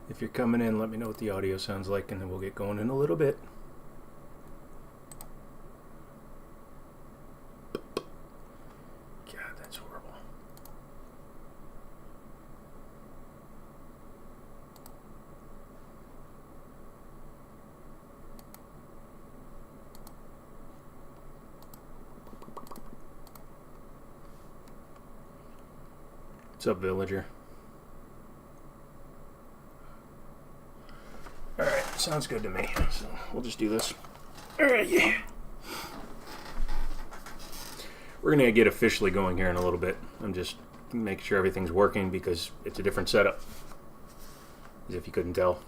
If you're coming in, let me know what the audio sounds like, and then we'll get going in a little bit. God, that's horrible. What's up, villager? Alright, sounds good to me. So we'll just do this. Alright, yeah. We're going to get officially going here in a little bit. I'm just making sure everything's working because it's a different setup. As if you couldn't tell.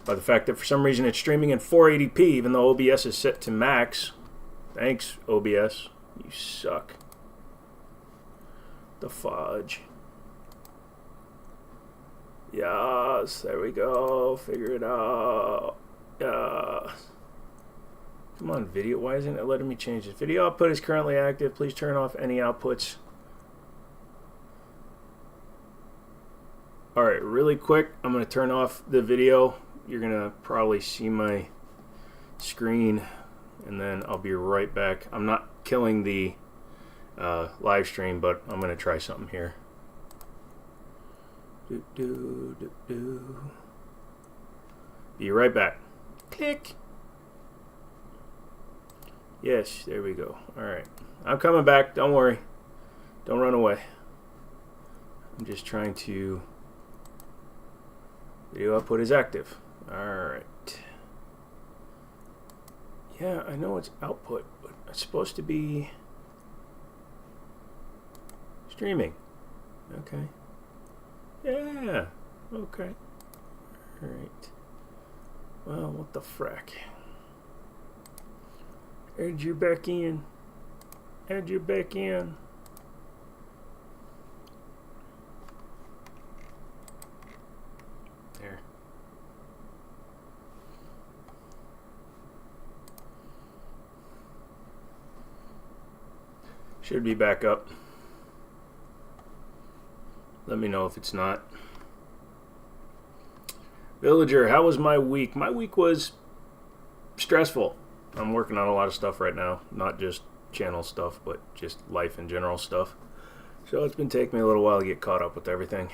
By the fact that for some reason it's streaming in 480p even though OBS is set to max. Thanks, OBS. You suck. The fudge. Yes, there we go. Figure it out. Yes. Come on, video. Why isn't it letting me change this? Video output is currently active. Please turn off any outputs. Alright, really quick. I'm going to turn off the video. You're going to probably see my screen. And then I'll be right back. I'm not killing the live stream, but I'm going to try something here. Be right back. Click. Yes, there we go. Alright. I'm coming back. Don't worry. Don't run away. I'm just trying to... Video output is active. Alright. Yeah, I know it's output, but it's supposed to be... streaming. Okay. Yeah. Okay. Alright. Well, what the frack? Add you back in. Add you back in. There. Should be back up. Let me know if it's not. Villager, how was my week? My week was stressful. I'm working on a lot of stuff right now. Not just channel stuff, but just life in general stuff. So it's been taking me a little while to get caught up with everything.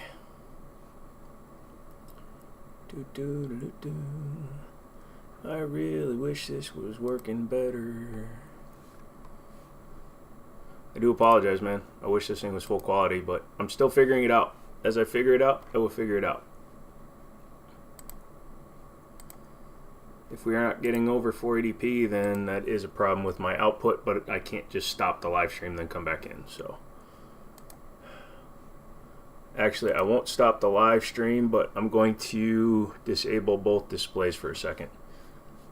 I really wish this was working better. I do apologize, man. I wish this thing was full quality, but I'm still figuring it out. As I figure it out, I will figure it out. If we are not getting over 480p, then that is a problem with my output, but I can't just stop the live stream and then come back in. So, actually, I won't stop the live stream, but I'm going to disable both displays for a second.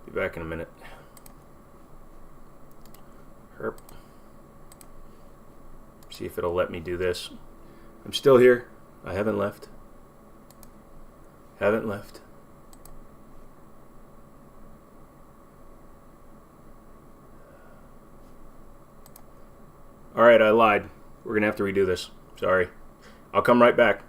Be back in a minute. Herp. See if it'll let me do this. I'm still here. I haven't left. Haven't left. Alright, I lied. We're going to have to redo this. Sorry. I'll come right back.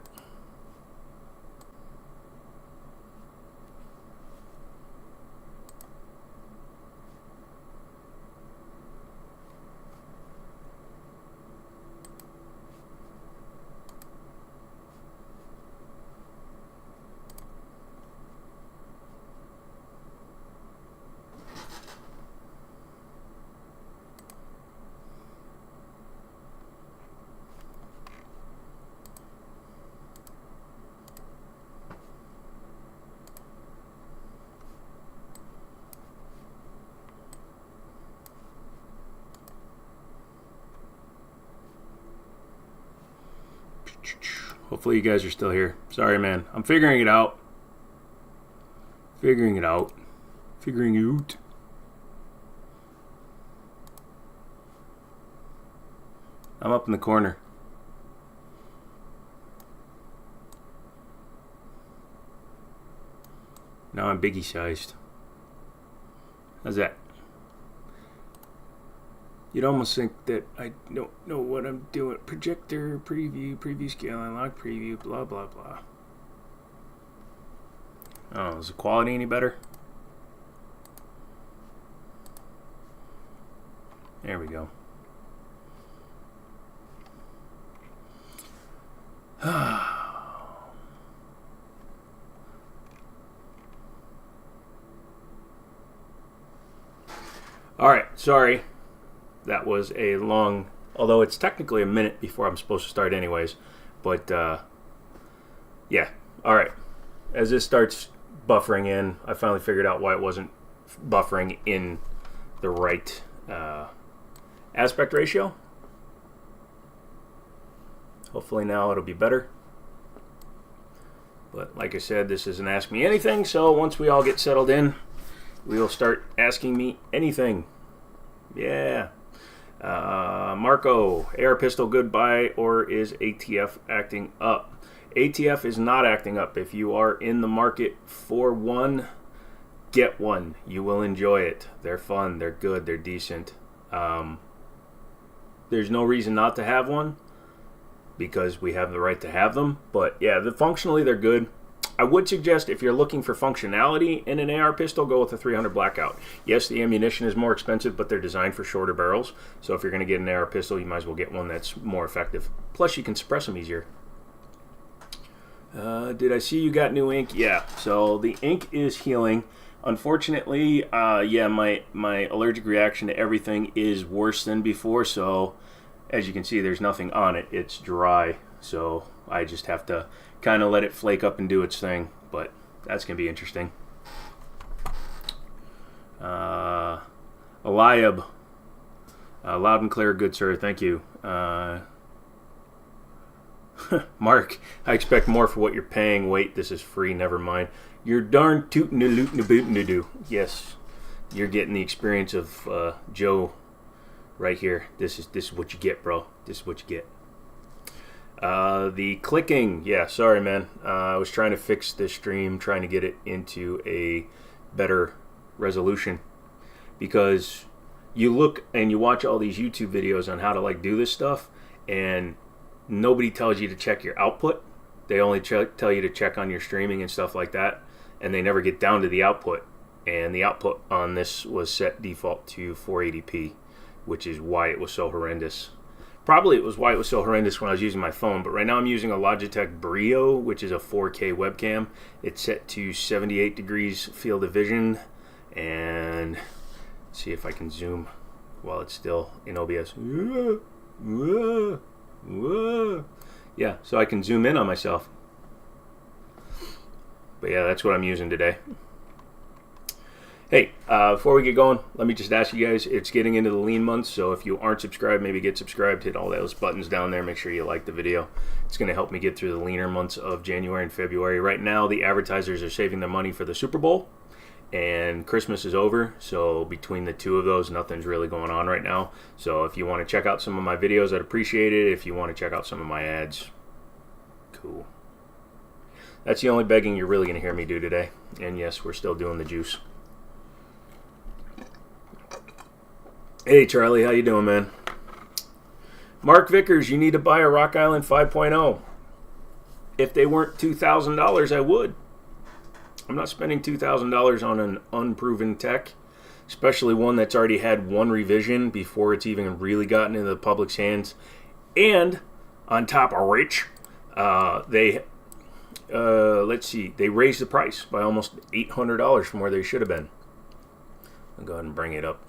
Hopefully you guys are still here. Sorry, man. I'm figuring it out. Figuring it out. Figuring it out. I'm up in the corner. Now I'm biggie sized. How's that? You'd almost think that I don't know what I'm doing. Projector, preview, preview scale, unlock preview, blah, blah, blah. Oh, is the quality any better? There we go. Alright, sorry. That was a long, although it's technically a minute before I'm supposed to start anyways. But, yeah. Alright. As this starts buffering in, I finally figured out why it wasn't buffering in the right aspect ratio. Hopefully now it'll be better. But like I said, this isn't Ask Me Anything, so once we all get settled in, we'll start asking me anything. Yeah. Marco, AR pistol goodbye, or is ATF acting up? ATF is not acting up. If you are in the market for one, get one. You will enjoy it. They're fun. They're good. They're decent. There's no reason not to have one because we have the right to have them. But yeah, functionally they're good. I would suggest if you're looking for functionality in an AR pistol, go with a 300 Blackout. Yes, the ammunition is more expensive, but they're designed for shorter barrels. So if you're going to get an AR pistol, you might as well get one that's more effective. Plus, you can suppress them easier. Did I see you got new ink? Yeah, so the ink is healing. Unfortunately, yeah, my allergic reaction to everything is worse than before, so as you can see, there's nothing on it. It's dry, so I just have to kind of let it flake up and do its thing, but that's going to be interesting. Eliab, loud and clear, good sir, thank you. Mark, I expect more for what you're paying. Wait, this is free, never mind. You're darn tootin' a lootin' a bootin' a doo. Yes, you're getting the experience of Joe right here. This is what you get, bro. This is what you get. The clicking, yeah, sorry man. I was trying to fix this stream, trying to get it into a better resolution, because you look and you watch all these YouTube videos on how to like do this stuff, and nobody tells you to check your output. They only tell you to check on your streaming and stuff like that, and they never get down to the output. And the output on this was set default to 480p, which is why it was so horrendous. Probably it was why it was so horrendous when I was using my phone, but right now I'm using a Logitech Brio, which is a 4K webcam. It's set to 78 degrees field of vision, and see if I can zoom while it's still in OBS. Yeah, so I can zoom in on myself. But yeah, that's what I'm using today. Hey, before we get going, let me just ask you guys, it's getting into the lean months, so if you aren't subscribed, maybe get subscribed, hit all those buttons down there, make sure you like the video. It's going to help me get through the leaner months of January and February. Right now, the advertisers are saving their money for the Super Bowl, and Christmas is over, so between the two of those, nothing's really going on right now. So if you want to check out some of my videos, I'd appreciate it. If you want to check out some of my ads, cool. That's the only begging you're really going to hear me do today. And yes, we're still doing the juice. Hey Charlie, how you doing, man? Mark Vickers, you need to buy a Rock Island 5.0. If they weren't $2,000, I would. I'm not spending $2,000 on an unproven tech, especially one that's already had one revision before it's even really gotten into the public's hands. And on top of which, let's see, they raised the price by almost $800 from where they should have been. I'll go ahead and bring it up.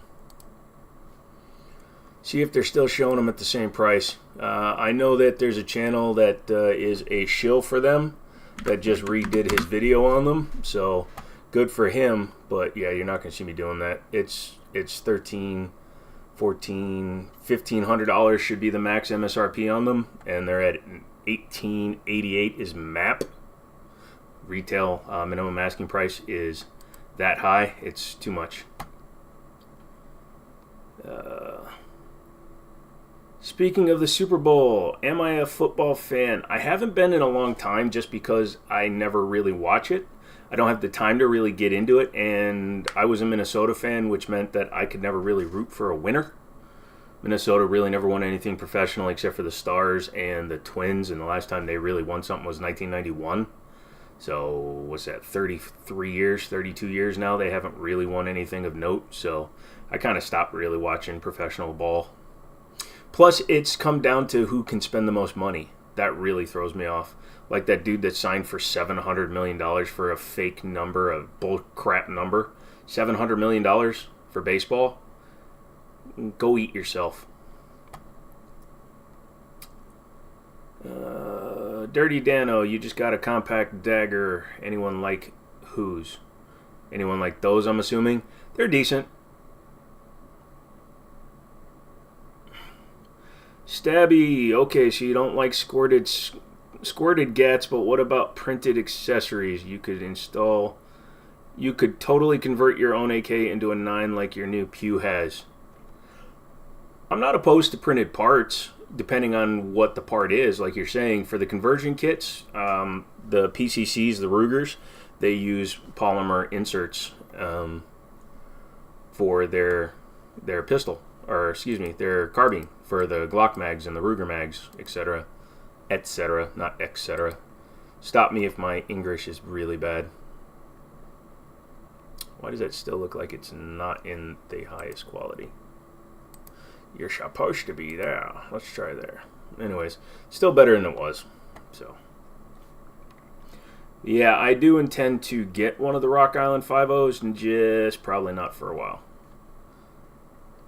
See if they're still showing them at the same price. I know that there's a channel that is a shill for them that just redid his video on them, so good for him. But yeah, you're not going to see me doing that. It's $1,300, $1,400, $1,500 should be the max MSRP on them, and they're at $1,888 is MAP. Retail minimum asking price is that high. It's too much. Speaking of the Super Bowl, am I a football fan? I haven't been in a long time just because I never really watch it. I don't have the time to really get into it, and I was a Minnesota fan, which meant that I could never really root for a winner. Minnesota really never won anything professional except for the Stars and the Twins, and the last time they really won something was 1991. So what's that, 33 years, 32 years now, they haven't really won anything of note. So I kind of stopped really watching professional ball. Plus, it's come down to who can spend the most money. That really throws me off. Like that dude that signed for $700 million for a fake number, a bull crap number. $700 million for baseball? Go eat yourself. Dirty Dano, you just got a compact dagger. Anyone like whose? Anyone like those, I'm assuming? They're decent. Stabby, okay, so you don't like squirted gats, but what about printed accessories? You could totally convert your own AK into a 9 like your new Pew has. I'm not opposed to printed parts, depending on what the part is. Like you're saying, for the conversion kits, the PCCs, the Rugers, they use polymer inserts for their pistol, or excuse me, their carbine, for the Glock mags and the Ruger mags, etc. Etc., not etc. Stop me if my English is really bad. Why does that still look like it's not in the highest quality? You're supposed to be there. Let's try there. Anyways, still better than it was. So, yeah, I do intend to get one of the Rock Island 5.0s, and just probably not for a while.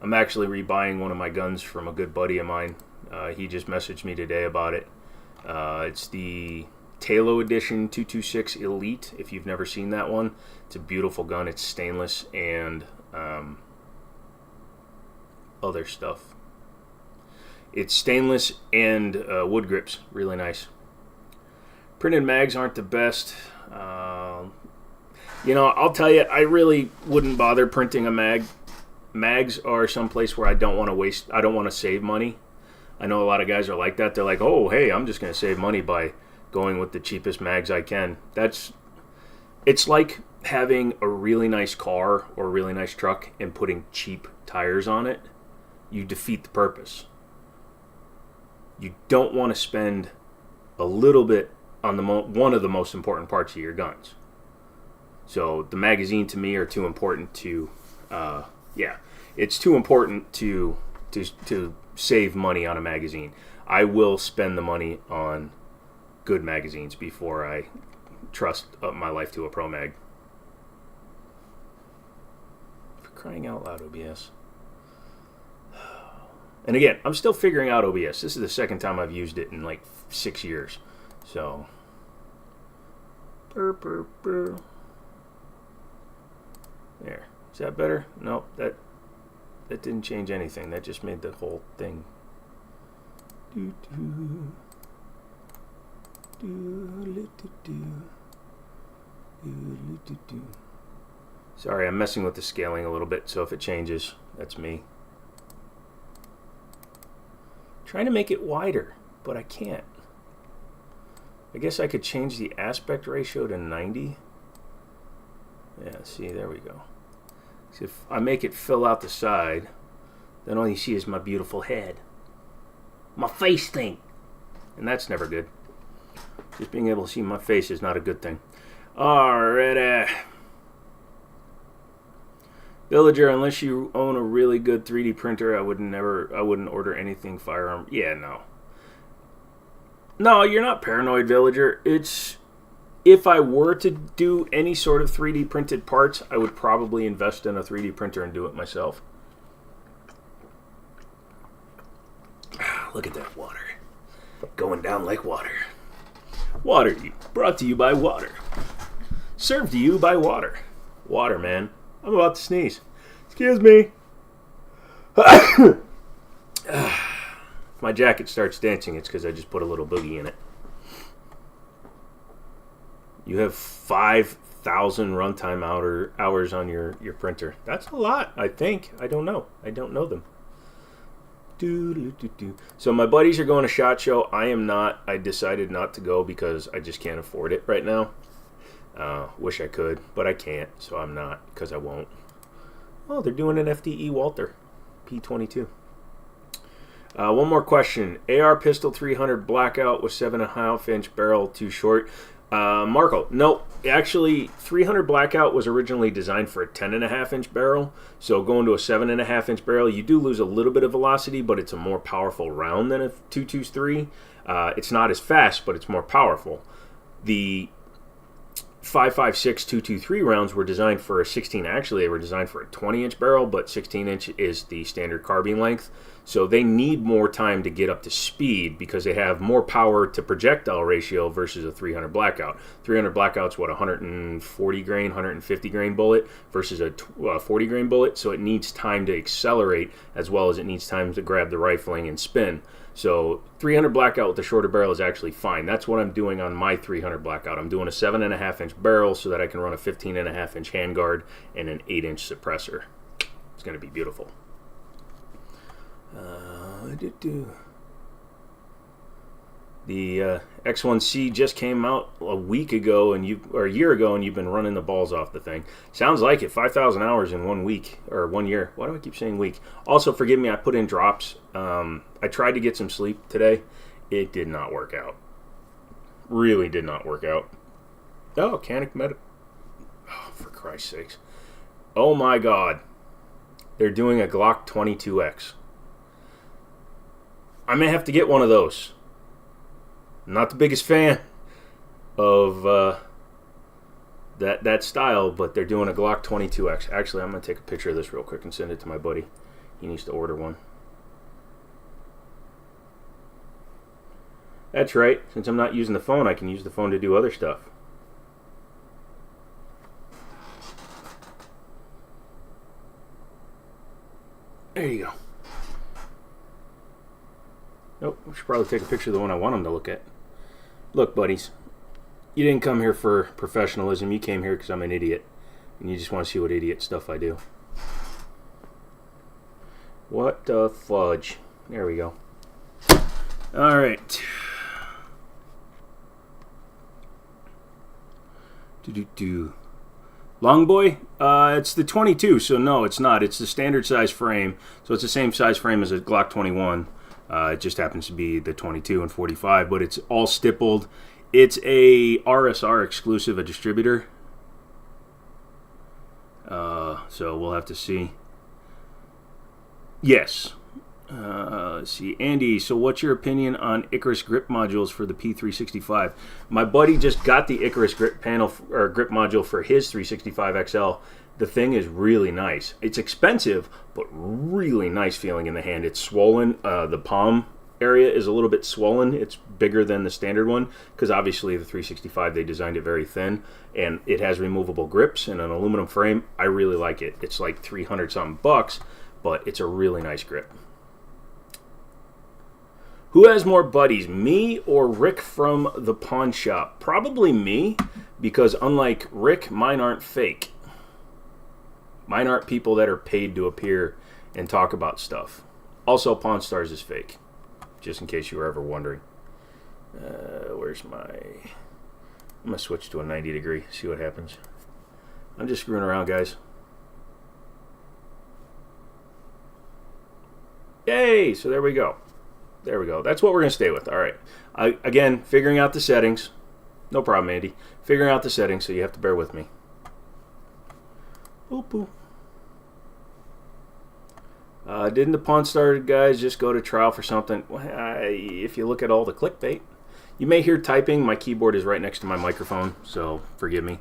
I'm actually rebuying one of my guns from a good buddy of mine. He just messaged me today about it. It's the Talo Edition 226 Elite, if you've never seen that one. It's a beautiful gun. It's stainless and other stuff. It's stainless and wood grips. Really nice. Printed mags aren't the best. You know, I'll tell you, I really wouldn't bother printing a mag. Mags are someplace where I don't want to save money. I know a lot of guys are like that. They're like, oh, hey, I'm just going to save money by going with the cheapest mags I can. It's like having a really nice car or a really nice truck and putting cheap tires on it. You defeat the purpose. You don't want to spend a little bit on one of the most important parts of your guns. So the magazine to me are too important to, it's too important to save money on a magazine. I will spend the money on good magazines before I trust my life to a Pro Mag. For crying out loud, OBS. And again, I'm still figuring out OBS. This is the second time I've used it in like 6 years. So, there. Is that better? Nope, that didn't change anything. That just made the whole thing. Sorry, I'm messing with the scaling a little bit, so if it changes, that's me. Trying to make it wider, but I can't. I guess I could change the aspect ratio to 90. Yeah, see, there we go. So if I make it fill out the side, then all you see is my beautiful head. My face thing. And that's never good. Just being able to see my face is not a good thing. Alright. Villager, unless you own a really good 3D printer, I wouldn't order anything firearm. Yeah, no. No, you're not paranoid, Villager. It's, if I were to do any sort of 3D printed parts, I would probably invest in a 3D printer and do it myself. Look at that water. Going down like water. Water, brought to you by water. Served to you by water. Water, man. I'm about to sneeze. Excuse me. If my jacket starts dancing, it's because I just put a little boogie in it. You have 5,000 runtime hours on your printer. That's a lot, I think. I don't know. I don't know them. So my buddies are going to SHOT Show. I am not. I decided not to go because I just can't afford it right now. Wish I could, but I can't, so I'm not, because I won't. Oh, they're doing an FDE Walther P22. One more question. AR pistol 300 blackout with 7.5-inch barrel too short. Marco, no, actually, 300 Blackout was originally designed for a 10.5-inch barrel. So going to a 7.5-inch barrel, you do lose a little bit of velocity, but it's a more powerful round than a 223. It's not as fast, but it's more powerful. The 5.56 223 rounds were designed for a 16. Actually, they were designed for a 20-inch barrel, but 16-inch is the standard carbine length. So they need more time to get up to speed because they have more power to projectile ratio versus a 300 Blackout. 300 Blackout's what, 140 grain, 150 grain bullet versus a 40 grain bullet. So it needs time to accelerate as well as it needs time to grab the rifling and spin. So 300 Blackout with the shorter barrel is actually fine. That's what I'm doing on my 300 Blackout. I'm doing a 7.5-inch barrel so that I can run a 15.5-inch handguard and an 8-inch suppressor. It's going to be beautiful. The X1C just came out a week ago or a year ago, and you've been running the balls off the thing. Sounds like it. 5,000 hours in 1 week or 1 year. Why do I keep saying week? Also, forgive me. I put in drops. I tried to get some sleep today. It did not work out. Really did not work out. Oh, Canic Meta. Oh, for Christ's sakes. Oh my God. They're doing a Glock 22X. I may have to get one of those. I'm not the biggest fan of that style, but they're doing a Glock 22X. Actually, I'm going to take a picture of this real quick and send it to my buddy. He needs to order one. That's right. Since I'm not using the phone, I can use the phone to do other stuff. There you go. Nope, we should probably take a picture of the one I want them to look at. Look, buddies, you didn't come here for professionalism. You came here because I'm an idiot. And you just want to see what idiot stuff I do. What the fudge? There we go. All right. Long boy? It's the 22, so no, it's not. It's the standard size frame. So it's the same size frame as a Glock 21. It just happens to be the 22 and 45, but it's all stippled. It's a RSR exclusive, a distributor. So we'll have to see. Yes. Let's see. Andy, so what's your opinion on Icarus grip modules for the P365? My buddy just got the Icarus grip panel or grip module for his 365 XL. The thing is really nice. It's expensive, but really nice feeling in the hand. It's swollen. The palm area is a little bit swollen. It's bigger than the standard one because obviously the 365, they designed it very thin, and it has removable grips and an aluminum frame. I really like it. It's like 300 something bucks, but it's a really nice grip. Who has more buddies, me or Rick from the pawn shop? Probably me, because unlike Rick, mine aren't fake. Mine aren't people that are paid to appear and talk about stuff. Also, Pawn Stars is fake, just in case you were ever wondering. Where's my... I'm going to switch to a 90 degree, see what happens. I'm just screwing around, guys. Yay! So there we go. There we go. That's what we're going to stay with. All right. Again, figuring out the settings. No problem, Andy. Figuring out the settings, so you have to bear with me. Boop, boop. Didn't the Pawn Star guys just go to trial for something? If you look at all the clickbait. You may hear typing. My keyboard is right next to my microphone, so forgive me.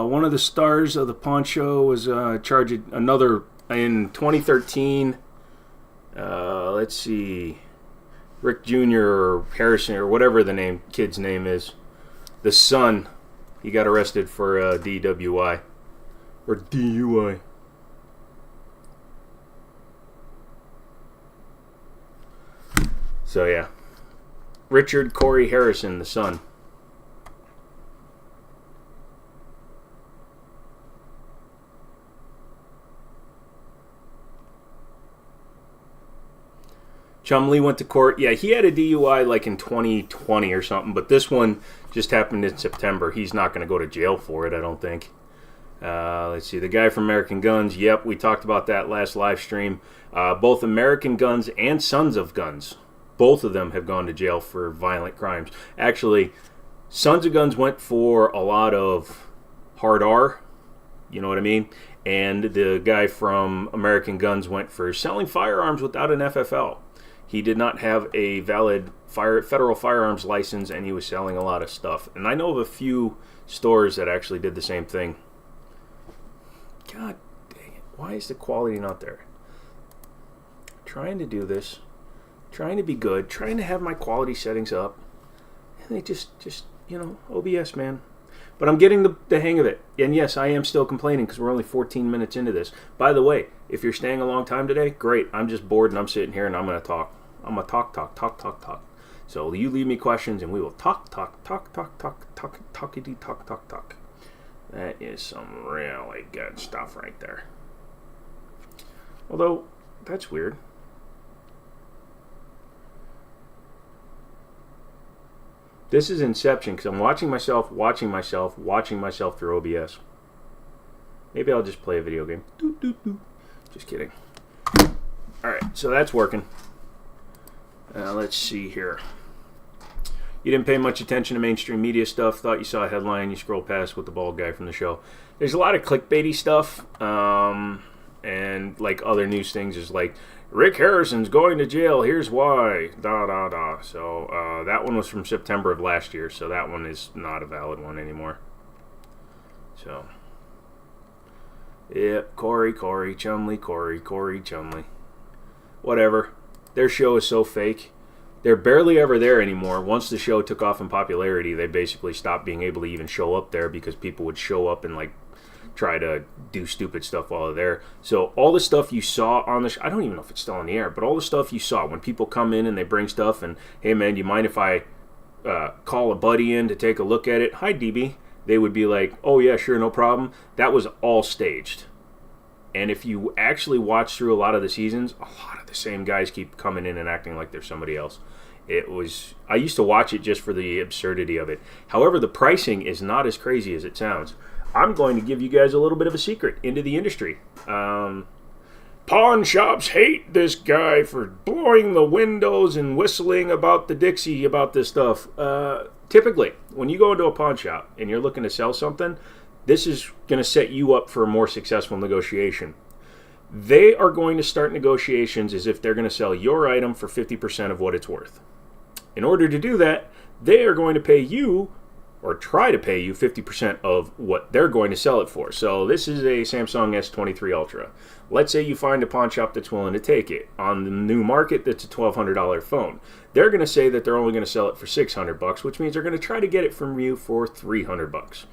One of the stars of the pawn show was charged another in 2013. Let's see, Rick Jr. or Harrison or whatever the kid's name is. The son, he got arrested for DWI or DUI. So yeah, Richard Corey Harrison, the son. Chumlee went to court. Yeah, he had a DUI like in 2020 or something, but this one just happened in September. He's not going to go to jail for it, I don't think. Let's see. The guy from American Guns. Yep, we talked about that last live stream. Both American Guns and Sons of Guns, both of them have gone to jail for violent crimes. Actually, Sons of Guns went for a lot of hard R, you know what I mean? And the guy from American Guns went for selling firearms without an FFL. He did not have a valid federal firearms license, and he was selling a lot of stuff. And I know of a few stores that actually did the same thing. God dang it. Why is the quality not there? Trying to do this. Trying to be good. Trying to have my quality settings up. And they just OBS, man. But I'm getting the hang of it. And yes, I am still complaining because we're only 14 minutes into this. By the way, if you're staying a long time today, great. I'm just bored and I'm sitting here and I'm going to talk. I'm going to talk. So you leave me questions and we will talk. That is some really good stuff right there. Although, that's weird. This is Inception because I'm watching myself through OBS. Maybe I'll just play a video game. Just kidding. Alright, so that's working. Let's see here. You didn't pay much attention to mainstream media stuff. Thought you saw a headline. You scrolled past with the bald guy from the show. There's a lot of clickbaity stuff. And like other news things is like, Rick Harrison's going to jail. Here's why. So that one was from September of last year. So that one is not a valid one anymore. So. Yep, Corey, Chumlee, Corey, Chumlee. Whatever. Their show is so fake. They're barely ever there anymore. Once the show took off in popularity, they basically stopped being able to even show up there because people would show up and like try to do stupid stuff while they're there. So all the stuff you saw on the show, I don't even know if it's still on the air, but all the stuff you saw when people come in and they bring stuff and, hey man, you mind if I call a buddy in to take a look at it? Hi DB. They would be like, oh yeah, sure, no problem. That was all staged. And if you actually watch through a lot of the seasons, a lot of the same guys keep coming in and acting like they're somebody else. I used to watch it just for the absurdity of it. However, the pricing is not as crazy as it sounds. I'm going to give you guys a little bit of a secret into the industry. Pawn shops hate this guy for blowing the windows and whistling about the Dixie about this stuff. Typically, when you go into a pawn shop and you're looking to sell something, this is going to set you up for a more successful negotiation. They are going to start negotiations as if they're going to sell your item for 50% of what it's worth. In order to do that, they are going to pay you, or try to pay you, 50% of what they're going to sell it for. So this is a Samsung S23 Ultra. Let's say you find a pawn shop that's willing to take it. On the new market, that's a $1,200 phone. They're going to say that they're only going to sell it for $600, which means they're going to try to get it from you for $300.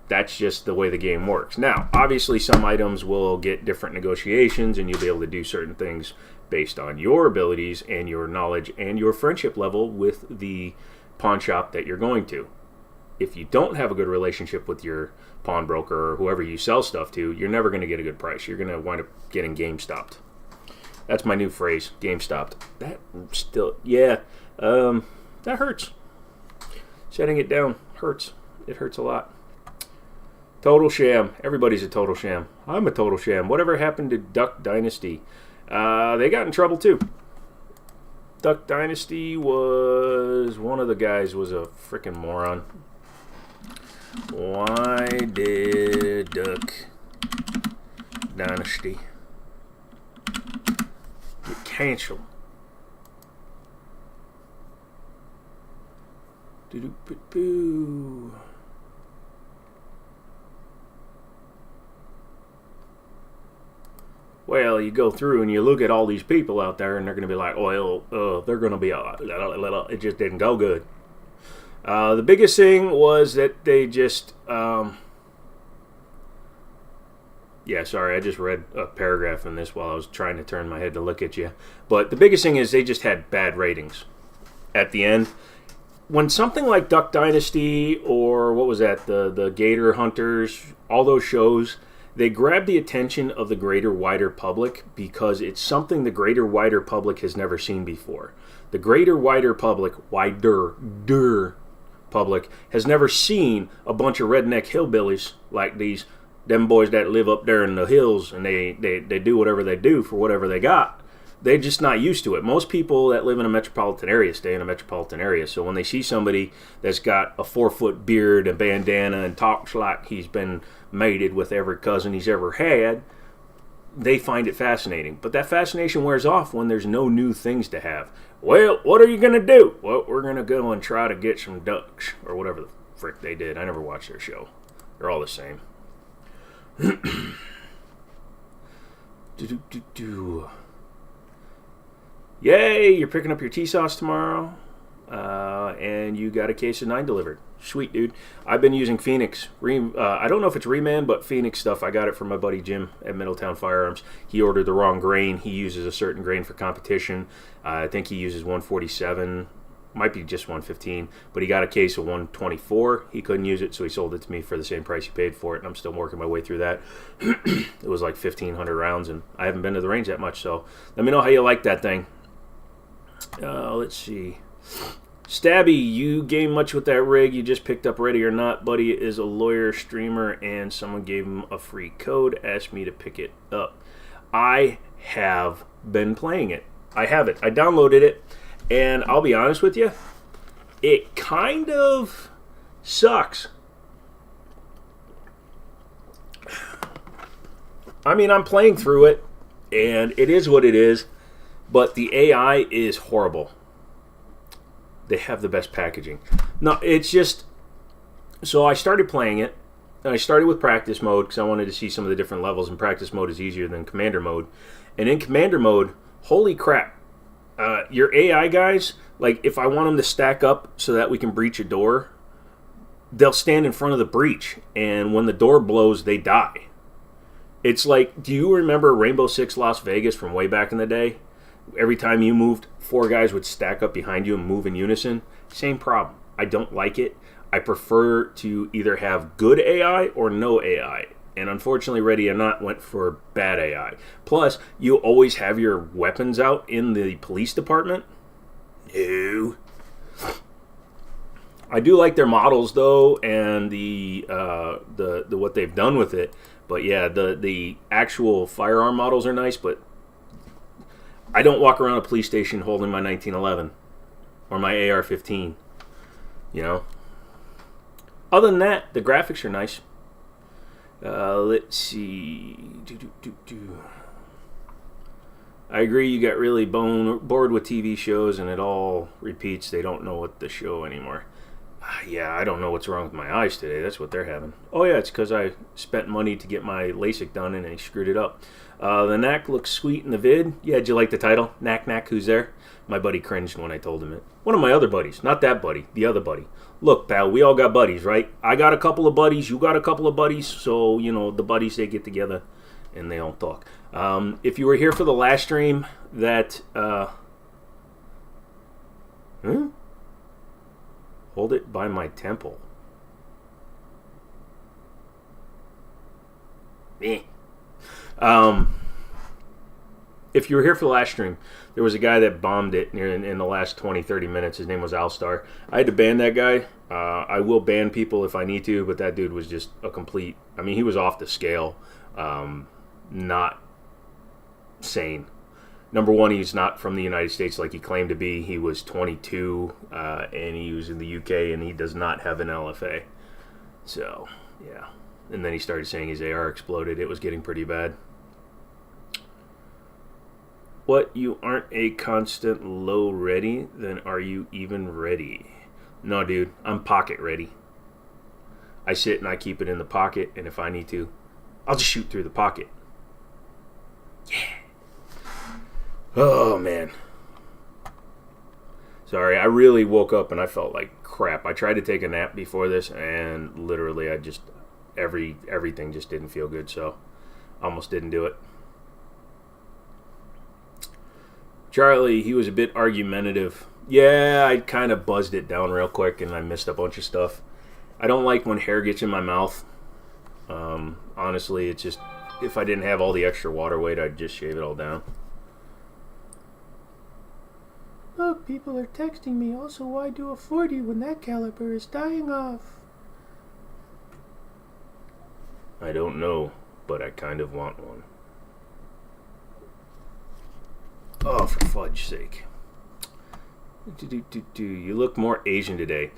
That's just the way the game works. Now, obviously, some items will get different negotiations, and you'll be able to do certain things based on your abilities and your knowledge and your friendship level with the pawn shop that you're going to. If you don't have a good relationship with your pawnbroker or whoever you sell stuff to, you're never going to get a good price. You're going to wind up getting game stopped. That's my new phrase, game stopped. That still, yeah, that hurts. Setting it down hurts. It hurts a lot. Total sham. Everybody's a total sham. I'm a total sham. Whatever happened to Duck Dynasty? They got in trouble too. Duck Dynasty was... one of the guys was a freaking moron. Why did Duck Dynasty get canceled? Doo-doo-boo-boo. Well, you go through and you look at all these people out there, and they're going to be like, well, they're going to be it just didn't go good. The biggest thing was that they just, sorry, I just read a paragraph in this while I was trying to turn my head to look at you. But the biggest thing is they just had bad ratings at the end. When something like Duck Dynasty or what was that, the Gator Hunters, all those shows, They grab the attention of the greater, wider public because it's something the greater, wider public has never seen before. The greater, wider public, wider public, has never seen a bunch of redneck hillbillies like them boys that live up there in the hills, and they do whatever they do for whatever they got. They're just not used to it. Most people that live in a metropolitan area stay in a metropolitan area. So when they see somebody that's got a 4-foot beard, a bandana, and talks like he's been mated with every cousin he's ever had, they find it fascinating. But that fascination wears off when there's no new things to have. Well, what are you going to do? Well, we're going to go and try to get some ducks, or whatever the frick they did. I never watched their show. They're all the same. Yay, you're picking up your tea sauce tomorrow, and you got a case of 9 delivered. Sweet, dude. I've been using Phoenix. I don't know if it's Reman, but Phoenix stuff. I got it from my buddy Jim at Middletown Firearms. He ordered the wrong grain. He uses a certain grain for competition. I think he uses 147. Might be just 115, but he got a case of 124. He couldn't use it, so he sold it to me for the same price he paid for it, and I'm still working my way through that. It was like 1,500 rounds, and I haven't been to the range that much, so let me know how you like that thing. Let's see. Stabby, you game much with that rig you just picked up? Ready or Not? Buddy is a lawyer, streamer, and someone gave him a free code, asked me to pick it up. I have been playing it. I have it. I downloaded it, and I'll be honest with you, it kind of sucks. I mean, I'm playing through it, and it is what it is, but the AI is horrible. They have the best packaging. No, it's just... So I started playing it, and I started with practice mode because I wanted to see some of the different levels, and practice mode is easier than commander mode. And in commander mode, holy crap, your AI guys, like if I want them to stack up so that we can breach a door, they'll stand in front of the breach, and when the door blows, they die. It's like, do you remember Rainbow Six Las Vegas from way back in the day? Every time you moved, 4 guys would stack up behind you and move in unison. Same problem. I don't like it. I prefer to either have good AI or no AI. And unfortunately, Ready or Not went for bad AI. Plus, you always have your weapons out in the police department. No. I do like their models though, and the what they've done with it. But yeah, the actual firearm models are nice, but I don't walk around a police station holding my 1911 or my AR-15, you know. Other than that, the graphics are nice. Let's see. I agree, you got really bored with TV shows and it all repeats. They don't know what the show anymore. Yeah, I don't know what's wrong with my eyes today. That's what they're having. Oh yeah, it's because I spent money to get my LASIK done and I screwed it up. The Knack looks sweet in the vid. Yeah, did you like the title? Knack, who's there? My buddy cringed when I told him it. One of my other buddies. Not that buddy. The other buddy. Look, pal, we all got buddies, right? I got a couple of buddies. You got a couple of buddies. So, you know, the buddies, they get together and they all talk. If you were here for the last stream, that... Hold it by my temple. If you were here for the last stream, there was a guy that bombed it in the last 20-30 minutes. His name was Alstar. I had to ban that guy. I will ban people if I need to, but that dude was just a complete... I mean, he was off the scale. Not sane. Number one, he's not from the United States like he claimed to be. He was 22, and he was in the UK, and he does not have an LFA. So, yeah. And then he started saying his AR exploded. It was getting pretty bad. What, you aren't a constant low ready? Then are you even ready? No, dude. I'm pocket ready. I sit and I keep it in the pocket, and if I need to, I'll just shoot through the pocket. Yeah. Oh, man. Sorry, I really woke up and I felt like crap. I tried to take a nap before this, and literally I just... Everything just didn't feel good, so almost didn't do it. Charlie, he was a bit argumentative. Yeah, I kind of buzzed it down real quick, and I missed a bunch of stuff. I don't like when hair gets in my mouth. Honestly, it's just, if I didn't have all the extra water weight, I'd just shave it all down. Look, people are texting me. Also, why do a 40 when that caliper is dying off? I don't know, but I kind of want one. Oh, for fudge's sake. You look more Asian today.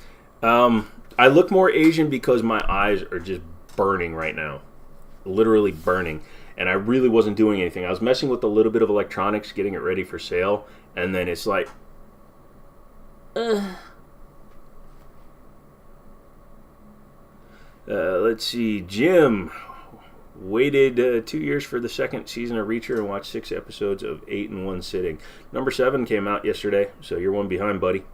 I look more Asian because my eyes are just burning right now. Literally burning. And I really wasn't doing anything. I was messing with a little bit of electronics, getting it ready for sale. And then it's like... let's see. Jim waited 2 years for the second season of Reacher and watched 6 episodes of 8 in one sitting. Number 7 came out yesterday, so you're one behind, buddy.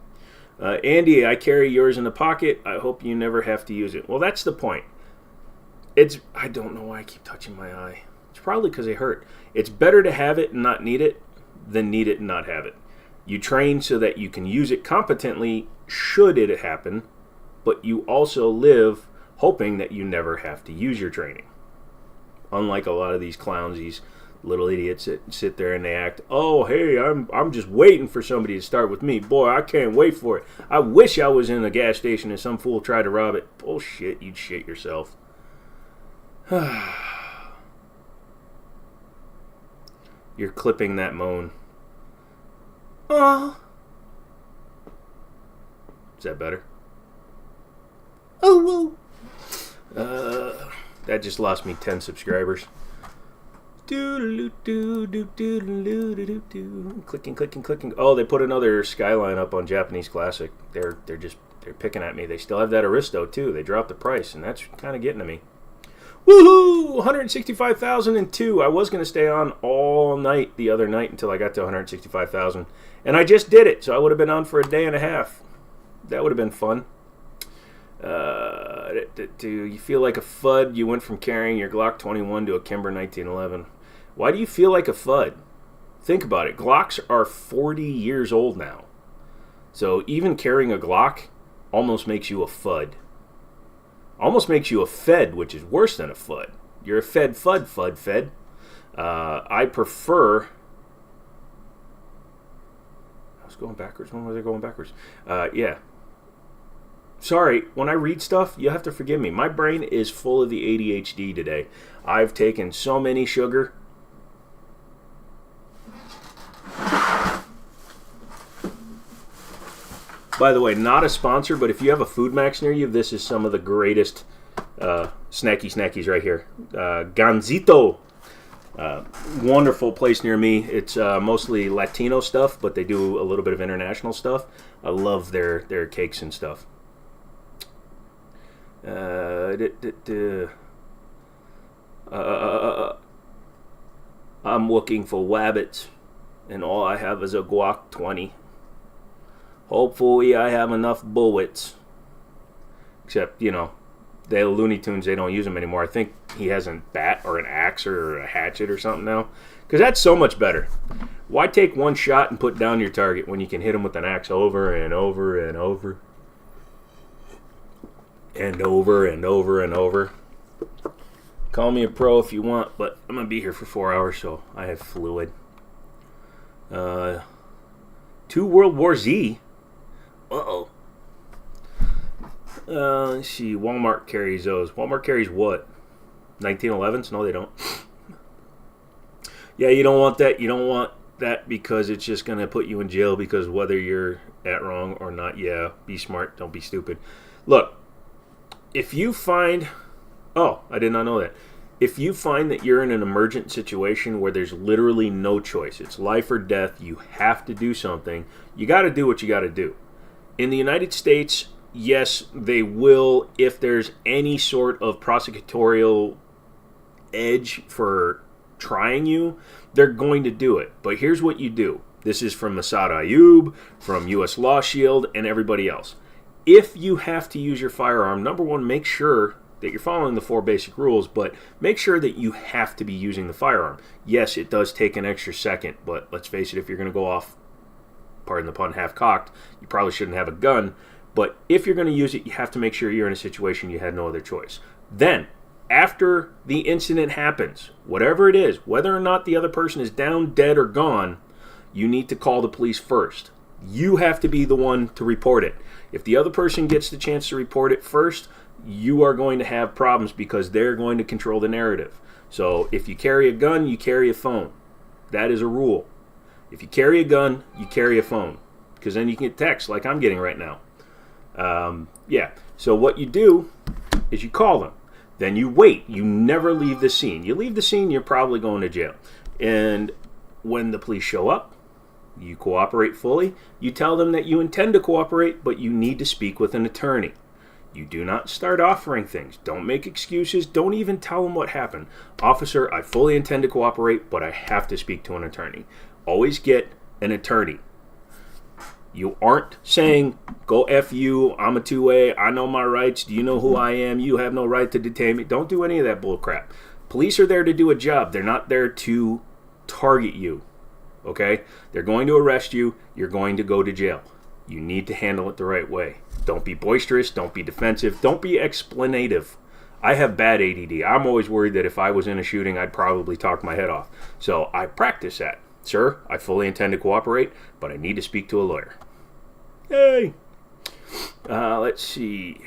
Andy, I carry yours in the pocket. I hope you never have to use it. Well, that's the point. I don't know why I keep touching my eye. It's probably because it hurt. It's better to have it and not need it than need it and not have it. You train so that you can use it competently should it happen, but you also live hoping that you never have to use your training. Unlike a lot of these clowns, these little idiots that sit there and they act, oh, hey, I'm just waiting for somebody to start with me. Boy, I can't wait for it. I wish I was in a gas station and some fool tried to rob it. Bullshit, you'd shit yourself. You're clipping that moan. Oh. Is that better? Oh, whoa. That just lost me 10 subscribers. Clicking. Oh, they put another Skyline up on Japanese Classic. They're picking at me. They still have that Aristo too. They dropped the price, and that's kind of getting to me. Woohoo! 165,002. I was going to stay on all night the other night until I got to 165,000. And I just did it, so I would have been on for a day and a half. That would have been fun. Do you feel like a FUD? You went from carrying your Glock 21 to a Kimber 1911. Why do you feel like a FUD? Think about it. Glocks are 40 years old now. So even carrying a Glock almost makes you a FUD. Almost makes you a Fed, which is worse than a FUD. You're a Fed. I prefer... I was going backwards. When was I going backwards? Yeah. Sorry, when I read stuff, you have to forgive me. My brain is full of the ADHD today. I've taken so many sugar. By the way, not a sponsor, but if you have a Food Max near you, this is some of the greatest snackies right here. Ganzito. Wonderful place near me. It's mostly Latino stuff, but they do a little bit of international stuff. I love their cakes and stuff. I'm looking for wabbits, and all I have is a Guac 20. Hopefully I have enough bullets. Except, you know, the Looney Tunes, they don't use them anymore. I think he has a bat or an axe or a hatchet or something now. Because that's so much better. Why take one shot and put down your target when you can hit him with an axe over and over and over? And over and over and over. Call me a pro if you want, but I'm going to be here for 4 hours, so I have fluid. 2 World War Z. Uh-oh. Let's see. Walmart carries those. Walmart carries what? 1911s? No, they don't. Yeah, you don't want that. You don't want that because it's just going to put you in jail because whether you're at wrong or not, yeah, be smart. Don't be stupid. Look, if you find... Oh, I did not know that. If you find that you're in an emergent situation where there's literally no choice, it's life or death, you have to do something, you got to do what you got to do. In the United States, yes, they will, if there's any sort of prosecutorial edge for trying you, they're going to do it. But here's what you do. This is from Masad Ayub, from U.S. Law Shield, and everybody else. If you have to use your firearm, number one, make sure that you're following the 4 basic rules, but make sure that you have to be using the firearm. Yes, it does take an extra second, but let's face it, if you're going to go off, pardon the pun, half-cocked, you probably shouldn't have a gun. But if you're going to use it, you have to make sure you're in a situation you had no other choice. Then, after the incident happens, whatever it is, whether or not the other person is down, dead, or gone, you need to call the police first. You have to be the one to report it. If the other person gets the chance to report it first, you are going to have problems because they're going to control the narrative. So if you carry a gun, you carry a phone. That is a rule. If you carry a gun, you carry a phone, because then you can get text like I'm getting right now. So what you do is you call them. Then you wait. You never leave the scene. You leave the scene, you're probably going to jail. And when the police show up, you cooperate fully. You tell them that you intend to cooperate, but you need to speak with an attorney. You do not start offering things. Don't make excuses. Don't even tell them what happened. Officer, I fully intend to cooperate, but I have to speak to an attorney. Always get an attorney. You aren't saying, go F you, I'm a two-way, I know my rights, do you know who I am, you have no right to detain me. Don't do any of that bull crap. Police are there to do a job. They're not there to target you. Okay? They're going to arrest you. You're going to go to jail. You need to handle it the right way. Don't be boisterous. Don't be defensive. Don't be explanative. I have bad ADD. I'm always worried that if I was in a shooting, I'd probably talk my head off. So I practice that. Sir, I fully intend to cooperate, but I need to speak to a lawyer. Yay! Let's see.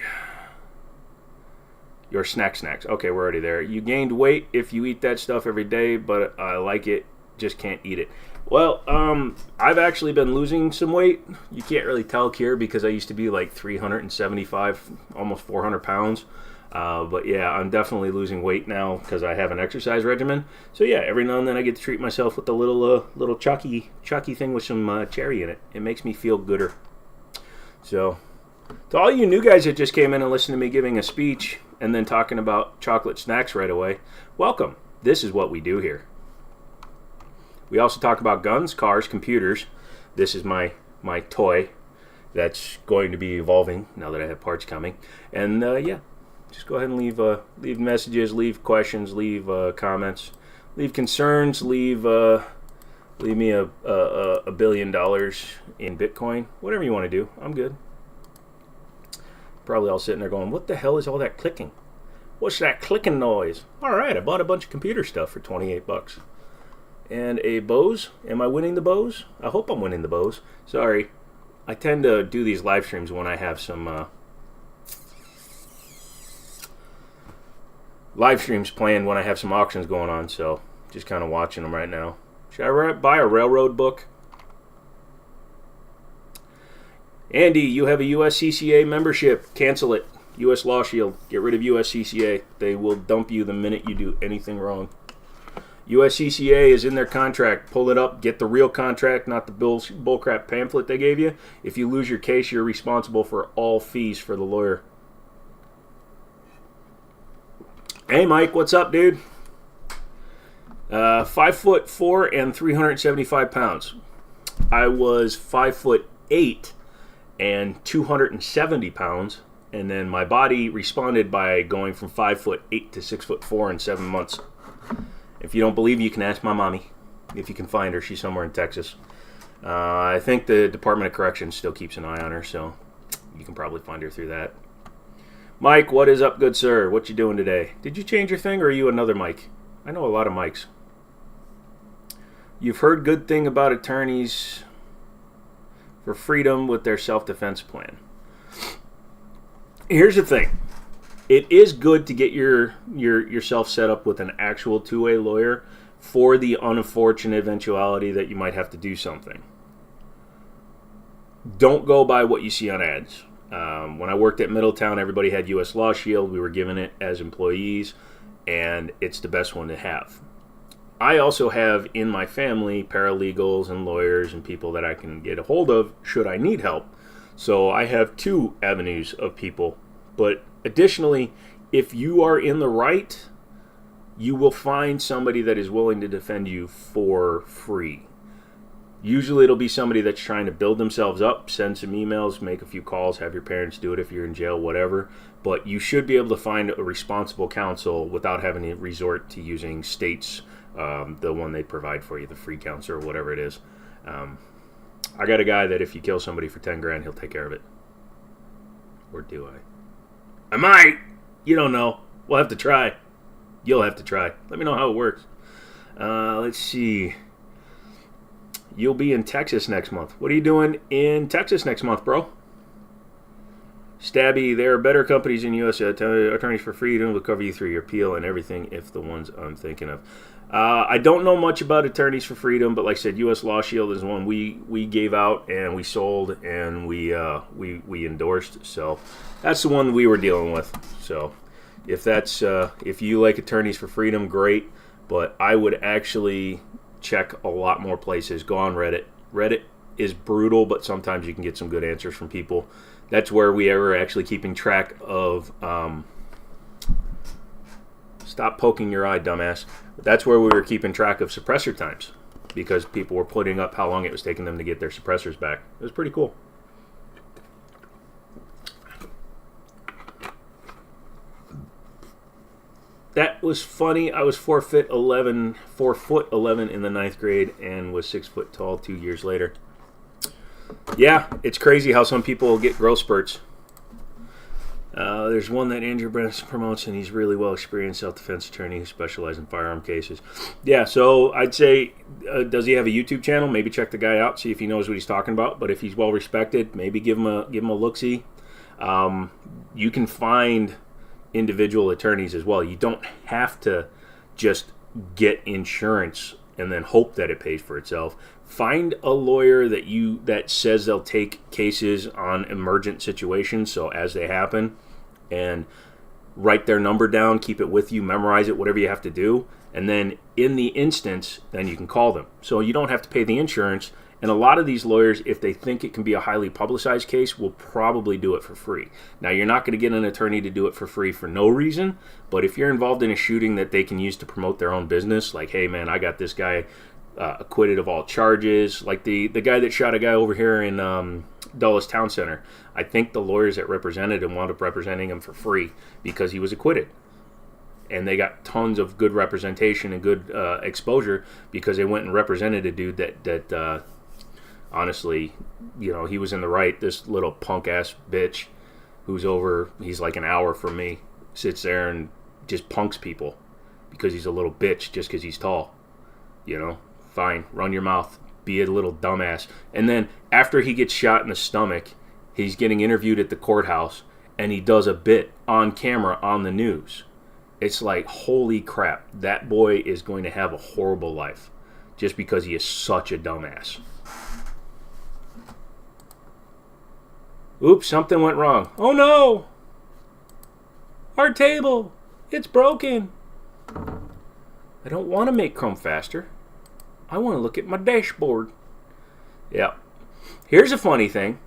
Your snacks. Okay, we're already there. You gained weight if you eat that stuff every day, but I like it. Just can't eat it. Well, I've actually been losing some weight. You can't really tell here because I used to be like 375, almost 400 pounds. But yeah, I'm definitely losing weight now because I have an exercise regimen. So yeah, every now and then I get to treat myself with a little chalky thing with some cherry in it. It makes me feel gooder. So, to all you new guys that just came in and listened to me giving a speech and then talking about chocolate snacks right away, welcome. This is what we do here. We also talk about guns, cars, computers. This is my toy that's going to be evolving now that I have parts coming. And yeah, just go ahead and leave messages, leave questions, leave comments, leave concerns, leave me a $1 billion in Bitcoin, whatever you want to do. I'm good. Probably all sitting there going, what the hell is all that clicking? What's that clicking noise? All right, I bought a bunch of computer stuff for 28 bucks. And a Bose. Am I winning the Bose? I hope I'm winning the Bose. Sorry. I tend to do these live streams when I have some live streams playing when I have some auctions going on, so just kind of watching them right now. Should I buy a railroad book? Andy, you have a USCCA membership. Cancel it. US Law Shield. Get rid of USCCA. They will dump you the minute you do anything wrong. USCCA is in their contract. Pull it up. Get the real contract, not the bullcrap pamphlet they gave you. If you lose your case, you're responsible for all fees for the lawyer. Hey, Mike, what's up, dude? 5'4" and 375 pounds. I was 5'8" and 270 pounds, and then my body responded by going from 5'8" to 6'4" in 7 months. If you don't believe me, you can ask my mommy. If you can find her, she's somewhere in Texas. I think the Department of Corrections still keeps an eye on her, so you can probably find her through that. Mike, what is up, good sir? What you doing today? Did you change your thing, or are you another Mike? I know a lot of Mikes. You've heard good thing about attorneys for freedom with their self-defense plan. Here's the thing. It is good to get yourself set up with an actual two-way lawyer for the unfortunate eventuality that you might have to do something. Don't go by what you see on ads. When I worked at Middletown, everybody had US Law Shield. We were given it as employees, and it's the best one to have. I also have in my family paralegals and lawyers and people that I can get a hold of should I need help. So I have two avenues of people. But additionally, if you are in the right, you will find somebody that is willing to defend you for free. Usually it'll be somebody that's trying to build themselves up, send some emails, make a few calls, have your parents do it if you're in jail, whatever. But you should be able to find a responsible counsel without having to resort to using states, the one they provide for you, the free counsel or whatever it is. I got a guy that if you kill somebody for 10 grand, he'll take care of it. Or do I? I might. You don't know. We'll have to try. You'll have to try. Let me know how it works. Let's see. You'll be in Texas next month. What are you doing in Texas next month, bro? Stabby, there are better companies in U.S. Attorneys for Freedom will cover you through your appeal and everything if the ones I'm thinking of. I don't know much about Attorneys for Freedom, but like I said, U.S. Law Shield is one we gave out and we sold and we endorsed. So that's the one we were dealing with. So if you like Attorneys for Freedom, great. But I would actually check a lot more places. Go on Reddit. Reddit is brutal, but sometimes you can get some good answers from people. That's where we are actually keeping track of... stop poking your eye, dumbass. That's where we were keeping track of suppressor times, because people were putting up how long it was taking them to get their suppressors back. It was pretty cool. That was funny. I was 4'11" in the 9th grade and was 6 foot tall 2 years later. Yeah, it's crazy how some people get growth spurts. There's one that Andrew Brennan promotes, and he's really well experienced self-defense attorney who specializes in firearm cases. Yeah, so I'd say, does he have a YouTube channel? Maybe check the guy out, see if he knows what he's talking about. But if he's well respected, maybe give him a look-see. You can find individual attorneys as well. You don't have to just get insurance and then hope that it pays for itself. Find a lawyer that says they'll take cases on emergent situations, so as they happen, and write their number down, keep it with you, memorize it, whatever you have to do, and then in the instance, then you can call them. So you don't have to pay the insurance. And a lot of these lawyers, if they think it can be a highly publicized case, will probably do it for free. Now, you're not going to get an attorney to do it for free for no reason, but if you're involved in a shooting that they can use to promote their own business, like, hey, man, I got this guy acquitted of all charges, like the guy that shot a guy over here in Dulles Town Center. I think the lawyers that represented him wound up representing him for free because he was acquitted. And they got tons of good representation and good exposure because they went and represented a dude that honestly, he was in the right. This little punk-ass bitch he's like an hour from me, sits there and just punks people because he's a little bitch just because he's tall. Fine, run your mouth, be a little dumbass. And then after he gets shot in the stomach, he's getting interviewed at the courthouse, and he does a bit on camera on the news. It's like, holy crap, that boy is going to have a horrible life just because he is such a dumbass. Oops, something went wrong. Oh no! Our table! It's broken! I don't want to make Chrome faster. I want to look at my dashboard. Yeah. Here's a funny thing.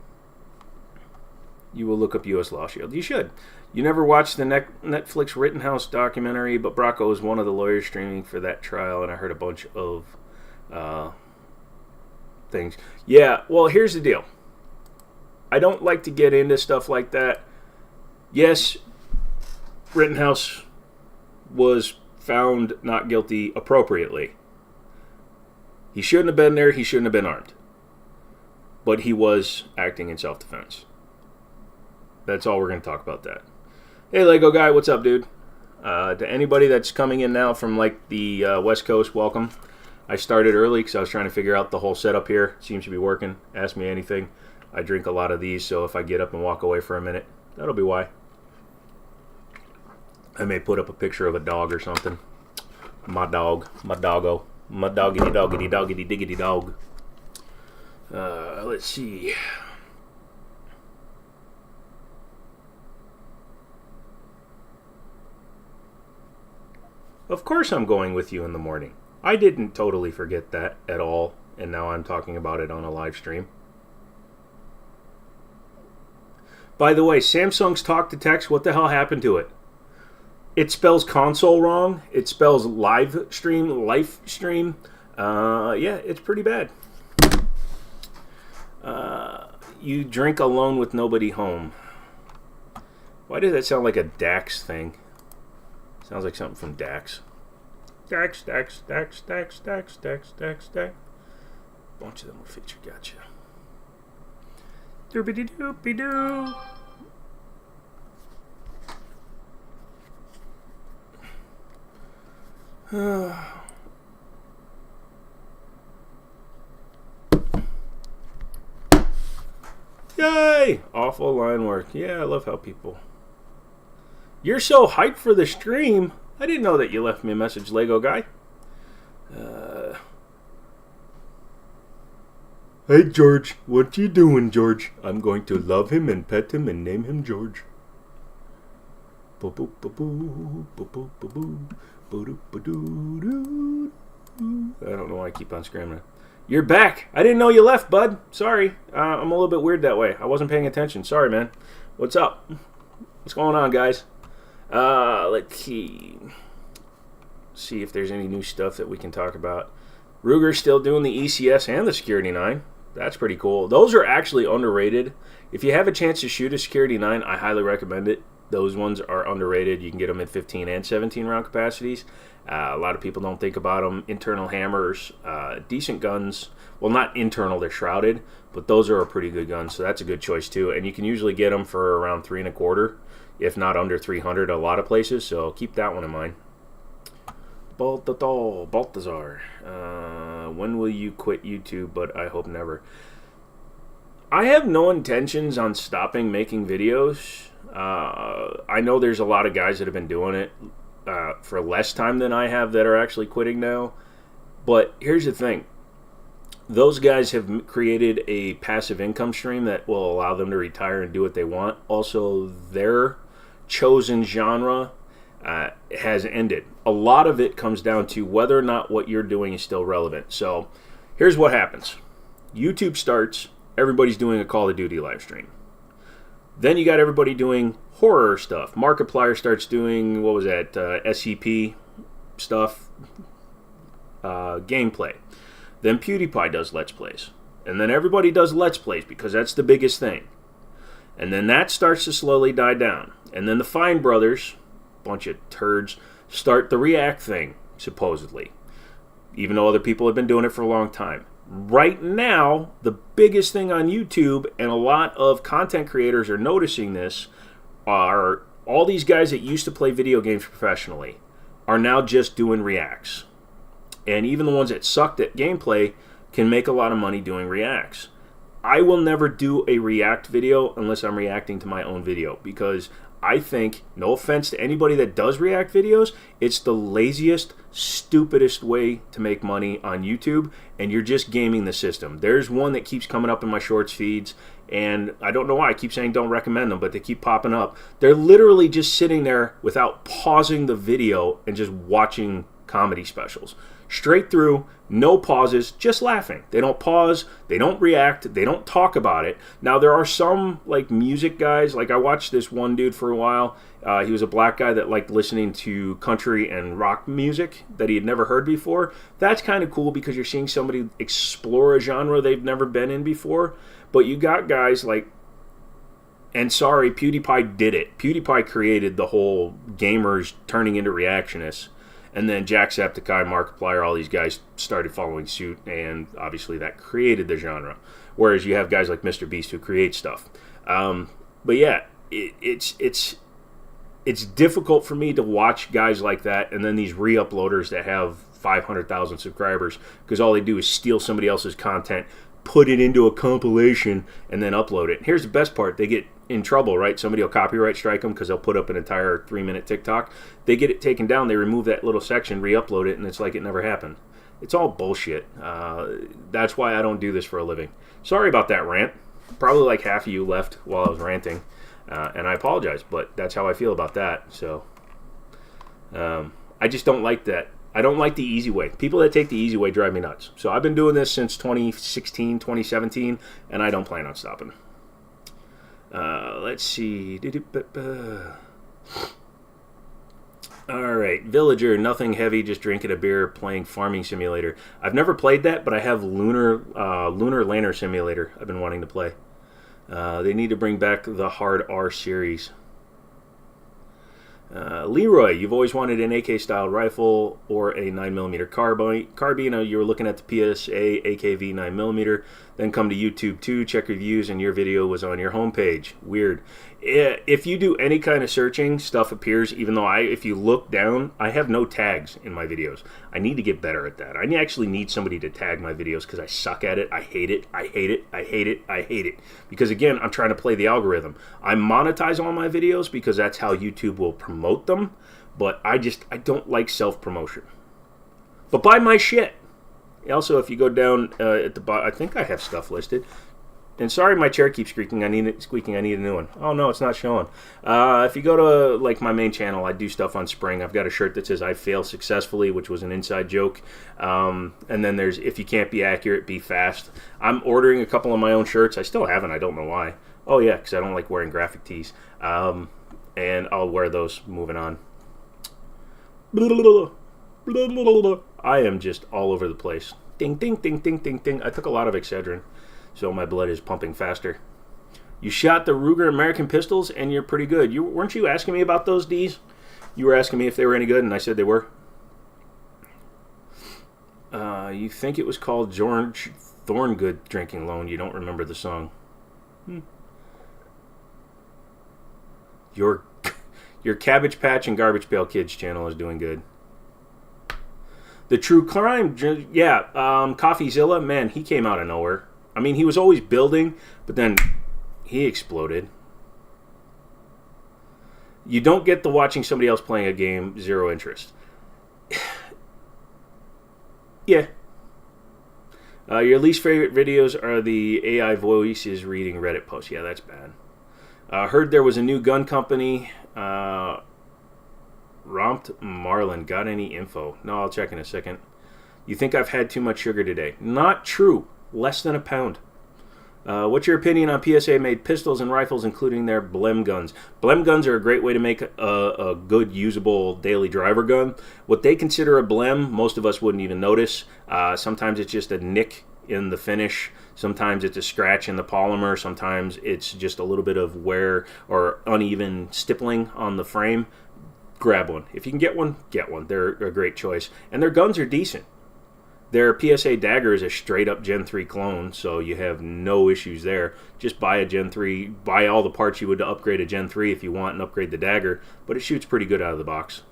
You will look up U.S. Law Shield. You should. You never watched the Netflix Rittenhouse documentary, but Bracco was one of the lawyers streaming for that trial, and I heard a bunch of things. Yeah, well, here's the deal. I don't like to get into stuff like that. Yes, Rittenhouse was found not guilty appropriately. He shouldn't have been there. He shouldn't have been armed. But he was acting in self-defense. That's all we're going to talk about that. Hey, Lego guy, what's up, dude? To anybody that's coming in now from like the West Coast, welcome. I started early because I was trying to figure out the whole setup here. Seems to be working. Ask me anything. I drink a lot of these, so if I get up and walk away for a minute, that'll be why. I may put up a picture of a dog or something. My dog. My doggo. My doggity doggity doggity diggity dog. Let's see. Of course I'm going with you in the morning. I didn't totally forget that at all, and now I'm talking about it on a live stream. By the way, Samsung's talk to text, what the hell happened to it? It spells console wrong. It spells live stream, life stream. Yeah, it's pretty bad. You drink alone with nobody home. Why does that sound like a Dax thing? Sounds like something from Dax. Dax. Bunch of them were featured. Gotcha. Doobity doopy doo. Yay! Awful line work. Yeah, I love how people... You're so hyped for the stream. I didn't know that you left me a message, Lego guy. Hey, George. What you doing, George? I'm going to love him and pet him and name him George. I don't know why I keep on screaming. You're back. I didn't know you left, bud. Sorry. I'm a little bit weird that way. I wasn't paying attention. Sorry, man. What's up? What's going on, guys? Let's see. See if there's any new stuff that we can talk about. Ruger's still doing the ECS and the Security 9. That's pretty cool. Those are actually underrated. If you have a chance to shoot a Security 9, I highly recommend it. Those ones are underrated. You can get them in 15 and 17 round capacities. A lot of people don't think about them. Internal hammers, decent guns. Well, not internal, they're shrouded, but those are a pretty good gun, so that's a good choice too. And you can usually get them for around 3 1/4, if not under 300 a lot of places, so keep that one in mind. Balthazar. When will you quit YouTube? But I hope never. I have no intentions on stopping making videos. I know there's a lot of guys that have been doing it for less time than I have that are actually quitting now. But here's the thing. Those guys have created a passive income stream that will allow them to retire and do what they want. Also, their chosen genre has ended. A lot of it comes down to whether or not what you're doing is still relevant. So here's what happens. YouTube starts, everybody's doing a Call of Duty live stream. Then you got everybody doing horror stuff. Markiplier starts doing, what was that, SCP stuff, gameplay. Then PewDiePie does Let's Plays. And then everybody does Let's Plays because that's the biggest thing. And then that starts to slowly die down. And then the Fine Brothers, bunch of turds, start the React thing, supposedly. Even though other people have been doing it for a long time. Right now, the biggest thing on YouTube, and a lot of content creators are noticing this, are all these guys that used to play video games professionally are now just doing reacts. And even the ones that sucked at gameplay can make a lot of money doing reacts. I will never do a react video unless I'm reacting to my own video, because I think, no offense to anybody that does react videos, it's the laziest, stupidest way to make money on YouTube, and you're just gaming the system. There's one that keeps coming up in my shorts feeds, and I don't know why I keep saying don't recommend them, but they keep popping up. They're literally just sitting there without pausing the video and just watching comedy specials. Straight through, no pauses, just laughing. They don't pause, they don't react, they don't talk about it. Now, there are some, like, music guys. Like, I watched this one dude for a while. He was a black guy that liked listening to country and rock music that he had never heard before. That's kind of cool because you're seeing somebody explore a genre they've never been in before. But you got guys like, and sorry, PewDiePie did it. PewDiePie created the whole gamers turning into reactionists. And then Jacksepticeye, Markiplier, all these guys started following suit, and obviously that created the genre. Whereas you have guys like Mr. Beast who create stuff. But yeah, it's difficult for me to watch guys like that, and then these re-uploaders that have 500,000 subscribers, because all they do is steal somebody else's content, put it into a compilation, and then upload it. Here's the best part. They get in trouble, right? Somebody will copyright strike them because they'll put up an entire 3-minute TikTok. They get it taken down, they remove that little section, re-upload it, and it's like it never happened. It's all bullshit. That's why I don't do this for a living. Sorry about that rant. Probably like half of you left while I was ranting, and I apologize, but that's how I feel about that. So I just don't like that. I don't like the easy way. People that take the easy way drive me nuts. So I've been doing this since 2016, 2017, and I don't plan on stopping. Let's see. Alright, Villager, nothing heavy, just drinking a beer, playing Farming Simulator. I've never played that, but I have Lunar Lantern Simulator I've been wanting to play. They need to bring back the Hard R series. Leroy, you've always wanted an AK-style rifle or a 9mm carbine. You were looking at the PSA AKV 9mm, then come to YouTube too, check reviews, and your video was on your homepage. Weird. If you do any kind of searching, stuff appears, even though if you look down, I have no tags in my videos. I need to get better at that. I actually need somebody to tag my videos because I suck at it. I hate it. I hate it. I hate it. I hate it. Because again, I'm trying to play the algorithm. I monetize all my videos because that's how YouTube will promote them, but I don't like self-promotion. But buy my shit. Also, if you go down at the bottom, I think I have stuff listed. And sorry, my chair keeps squeaking. I need a new one. Oh no, it's not showing. If you go to like my main channel, I do stuff on Spring. I've got a shirt that says "I fail successfully," which was an inside joke. And then there's "If you can't be accurate, be fast." I'm ordering a couple of my own shirts. I still haven't. I don't know why. Oh yeah, because I don't like wearing graphic tees. And I'll wear those moving on. I am just all over the place. Ding, ding, ding, ding, ding, ding. I took a lot of Excedrin, so my blood is pumping faster. You shot the Ruger American pistols, and you're pretty good. Weren't you asking me about those, D's? You were asking me if they were any good, and I said they were. You think it was called George Thorngood Drinking Loan. You don't remember the song. Your Cabbage Patch and Garbage Pail Kids channel is doing good. The True Crime, yeah, CoffeeZilla, man, he came out of nowhere. I mean, he was always building, but then he exploded. You don't get the watching somebody else playing a game, zero interest. Yeah. Your least favorite videos are the AI voices reading Reddit posts. Yeah, that's bad. Heard there was a new gun company, Romped Marlin. Got any info? No, I'll check in a second. You think I've had too much sugar today? Not true. Less than a pound. What's your opinion on PSA-made pistols and rifles, including their blem guns? Blem guns are a great way to make a good, usable daily driver gun. What they consider a blem, most of us wouldn't even notice. Sometimes it's just a nick in the finish. Sometimes it's a scratch in the polymer. Sometimes it's just a little bit of wear or uneven stippling on the frame. Grab one. If you can get one, get one. They're a great choice. And their guns are decent. Their PSA dagger is a straight-up Gen 3 clone, so you have no issues there. Just buy a Gen 3, buy all the parts you would to upgrade a Gen 3 if you want and upgrade the dagger, but it shoots pretty good out of the box.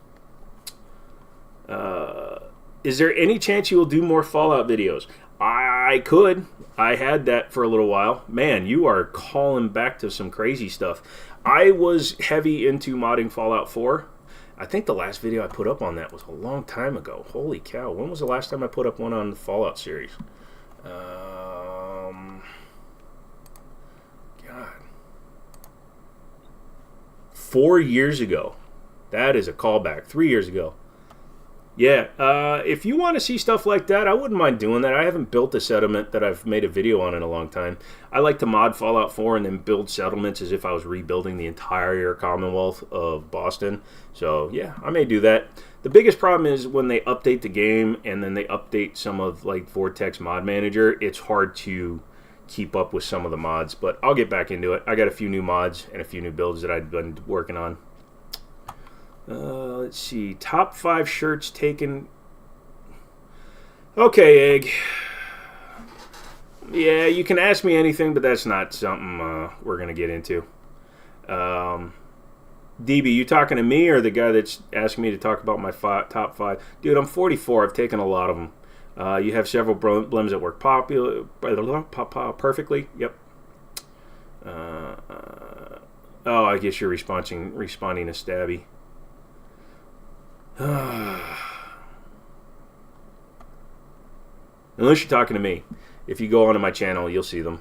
Is there any chance you will do more Fallout videos? I could. I had that for a little while. Man, you are calling back to some crazy stuff. I was heavy into modding Fallout 4. I think the last video I put up on that was a long time ago. Holy cow. When was the last time I put up one on the Fallout series? God. 4 years ago. That is a callback. 3 years ago. Yeah, if you want to see stuff like that, I wouldn't mind doing that. I haven't built a settlement that I've made a video on in a long time. I like to mod Fallout 4 and then build settlements as if I was rebuilding the entire Commonwealth of Boston. So, yeah, I may do that. The biggest problem is when they update the game and then they update some of, like, Vortex Mod Manager, it's hard to keep up with some of the mods. But I'll get back into it. I got a few new mods and a few new builds that I've been working on. Let's see. Top 5 shirts taken. Okay, Egg. Yeah, you can ask me anything, but that's not something we're going to get into. DB, you talking to me or the guy that's asking me to talk about my top 5? Dude, I'm 44. I've taken a lot of them. You have several blems that work perfectly. Yep. Oh, I guess you're responding to Stabby. Unless you're talking to me. If you go onto my channel, you'll see them.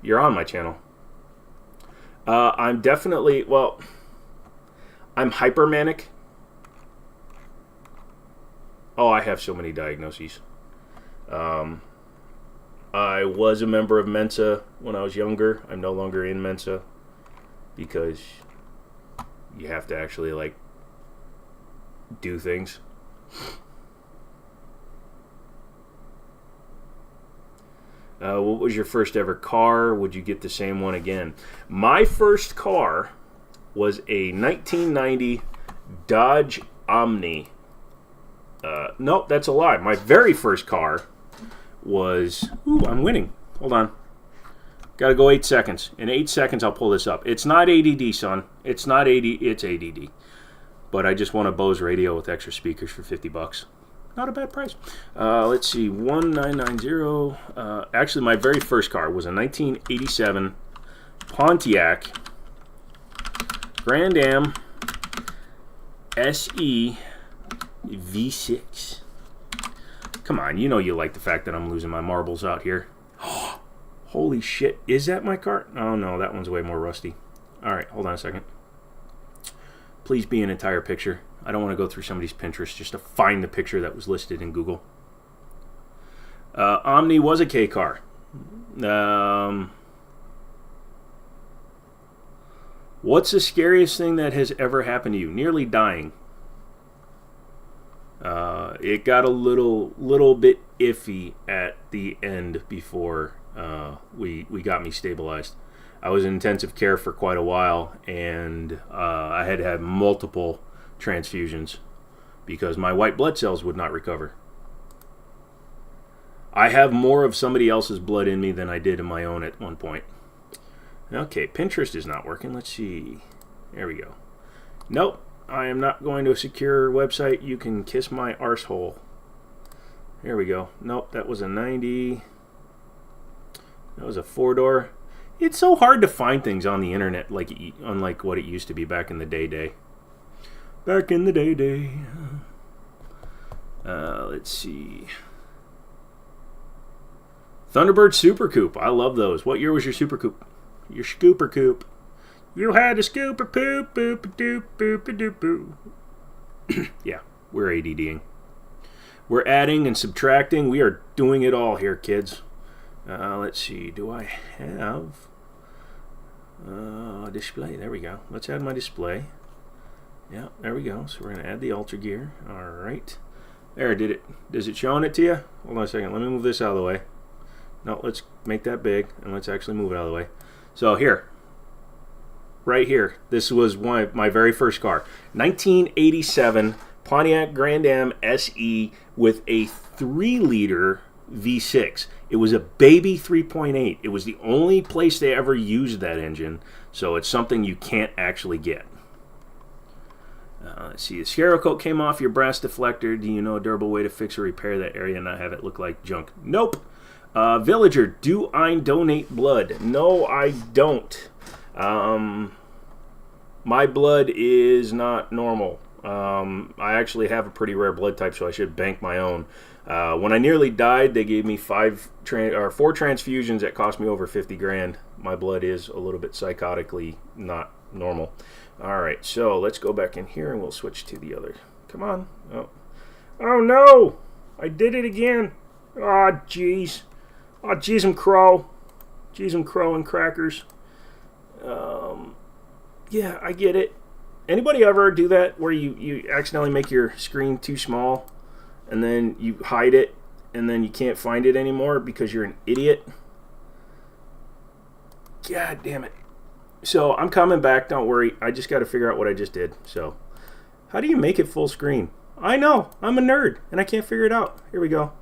You're on my channel. I'm definitely, well, I'm hypermanic. Oh, I have so many diagnoses. I was a member of Mensa when I was younger. I'm no longer in Mensa because you have to actually, like, do things. What was your first ever car? Would you get the same one again? My first car was a 1990 Dodge Omni. Nope, that's a lie. My very first car was... Ooh, I'm winning. Hold on. Got to go 8 seconds. In 8 seconds, I'll pull this up. It's not ADD, son. It's not ADD. It's ADD. But I just won a Bose radio with extra speakers for $50. Not a bad price. Let's see. 1990. Actually, my very first car was a 1987 Pontiac Grand Am SE V6. Come on, you know you like the fact that I'm losing my marbles out here. Holy shit, is that my car? Oh no, that one's way more rusty. Alright, hold on a second. Please be an entire picture. I don't want to go through somebody's Pinterest just to find the picture that was listed in Google. Omni was a K car. What's the scariest thing that has ever happened to you? Nearly dying. It got a little bit iffy at the end before we got me stabilized. I was in intensive care for quite a while, and I had multiple transfusions because my white blood cells would not recover. I have more of somebody else's blood in me than I did in my own at one point. Okay, Pinterest is not working. Let's see. There we go. Nope, I am not going to a secure website. You can kiss my arsehole. There we go. Nope, that was a 90. That was a 4-door. It's so hard to find things on the internet, unlike what it used to be back in the day. Back in the day. Let's see. Thunderbird Super Coupe. I love those. What year was your Super Coupe? Your Scooper Coupe. You had a scooper poop, boop a doop, boop a doop boo. Yeah, we're ADDing. We're adding and subtracting. We are doing it all here, kids. Let's see. Do I have a display? There we go. Let's add my display. Yeah, there we go. So we're going to add the Ultra Gear. All right. There, did it. Is it showing it to you? Hold on a second. Let me move this out of the way. No, let's make that big, and let's actually move it out of the way. So here. Right here. This was my very first car. 1987 Pontiac Grand Am SE with a 3-liter V6. It was a baby 3.8. It was the only place they ever used that engine, so it's something you can't actually get. Let's see, the Scarrow coat came off your brass deflector. Do you know a durable way to fix or repair that area and not have it look like junk? Nope. Villager, do I donate blood? No, I don't. My blood is not normal. I actually have a pretty rare blood type, so I should bank my own. When I nearly died, they gave me 4 transfusions that cost me over 50 grand. My blood is a little bit psychotically not normal. All right, so let's go back in here and we'll switch to the other. Come on. Oh no! I did it again. Oh, jeez. Oh, jeez, I'm crow. Jeez, I'm crow and crackers. Yeah, I get it. Anybody ever do that where you accidentally make your screen too small and then you hide it and then you can't find it anymore because you're an idiot? God damn it. So I'm coming back, don't worry. I just got to figure out what I just did. So how do you make it full screen? I know, I'm a nerd and I can't figure it out. Here we go.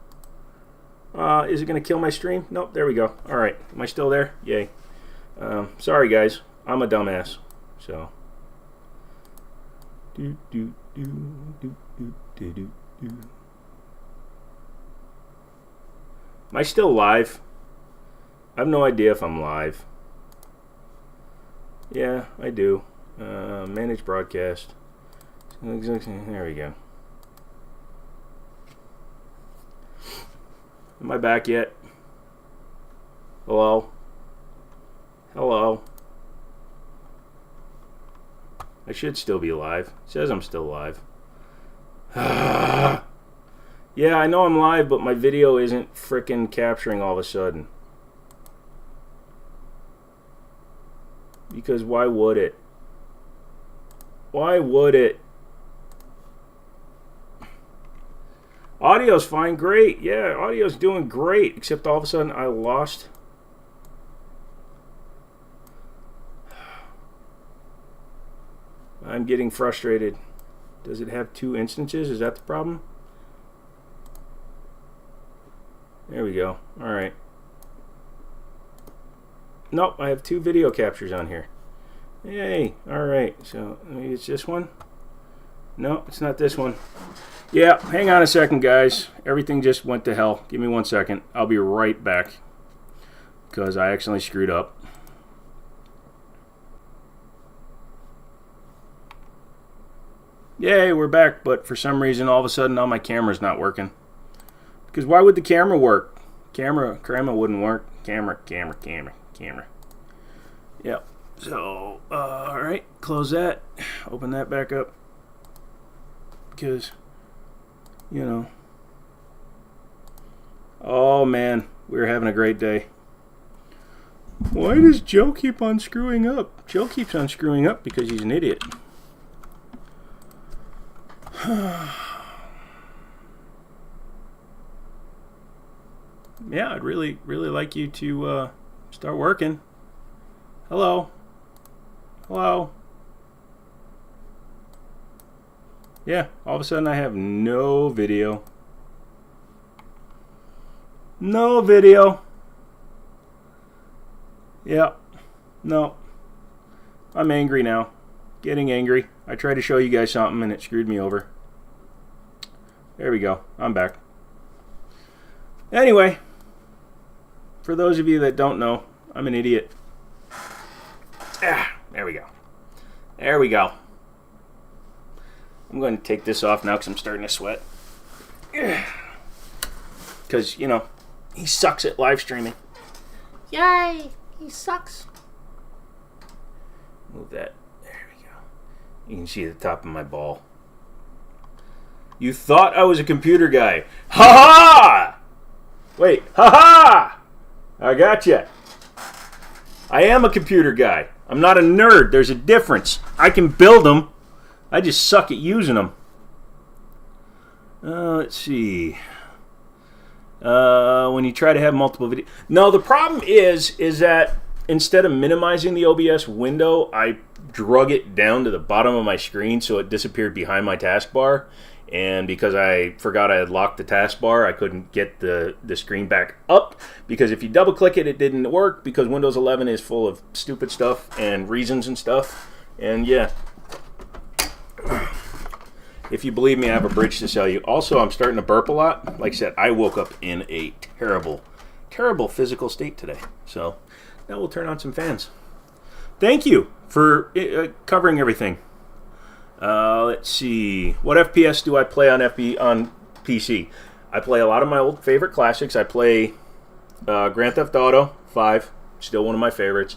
Is it going to kill my stream? Nope, there we go. All right, am I still there? Yay. Sorry guys, I'm a dumbass. So am I still live? I have no idea if I'm live. Yeah, I do. Manage broadcast. There we go. Am I back yet? Hello? Hello? I should still be live. It says I'm still live. Yeah, I know I'm live, but my video isn't frickin' capturing all of a sudden. Because why would it? Why would it? Audio's fine, great. Yeah, audio's doing great. Except all of a sudden I lost. I'm getting frustrated. Does it have 2 instances? Is that the problem? There we go. Alright. Nope, I have 2 video captures on here. Yay! Alright, so maybe it's this one? No, it's not this one. Yeah, hang on a second, guys. Everything just went to hell. Give me 1 second. I'll be right back. Because I accidentally screwed up. Yay, we're back, but for some reason all of a sudden now my camera's not working. Because why would the camera work? Camera wouldn't work. Camera. Yep. So, alright, close that. Open that back up. Because, you know. Oh man, we're having a great day. Why does Joe keep on screwing up? Joe keeps on screwing up because he's an idiot. Yeah, I'd really like you to start working. Hello. Hello. Yeah, all of a sudden I have no video. No video. Yeah. No. I'm angry now. Getting angry. I tried to show you guys something and it screwed me over. There we go. I'm back. Anyway, for those of you that don't know, I'm an idiot. There we go. There we go. I'm going to take this off now because I'm starting to sweat. Because, you know, he sucks at live streaming. Yay! He sucks. Move that. There we go. You can see the top of my ball. You thought I was a computer guy. Ha ha! Wait, ha ha! I gotcha. I am a computer guy. I'm not a nerd. There's a difference. I can build them. I just suck at using them. Let's see. When you try to have multiple videos. No, the problem is that instead of minimizing the OBS window, I drug it down to the bottom of my screen so it disappeared behind my taskbar. And because I forgot I had locked the taskbar, I couldn't get the screen back up. Because if you double click it, it didn't work. Because Windows 11 is full of stupid stuff and reasons and stuff. And yeah. If you believe me, I have a bridge to sell you. Also, I'm starting to burp a lot. Like I said, I woke up in a terrible, terrible physical state today. So now we'll turn on some fans. Thank you for covering everything. Let's see. What FPS do I play on PC? I play a lot of my old favorite classics. I play Grand Theft Auto 5, still one of my favorites.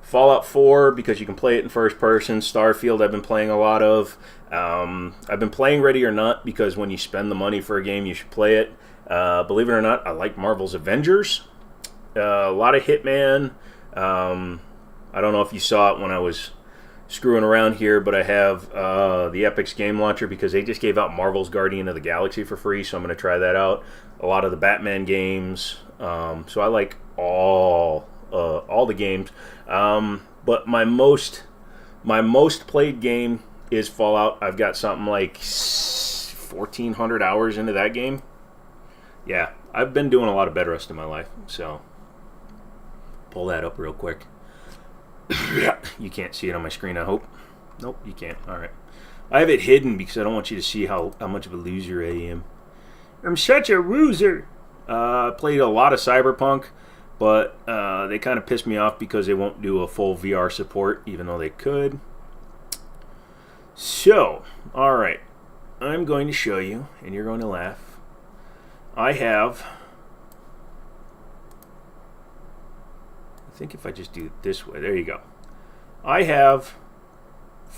Fallout 4, because you can play it in first person. Starfield, I've been playing a lot of. I've been playing Ready or Not, because when you spend the money for a game, you should play it. Believe it or not, I like Marvel's Avengers. A lot of Hitman. I don't know if you saw it when I was screwing around here, but I have the Epic's game launcher because they just gave out Marvel's Guardian of the Galaxy for free, so I'm going to try that out. A lot of the Batman games. So I like all the games. But my most played game is Fallout. I've got something like 1,400 hours into that game. Yeah, I've been doing a lot of bed rest in my life, so pull that up real quick. You can't see it on my screen, I hope. Nope, you can't. Alright. I have it hidden because I don't want you to see how much of a loser I am. I'm such a loser. I played a lot of Cyberpunk, but they kind of pissed me off because they won't do a full VR support, even though they could. So, alright. I'm going to show you, and you're going to laugh. I have... I think if I just do it this way, there you go. I have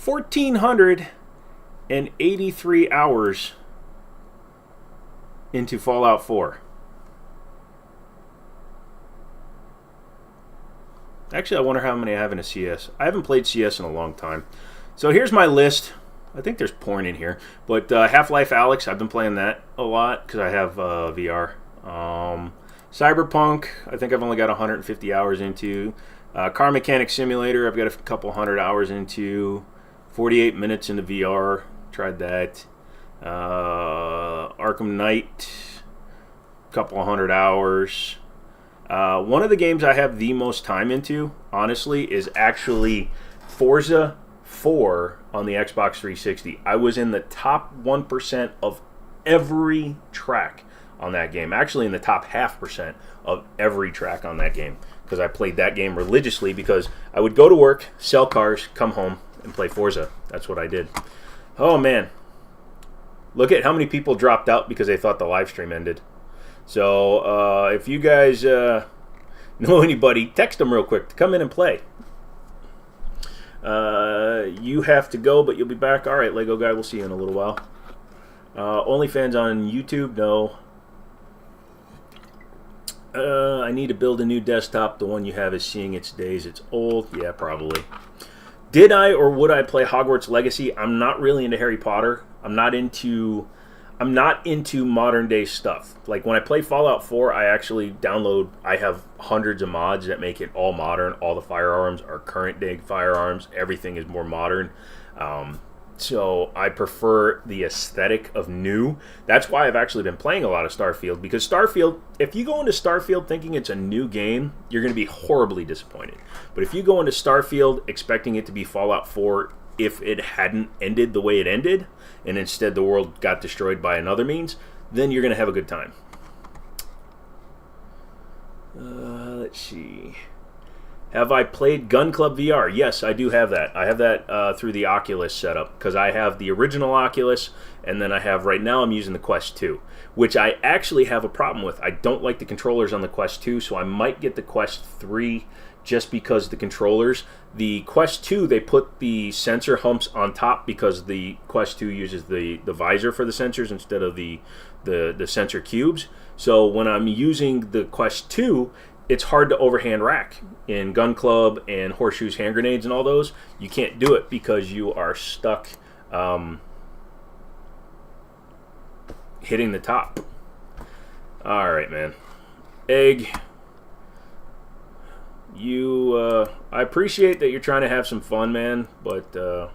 1,483 hours into Fallout 4. Actually, I wonder how many I have in a CS. I haven't played CS in a long time. So here's my list. I think there's porn in here. But Half-Life Alyx, I've been playing that a lot because I have VR. Cyberpunk, I think I've only got 150 hours into. Car Mechanic Simulator, I've got a couple hundred hours into. 48 minutes into VR. Tried that. Arkham Knight, couple of 100 hours. One of the games I have the most time into, honestly, is actually Forza 4 on the Xbox 360. I was in the top 1% of every track on that game. Actually, in the top 0.5% of every track on that game. Because I played that game religiously because I would go to work, sell cars, come home, and play Forza. That's what I did. Oh, man. Look at how many people dropped out because they thought the live stream ended. So, if you guys know anybody, text them real quick to come in and play. You have to go, but you'll be back. All right, Lego guy, we'll see you in a little while. OnlyFans on YouTube? No. I need to build a new desktop. The one you have is seeing its days. It's old. Yeah, probably. Did I or would I play Hogwarts Legacy? I'm not really into Harry Potter. I'm not into modern day stuff. Like when I play Fallout 4, I actually download. I have hundreds of mods that make it all modern. All the firearms are current day firearms. Everything is more modern. So I prefer the aesthetic of new. That's why I've actually been playing a lot of Starfield, because Starfield, if you go into Starfield thinking it's a new game, you're going to be horribly disappointed. But if you go into Starfield expecting it to be Fallout 4, if it hadn't ended the way it ended, and instead the world got destroyed by another means, then you're going to have a good time. Let's see. Have I played Gun Club VR? Yes, I do have that. I have that through the Oculus setup, because I have the original Oculus, and then I have, right now I'm using the Quest 2, which I actually have a problem with. I don't like the controllers on the Quest 2, so I might get the Quest 3 just because the controllers. The Quest 2, they put the sensor humps on top because the Quest 2 uses the visor for the sensors instead of the sensor cubes. So when I'm using the Quest 2, it's hard to overhand rack. In Gun Club and Horseshoes hand grenades and all those, you can't do it because you are stuck hitting the top. All right, man. Egg, I appreciate that you're trying to have some fun, man, but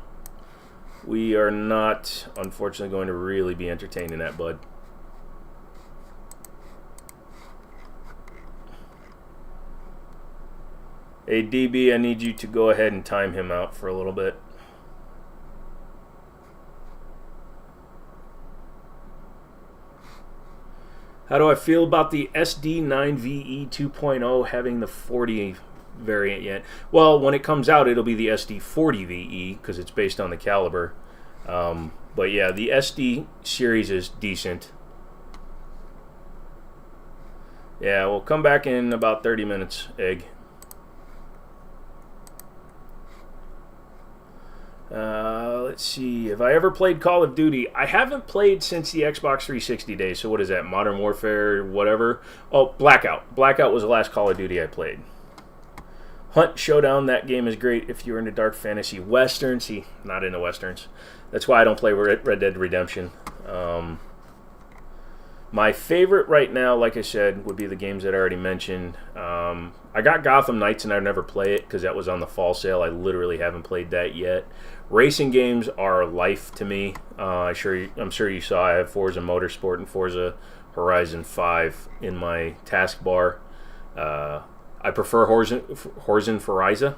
we are not, unfortunately, going to really be entertaining that, bud. Hey, DB, I need you to go ahead and time him out for a little bit. How do I feel about the SD9VE 2.0 having the 40 variant yet? Well, when it comes out, it'll be the SD40VE because it's based on the caliber. But yeah, the SD series is decent. Yeah, we'll come back in about 30 minutes, Egg. Let's see. Have I ever played Call of Duty? I haven't played since the Xbox 360 days. So what is that? Modern Warfare, whatever. Oh, Blackout. Blackout was the last Call of Duty I played. Hunt Showdown. That game is great if you're into dark fantasy westerns. See, not into westerns. That's why I don't play Red Dead Redemption. My favorite right now, like I said, would be the games that I already mentioned. I got Gotham Knights and I'd never play it because that was on the fall sale. I literally haven't played that yet. Racing games are life to me. I'm sure you saw I have Forza Motorsport and Forza Horizon 5 in my taskbar. I prefer Horizon Forza.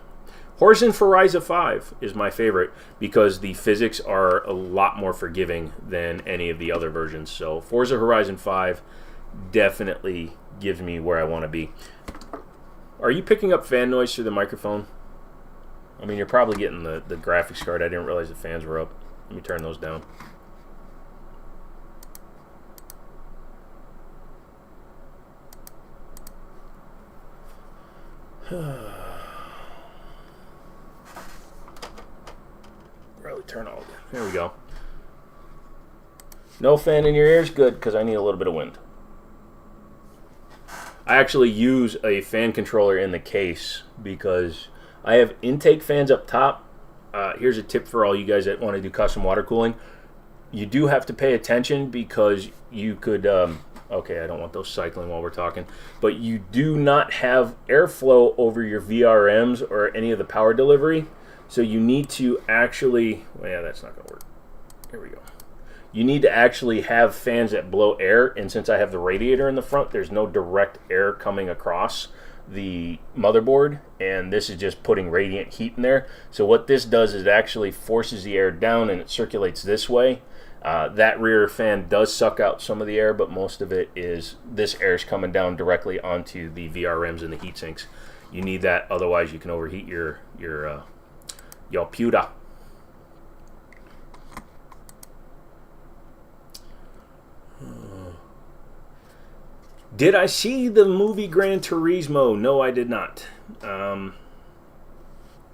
Horizon Forza 5 is my favorite because the physics are a lot more forgiving than any of the other versions. So Forza Horizon 5 definitely gives me where I want to be. Are you picking up fan noise through the microphone? I mean, you're probably getting the graphics card. I didn't realize the fans were up. Let me turn those down. Really turn all. There we go. No fan in your ears? Good, because I need a little bit of wind. I actually use a fan controller in the case because I have intake fans up top. Here's a tip for all you guys that want to do custom water cooling. You do have to pay attention because you could... okay, I don't want those cycling while we're talking. But you do not have airflow over your VRMs or any of the power delivery. So you need to actually... Well, yeah, that's not going to work. Here we go. You need to actually have fans that blow air, and since I have the radiator in the front, there's no direct air coming across the motherboard, and this is just putting radiant heat in there. So what this does is it actually forces the air down and it circulates this way. That rear fan does suck out some of the air, but most of it is this air is coming down directly onto the VRMs and the heat sinks. You need that, otherwise you can overheat your pewter. Did I see the movie Gran Turismo? No, I did not. I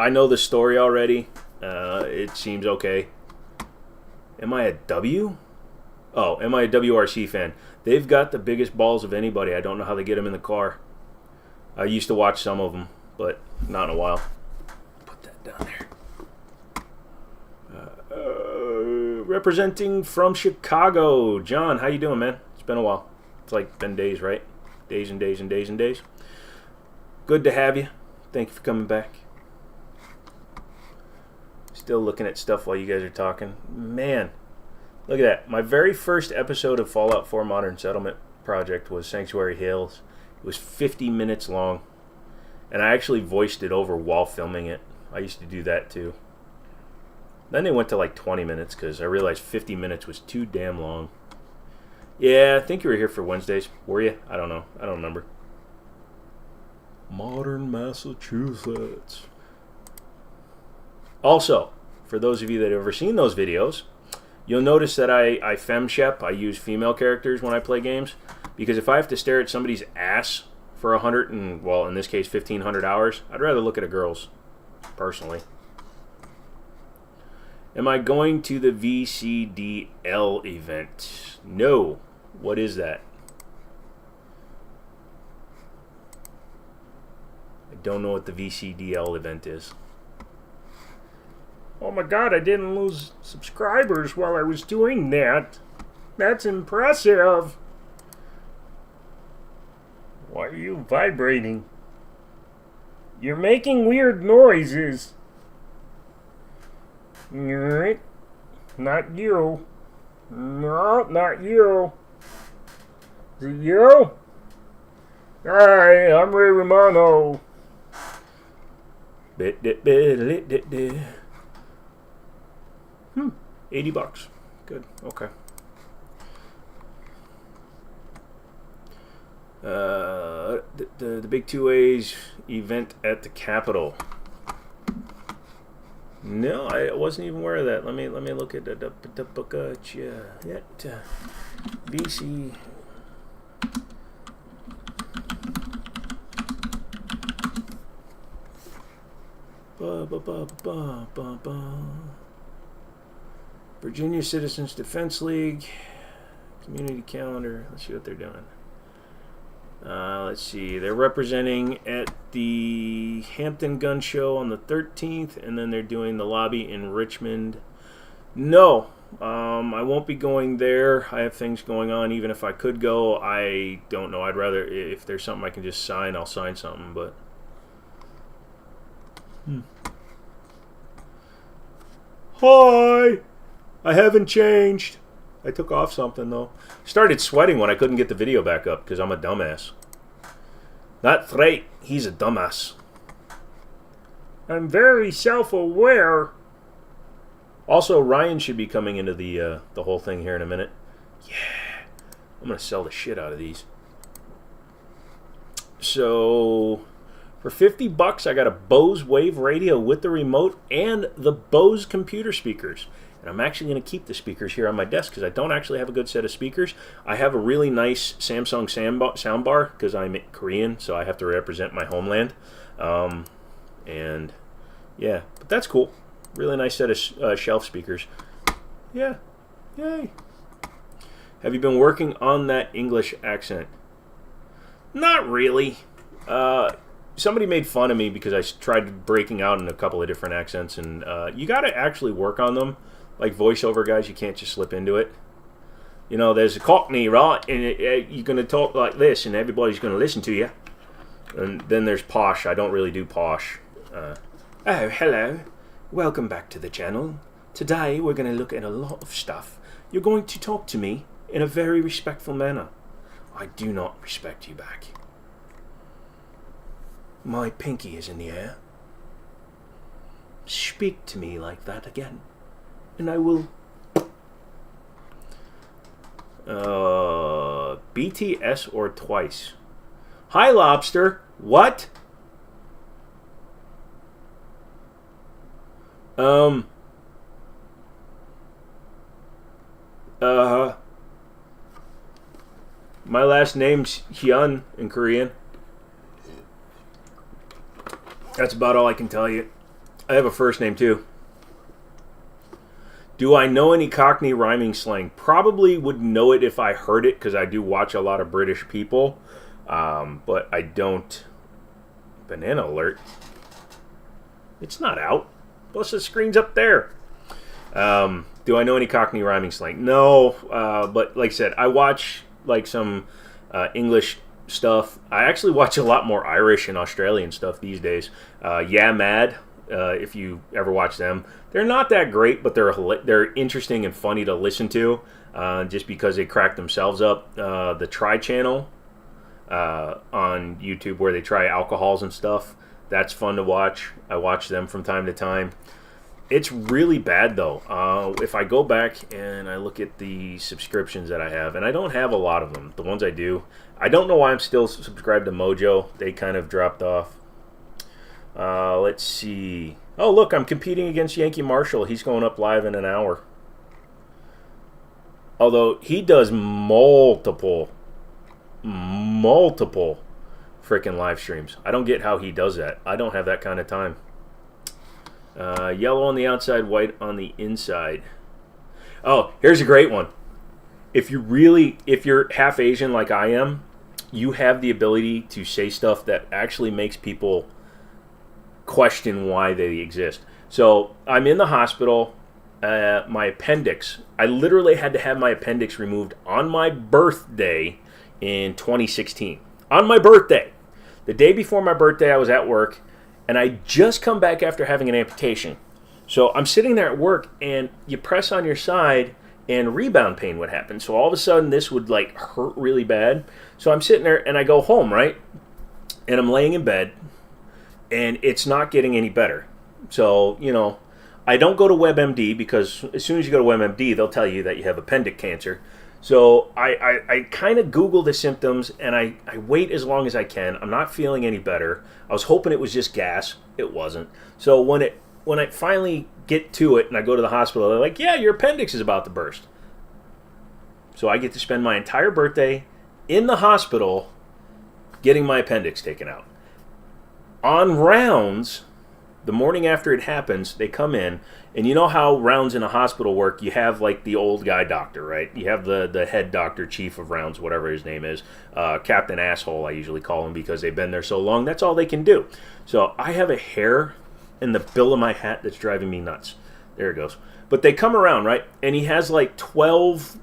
know the story already. It seems okay. Am I a W? Oh, am I a WRC fan? They've got the biggest balls of anybody. I don't know how they get them in the car. I used to watch some of them, but not in a while. Put that down there. Representing from Chicago, John. How you doing, man? It's been a while. It's like been days, right? Days and days and days and days. Good to have you. Thank you for coming back. Still looking at stuff while you guys are talking. Man, look at that. My very first episode of Fallout 4 Modern Settlement Project was Sanctuary Hills. It was 50 minutes long. And I actually voiced it over while filming it. I used to do that too. Then they went to like 20 minutes because I realized 50 minutes was too damn long. Yeah, I think you were here for Wednesdays. Were you? I don't know. I don't remember. Modern Massachusetts. Also, for those of you that have ever seen those videos, you'll notice that I femshep. I use female characters when I play games. Because if I have to stare at somebody's ass for 100 and, well, in this case, 1,500 hours, I'd rather look at a girl's, personally. Am I going to the VCDL event? No. What is that? I don't know what the VCDL event is. Oh my god, I didn't lose subscribers while I was doing that. That's impressive. Why are you vibrating? You're making weird noises. Not you. No, not you. Is it you? Hi, I'm Ray Romano. $80. Good. Okay. The Big 2A's event at the Capitol. No, I wasn't even aware of that. Let me look at the BC. Virginia Citizens Defense League community calendar. Let's see what they're doing. Let's see. They're representing at the Hampton Gun Show on the 13th, and then they're doing the lobby in Richmond. No, I won't be going there. I have things going on. Even if I could go, I don't know. I'd rather, if there's something I can just sign, I'll sign something. But hi, I haven't changed. I took off something, though. Started sweating when I couldn't get the video back up because I'm a dumbass. Not right. He's a dumbass. I'm very self-aware. Also, Ryan should be coming into the whole thing here in a minute. Yeah. I'm going to sell the shit out of these. So, for $50, I got a Bose Wave radio with the remote and the Bose computer speakers. And I'm actually going to keep the speakers here on my desk because I don't actually have a good set of speakers. I have a really nice Samsung soundbar because I'm Korean, so I have to represent my homeland. And yeah, but that's cool. Really nice set of shelf speakers. Yeah. Yay. Have you been working on that English accent? Not really. Somebody made fun of me because I tried breaking out in a couple of different accents, and you got to actually work on them. Like voiceover guys, you can't just slip into it. You know, there's a Cockney, right? And you're going to talk like this, and everybody's going to listen to you. And then there's posh. I don't really do posh. Oh, hello. Welcome back to the channel. Today we're going to look at a lot of stuff. You're going to talk to me in a very respectful manner. I do not respect you back. My pinky is in the air. Speak to me like that again, and I will... BTS or twice. Hi, Lobster. What? My last name's Hyun in Korean. That's about all I can tell you. I have a first name too. Do I know any Cockney rhyming slang? Probably would know it if I heard it, because I do watch a lot of British people. But I don't. Banana alert. It's not out. Plus the screen's up there. Do I know any Cockney rhyming slang? No. But like I said, I watch like some English stuff. I actually watch a lot more Irish and Australian stuff these days. Yeah Mad. If you ever watch them, they're not that great, but they're interesting and funny to listen to, just because they crack themselves up. The Try channel on YouTube, where they try alcohols and stuff, that's fun to watch. I watch them from time to time. It's really bad though. If I go back and I look at the subscriptions that I have, and I don't have a lot of them, the ones I do, I don't know why I'm still subscribed to Mojo. They kind of dropped off. Let's see. Oh, look, I'm competing against Yankee Marshall. He's going up live in an hour. Although he does multiple freaking live streams. I don't get how he does that. I don't have that kind of time. Yellow on the outside, white on the inside. Oh, here's a great one. If you're half Asian like I am, you have the ability to say stuff that actually makes people question why they exist. So I'm in the hospital. My appendix, I literally had to have my appendix removed on my birthday in 2016. On my birthday. The day before my birthday, I was at work, and I just come back after having an amputation. So I'm sitting there at work, and you press on your side, and rebound pain would happen. So all of a sudden, this would like hurt really bad. So I'm sitting there, and I go home, right? And I'm laying in bed, and it's not getting any better. So, I don't go to WebMD, because as soon as you go to WebMD, they'll tell you that you have appendix cancer. So I kind of Google the symptoms, and I wait as long as I can. I'm not feeling any better. I was hoping it was just gas. It wasn't. So when I finally get to it and I go to the hospital, they're like, yeah, your appendix is about to burst. So I get to spend my entire birthday in the hospital getting my appendix taken out. On rounds, the morning after it happens, they come in, and you know how rounds in a hospital work, you have like the old guy doctor, right? You have the head doctor, chief of rounds, whatever his name is, Captain Asshole, I usually call him, because they've been there so long, that's all they can do. So I have a hair in the bill of my hat that's driving me nuts. There it goes. But they come around, right? And he has like 12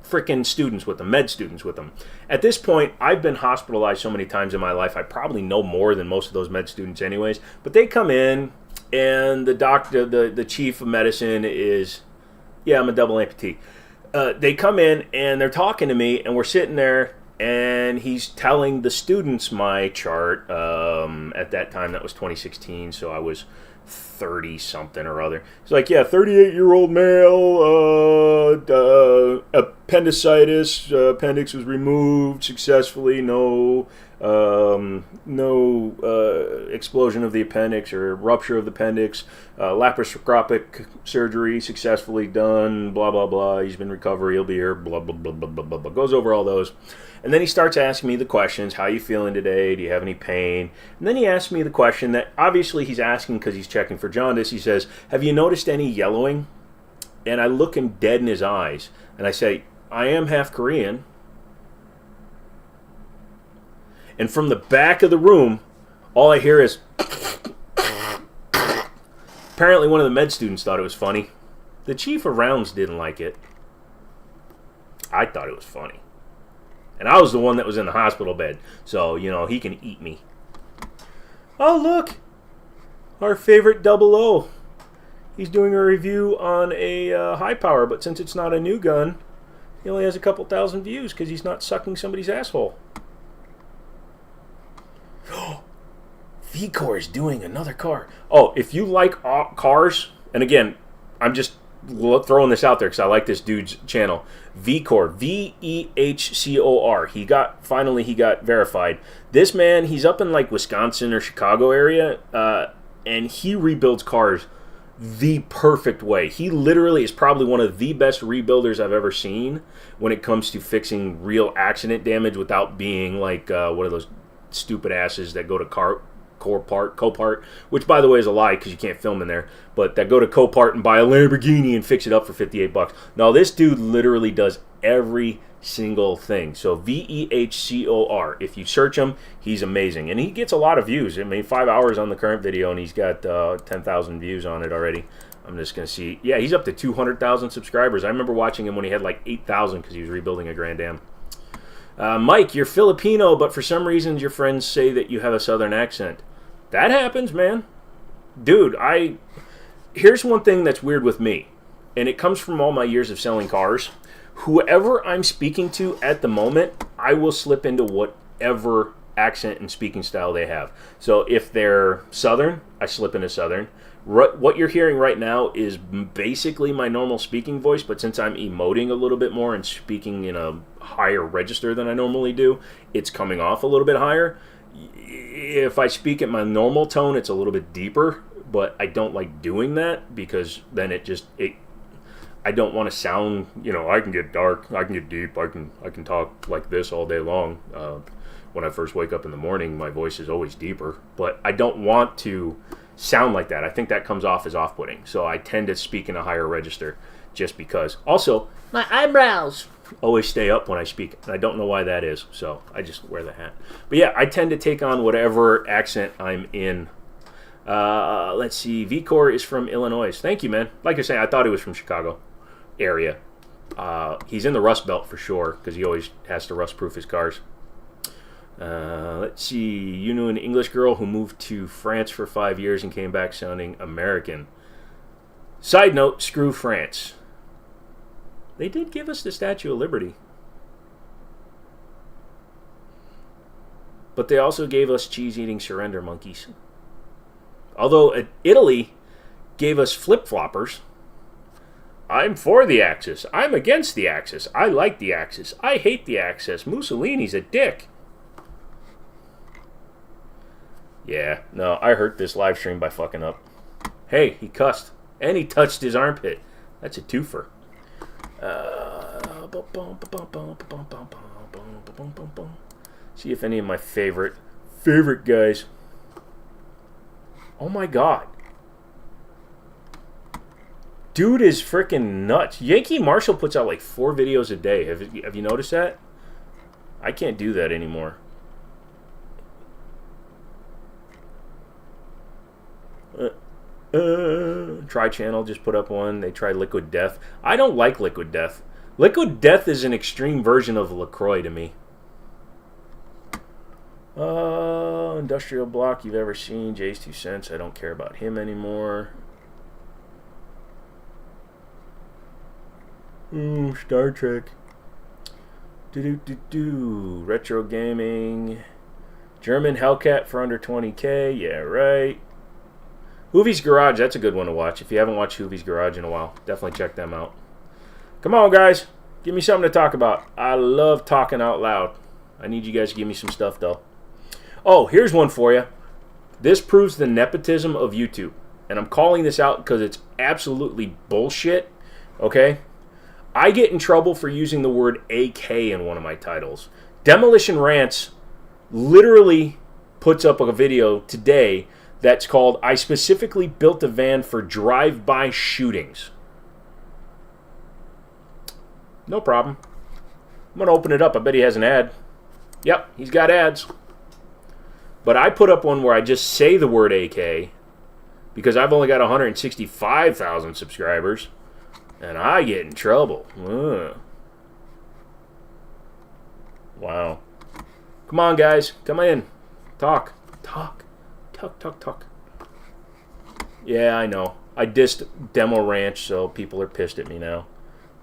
freaking students with them, med students with them. At this point, I've been hospitalized so many times in my life, I probably know more than most of those med students anyways. But they come in, and the doctor, the chief of medicine is, yeah, I'm a double amputee. They come in, and they're talking to me, and we're sitting there, and he's telling the students my chart. At that time, that was 2016, so I was 30-something or other. He's like, yeah, 38-year-old male, appendicitis, appendix was removed successfully, no explosion of the appendix or rupture of the appendix, laparoscopic surgery successfully done, blah, blah, blah, he's been recovered, he'll be here, blah, blah, blah, blah, blah, blah, blah. Goes over all those. And then he starts asking me the questions, how you feeling today, do you have any pain? And then he asks me the question that obviously he's asking because he's checking for jaundice. He says, have you noticed any yellowing? And I look him dead in his eyes, and I say, I am half Korean. And from the back of the room, all I hear is... Apparently one of the med students thought it was funny. The chief of rounds didn't like it. I thought it was funny. And I was the one that was in the hospital bed. So, he can eat me. Oh, look. Our favorite 00. He's doing a review on a high power, but since it's not a new gun, he only has a couple thousand views because he's not sucking somebody's asshole. VCore is doing another car. Oh, if you like cars, and again, I'm just throwing this out there because I like this dude's channel. VCore, VEHCOR. Finally he got verified. This man, he's up in like Wisconsin or Chicago area, and he rebuilds cars the perfect way. He literally is probably one of the best rebuilders I've ever seen when it comes to fixing real accident damage without being like one of those stupid asses that go to Copart, which by the way is a lie because you can't film in there, but that go to Copart and buy a Lamborghini and fix it up for 58 bucks. No, this dude literally does every single thing. So VEHCOR, if you search him, he's amazing, and he gets a lot of views. I mean, 5 hours on the current video and he's got 10,000 views on it already. I'm just gonna see. Yeah, he's up to 200,000 subscribers. I remember watching him when he had like 8,000 because he was rebuilding a Grand Am. Mike, you're Filipino, but for some reason your friends say that you have a southern accent. That happens, man. Dude, here's one thing that's weird with me, and it comes from all my years of selling cars. Whoever I'm speaking to at the moment, I will slip into whatever accent and speaking style they have. So if they're southern, I slip into southern. What you're hearing right now is basically my normal speaking voice, but since I'm emoting a little bit more and speaking in a higher register than I normally do, it's coming off a little bit higher. If I speak at my normal tone, it's a little bit deeper, but I don't like doing that because then I don't want to sound, I can get dark, I can get deep, I can talk like this all day long. When I first wake up in the morning, my voice is always deeper, but I don't want to sound like that. I think that comes off as off-putting, so I tend to speak in a higher register just because. Also, my eyebrows always stay up when I speak, and I don't know why that is, so I just wear the hat. But yeah, I tend to take on whatever accent I'm in. Let's see, VCore is from Illinois. Thank you, man. Like I say, I thought he was from Chicago area. He's in the Rust Belt for sure, because he always has to rust-proof his cars. Let's see, you knew an English girl who moved to France for 5 years and came back sounding American. Side note, screw France. They did give us the Statue of Liberty. But they also gave us cheese-eating surrender monkeys. Although Italy gave us flip-floppers. I'm for the Axis. I'm against the Axis. I like the Axis. I hate the Axis. Mussolini's a dick. Yeah, no, I hurt this live stream by fucking up. Hey, he cussed. And he touched his armpit. That's a twofer. See if any of my favorite guys. Oh my god. Dude is freaking nuts. Yankee Marshall puts out like 4 videos a day. Have you noticed that? I can't do that anymore. Tri-Channel just put up one. They tried Liquid Death. I don't like Liquid Death. Liquid Death is an extreme version of LaCroix to me. Industrial block you've ever seen. Jay's 2 cents. I don't care about him anymore. Star Trek. Retro gaming. German Hellcat for under 20K. Yeah, right. Hoovie's Garage, that's a good one to watch. If you haven't watched Hoovie's Garage in a while, definitely check them out. Come on, guys. Give me something to talk about. I love talking out loud. I need you guys to give me some stuff, though. Oh, here's one for you. This proves the nepotism of YouTube. And I'm calling this out because it's absolutely bullshit. Okay? I get in trouble for using the word AK in one of my titles. Demolition Rants literally puts up a video today that's called, I specifically built a van for drive-by shootings. No problem. I'm going to open it up. I bet he has an ad. Yep, he's got ads. But I put up one where I just say the word AK because I've only got 165,000 subscribers. And I get in trouble. Ugh. Wow. Come on, guys. Come in. Talk. Yeah, I know. I dissed Demo Ranch, so people are pissed at me now.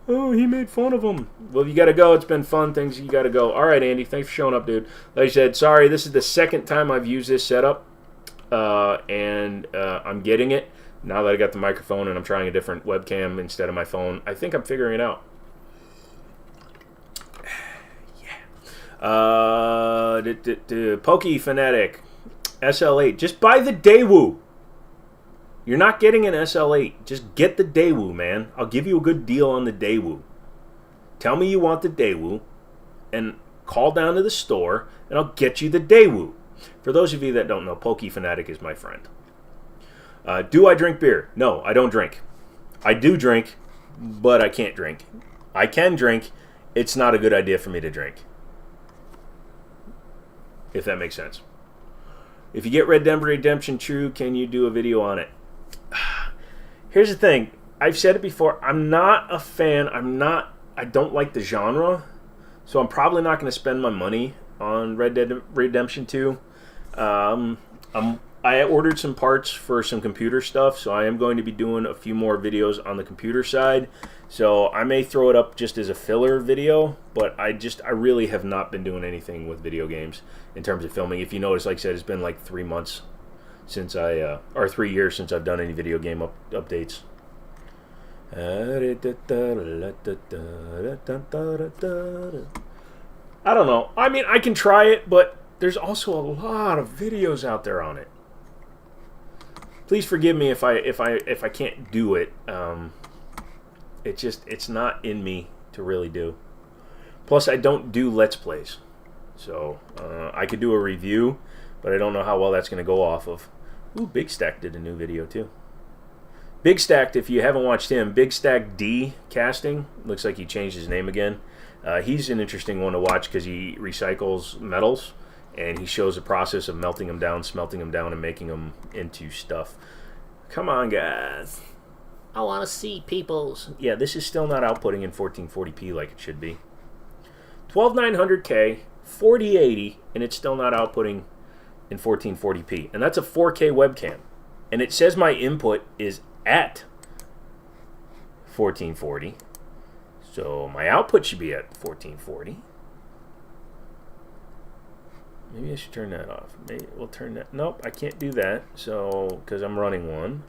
Oh, he made fun of him. Well, you got to go. It's been fun. Things you got to go. All right, Andy. Thanks for showing up, dude. Like I said, sorry. This is the second time I've used this setup, and I'm getting it. Now that I got the microphone and I'm trying a different webcam instead of my phone, I think I'm figuring it out. Pokey Fanatic. SL8. Just buy the Daewoo. You're not getting an SL8. Just get the Daewoo, man. I'll give you a good deal on the Daewoo. Tell me you want the Daewoo, and call down to the store, and I'll get you the Daewoo. For those of you that don't know, Pokey Fanatic is my friend. Do I drink beer? No, I don't drink. I do drink, but I can't drink. I can drink. It's not a good idea for me to drink. If that makes sense. If you get Red Dead Redemption True, can you do a video on it? Here's the thing. I've said it before. I'm not a fan. I don't like the genre. So I'm probably not going to spend my money on Red Dead Redemption 2. I ordered some parts for some computer stuff, so I am going to be doing a few more videos on the computer side. So I may throw it up just as a filler video, but I really have not been doing anything with video games in terms of filming. If you notice, like I said, it's been like 3 months since or 3 years since I've done any video game updates. I don't know. I mean, I can try it, but there's also a lot of videos out there on it. Please forgive me if I can't do it. It's not in me to really do. Plus, I don't do Let's Plays, so I could do a review, but I don't know how well that's going to go off of. Ooh, Big Stack did a new video too. Big Stack, if you haven't watched him, Big Stack D Casting, looks like he changed his name again. He's an interesting one to watch because he recycles metals, and he shows the process of melting them down, smelting them down, and making them into stuff. Come on, guys. I want to see peoples. Yeah, this is still not outputting in 1440p like it should be. 12900K, 4080, and it's still not outputting in 1440p. And that's a 4K webcam. And it says my input is at 1440. So my output should be at 1440. Maybe I should turn that off. Maybe we'll turn that. Nope, I can't do that. So, because I'm running one.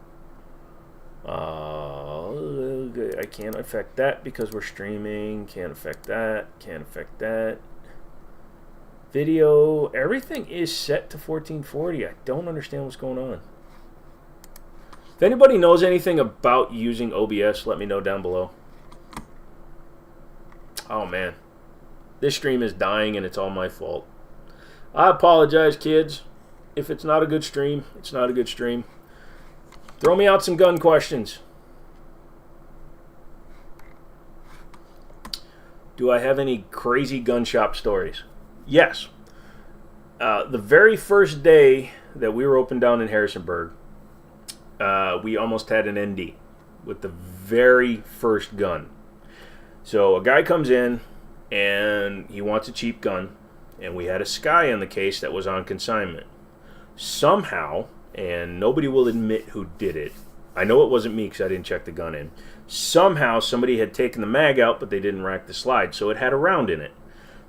I can't affect that because we're streaming. Can't affect that. Can't affect that. Video. Everything is set to 1440. I don't understand what's going on. If anybody knows anything about using OBS, let me know down below. Oh, man. This stream is dying and it's all my fault. I apologize, kids. If it's not a good stream, it's not a good stream. Throw me out some gun questions. Do I have any crazy gun shop stories? Yes. The very first day that we were open down in Harrisonburg, we almost had an ND with the very first gun. So a guy comes in and he wants a cheap gun, and we had a Sky in the case that was on consignment. Somehow, and nobody will admit who did it. I know it wasn't me because I didn't check the gun in. Somehow somebody had taken the mag out, but they didn't rack the slide, so it had a round in it.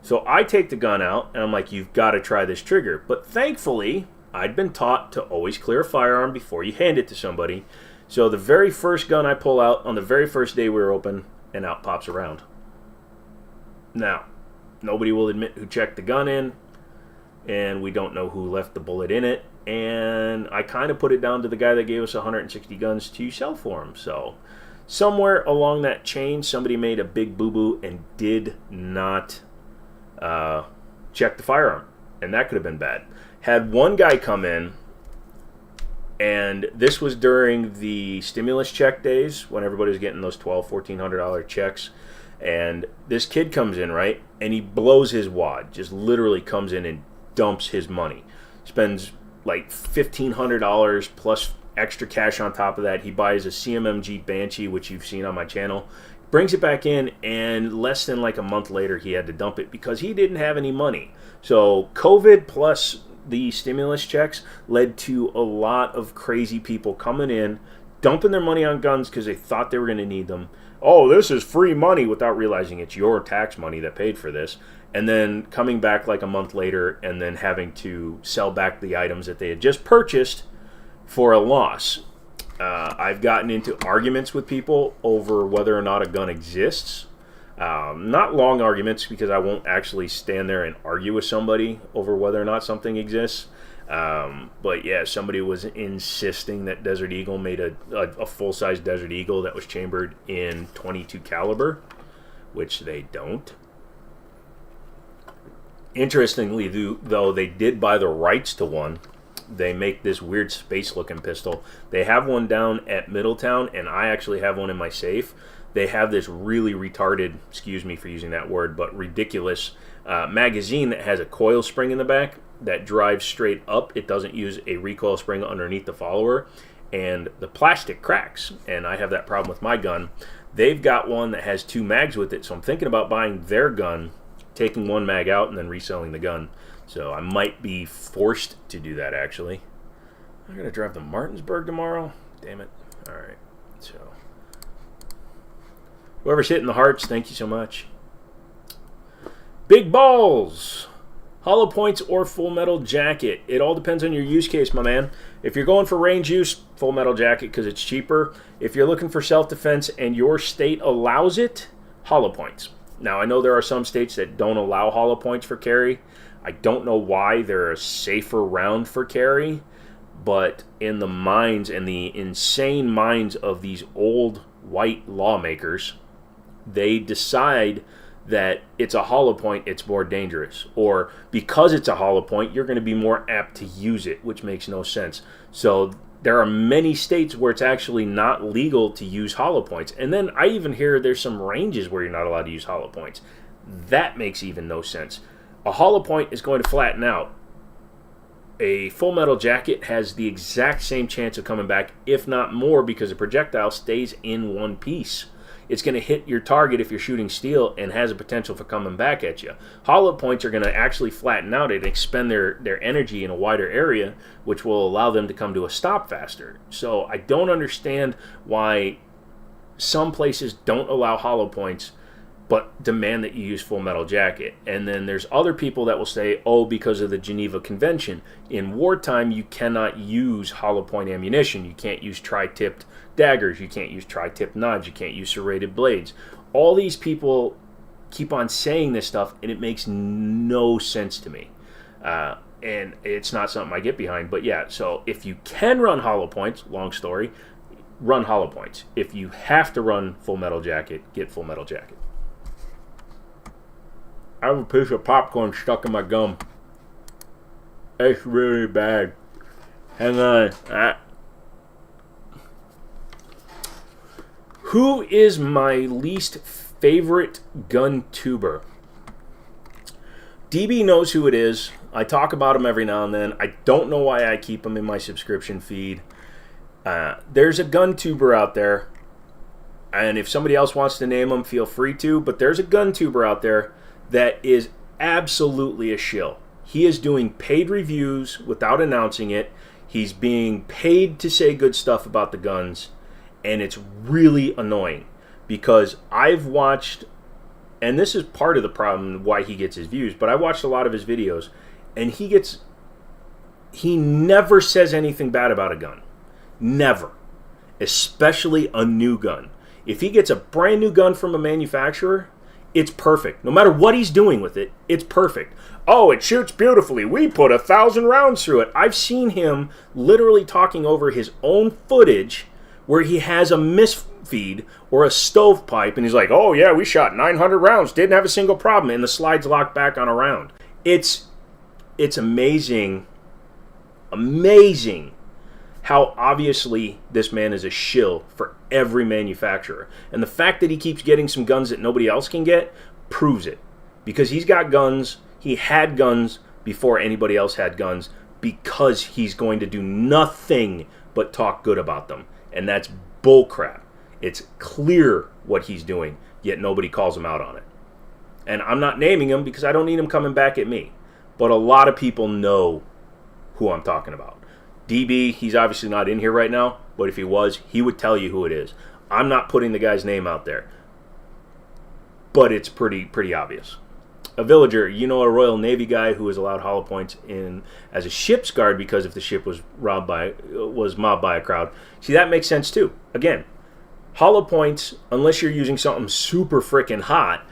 So I take the gun out, and I'm like, you've got to try this trigger. But thankfully, I'd been taught to always clear a firearm before you hand it to somebody. So the very first gun I pull out on the very first day we were open, and out pops a round. Now, nobody will admit who checked the gun in, and we don't know who left the bullet in it. And I kind of put it down to the guy that gave us 160 guns to sell for him. So somewhere along that chain, somebody made a big boo-boo and did not check the firearm. And that could have been bad. Had one guy come in, and this was during the stimulus check days when everybody was getting those $1,200, $1,400 checks. And this kid comes in, right? And he blows his wad. Just literally comes in and dumps his money. Spends like $1,500 plus extra cash on top of that. He buys a CMMG Banshee, which you've seen on my channel. Brings it back in, and less than like a month later, he had to dump it because he didn't have any money. So COVID plus the stimulus checks led to a lot of crazy people coming in, dumping their money on guns because they thought they were going to need them. Oh, this is free money, without realizing it's your tax money that paid for this. And then coming back like a month later and then having to sell back the items that they had just purchased for a loss. I've gotten into arguments with people over whether or not a gun exists. Not long arguments, because I won't actually stand there and argue with somebody over whether or not something exists. But yeah, somebody was insisting that Desert Eagle made a full-size Desert Eagle that was chambered in .22 caliber, which they don't. Interestingly, though, they did buy the rights to one. They make this weird space-looking pistol. They have one down at Middletown, and I actually have one in my safe. They have this really retarded, excuse me for using that word, but ridiculous magazine that has a coil spring in the back that drives straight up. It doesn't use a recoil spring underneath the follower, and the plastic cracks, and I have that problem with my gun. They've got one that has 2 mags with it, so I'm thinking about buying their gun, taking 1 mag out, and then reselling the gun. So I might be forced to do that, actually. I'm going to drive to Martinsburg tomorrow. Damn it. All right. So whoever's hitting the hearts, thank you so much. Big balls. Hollow points or full metal jacket. It all depends on your use case, my man. If you're going for range use, full metal jacket because it's cheaper. If you're looking for self-defense and your state allows it, hollow points. Now, I know there are some states that don't allow hollow points for carry. I don't know why. They're a safer round for carry, but in the minds and the insane minds of these old white lawmakers, they decide that it's a hollow point, it's more dangerous. Or because it's a hollow point, you're going to be more apt to use it, which makes no sense. So there are many states where it's actually not legal to use hollow points. And then I even hear there's some ranges where you're not allowed to use hollow points. That makes even no sense. A hollow point is going to flatten out. A full metal jacket has the exact same chance of coming back, if not more, because the projectile stays in one piece. It's going to hit your target if you're shooting steel and has a potential for coming back at you. Hollow points are going to actually flatten out and expend their energy in a wider area, which will allow them to come to a stop faster. So I don't understand why some places don't allow hollow points but demand that you use full metal jacket. And then there's other people that will say, oh, because of the Geneva Convention. In wartime, you cannot use hollow point ammunition. You can't use tri-tipped daggers. You can't use tri-tipped knives. You can't use serrated blades. All these people keep on saying this stuff, and it makes no sense to me. And it's not something I get behind. But yeah, so if you can run hollow points, long story, run hollow points. If you have to run full metal jacket, get full metal jacket. I have a piece of popcorn stuck in my gum. It's really bad. Hang on. Who is my least favorite gun tuber? DB knows who it is. I talk about him every now and then. I don't know why I keep him in my subscription feed. There's a gun tuber out there. And if somebody else wants to name him, feel free to. But there's a gun tuber out there that is absolutely a shill. He is doing paid reviews without announcing it. He's being paid to say good stuff about the guns, and it's really annoying because I've watched, and this is part of the problem why he gets his views, but I watched a lot of his videos, and he never says anything bad about a gun. Never. Especially a new gun. If he gets a brand new gun from a manufacturer, it's perfect. No matter what he's doing with it, it's perfect. Oh, it shoots beautifully. We put 1,000 rounds through it. I've seen him literally talking over his own footage where he has a misfeed or a stovepipe, and he's like, oh yeah, we shot 900 rounds, didn't have a single problem, and the slides locked back on a round. It's amazing how obviously this man is a shill for every manufacturer. And the fact that he keeps getting some guns that nobody else can get proves it. Because he's got guns, he had guns before anybody else had guns, because he's going to do nothing but talk good about them. And that's bullcrap. It's clear what he's doing, yet nobody calls him out on it. And I'm not naming him because I don't need him coming back at me. But a lot of people know who I'm talking about. DB, he's obviously not in here right now, but if he was, he would tell you who it is. I'm not putting the guy's name out there, but it's pretty obvious. A villager, you know, a Royal Navy guy who was allowed hollow points in as a ship's guard because if the ship was mobbed by a crowd. See, that makes sense too. Again, hollow points, unless you're using something super freaking hot,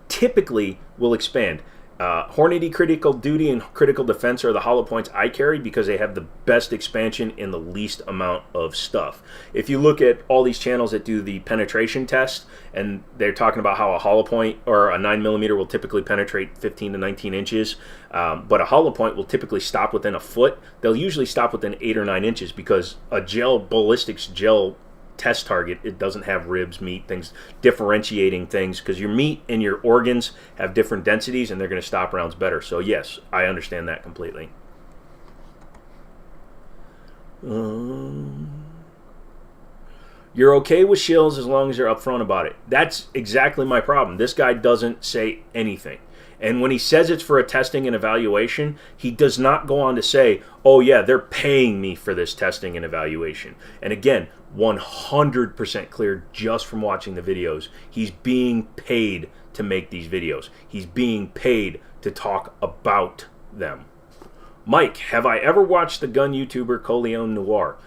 typically will expand. Hornady, Critical Duty, and Critical Defense are the hollow points I carry because they have the best expansion in the least amount of stuff. If you look at all these channels that do the penetration test, and they're talking about how a hollow point or a 9mm will typically penetrate 15 to 19 inches, but a hollow point will typically stop within a foot. They'll usually stop within 8 or 9 inches because a ballistics gel test target, it doesn't have ribs, meat, things, differentiating things, because your meat and your organs have different densities and they're going to stop rounds better. So yes, I understand that completely. You're okay with shills as long as you're upfront about it. That's exactly my problem. This guy doesn't say anything. And when he says it's for a testing and evaluation, he does not go on to say, oh yeah, they're paying me for this testing and evaluation. And again, 100% clear just from watching the videos. He's being paid to make these videos. He's being paid to talk about them. Mike, have I ever watched the gun YouTuber Coleon Noir?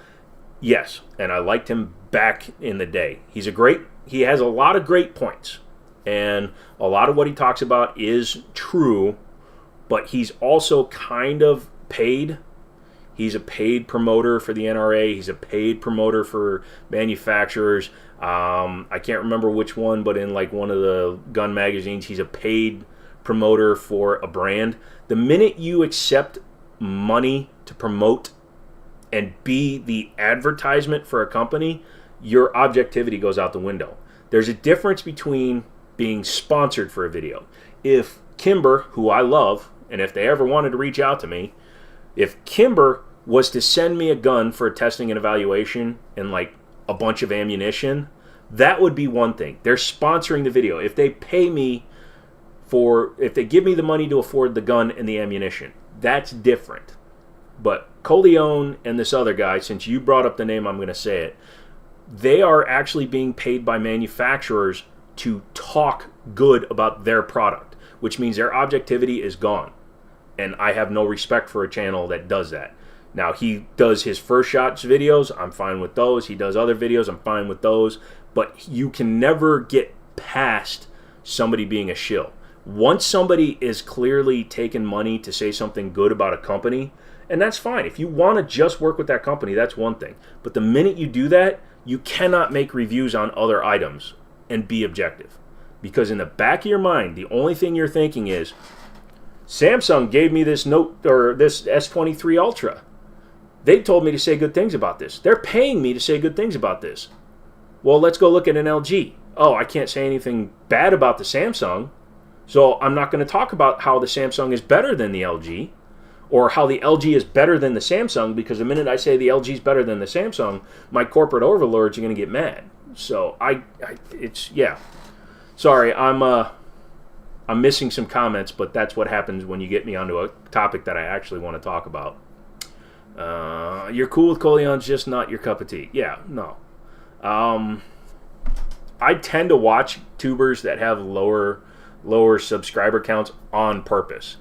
Yes, and I liked him back in the day. He has a lot of great points. And a lot of what he talks about is true, but he's also kind of paid. He's a paid promoter for the NRA. He's a paid promoter for manufacturers. I can't remember which one, but in like one of the gun magazines, he's a paid promoter for a brand. The minute you accept money to promote and be the advertisement for a company, your objectivity goes out the window. There's a difference between being sponsored for a video. If Kimber, who I love, and if they ever wanted to reach out to me, if Kimber was to send me a gun for testing and evaluation and like a bunch of ammunition, that would be one thing. They're sponsoring the video. If they pay me if they give me the money to afford the gun and the ammunition, that's different. But Coleon and this other guy, since you brought up the name, I'm going to say it, they are actually being paid by manufacturers to talk good about their product, which means their objectivity is gone. And I have no respect for a channel that does that. Now, he does his first shots videos, I'm fine with those. He does other videos, I'm fine with those. But you can never get past somebody being a shill. Once somebody is clearly taking money to say something good about a company, and that's fine. If you want to just work with that company, that's one thing. But the minute you do that, you cannot make reviews on other items and be objective. Because in the back of your mind, the only thing you're thinking is, Samsung gave me this Note or this S23 Ultra. They told me to say good things about this. They're paying me to say good things about this. Well, let's go look at an LG. Oh, I can't say anything bad about the Samsung, so I'm not going to talk about how the Samsung is better than the LG or how the LG is better than the Samsung, because the minute I say the LG is better than the Samsung, my corporate overlords are going to get mad. So yeah. Sorry, I'm missing some comments, but that's what happens when you get me onto a topic that I actually want to talk about. You're cool with Coleon's, just not your cup of tea. Yeah, no. I tend to watch tubers that have lower subscriber counts on purpose.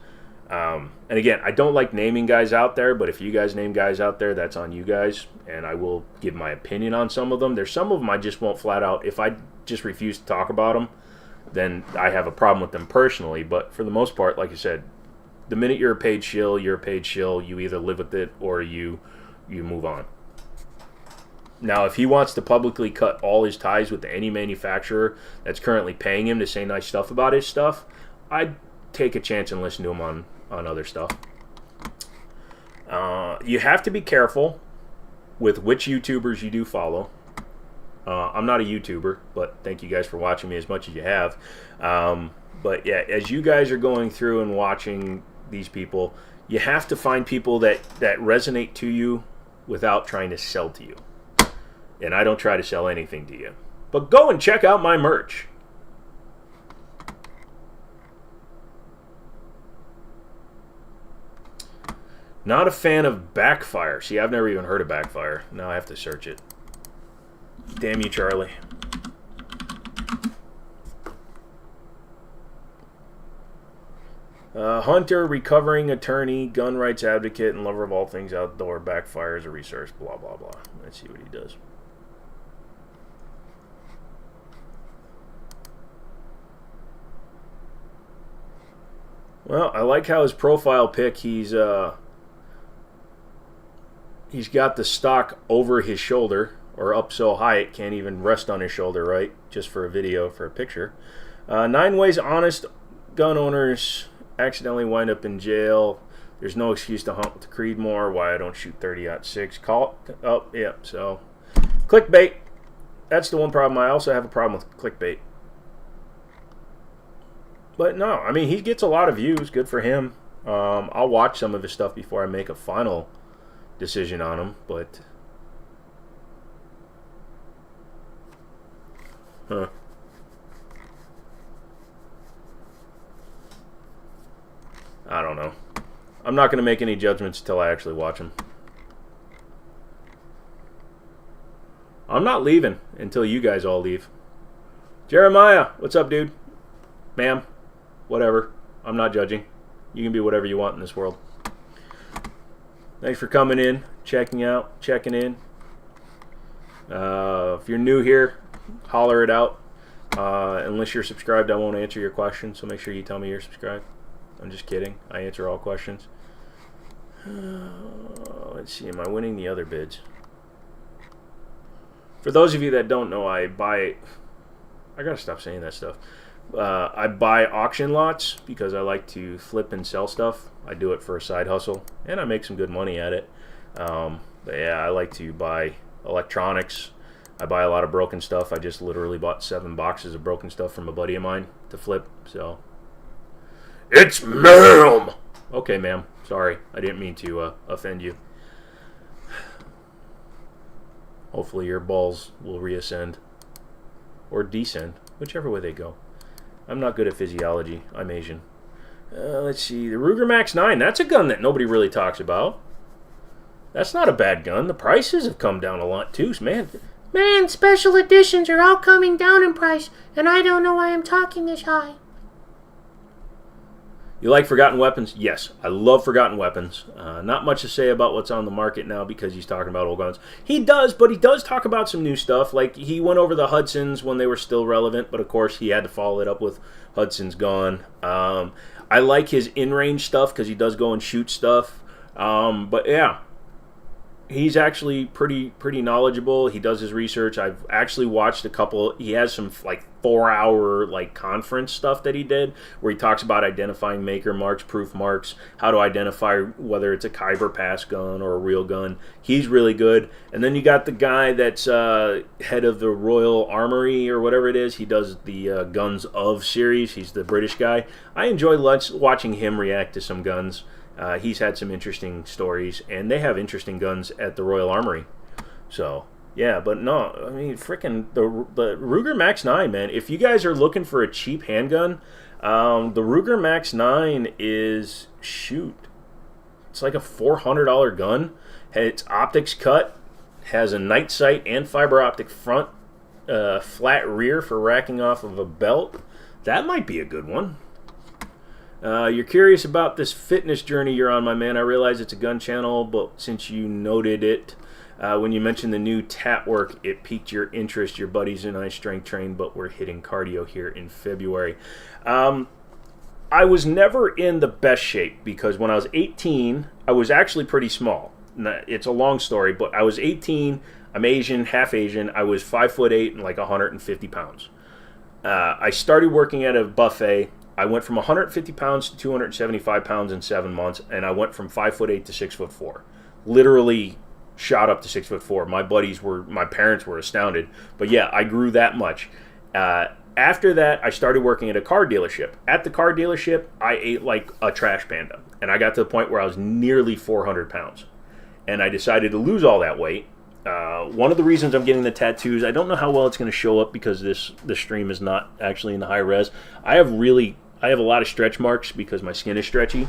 And again, I don't like naming guys out there, but if you guys name guys out there, that's on you guys, and I will give my opinion on some of them. There's some of them I just won't flat out. If I just refuse to talk about them, then I have a problem with them personally. But for the most part, like I said, the minute you're a paid shill, you're a paid shill. You either live with it or you move on. Now, if he wants to publicly cut all his ties with any manufacturer that's currently paying him to say nice stuff about his stuff, I'd take a chance and listen to him on other stuff. You have to be careful with which YouTubers you do follow. I'm not a YouTuber, but thank you guys for watching me as much as you have. But yeah, as you guys are going through and watching these people, you have to find people that resonate to you without trying to sell to you. And I don't try to sell anything to you. But go and check out my merch. Not a fan of Backfire. See, I've never even heard of Backfire. Now I have to search it. Damn you, Charlie. Hunter, recovering attorney, gun rights advocate, and lover of all things outdoor. Backfire is a resource. Blah, blah, blah. Let's see what he does. Well, I like how his profile pic, he's got the stock over his shoulder, or up so high it can't even rest on his shoulder, right? Just for a video, for a picture. 9 ways honest gun owners accidentally wind up in jail. There's no excuse to hunt with the Creedmoor. Why I don't shoot 30-06. Call it. Oh, yeah. So, clickbait. That's the one problem. I also have a problem with clickbait. But no, I mean, he gets a lot of views. Good for him. I'll watch some of his stuff before I make a final decision on him. But, I don't know. I'm not going to make any judgments until I actually watch them. I'm not leaving until you guys all leave. Jeremiah, what's up, dude? Ma'am, whatever. I'm not judging. You can be whatever you want in this world. Thanks for coming in, checking in. If you're new here, holler it out. Unless you're subscribed, I won't answer your question, so make sure you tell me you're subscribed. I'm just kidding. I answer all questions. Let's see. Am I winning the other bids? For those of you that don't know, I gotta stop saying that stuff. I buy auction lots because I like to flip and sell stuff. I do it for a side hustle, and I make some good money at it. But yeah, I like to buy electronics. I buy a lot of broken stuff. I just literally bought 7 boxes of broken stuff from a buddy of mine to flip. So, it's ma'am. Okay, ma'am. Sorry, I didn't mean to offend you. Hopefully your balls will reascend or descend, whichever way they go. I'm not good at physiology. I'm Asian. Let's see. The Ruger Max 9. That's a gun that nobody really talks about. That's not a bad gun. The prices have come down a lot, too. Man, special editions are all coming down in price, and I don't know why I'm talking this high. You like Forgotten Weapons? Yes, I love Forgotten Weapons. Not much to say about what's on the market now because he's talking about old guns. He does, but he does talk about some new stuff. Like, he went over the Hudsons when they were still relevant, but of course he had to follow it up with Hudson's Gone. I like his in-range stuff because he does go and shoot stuff. But yeah, he's actually pretty knowledgeable. He does his research. I've actually watched a couple. He has some like 4-hour like conference stuff that he did where he talks about identifying maker marks, proof marks, how to identify whether it's a Khyber pass gun or a real gun. He's really good. And then you got the guy that's head of the Royal Armory or whatever it is. He does the Guns of series. He's the British guy. I enjoy watching him react to some guns. He's had some interesting stories, and they have interesting guns at the Royal Armory. So, yeah, but no, I mean, freaking the Ruger Max 9, man. If you guys are looking for a cheap handgun, the Ruger Max 9 is, it's like a $400 gun. It's optics cut, has a night sight and fiber optic front, flat rear for racking off of a belt. That might be a good one. You're curious about this fitness journey you're on, my man. I realize it's a gun channel, but since you noted it, when you mentioned the new tat work, it piqued your interest. Your buddies and I strength train, but we're hitting cardio here in February. I was never in the best shape because when I was 18, I was actually pretty small. It's a long story, but I was 18. I'm Asian, half Asian. I was 5'8" and like 150 pounds. I started working at a buffet. I went from 150 pounds to 275 pounds in 7 months, and I went from 5'8" to 6'4". Literally shot up to 6'4". My parents were astounded. But yeah, I grew that much. After that, I started working at a car dealership. At the car dealership, I ate like a trash panda, and I got to the point where I was nearly 400 pounds. And I decided to lose all that weight. One of the reasons I'm getting the tattoos, I don't know how well it's going to show up because this stream is not actually in the high res. I have a lot of stretch marks because my skin is stretchy.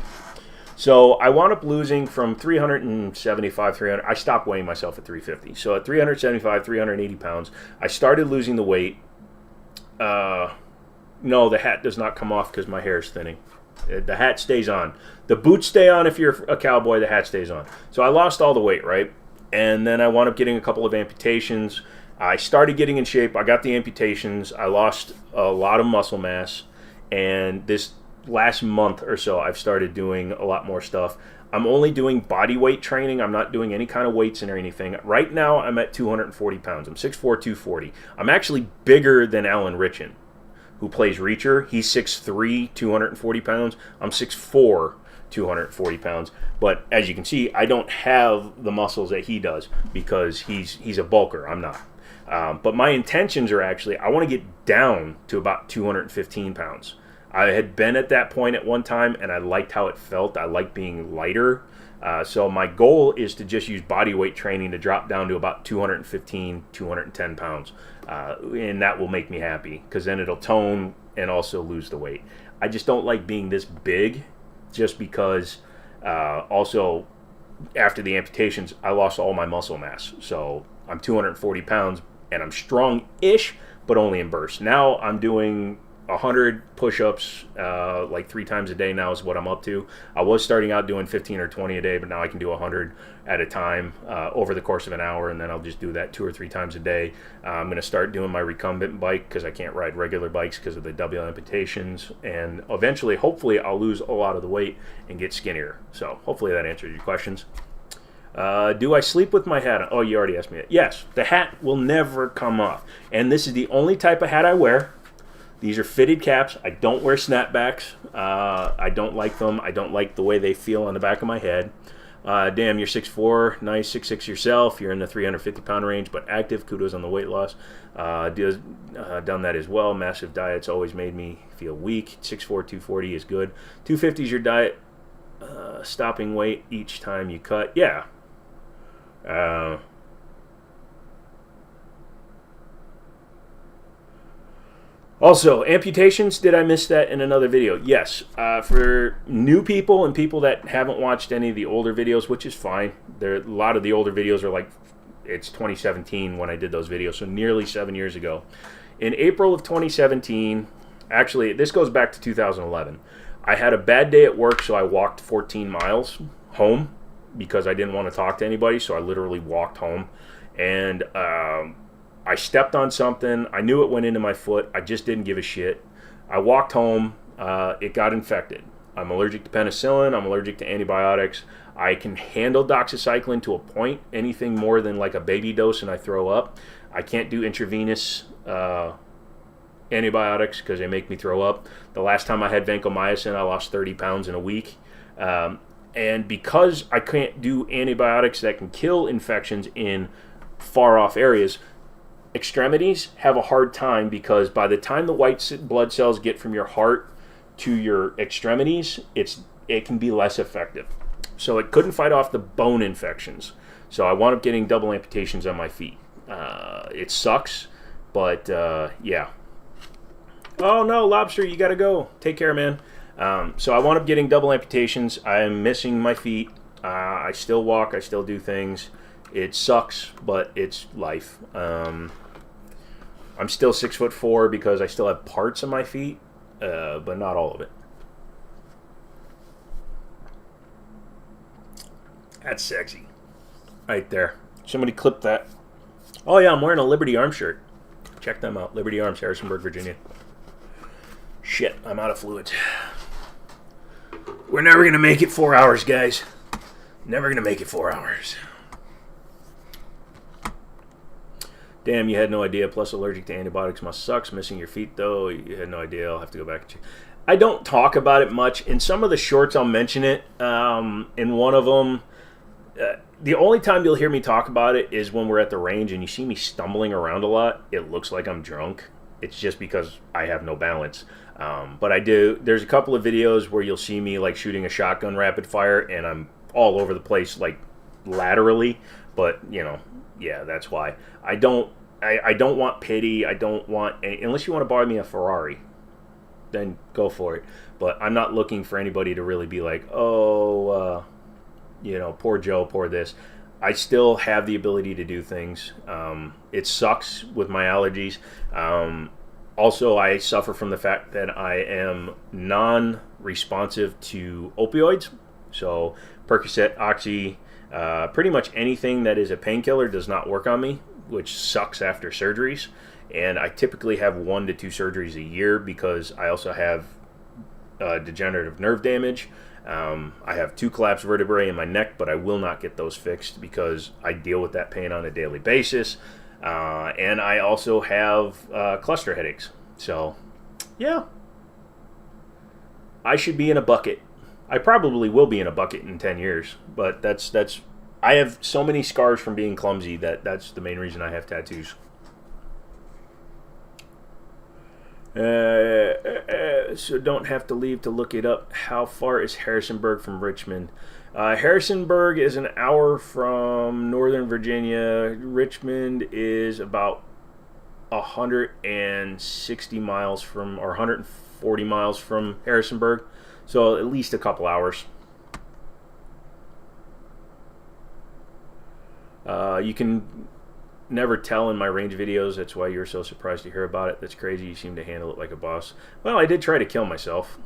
So I wound up losing from 375, 300. I stopped weighing myself at 350. So at 375, 380 pounds, I started losing the weight. No, the hat does not come off because my hair is thinning. The hat stays on. The boots stay on if you're a cowboy. The hat stays on. So I lost all the weight, right? And then I wound up getting a couple of amputations. I started getting in shape. I got the amputations. I lost a lot of muscle mass. And this last month or so, I've started doing a lot more stuff. I'm only doing body weight training. I'm not doing any kind of weights or anything. Right now, I'm at 240 pounds. I'm 6'4", 240. I'm actually bigger than Alan Richin, who plays Reacher. He's 6'3", 240 pounds. I'm 6'4", 240 pounds. But as you can see, I don't have the muscles that he does because he's a bulker. I'm not. But my intentions are actually, I want to get down to about 215 pounds. I had been at that point at one time, and I liked how it felt. I like being lighter. So my goal is to just use body weight training to drop down to about 215, 210 pounds. And that will make me happy because then it'll tone and also lose the weight. I just don't like being this big just because also after the amputations, I lost all my muscle mass. So I'm 240 pounds and I'm strong-ish, but only in bursts. Now I'm doing 100 push-ups like 3 times a day now is what I'm up to. I was starting out doing 15 or 20 a day, but now I can do 100 at a time over the course of an hour, and then I'll just do that 2 or 3 times a day. I'm going to start doing my recumbent bike because I can't ride regular bikes because of the double amputations, and eventually, hopefully, I'll lose a lot of the weight and get skinnier. So hopefully that answered your questions. Do I sleep with my hat on? Oh, you already asked me that. Yes, the hat will never come off, and this is the only type of hat I wear. These are fitted caps. I don't wear snapbacks. I don't like them. I don't like the way they feel on the back of my head. Damn, you're 6'4", nice, 6'6" yourself. You're in the 350-pound range, but active. Kudos on the weight loss. Done that as well. Massive diets always made me feel weak. 6'4", 240 is good. 250 is your diet. Stopping weight each time you cut. Yeah. Also, amputations, did I miss that in another video? Yes. For new people and people that haven't watched any of the older videos, which is fine. A lot of the older videos are like, it's 2017 when I did those videos, so nearly 7 years ago. In April of 2017, actually, this goes back to 2011. I had a bad day at work, so I walked 14 miles home because I didn't want to talk to anybody, so I literally walked home. And I stepped on something. I knew it went into my foot. I just didn't give a shit. I walked home. It got infected. I'm allergic to penicillin. I'm allergic to antibiotics. I can handle doxycycline to a point. Anything more than like a baby dose and I throw up. I can't do intravenous antibiotics because they make me throw up. The last time I had vancomycin, I lost 30 pounds in a week. And because I can't do antibiotics that can kill infections in far off areas, extremities have a hard time because by the time the white blood cells get from your heart to your extremities, it can be less effective. So it couldn't fight off the bone infections. So I wound up getting double amputations on my feet. It sucks, but yeah. Oh no, Lobster, you gotta go. Take care, man. So I wound up getting double amputations. I'm missing my feet. I still walk. I still do things. It sucks, but it's life. I'm still 6'4" because I still have parts of my feet, but not all of it. That's sexy. Right there. Somebody clip that. Oh yeah, I'm wearing a Liberty Arms shirt. Check them out. Liberty Arms, Harrisonburg, Virginia. Shit, I'm out of fluids. We're never going to make it 4 hours, guys. Never going to make it 4 hours. Damn, you had no idea. Plus, allergic to antibiotics must sucks. Missing your feet, though. You had no idea. I'll have to go back and check. I don't talk about it much. In some of the shorts, I'll mention it. In one of them, the only time you'll hear me talk about it is when we're at the range and you see me stumbling around a lot. It looks like I'm drunk. It's just because I have no balance. But I do. There's a couple of videos where you'll see me like shooting a shotgun rapid fire, and I'm all over the place, like laterally. But you know, yeah, that's why I don't want pity. I don't want unless you want to buy me a Ferrari. then go for it. But I'm not looking for anybody to really be like, oh, poor Joe, poor this. I still have the ability to do things. It sucks with my allergies. Also, I suffer from the fact that I am non-responsive to opioids. So Percocet, Oxy, pretty much anything that is a painkiller does not work on me, which sucks after surgeries. And I typically have 1 to 2 surgeries a year because I also have degenerative nerve damage. I have 2 collapsed vertebrae in my neck, but I will not get those fixed because I deal with that pain on a daily basis. And I also have cluster headaches. So, yeah. I should be in a bucket. I probably will be in a bucket in 10 years. But that's. I have so many scars from being clumsy that's the main reason I have tattoos. So don't have to leave to look it up. How far is Harrisonburg from Richmond? Harrisonburg is an hour from Northern Virginia. Richmond is about 160 miles from, or 140 miles from Harrisonburg. So at least a couple hours. You can never tell in my range videos. That's why you're so surprised to hear about it. That's crazy. You seem to handle it like a boss. Well, I did try to kill myself.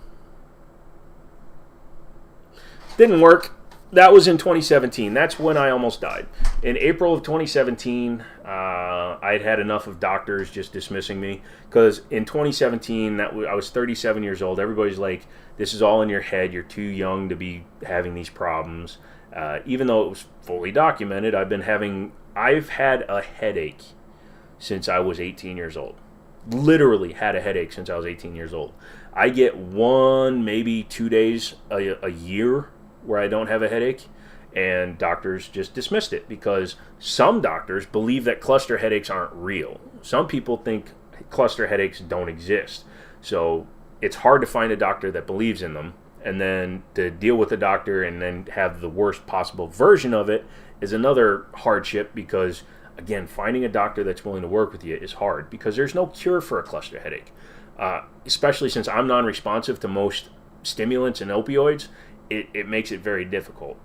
Didn't work. That was in 2017. That's when I almost died. In April of 2017, I'd had enough of doctors just dismissing me. Because in 2017, I was 37 years old. Everybody's like, this is all in your head. You're too young to be having these problems. Even though it was fully documented, I've had a headache since I was 18 years old. Literally had a headache since I was 18 years old. I get 1, maybe 2 days a year where I don't have a headache, and doctors just dismissed it because some doctors believe that cluster headaches aren't real. Some people think cluster headaches don't exist. So it's hard to find a doctor that believes in them, and then to deal with a doctor and then have the worst possible version of it is another hardship because, again, finding a doctor that's willing to work with you is hard because there's no cure for a cluster headache. Especially since I'm non-responsive to most stimulants and opioids, it makes it very difficult.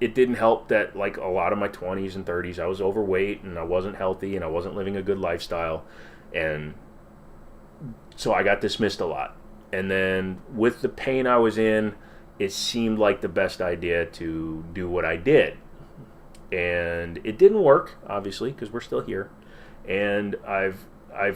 It didn't help that, like a lot of my 20s and 30s, I was overweight and I wasn't healthy and I wasn't living a good lifestyle. And so I got dismissed a lot. And then with the pain I was in, it seemed like the best idea to do what I did. And it didn't work, obviously, because we're still here. And I've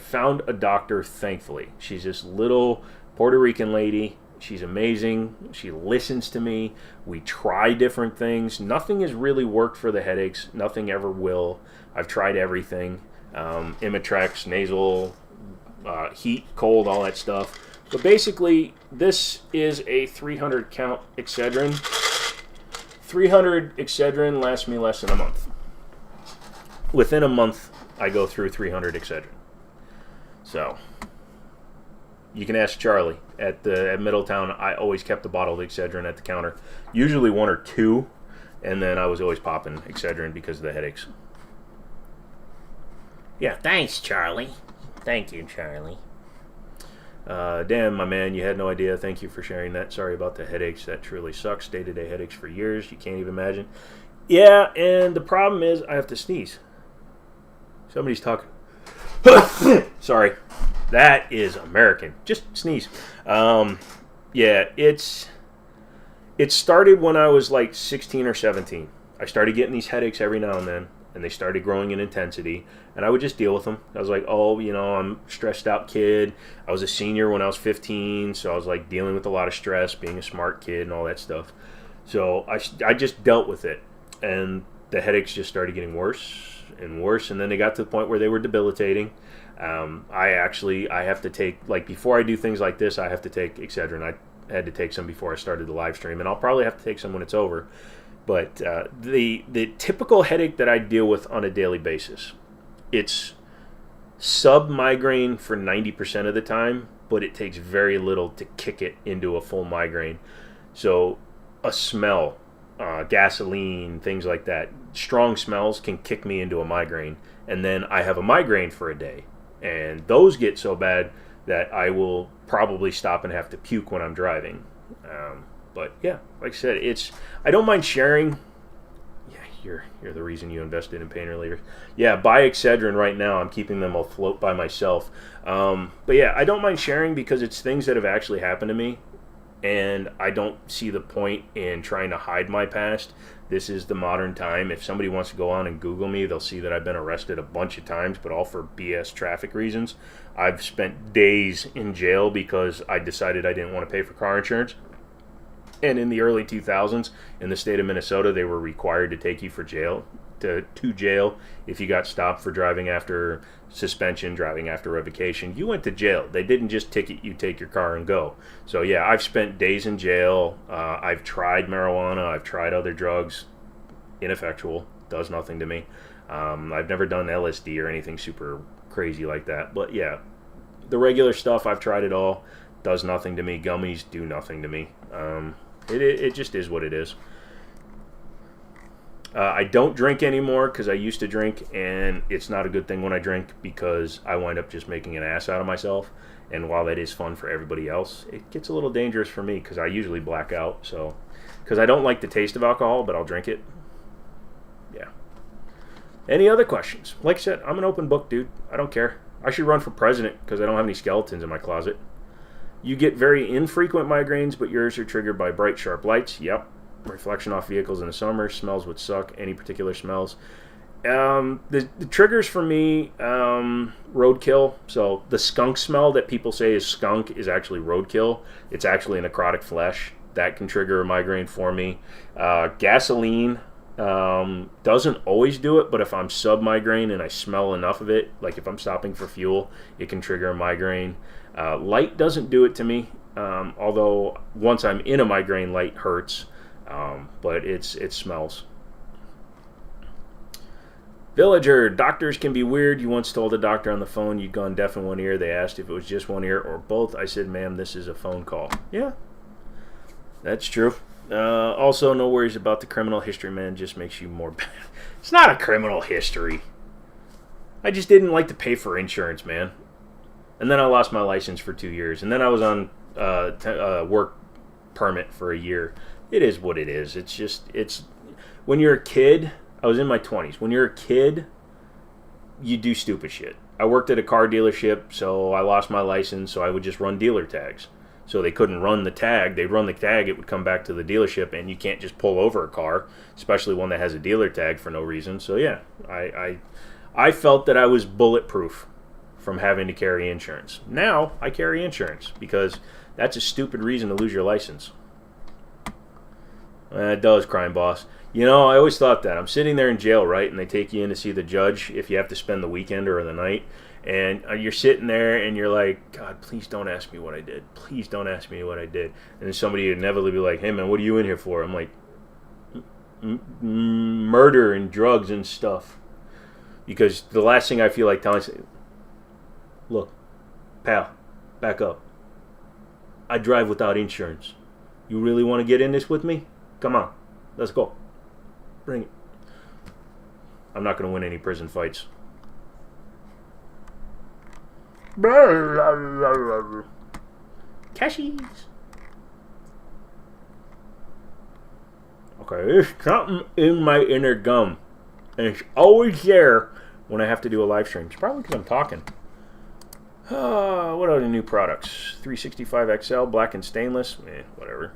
found a doctor, thankfully. She's this little Puerto Rican lady. She's amazing. She listens to me. We try different things. Nothing has really worked for the headaches. Nothing ever will. I've tried everything. Imitrex, nasal, heat, cold, all that stuff. But basically, this is a 300 count Excedrin. 300 Excedrin lasts me less than a month. Within a month, I go through 300 Excedrin. So, you can ask Charlie. At Middletown, I always kept a bottle of Excedrin at the counter. Usually 1 or 2, and then I was always popping Excedrin because of the headaches. Yeah, thanks, Charlie. Thank you, Charlie. Dan, my man, you had no idea. Thank you for sharing that. Sorry about the headaches. That truly sucks. Day-to-day headaches for years. You can't even imagine. Yeah, and the problem is I have to sneeze. Somebody's talking. Sorry. That is American. Just sneeze. Yeah, it started when I was like 16 or 17. I started getting these headaches every now and then, and they started growing in intensity, and I would just deal with them. I was like, oh, I'm a stressed out kid. I was a senior when I was 15, so I was like dealing with a lot of stress, being a smart kid and all that stuff. So I just dealt with it, and the headaches just started getting worse and worse, and then they got to the point where they were debilitating. I have to take, like, before I do things like this, I have to take Excedrin. I had to take some before I started the live stream, and I'll probably have to take some when it's over. But the typical headache that I deal with on a daily basis, it's sub-migraine for 90% of the time, but it takes very little to kick it into a full migraine. So a smell, gasoline, things like that, strong smells can kick me into a migraine, and then I have a migraine for a day. And those get so bad that I will probably stop and have to puke when I'm driving. But yeah, like I said, I don't mind sharing. Yeah, you're the reason you invested in pain relievers. Yeah, buy Excedrin right now. I'm keeping them afloat by myself. But yeah, I don't mind sharing because it's things that have actually happened to me, and I don't see the point in trying to hide my past. This is the modern time. If somebody wants to go on and Google me, they'll see that I've been arrested a bunch of times, but all for BS traffic reasons. I've spent days in jail because I decided I didn't want to pay for car insurance. And in the early 2000s, in the state of Minnesota, they were required to take you to jail if you got stopped for driving after suspension, driving after revocation. You went to jail. They didn't just ticket you, take your car, and go. So yeah, I've spent days in jail. I've tried marijuana. I've tried other drugs. Ineffectual. Does nothing to me. I've never done LSD or anything super crazy like that. But yeah, the regular stuff, I've tried it all. Does nothing to me. Gummies do nothing to me. It just is what it is. I don't drink anymore because I used to drink, and it's not a good thing when I drink because I wind up just making an ass out of myself. And while that is fun for everybody else, it gets a little dangerous for me because I usually black out. So, because I don't like the taste of alcohol, but I'll drink it. Yeah. Any other questions? Like I said, I'm an open book, dude. I don't care. I should run for president because I don't have any skeletons in my closet. You get very infrequent migraines, but yours are triggered by bright, sharp lights. Yep. Reflection off vehicles in the summer. Smells would suck. Any particular smells. The triggers for me, roadkill. So the skunk smell that people say is skunk is actually roadkill. It's actually necrotic flesh. That can trigger a migraine for me. Gasoline doesn't always do it, but if I'm sub-migraine and I smell enough of it, like if I'm stopping for fuel, it can trigger a migraine. Light doesn't do it to me, although once I'm in a migraine, light hurts, but it smells. Villager, doctors can be weird. You once told a doctor on the phone you'd gone deaf in one ear. They asked if it was just one ear or both. I said, ma'am, this is a phone call. Yeah, that's true. Also, no worries about the criminal history, man. Just makes you more bad. It's not a criminal history. I just didn't like to pay for insurance, man. And then I lost my license for 2 years. And then I was on work permit for a year. It is what it is. It's when you're a kid, I was in my 20s. When you're a kid, you do stupid shit. I worked at a car dealership, so I lost my license, so I would just run dealer tags. So they couldn't run the tag. They'd run the tag, it would come back to the dealership, and you can't just pull over a car, especially one that has a dealer tag for no reason. So yeah, I felt that I was bulletproof from having to carry insurance. Now I carry insurance because that's a stupid reason to lose your license. It does, crime boss. You know, I always thought that. I'm sitting there in jail, right, and they take you in to see the judge if you have to spend the weekend or the night. And you're sitting there and you're like, God, please don't ask me what I did. Please don't ask me what I did. And then somebody would inevitably be like, hey, man, what are you in here for? I'm like, murder and drugs and stuff. Because the last thing I feel like telling is, look, pal, back up. I drive without insurance. You really want to get in this with me? Come on, let's go. Bring it. I'm not going to win any prison fights. Cashies. Okay, there's something in my inner gum, and it's always there when I have to do a live stream. It's probably because I'm talking. What are the new products? 365 XL, black and stainless. Whatever.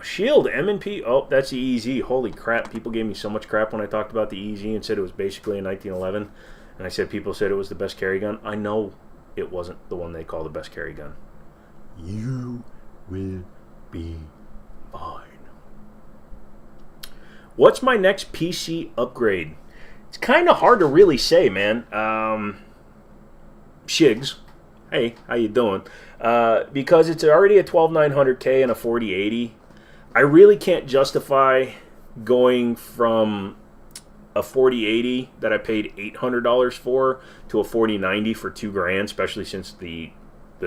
Shield M&P. Oh, that's the EZ. Holy crap! People gave me so much crap when I talked about the EZ and said it was basically a 1911. And I said people said it was the best carry gun. I know it wasn't the one they call the best carry gun. You will be fine. What's my next PC upgrade? It's kind of hard to really say, man. Shigs. Hey, how you doing? Because it's already a 12900K and a 4080. I really can't justify going from a 4080 that I paid $800 for to a 4090 for $2,000, especially since the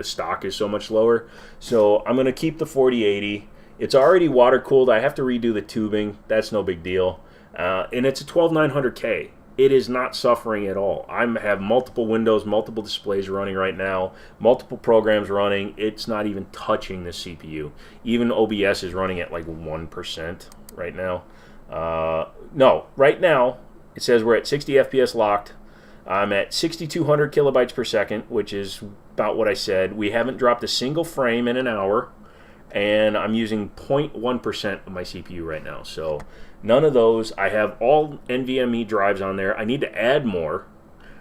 stock is so much lower. So I'm gonna keep the 4080. It's already water cooled. I have to redo the tubing. That's no big deal. And it's a 12900K. it is not suffering at all. I have multiple windows, multiple displays running right now, multiple programs running. It's not even touching the CPU. Even OBS is running at like 1% right now. No, right now it says we're at 60 FPS locked. I'm at 6,200 kilobytes per second, which is about what I said. We haven't dropped a single frame in an hour, and I'm using 0.1% of my CPU right now. So none of those. I have all NVMe drives on there. I need to add more.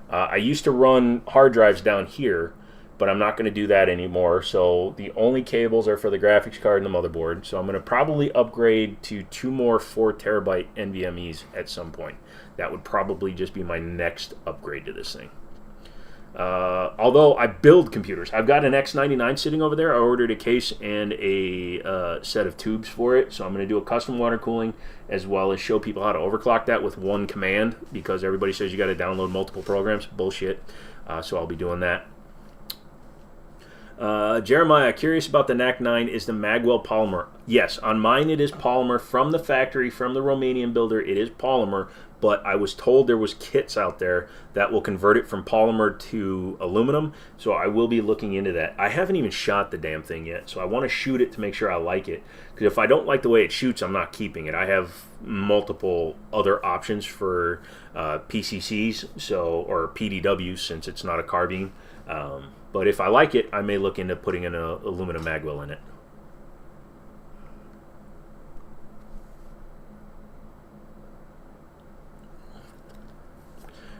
I used to run hard drives down here, but I'm not going to do that anymore. So the only cables are for the graphics card and the motherboard. So I'm going to probably upgrade to 2 more 4 terabyte NVMe's at some point. That would probably just be my next upgrade to this thing. Although I build computers. I've got an X99 sitting over there. I ordered a case and a set of tubes for it. So I'm going to do a custom water cooling as well as show people how to overclock that with one command, because everybody says you got to download multiple programs. Bullshit. So I'll be doing that. Jeremiah, curious about the NAC9. Is the Magwell polymer? Yes, on mine it is polymer from the factory, from the Romanian builder. It is polymer, but I was told there was kits out there that will convert it from polymer to aluminum, so I will be looking into that. I haven't even shot the damn thing yet, so I want to shoot it to make sure I like it, because if I don't like the way it shoots, I'm not keeping it. I have multiple other options for PCCs, or PDWs, since it's not a carbine. But if I like it, I may look into putting an aluminum magwell in it.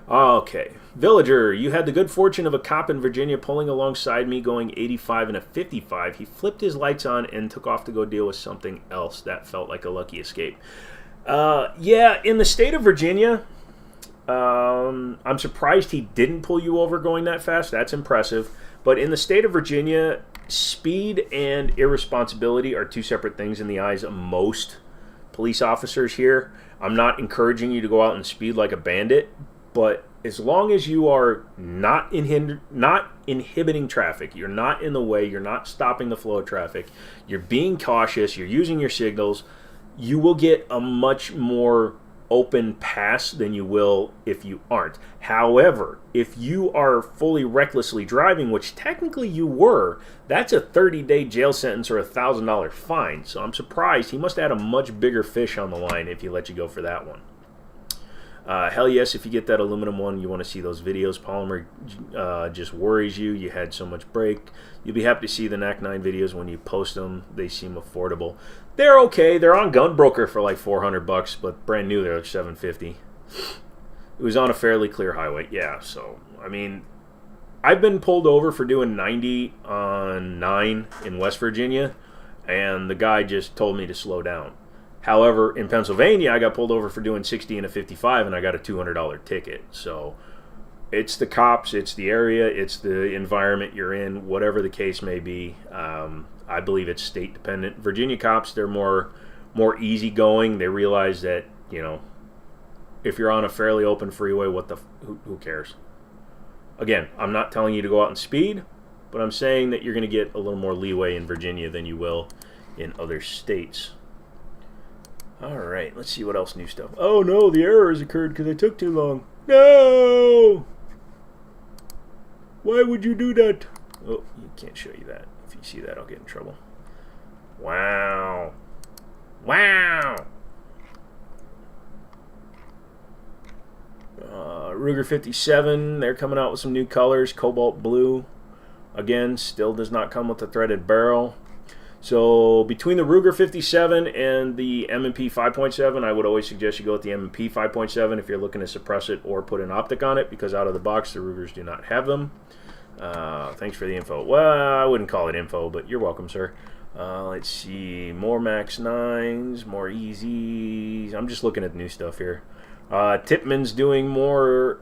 Okay. Villager, you had the good fortune of a cop in Virginia pulling alongside me going 85 and a 55. He flipped his lights on and took off to go deal with something else. That felt like a lucky escape. Yeah, in the state of Virginia, I'm surprised he didn't pull you over going that fast. That's impressive. But in the state of Virginia, speed and irresponsibility are two separate things in the eyes of most police officers here. I'm not encouraging you to go out and speed like a bandit, but as long as you are not inhibiting traffic, you're not in the way, you're not stopping the flow of traffic, you're being cautious, you're using your signals, you will get a much more open pass than you will if you aren't. However, if you are fully recklessly driving, which technically you were, that's a 30-day jail sentence or a $1,000 fine. So I'm surprised. He must have had a much bigger fish on the line if he let you go for that one. Hell yes, if you get that aluminum one, you want to see those videos. Polymer just worries you. You had so much brake. You'll be happy to see the NAC9 videos when you post them. They seem affordable. They're okay. They're on Gunbroker for like $400, but brand new they're like $750. It was on a fairly clear highway. Yeah, so, I mean, I've been pulled over for doing 90 on 9 in West Virginia, and the guy just told me to slow down. However, in Pennsylvania, I got pulled over for doing 60 and a 55, and I got a $200 ticket. So it's the cops, it's the area, it's the environment you're in, whatever the case may be. I believe it's state dependent. Virginia cops, they're more easygoing. They realize that, you know, if you're on a fairly open freeway, who cares? Again, I'm not telling you to go out and speed, but I'm saying that you're going to get a little more leeway in Virginia than you will in other states. Alright, let's see what else new stuff. Oh no, the error has occurred because I took too long. No! Why would you do that? Oh, you can't show you that. If you see that, I'll get in trouble. Wow. Wow! Ruger 57, they're coming out with some new colors. Cobalt blue. Again, still does not come with a threaded barrel. So between the Ruger 57 and the M&P 5.7, I would always suggest you go with the M&P 5.7 if you're looking to suppress it or put an optic on it, because out of the box the Rugers do not have them. Thanks for the info. Well, I wouldn't call it info, but you're welcome, sir. Let's see, more Max 9s, more Easies. I'm just looking at new stuff here. Tippmann's doing more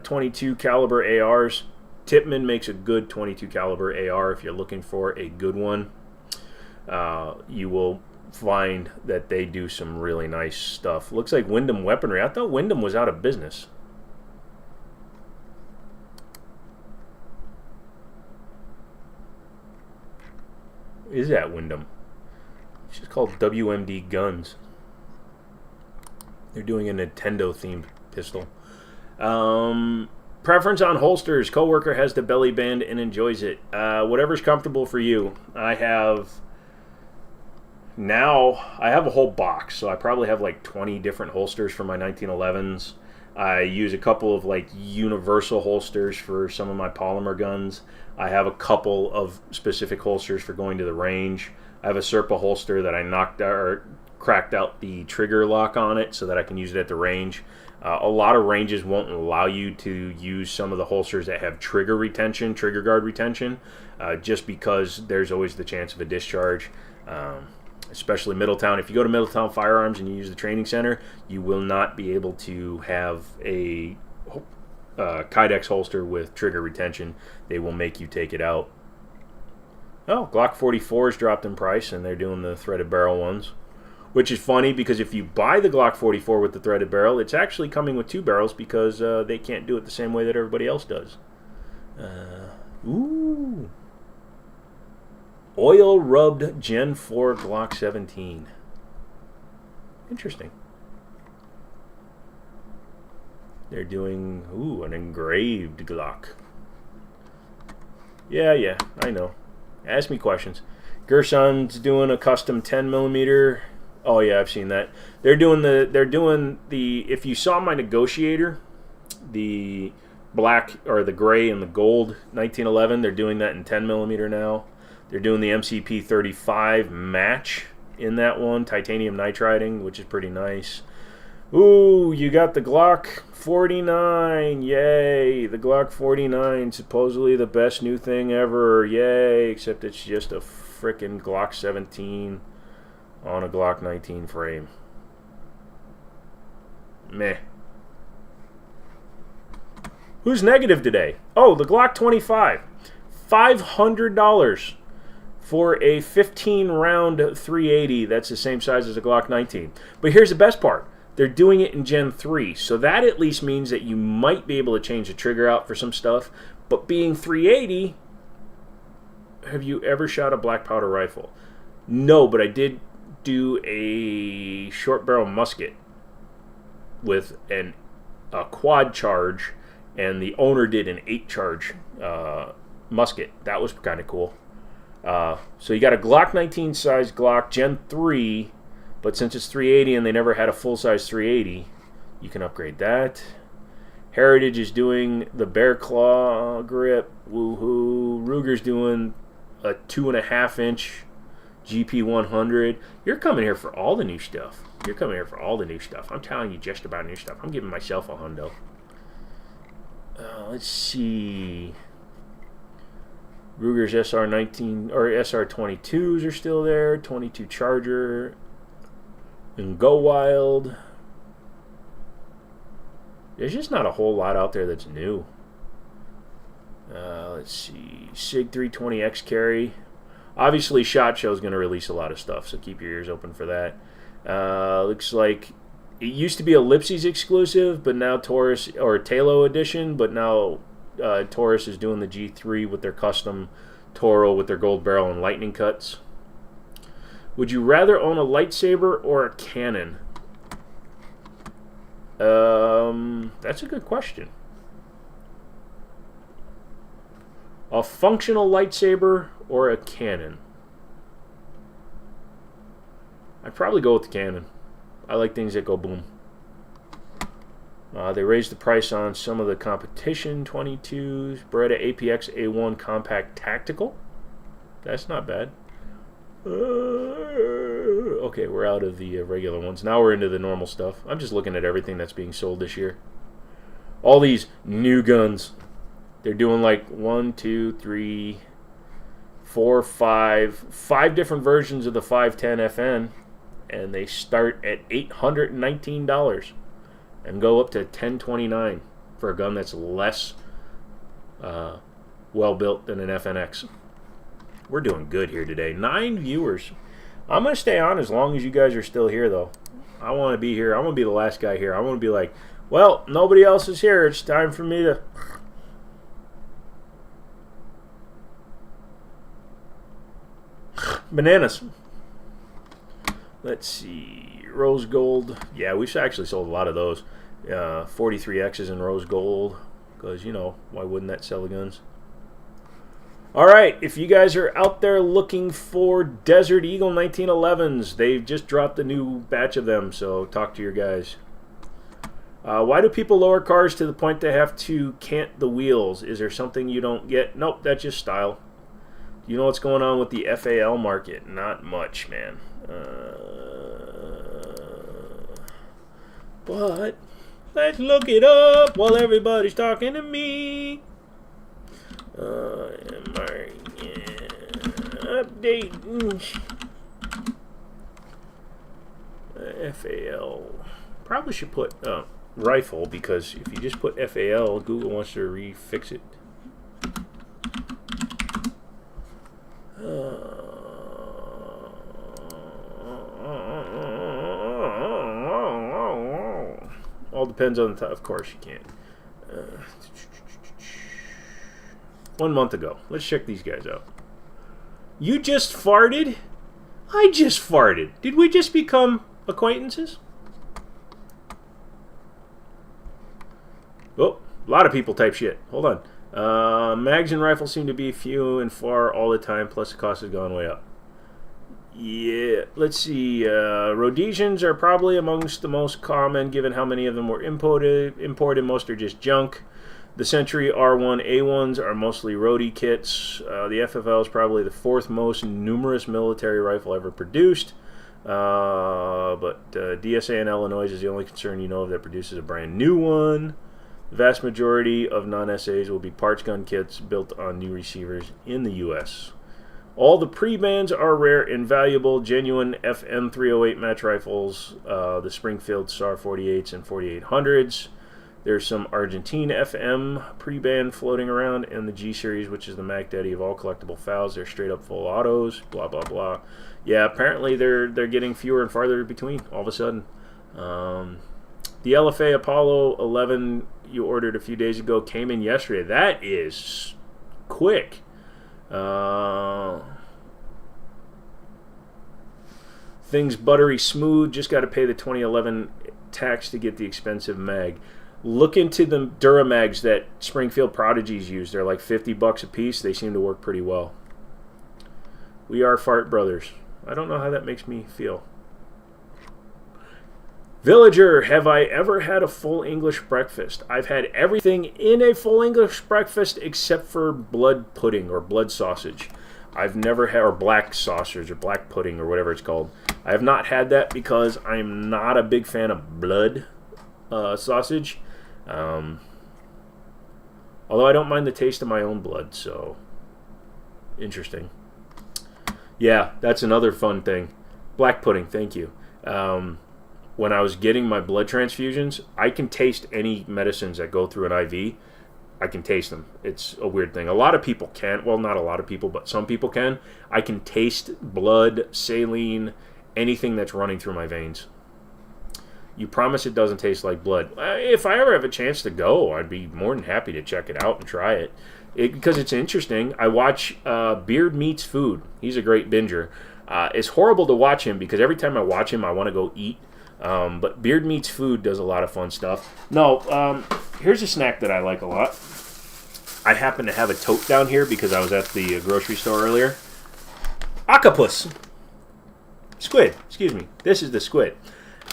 22 caliber ARs. Tippmann makes a good 22 caliber AR if you're looking for a good one. You will find that they do some really nice stuff. Looks like Wyndham Weaponry. I thought Wyndham was out of business. Is that Wyndham? It's just called WMD Guns. They're doing a Nintendo themed pistol. Preference on holsters. Coworker has the belly band and enjoys it. Whatever's comfortable for you. I have a whole box, so I probably have like 20 different holsters for my 1911s. I use a couple of like universal holsters for some of my polymer guns. I have a couple of specific holsters for going to the range. I have a Serpa holster that I cracked out the trigger lock on it so that I can use it at the range. A lot of ranges won't allow you to use some of the holsters that have trigger guard retention, just because there's always the chance of a discharge. Especially Middletown. If you go to Middletown Firearms and you use the training center, you will not be able to have a Kydex holster with trigger retention. They will make you take it out. Oh, Glock 44's dropped in price, and they're doing the threaded barrel ones, which is funny because if you buy the Glock 44 with the threaded barrel, it's actually coming with 2 barrels because they can't do it the same way that everybody else does. Ooh. Oil rubbed Gen 4 Glock 17. Interesting. They're doing, an engraved Glock. Yeah, I know. Ask me questions. Gerson's doing a custom 10mm. Oh yeah, I've seen that. They're doing the if you saw my negotiator, the black or the gray and the gold 1911, they're doing that in 10mm now. They're doing the MCP 35 match in that one, titanium nitriding, which is pretty nice. Ooh, you got the Glock 49. Yay, the Glock 49, supposedly the best new thing ever. Yay, except it's just a frickin' Glock 17 on a Glock 19 frame. Meh. Who's negative today? Oh, the Glock 25. $500 for a 15-round 380. That's the same size as a Glock 19. But here's the best part. They're doing it in Gen 3. So that at least means that you might be able to change the trigger out for some stuff. But being 380, have you ever shot a black powder rifle? No, but I did do a short barrel musket with a quad charge, and the owner did an 8-charge musket. That was kind of cool. So you got a Glock 19 size Glock Gen 3, but since it's 380 and they never had a full-size 380, you can upgrade that. Heritage is doing the Bear Claw grip. Woohoo. Ruger's doing a 2.5-inch GP100. You're coming here for all the new stuff. I'm telling you just about new stuff. I'm giving myself a hundo. Let's see. Ruger's SR19 or SR22s are still there. 22 Charger and Go Wild. There's just not a whole lot out there that's new. Let's see. SIG 320X carry. Obviously, SHOT Show is going to release a lot of stuff, so keep your ears open for that. Looks like it used to be a Ellipses exclusive, but now Taurus, or Talo edition, but now Taurus is doing the G3 with their custom Toro with their gold barrel and lightning cuts. Would you rather own a lightsaber or a cannon? That's a good question. A functional lightsaber or a cannon? I'd probably go with the cannon. I like things that go boom. They raised the price on some of the competition 22s. Beretta APX A1 Compact Tactical. That's not bad. Okay, we're out of the regular ones. Now we're into the normal stuff. I'm just looking at everything that's being sold this year. All these new guns. They're doing like 1, 2, 3, 4, 5 different versions of the 510 FN, and they start at $819 and go up to $1,029 for a gun that's less well built than an FNX. We're doing good here today. 9 viewers. I'm going to stay on as long as you guys are still here, though. I want to be here. I want to be the last guy here. I want to be like, well, nobody else is here. It's time for me to... Bananas. Let's see. Rose gold. Yeah, we've actually sold a lot of those. 43Xs in rose gold, because, you know, why wouldn't that sell the guns? All right, if you guys are out there looking for Desert Eagle 1911s, they've just dropped a new batch of them, so talk to your guys. Why do people lower cars to the point they have to cant the wheels? Is there something you don't get? Nope, that's just style. You know what's going on with the FAL market? Not much, man. But let's look it up while everybody's talking to me. Update. FAL. Probably should put rifle, because if you just put FAL, Google wants to refix it. All depends on the time. Of course you can't. 1 month ago. Let's check these guys out. You just farted? I just farted. Did we just become acquaintances? Oh, a lot of people type shit. Hold on. Mags and rifles seem to be few and far all the time, plus the cost has gone way up. Yeah, let's see. Rhodesians are probably amongst the most common, given how many of them were imported. Most are just junk. The Century R1A1s are mostly Rhodey kits. The FFL is probably the 4th most numerous military rifle ever produced. But DSA in Illinois is the only concern you know of that produces a brand new one. The vast majority of non-SAs will be parts gun kits built on new receivers in the U.S. All the pre-bands are rare and valuable, genuine FN 308 match rifles, the Springfield SAR 48s and 4800s. There's some Argentine FM pre-band floating around, and the G Series, which is the Mac Daddy of all collectible FALs. They're straight up full autos, blah, blah, blah. Yeah, apparently they're getting fewer and farther between all of a sudden. The LFA Apollo 11 you ordered a few days ago came in yesterday. That is quick. Things buttery smooth. Just got to pay the 2011 tax to get the expensive mag. Look into the Duramags that Springfield Prodigies use. They're like $50 a piece. They seem to work pretty well. We are Fart Brothers. I don't know how that makes me feel. Villager, have I ever had a full English breakfast? I've had everything in a full English breakfast except for blood pudding or blood sausage. I've never had, or black sausage or black pudding or whatever it's called. I have not had that because I'm not a big fan of blood sausage. Although I don't mind the taste of my own blood, so interesting. Yeah, that's another fun thing. Black pudding, thank you. When I was getting my blood transfusions, I can taste any medicines that go through an IV. I can taste them. It's a weird thing. A lot of people can't. Well, not a lot of people, but some people can. I can taste blood, saline, anything that's running through my veins. You promise it doesn't taste like blood? If I ever have a chance to go, I'd be more than happy to check it out and try it. Because it's interesting. I watch Beard Meats Food. He's a great binger. It's horrible to watch him because every time I watch him, I want to go eat. But Beard Meats Food does a lot of fun stuff. No, here's a snack that I like a lot. I happen to have a tote down here because I was at the grocery store earlier. Octopus. Squid, excuse me. This is the squid.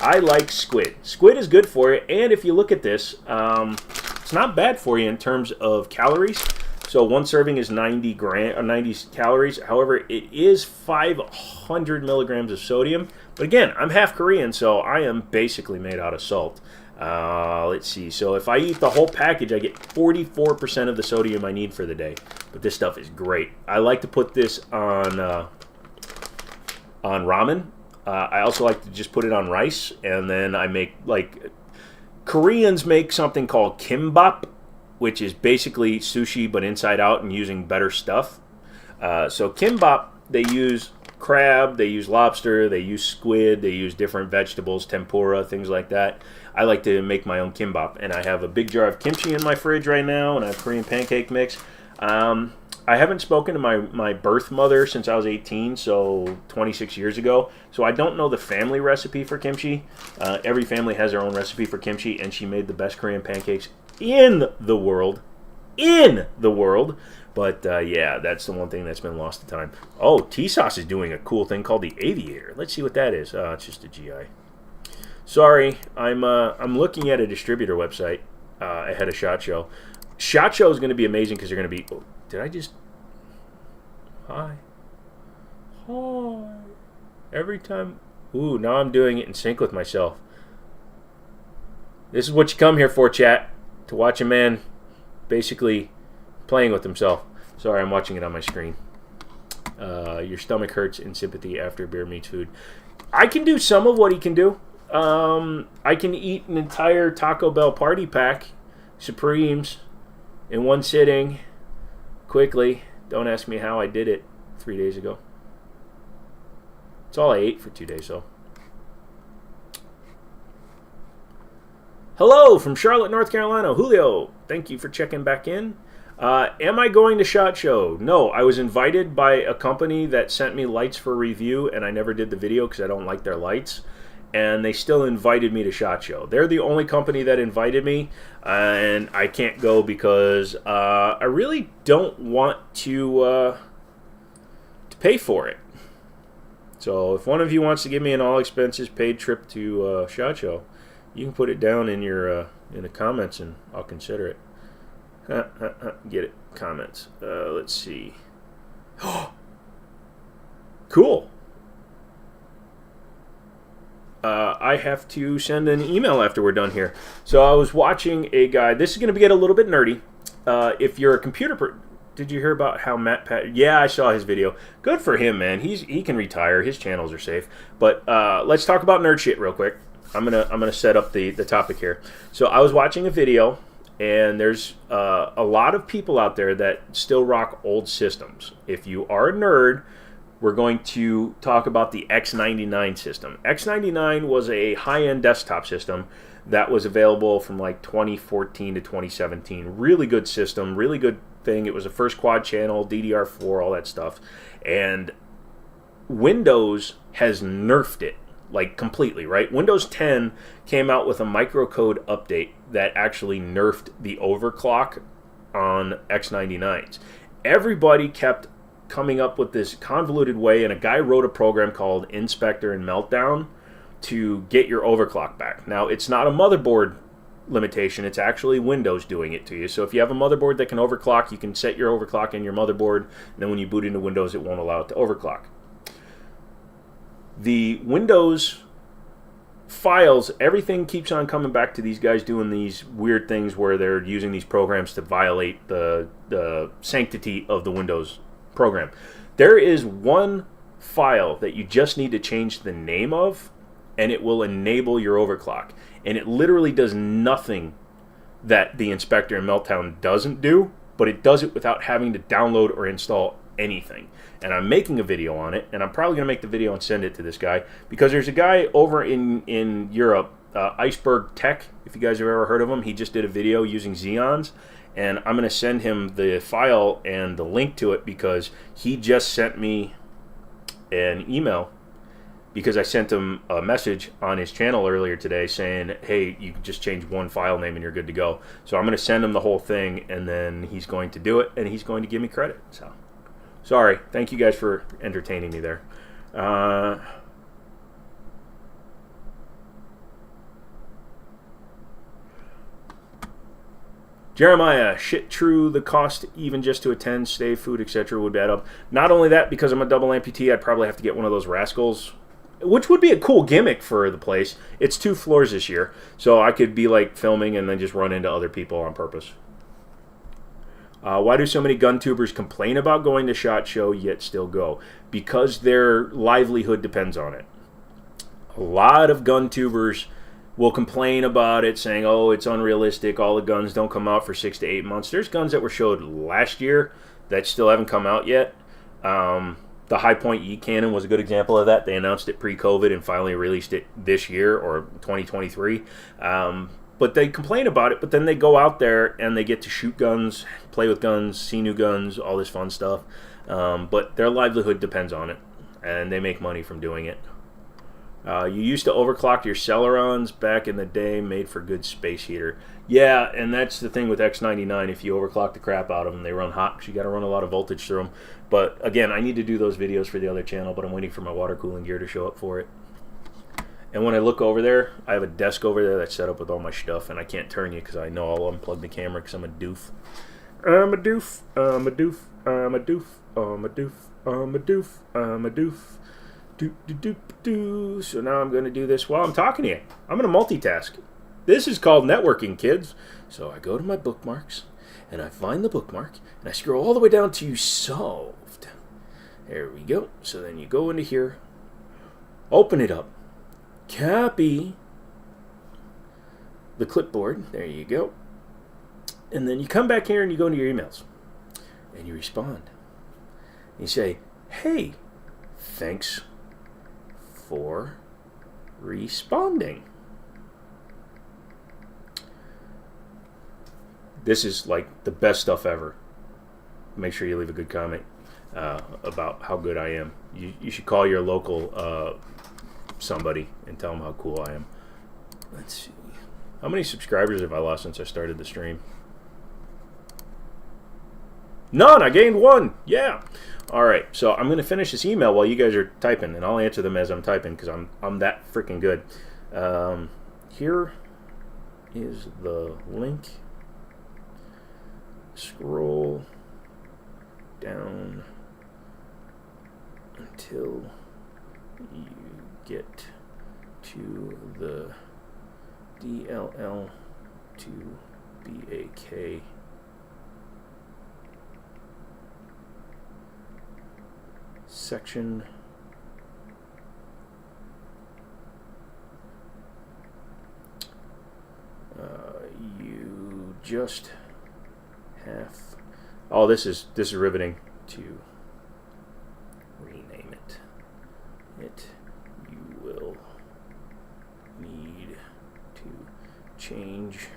I like squid. Squid is good for you, and if you look at this, it's not bad for you in terms of calories. So one serving is 90 calories. However, it is 500 milligrams of sodium. But again, I'm half Korean, so I am basically made out of salt. Let's see. So if I eat the whole package, I get 44% of the sodium I need for the day. But this stuff is great. I like to put this on ramen. I also like to just put it on rice, and then I make, like, Koreans make something called kimbap, which is basically sushi but inside out and using better stuff. So kimbap, they use crab, they use lobster, they use squid, they use different vegetables, tempura, things like that. I like to make my own kimbap, and I have a big jar of kimchi in my fridge right now, and I have Korean pancake mix. I haven't spoken to my birth mother since I was 18, so 26 years ago. So I don't know the family recipe for kimchi. Every family has their own recipe for kimchi, and she made the best Korean pancakes in the world. In the world. But yeah, that's the one thing that's been lost to time. Oh, T-Sauce is doing a cool thing called the Aviator. Let's see what that is. It's just a GI. Sorry, I'm looking at a distributor website ahead of SHOT Show. SHOT Show is going to be amazing because they're going to be... Oh, did I just... Hi. Hi. Every time... Ooh, now I'm doing it in sync with myself. This is what you come here for, chat. To watch a man basically playing with himself. Sorry, I'm watching it on my screen. Your stomach hurts in sympathy after beer meets food. I can do some of what he can do. I can eat an entire Taco Bell party pack, Supremes, in one sitting, quickly. Don't ask me how I did it 3 days ago. It's all I ate for 2 days, though. Hello from Charlotte, North Carolina. Julio, thank you for checking back in. Am I going to SHOT Show? No, I was invited by a company that sent me lights for review, and I never did the video because I don't like their lights. And they still invited me to SHOT Show. They're the only company that invited me, and I can't go because I really don't want to pay for it. So if one of you wants to give me an all-expenses-paid trip to SHOT Show, you can put it down in your in the comments, and I'll consider it. Get it? Comments. Let's see. Cool. I have to send an email after we're done here. So I was watching a guy. This is going to get a little bit nerdy. If you're a computer... Did you hear about how Matt Pat... Yeah, I saw his video. Good for him, man. He can retire. His channels are safe. But let's talk about nerd shit real quick. I'm gonna set up the topic here. So I was watching a video, and there's a lot of people out there that still rock old systems. If you are a nerd, we're going to talk about the X99 system. X99 was a high-end desktop system that was available from like 2014 to 2017. Really good system, really good thing. It was a first quad channel, DDR4, all that stuff. And Windows has nerfed it, like completely, right? Windows 10 came out with a microcode update that actually nerfed the overclock on X99s. Everybody kept coming up with this convoluted way, and a guy wrote a program called Inspector and Meltdown to get your overclock back. Now, it's not a motherboard limitation, it's actually Windows doing it to you. So if you have a motherboard that can overclock, you can set your overclock in your motherboard, and then when you boot into Windows, it won't allow it to overclock. The Windows files, everything keeps on coming back to these guys doing these weird things where they're using these programs to violate the sanctity of the Windows program. There is one file that you just need to change the name of, and it will enable your overclock. And it literally does nothing that the Inspector and Meltdown doesn't do, but it does it without having to download or install anything. And I'm making a video on it, and I'm probably going to make the video and send it to this guy, because there's a guy over in Europe, Iceberg Tech, if you guys have ever heard of him. He just did a video using Xeons, and I'm going to send him the file and the link to it because he just sent me an email, because I sent him a message on his channel earlier today saying, hey, you can just change one file name and you're good to go. So I'm going to send him the whole thing, and then he's going to do it, and he's going to give me credit. So, sorry. Thank you guys for entertaining me there. Jeremiah, shit true, the cost even just to attend, stay, food, etc. would add up. Not only that, because I'm a double amputee, I'd probably have to get one of those rascals, which would be a cool gimmick for the place. It's 2 floors this year, so I could be like filming and then just run into other people on purpose. Why do so many gun tubers complain about going to SHOT Show yet still go? Because their livelihood depends on it. A lot of gun tubers will complain about it, saying, oh, it's unrealistic, all the guns don't come out for 6 to 8 months. There's guns that were showed last year that still haven't come out yet. The High Point E cannon was a good example of that. They announced it pre-COVID and finally released it this year, or 2023. But they complain about it, but then they go out there and they get to shoot guns, play with guns, see new guns, all this fun stuff. But their livelihood depends on it, and they make money from doing it. You used to overclock your Celerons back in the day, made for good space heater. Yeah, and that's the thing with X99. If you overclock the crap out of them, they run hot because you got to run a lot of voltage through them. But again, I need to do those videos for the other channel, but I'm waiting for my water cooling gear to show up for it. And when I look over there, I have a desk over there that's set up with all my stuff, and I can't turn you because I know I'll unplug the camera because I'm a doof. I'm a doof. I'm a doof. I'm a doof. I'm a doof. I'm a doof. I'm a doof. Do. So now I'm going to do this while I'm talking to you. I'm going to multitask. This is called networking, kids. So I go to my bookmarks, and I find the bookmark, and I scroll all the way down to solved. There we go. So then you go into here, open it up, copy the clipboard. There you go. And then you come back here and you go into your emails, and you respond. You say, hey, thanks for responding. This is like the best stuff ever. Make sure you leave a good comment about how good I am. You should call your local somebody and tell them how cool I am. Let's see. How many subscribers have I lost since I started the stream? None. I gained 1. Yeah. All right. So I'm going to finish this email while you guys are typing, and I'll answer them as I'm typing because I'm that freaking good. Here is the link. Scroll down until you get to the DLL to BAK section. You just have. Oh, this is riveting. To rename it. You will need to change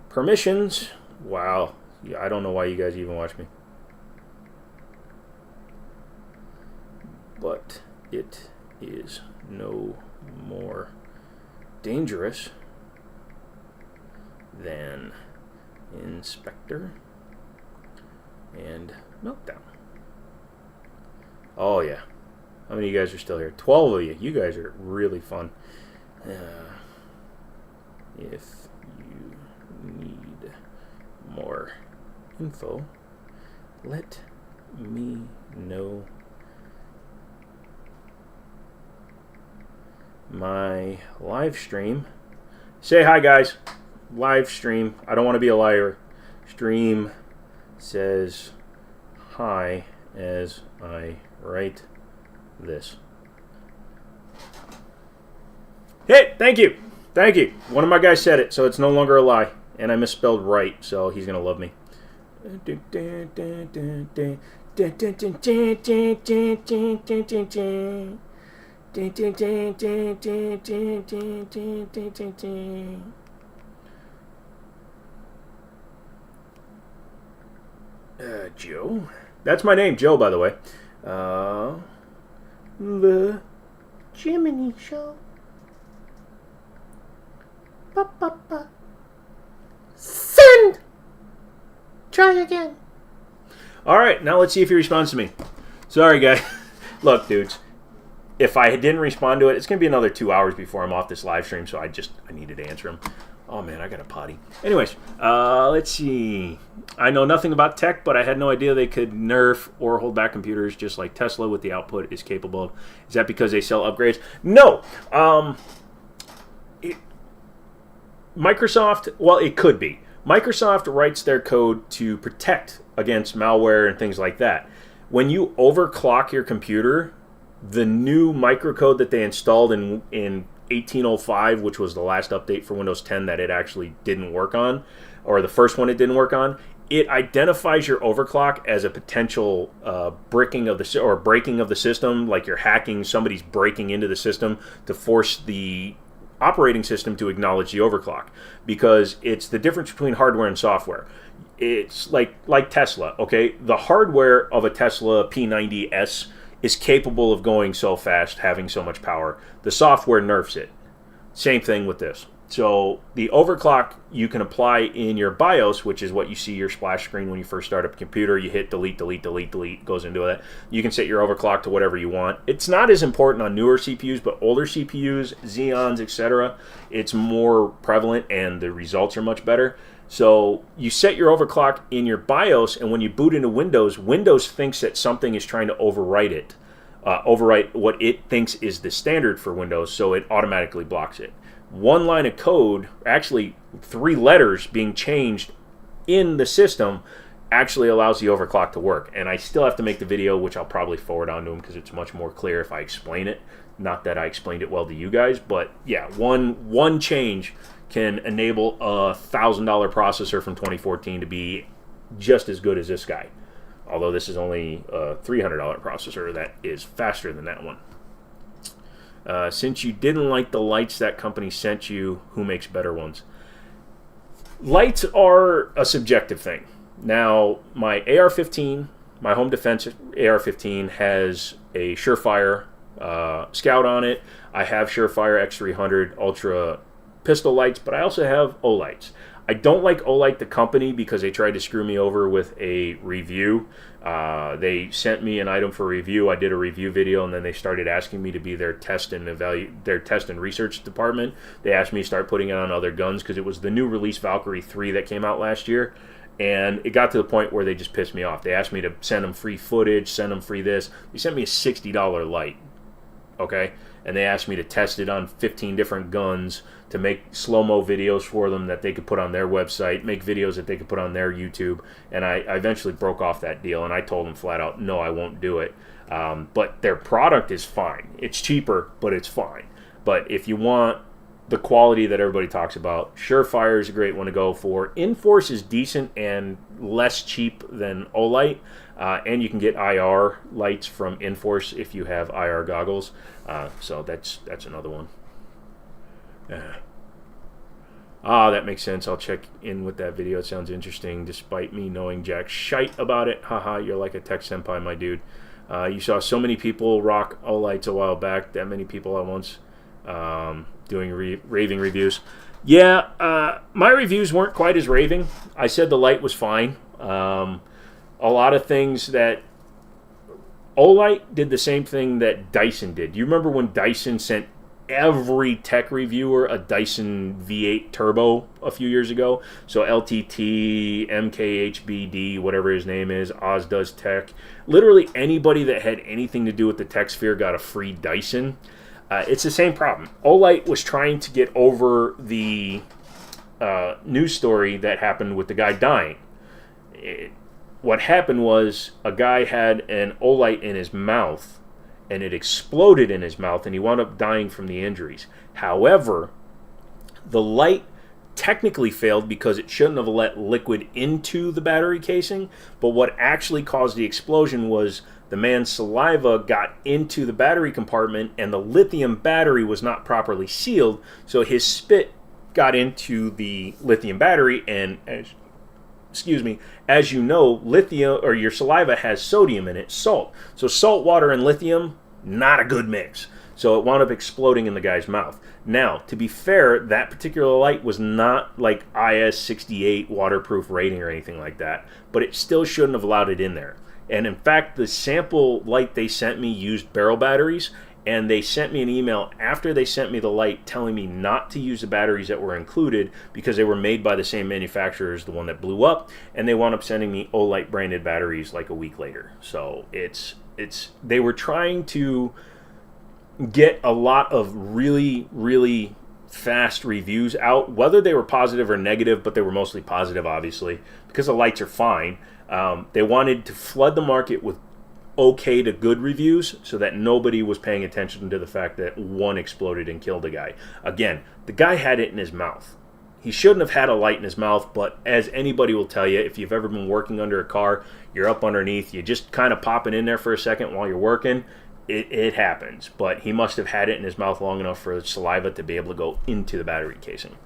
permissions. Wow. Yeah, I don't know why you guys even watch me. But it is no more dangerous than Inspector and Meltdown. Oh yeah. How many of you guys are still here? 12 of you. You guys are really fun. If you need more info, let me know. My live stream. Say hi, guys. Live stream. I don't want to be a liar. Stream says hi as I write this. Hey, thank you. Thank you. One of my guys said it, so it's no longer a lie. And I misspelled right, so he's going to love me. Joe. That's my name, Joe, by the way. The Jimmini Show. Ba-ba-ba. Send! Try again. Alright, now let's see if he responds to me. Sorry, guys. Look, dudes. If I didn't respond to it, it's going to be another 2 hours before I'm off this live stream, so I needed to answer him. Oh, man, I got a potty. Anyways, let's see. I know nothing about tech, but I had no idea they could nerf or hold back computers just like Tesla with the output is capable of. Is that because they sell upgrades? No. Microsoft, well, it could be. Microsoft writes their code to protect against malware and things like that. When you overclock your computer, the new microcode that they installed in 1805, which was the last update for Windows 10 that it actually didn't work on, or the first one it didn't work on, it identifies your overclock as a potential breaking of the system, like you're hacking, somebody's breaking into the system to force the operating system to acknowledge the overclock, because it's the difference between hardware and software. It's like Tesla, okay? The hardware of a Tesla P90S is capable of going so fast, having so much power. The software nerfs it. Same thing with this. So the overclock you can apply in your BIOS, which is what you see your splash screen when you first start up a computer. You hit delete, delete, delete, delete, goes into that. You can set your overclock to whatever you want. It's not as important on newer CPUs, but older CPUs, Xeons, etc., it's more prevalent and the results are much better. So you set your overclock in your BIOS, and when you boot into Windows, Windows thinks that something is trying to overwrite it, overwrite what it thinks is the standard for Windows, so it automatically blocks it. One line of code, actually 3 letters being changed in the system, actually allows the overclock to work. And I still have to make the video, which I'll probably forward on to them because it's much more clear if I explain it. Not that I explained it well to you guys, but yeah, one change can enable a $1,000 processor from 2014 to be just as good as this guy. Although this is only a $300 processor that is faster than that one. Since you didn't like the lights that company sent you, who makes better ones? Lights are a subjective thing. Now, my AR-15, my home defense AR-15 has a Surefire Scout on it. I have Surefire X300 Ultra pistol lights, but I also have Olights. I don't like Olight the company because they tried to screw me over with a review. They sent me an item for review. I did a review video, and then they started asking me to be their test and research department. They asked me to start putting it on other guns because it was the new release Valkyrie 3 that came out last year. And it got to the point where they just pissed me off. They asked me to send them free footage, send them free this. They sent me a $60 light, okay? And they asked me to test it on 15 different guns, to make slow-mo videos for them that they could put on their website, make videos that they could put on their YouTube. And I eventually broke off that deal, and I told them flat out, no, I won't do it. But their product is fine. It's cheaper, but it's fine. But if you want the quality that everybody talks about, Surefire is a great one to go for. Inforce is decent and less cheap than Olight. And you can get IR lights from Inforce if you have IR goggles. So that's another one. That makes sense. I'll check in with that video. It sounds interesting, despite me knowing jack shite about it. Haha, you're like a tech senpai, my dude. You saw so many people rock Olights a while back. That many people at once doing raving reviews. Yeah, my reviews weren't quite as raving. I said the light was fine. A lot of things that Olight did the same thing that Dyson did. You remember when Dyson sent every tech reviewer a Dyson V8 Turbo a few years ago? So LTT, MKHBD, whatever his name is, Oz Does Tech. Literally anybody that had anything to do with the tech sphere got a free Dyson. It's the same problem. Olight was trying to get over the news story that happened with the guy dying. What happened was a guy had an Olight in his mouth, and it exploded in his mouth, and he wound up dying from the injuries. However, the light technically failed because it shouldn't have let liquid into the battery casing, but what actually caused the explosion was the man's saliva got into the battery compartment, and the lithium battery was not properly sealed, so his spit got into the lithium battery, and as you know, lithium, or your saliva, has sodium in it, salt. So salt water and lithium, not a good mix. So it wound up exploding in the guy's mouth. Now, to be fair, that particular light was not like IS-68 waterproof rating or anything like that, but it still shouldn't have allowed it in there. And in fact, the sample light they sent me used barrel batteries, and they sent me an email after they sent me the light telling me not to use the batteries that were included because they were made by the same manufacturer as the one that blew up, and they wound up sending me Olight branded batteries like a week later. So they were trying to get a lot of really, really fast reviews out, whether they were positive or negative, but they were mostly positive, obviously, because the lights are fine. They wanted to flood the market with okay to good reviews so that nobody was paying attention to the fact that one exploded and killed a guy. Again, the guy had it in his mouth. He shouldn't have had a light in his mouth, but as anybody will tell you, if you've ever been working under a car, you're up underneath, you just kind of pop it in there for a second while you're working, it happens, but he must have had it in his mouth long enough for the saliva to be able to go into the battery casing.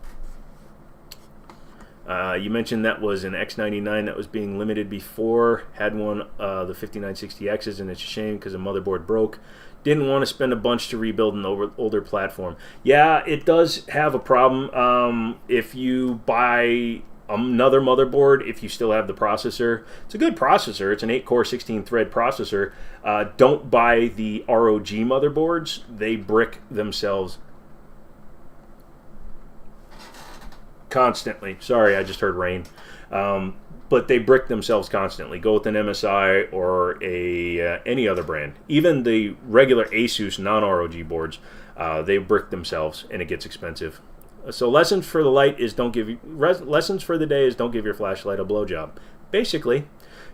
You mentioned that was an X99 that was being limited before. Had one, the 5960Xs, and it's a shame because the motherboard broke. Didn't want to spend a bunch to rebuild an older platform. Yeah, it does have a problem. If you buy another motherboard, if you still have the processor, it's a good processor. It's an 8-core, 16-thread processor. Don't buy the ROG motherboards. They brick themselves constantly. Sorry, I just heard rain. But they brick themselves constantly. Go with an MSI or any other brand. Even the regular Asus non-ROG boards, they brick themselves, and it gets expensive. So lessons for the day is don't give your flashlight a blowjob. Basically,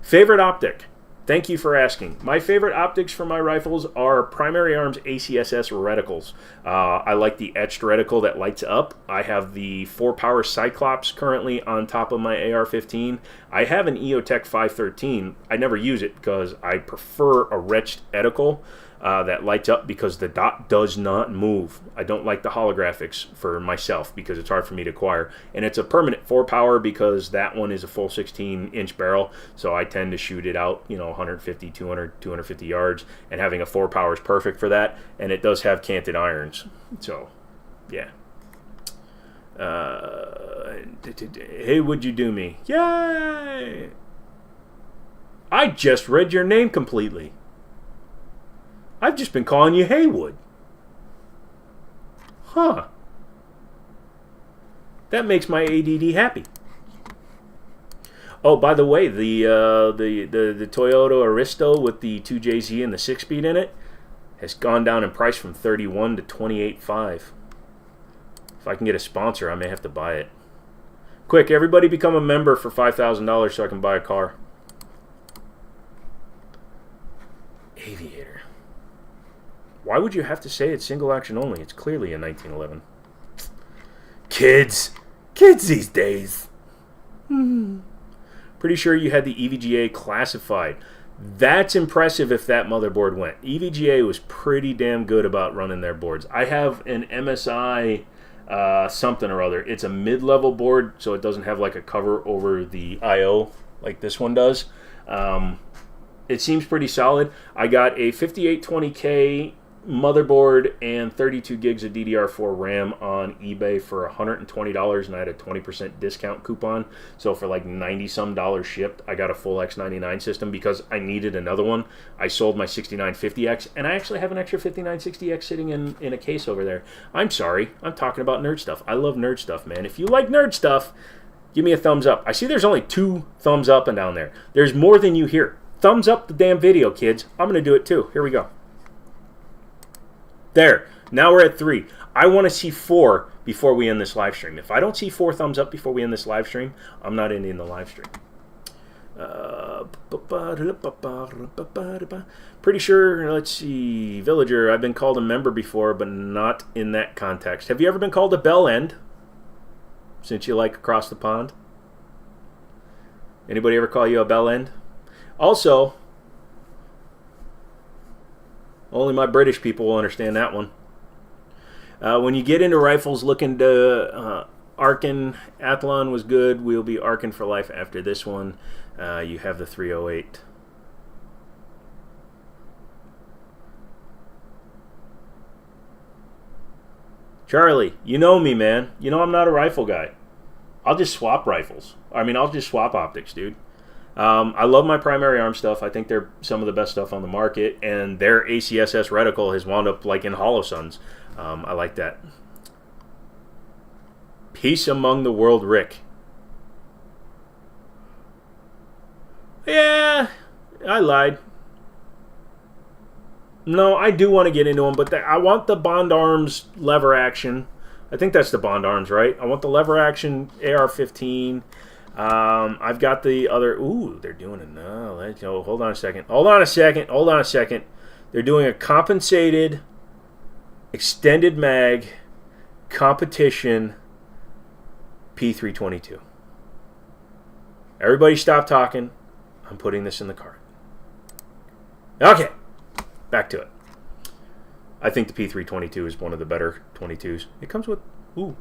favorite optic. Thank you for asking. My favorite optics for my rifles are Primary Arms ACSS reticles. I like the etched reticle that lights up. I have the 4-power Cyclops currently on top of my AR-15. I have an EOTech 513. I never use it because I prefer a retched reticle that lights up because the dot does not move. I don't like the holographics for myself because it's hard for me to acquire. And it's a permanent 4-power because that one is a full 16-inch barrel, so I tend to shoot it out, 150, 200, 250 yards, and having a 4-power is perfect for that. And it does have canted irons, so yeah. Hey, would you do me? Yay! I just read your name completely. I've just been calling you Haywood. Huh. That makes my ADD happy. Oh, by the way, the Toyota Aristo with the 2JZ and the 6-speed in it has gone down in price from $31,000 to $28,500. If I can get a sponsor, I may have to buy it. Quick, everybody become a member for $5,000 so I can buy a car. Aviator. Why would you have to say it's single action only? It's clearly a 1911. Kids these days. Pretty sure you had the EVGA classified. That's impressive if that motherboard went. EVGA was pretty damn good about running their boards. I have an MSI something or other. It's a mid-level board, so it doesn't have like a cover over the I/O like this one does. It seems pretty solid. I got a 5820K motherboard and 32 gigs of DDR4 RAM on eBay for $120, and I had a 20% discount coupon. So for like $90-some shipped, I got a full X99 system because I needed another one. I sold my 6950X, and I actually have an extra 5960X sitting in a case over there. I'm sorry, I'm talking about nerd stuff. I love nerd stuff, man. If you like nerd stuff, give me a thumbs up. I see there's only 2 thumbs up and down there. There's more than you hear. Thumbs up the damn video, kids. I'm going to do it too. Here we go. There. Now we're at 3. I want to see 4 before we end this live stream. If I don't see 4 thumbs up before we end this live stream, I'm not ending the live stream. Pretty sure, let's see, Villager, I've been called a member before, but not in that context. Have you ever been called a bell end? Since you like across the pond? Anybody ever call you a bell end? Also, only my British people will understand that one. When you get into rifles, look into Arkin. Athlon was good. We'll be Arkin for life after this one. You have the 308. Charlie, you know me, man. You know I'm not a rifle guy. I'll just swap rifles. I mean, I'll just swap optics, dude. I love my Primary Arm stuff. I think they're some of the best stuff on the market, and their ACSS reticle has wound up like in HoloSuns. I like that. Peace among the world, Rick. Yeah, I lied. No, I do want to get into them, but I want the Bond Arms lever action. I think that's the Bond Arms, right? I want the lever action AR-15. I've got the other. Ooh, they're doing it now. Oh, hold on a second. Hold on a second. They're doing a compensated extended mag competition P322. Everybody stop talking. I'm putting this in the cart. Okay, back to it. I think the P322 is one of the better 22s. It comes with, ooh.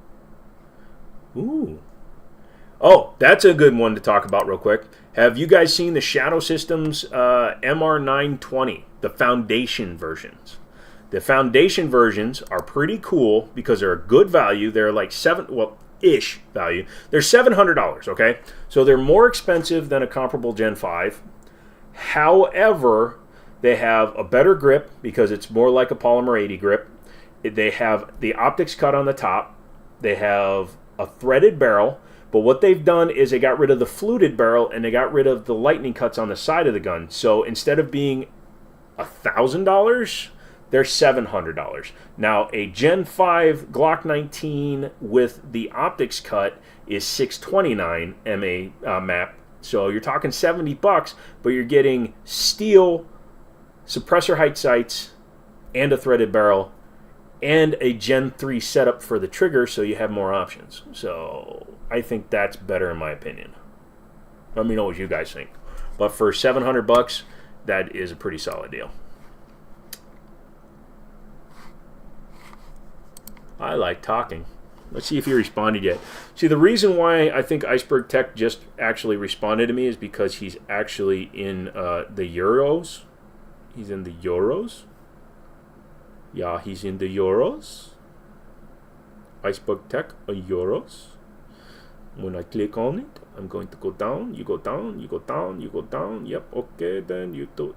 Oh, that's a good one to talk about real quick. Have you guys seen the Shadow Systems MR920, the Foundation versions? The Foundation versions are pretty cool because they're a good value. They're like ish value. They're $700, okay? So they're more expensive than a comparable Gen 5. However, they have a better grip because it's more like a Polymer 80 grip. They have the optics cut on the top. They have a threaded barrel. But what they've done is they got rid of the fluted barrel and they got rid of the lightning cuts on the side of the gun. So instead of being $1,000, they're $700. Now, a Gen 5 Glock 19 with the optics cut is $629 MA map. So you're talking $70, but you're getting steel, suppressor height sights, and a threaded barrel, and a Gen 3 setup for the trigger, so you have more options. So I think that's better in my opinion. Let me know what you guys think. But for $700, that is a pretty solid deal. I like talking. Let's see if he responded yet. See, the reason why I think Iceberg Tech just actually responded to me is because he's actually in the Euros. He's in the Euros. Yeah, he's in the Euros. Iceberg Tech, Euros. When I click on it, I'm going to go down. You go down, you go down, you go down. Yep, okay, then you do.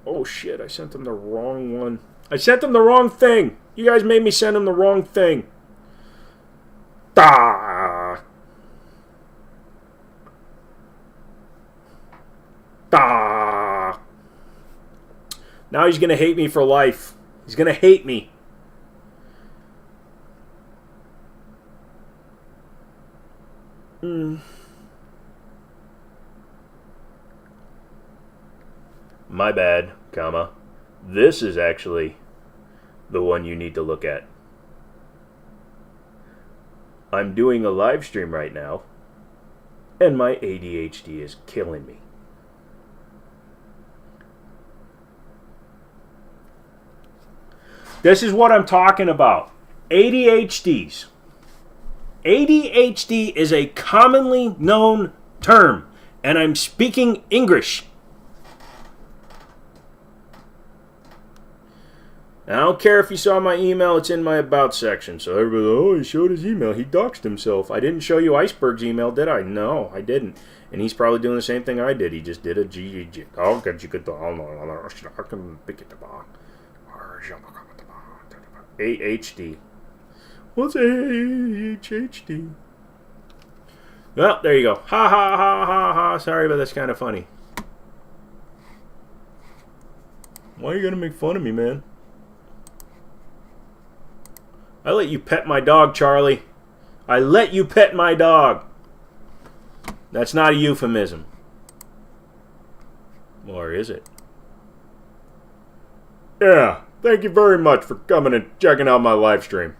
Oh shit, I sent him the wrong one. I sent him the wrong thing. You guys made me send him the wrong thing. Da. Da. Now he's gonna hate me for life. He's gonna hate me. My bad, comma. This is actually the one you need to look at. I'm doing a live stream right now, and my ADHD is killing me. This is what I'm talking about. ADHDs. ADHD is a commonly known term, and I'm speaking English. I don't care if you saw my email, it's in my About section. So everybody, oh, he showed his email. He doxed himself. I didn't show you Iceberg's email, did I? No, I didn't. And he's probably doing the same thing I did. He just did a GG. Oh, I can pick it up. AHD. What's AHD? Well, there you go. Ha ha ha ha ha. Sorry, but that's kind of funny. Why are you going to make fun of me, man? I let you pet my dog, Charlie. I let you pet my dog. That's not a euphemism. Or is it? Yeah, thank you very much for coming and checking out my live stream.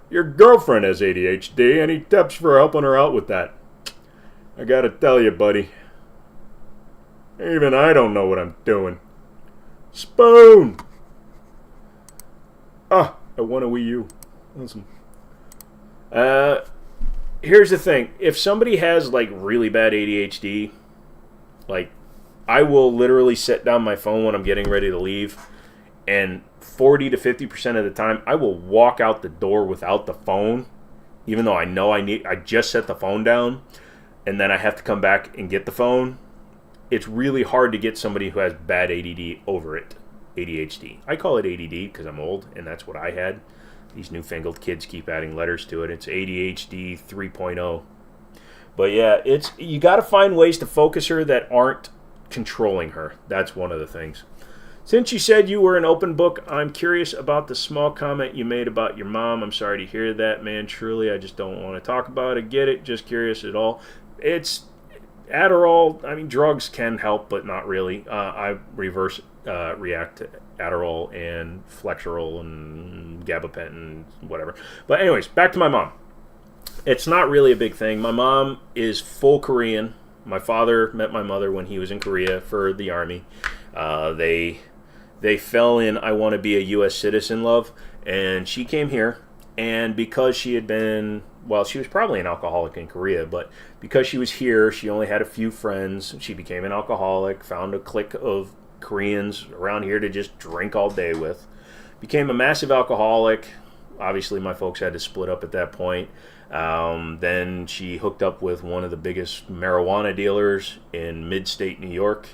Your girlfriend has ADHD. Any tips for helping her out with that? I gotta tell you, buddy. Even I don't know what I'm doing. Spoon! Ah, I want a Wii U. Awesome. Here's the thing. If somebody has, like, really bad ADHD, like, I will literally set down my phone when I'm getting ready to leave, and 40 to 50% of the time, I will walk out the door without the phone, even though I know I just set the phone down, and then I have to come back and get the phone. It's really hard to get somebody who has bad ADD over it. ADHD. I call it ADD because I'm old, and that's what I had. These newfangled kids keep adding letters to it. It's ADHD 3.0. But yeah, you got to find ways to focus her that aren't controlling her. That's one of the things. Since you said you were an open book, I'm curious about the small comment you made about your mom. I'm sorry to hear that, man. Truly, I just don't want to talk about it. Get it? Just curious at all. It's Adderall. I mean, drugs can help, but not really. I reverse react to Adderall and Flexerol and gabapentin and whatever. But anyways, back to my mom. It's not really a big thing. My mom is full Korean. My father met my mother when he was in Korea for the army. They fell in I want to be a U.S. citizen love, and she came here. And because she had been, well, she was probably an alcoholic in Korea, but because she was here, she only had a few friends. She became an alcoholic, found a clique of Koreans around here to just drink all day with. Became a massive alcoholic. Obviously, my folks had to split up at that point. Then she hooked up with one of the biggest marijuana dealers in mid-state New York,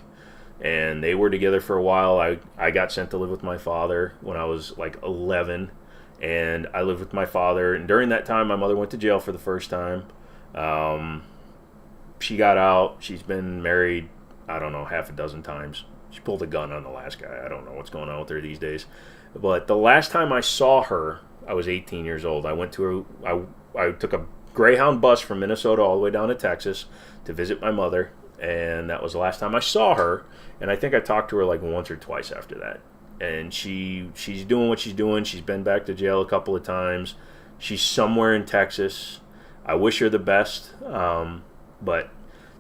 and they were together for a while. I got sent to live with my father when I was like 11, and I lived with my father. And during that time, my mother went to jail for the first time. She got out. She's been married, I don't know, half a dozen times. She pulled a gun on the last guy. I don't know what's going on with her these days. But the last time I saw her, I was 18 years old. I went to her. I took a Greyhound bus from Minnesota all the way down to Texas to visit my mother, and that was the last time I saw her. And I think I talked to her like once or twice after that. And she's doing what she's doing. She's been back to jail a couple of times. She's somewhere in Texas. I wish her the best. But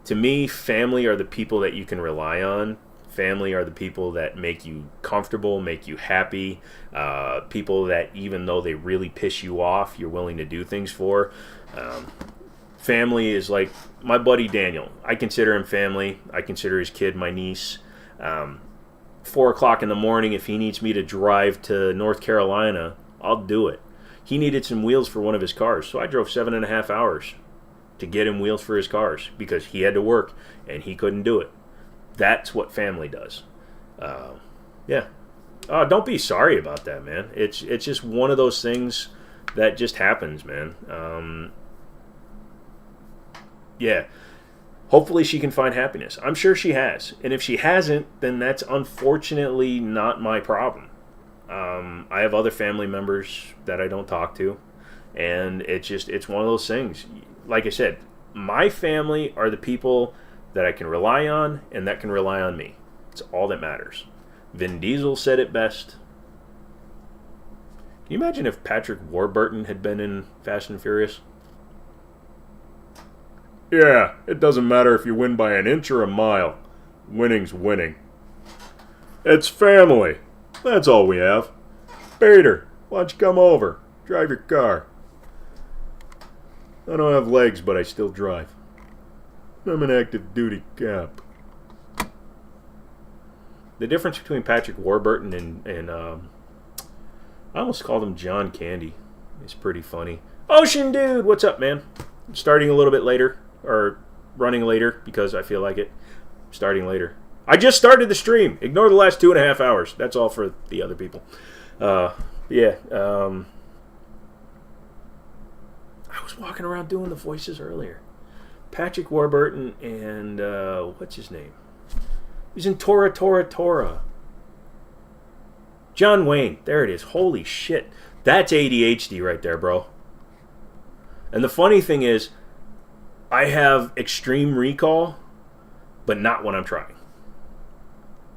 to me, family are the people that you can rely on. Family are the people that make you comfortable, make you happy, people that even though they really piss you off, you're willing to do things for. Family is like my buddy Daniel. I consider him family. I consider his kid my niece. 4 o'clock in the morning, if he needs me to drive to North Carolina, I'll do it. He needed some wheels for one of his cars, so I drove 7.5 hours to get him wheels for his cars because he had to work and he couldn't do it. That's what family does. Yeah. Don't be sorry about that, man. It's just one of those things that just happens, man. Yeah. Hopefully she can find happiness. I'm sure she has. And if she hasn't, then that's unfortunately not my problem. I have other family members that I don't talk to. And it's one of those things. Like I said, my family are the people that I can rely on and that can rely on me. It's all that matters. Vin Diesel said it best. Can you imagine if Patrick Warburton had been in Fast and Furious? Yeah, it doesn't matter if you win by an inch or a mile. Winning's winning. It's family. That's all we have. Peter, why don't you come over? Drive your car. I don't have legs, but I still drive. I'm an active duty cop. The difference between Patrick Warburton and I almost called him John Candy. It's pretty funny. Ocean Dude, what's up, man? I'm starting a little bit later, or running later because I feel like it. Starting later. I just started the stream. Ignore the last 2.5 hours. That's all for the other people. Yeah. I was walking around doing the voices earlier. Patrick Warburton and what's his name? He's in Tora. John Wayne. There it is. Holy shit. That's ADHD right there, bro. And the funny thing is, I have extreme recall, but not when I'm trying.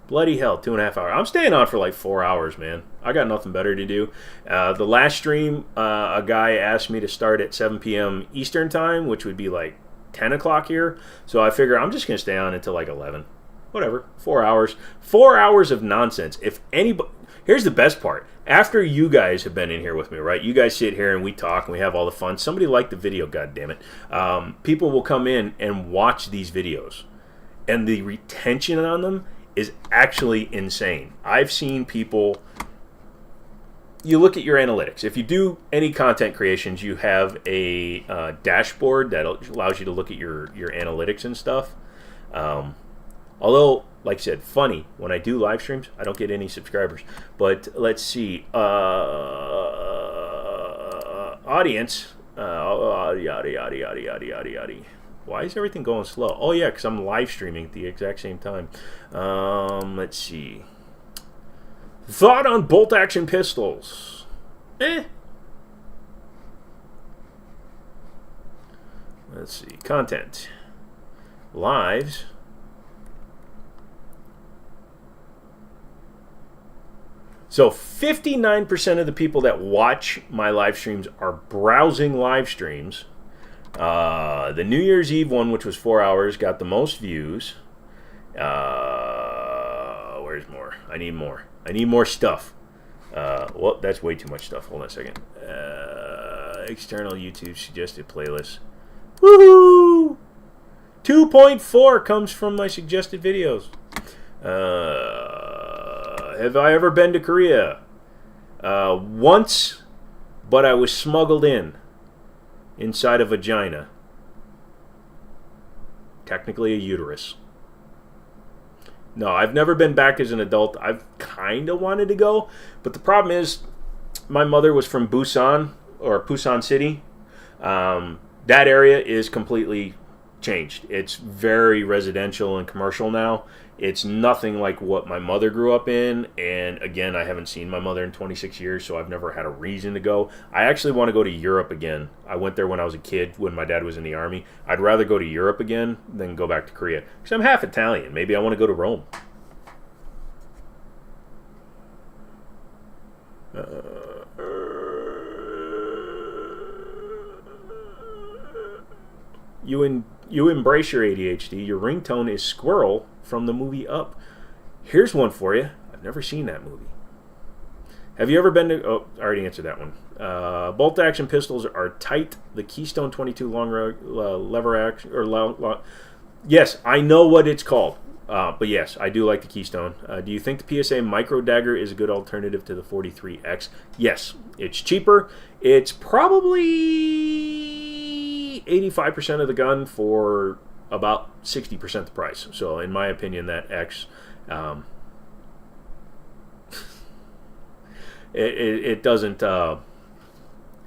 Bloody hell, 2.5 hours. I'm staying on for like 4 hours, man. I got nothing better to do. The last stream, a guy asked me to start at 7 p.m. Eastern time, which would be like 10 o'clock here. So I figure I'm just going to stay on until like 11. Whatever. 4 hours. 4 hours of nonsense. If anybody... Here's the best part. After you guys have been in here with me, right? You guys sit here and we talk and we have all the fun. Somebody liked the video, goddammit. People will come in and watch these videos. And the retention on them is actually insane. I've seen people... You look at your analytics. If you do any content creations, you have a dashboard that allows you to look at your analytics and stuff. Although, like I said, funny, when I do live streams, I don't get any subscribers. But let's see. Audience. Yada, yada, yada, yada, yada, yada. Why is everything going slow? Oh, yeah, because I'm live streaming at the exact same time. Let's see. Thought on bolt-action pistols. Let's see. Content. Lives. So 59% of the people that watch my live streams are browsing live streams. The New Year's Eve one, which was 4 hours, got the most views. Where's more? I need more. I need more stuff. Well, that's way too much stuff. Hold on a second. External YouTube suggested playlist. Woohoo! 2.4 comes from my suggested videos. Have I ever been to Korea? Once, but I was smuggled inside a vagina. Technically a uterus. No, I've never been back as an adult. I've kind of wanted to go, but the problem is my mother was from Busan, or Busan City. That area is completely changed. It's very residential and commercial now. It's nothing like what my mother grew up in, and again, I haven't seen my mother in 26 years, so I've never had a reason to go. I actually want to go to Europe again. I went there when I was a kid, when my dad was in the army. I'd rather go to Europe again than go back to Korea, because I'm half Italian. Maybe I want to go to Rome. You embrace your ADHD. Your ringtone is Squirrel from the movie Up. Here's one for you. I've never seen that movie. Have you ever been to... Oh, I already answered that one. Bolt-action pistols are tight. The Keystone 22 long lever action... Yes, I know what it's called. But yes, I do like the Keystone. Do you think the PSA Micro Dagger is a good alternative to the 43X? Yes. It's cheaper. It's probably 85% of the gun for about 60% the price. So in my opinion, that X... it doesn't...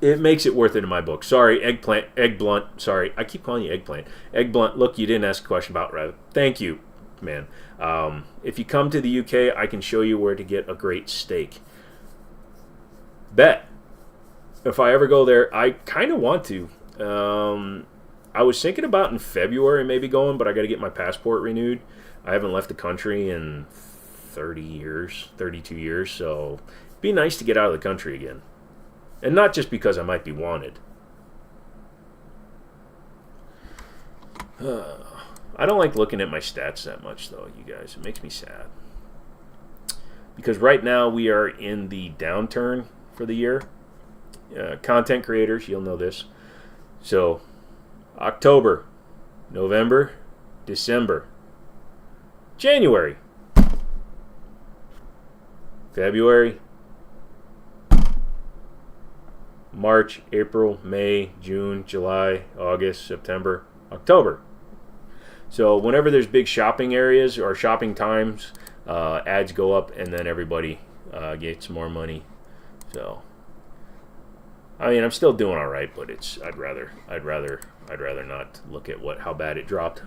it makes it worth it in my book. Sorry, Eggblunt. Sorry, I keep calling you Eggplant. Eggblunt, look, you didn't ask a question about Rev. Thank you, man. If you come to the UK, I can show you where to get a great steak. Bet. If I ever go there, I kind of want to. I was thinking about in February maybe going, but I got to get my passport renewed. I haven't left the country in 32 years, so it'd be nice to get out of the country again. And not just because I might be wanted. I don't like looking at my stats that much, though, you guys. It makes me sad. Because right now we are in the downturn for the year. Content creators, you'll know this. So, October, November, December, January, February, March, April, May, June, July, August, September, October. So whenever there's big shopping areas or shopping times, ads go up, and then everybody gets more money. So, I mean, I'm still doing all right, but it's I'd rather not look at how bad it dropped.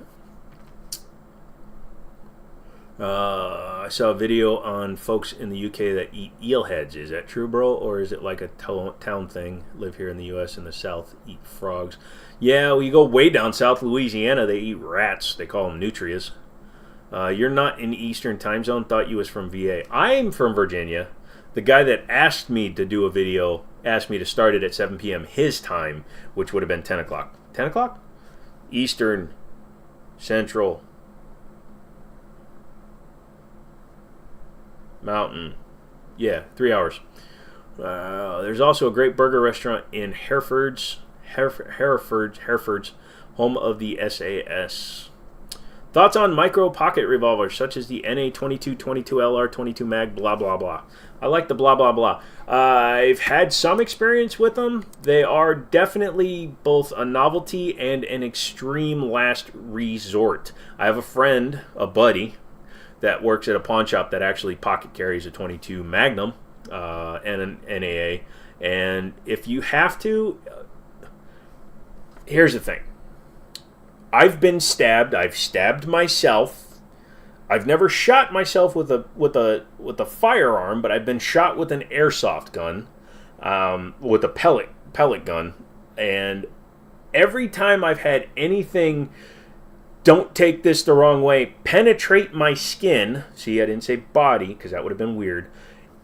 I saw a video on folks in the UK that eat eel heads. Is that true, bro? Or is it like a town thing? Live here in the US in the South, eat frogs. Yeah, well, you go way down South Louisiana, they eat rats. They call them nutrias. You're not in Eastern time zone. Thought you was from VA. I'm from Virginia. The guy that asked me to do a video asked me to start it at 7 p.m. his time, which would have been 10 o'clock. 10 o'clock? Eastern, Central, Mountain. Yeah, 3 hours. There's also a great burger restaurant in Hereford's, home of the SAS. Thoughts on micro pocket revolvers such as the NA-22, 22LR, 22 Mag, blah, blah, blah. I like the blah, blah, blah. I've had some experience with them. They are definitely both a novelty and an extreme last resort. I have a friend, a buddy, that works at a pawn shop that actually pocket carries a 22 Magnum and an NAA. And if you have to, here's the thing. I've been stabbed. I've stabbed myself. I've never shot myself with a firearm, but I've been shot with an airsoft gun, with a pellet gun. And every time I've had anything, don't take this the wrong way, penetrate my skin, see, I didn't say body because that would have been weird,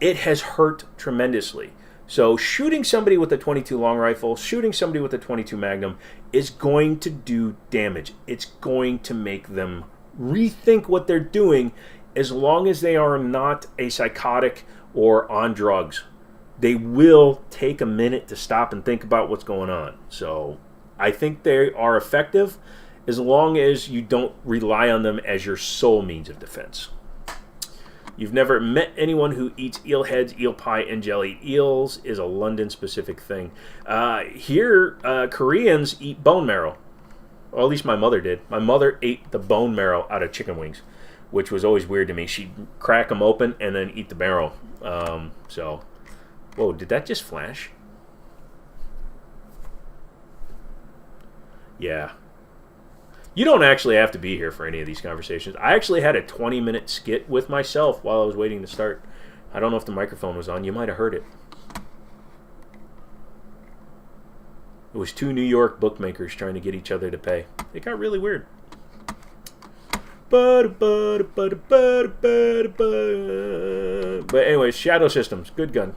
it has hurt tremendously. So shooting somebody with a 22 long rifle, shooting somebody with a 22 Magnum is going to do damage. It's going to make them rethink what they're doing, as long as they are not a psychotic or on drugs. They will take a minute to stop and think about what's going on. So I think they are effective as long as you don't rely on them as your sole means of defense. You've never met anyone who eats eel heads, eel pie, and jelly. Eels is a London-specific thing. Here, Koreans eat bone marrow. Or at least my mother did. My mother ate the bone marrow out of chicken wings, which was always weird to me. She'd crack them open and then eat the marrow. Whoa, did that just flash? Yeah. You don't actually have to be here for any of these conversations. I actually had a 20-minute skit with myself while I was waiting to start. I don't know if the microphone was on. You might have heard it. It was two New York bookmakers trying to get each other to pay. It got really weird. But anyways, Shadow Systems, good gun.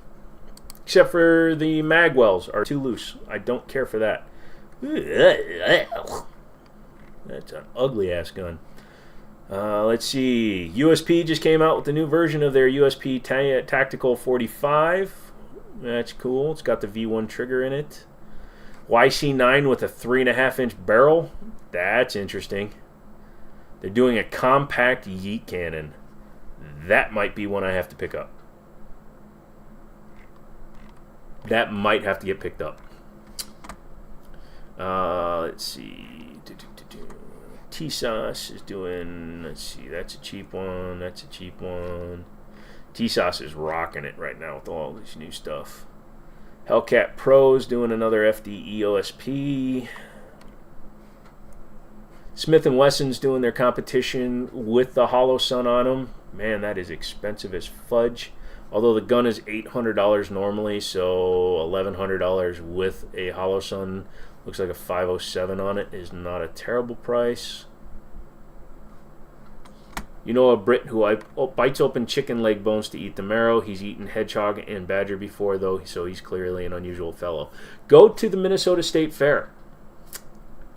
Except for the magwells are too loose. I don't care for that. That's an ugly-ass gun. Let's see. USP just came out with the new version of their USP Tactical 45. That's cool. It's got the V1 trigger in it. YC9 with a 3.5-inch barrel. That's interesting. They're doing a compact yeet cannon. That might be one I have to pick up. That might have to get picked up. Let's see. TSOS is doing, let's see, that's a cheap one, that's a cheap one. TSOS is rocking it right now with all this new stuff. Hellcat Pro is doing another FD EOSP. Smith & Wesson's doing their competition with the Hollow Sun on them. Man, that is expensive as fudge. Although the gun is $800 normally, so $1,100 with a Hollow Sun. Looks like a 507 on it is not a terrible price. You know a Brit who bites open chicken leg bones to eat the marrow. He's eaten hedgehog and badger before, though, so he's clearly an unusual fellow. Go to the Minnesota State Fair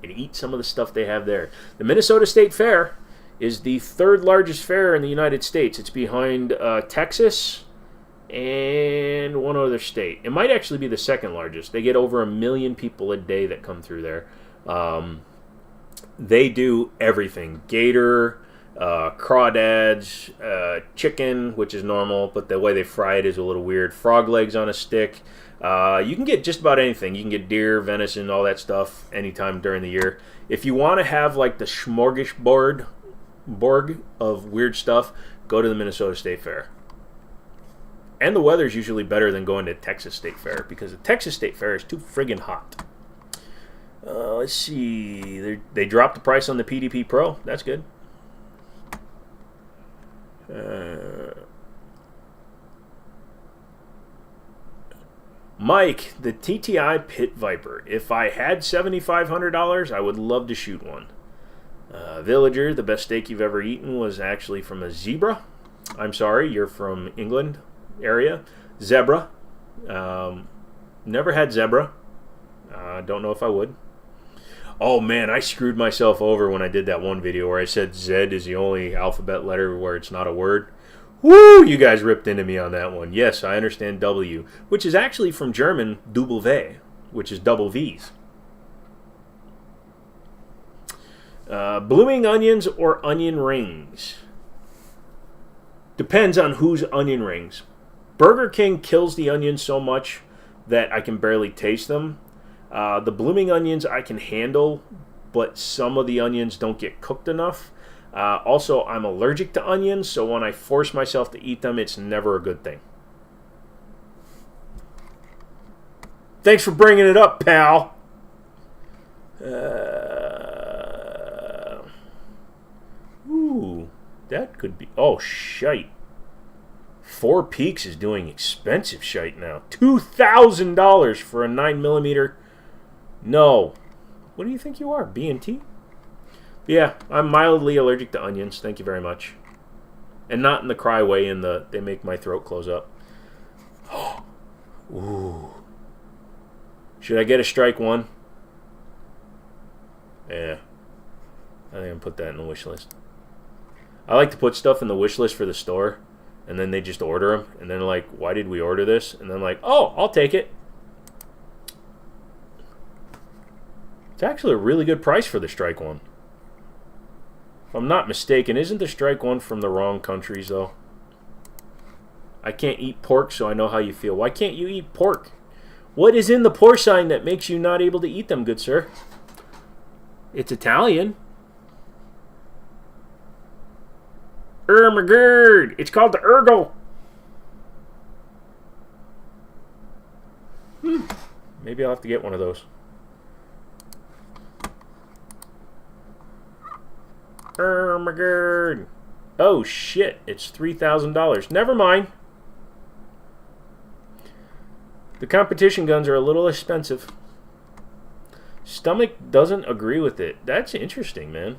and eat some of the stuff they have there. The Minnesota State Fair is the third largest fair in the United States. It's behind Texas and one other state. It might actually be the second largest. They get over 1 million people a day that come through there. They do everything. Gator, crawdads, chicken, which is normal, but the way they fry it is a little weird. Frog legs on a stick. You can get just about anything. You can get deer, venison, all that stuff anytime during the year. If you want to have like the smorgasbord of weird stuff, go to the Minnesota State Fair. And the weather's usually better than going to Texas State Fair, because the Texas State Fair is too friggin' hot. Let's see. They dropped the price on the PDP Pro. That's good. Mike, the TTI Pit Viper. If I had $7,500, I would love to shoot one. Villager, the best steak you've ever eaten was actually from a zebra. I'm sorry, you're from England area. Zebra. Never had zebra. Don't know if I would. Oh man, I screwed myself over when I did that one video where I said Z is the only alphabet letter where it's not a word. Woo! You guys ripped into me on that one. Yes, I understand W, which is actually from German W, which is double V's. Blooming onions or onion rings? Depends on whose onion rings. Burger King kills the onions so much that I can barely taste them. The blooming onions I can handle, but some of the onions don't get cooked enough. Also, I'm allergic to onions, so when I force myself to eat them, it's never a good thing. Thanks for bringing it up, pal. Ooh, that could be... Oh, shite. Four Peaks is doing expensive shite now. $2,000 for a 9mm. No. What do you think you are, B&T? Yeah, I'm mildly allergic to onions. Thank you very much. And not in the cry way, in the they make my throat close up. Ooh. Should I get a strike one? Yeah. I think I'm going to put that in the wish list. I like to put stuff in the wish list for the store, and then they just order them, and then like, why did we order this? And then like, oh, I'll take it. It's actually a really good price for the strike one. If I'm not mistaken, isn't the strike one from the wrong countries, though? I can't eat pork, so I know how you feel. Why can't you eat pork? What is in the porcine that makes you not able to eat them, good sir? It's Italian. Ermagerd. It's called the ergo. Maybe I'll have to get one of those. Ermagerd. Oh shit, it's $3,000. Never mind. The competition guns are a little expensive. Stomach doesn't agree with it. That's interesting, man.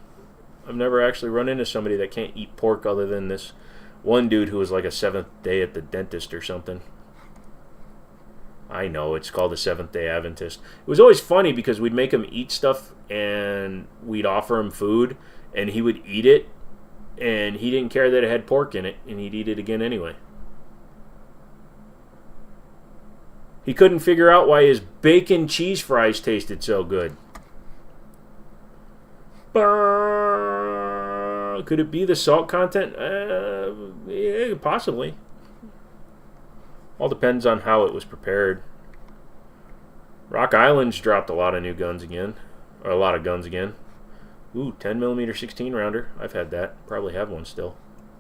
I've never actually run into somebody that can't eat pork other than this one dude who was like a seventh day at the dentist or something. I know, it's called a Seventh-day Adventist. It was always funny because we'd make him eat stuff and we'd offer him food and he would eat it and he didn't care that it had pork in it and he'd eat it again anyway. He couldn't figure out why his bacon cheese fries tasted so good. Could it be the salt content? Yeah, possibly. All depends on how it was prepared. Rock Island's dropped a lot of new guns again. Or a lot of guns again. Ooh, 10mm 16 rounder. I've had that. Probably have one still.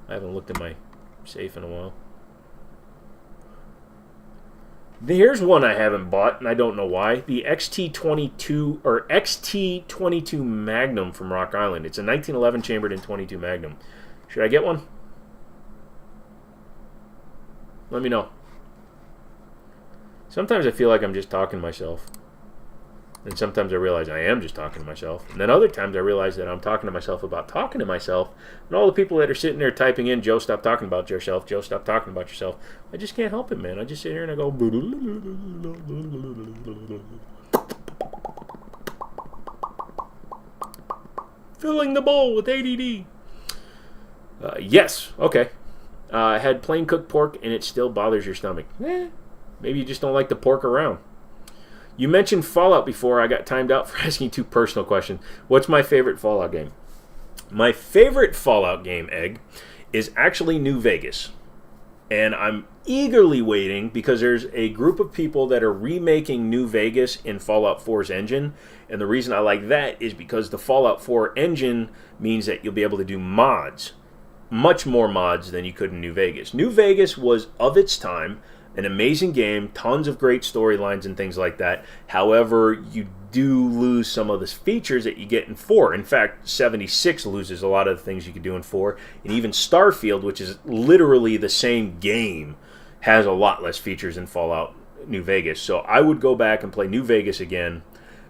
I haven't looked in my safe in a while. Here's one I haven't bought, and I don't know why. The XT22 or XT22 Magnum from Rock Island. It's a 1911 chambered in 22 Magnum. Should I get one? Let me know. Sometimes I feel like I'm just talking to myself. And sometimes I realize I am just talking to myself. And then other times I realize that I'm talking to myself about talking to myself. And all the people that are sitting there typing in, Joe, stop talking about yourself. Joe, stop talking about yourself. I just can't help it, man. I just sit here and I go... Filling the bowl with ADD. Yes. Okay. I had plain cooked pork and it still bothers your stomach. Maybe you just don't like the pork around. You mentioned Fallout before. I got timed out for asking two personal questions. What's my favorite Fallout game? My favorite Fallout game, Egg, is actually New Vegas. And I'm eagerly waiting because there's a group of people that are remaking New Vegas in Fallout 4's engine. And the reason I like that is because the Fallout 4 engine means that you'll be able to do mods. Much more mods than you could in New Vegas. New Vegas was, of its time, an amazing game, tons of great storylines and things like that. However, you do lose some of the features that you get in 4. In fact, 76 loses a lot of the things you could do in 4. And even Starfield, which is literally the same game, has a lot less features in Fallout New Vegas. So I would go back and play New Vegas again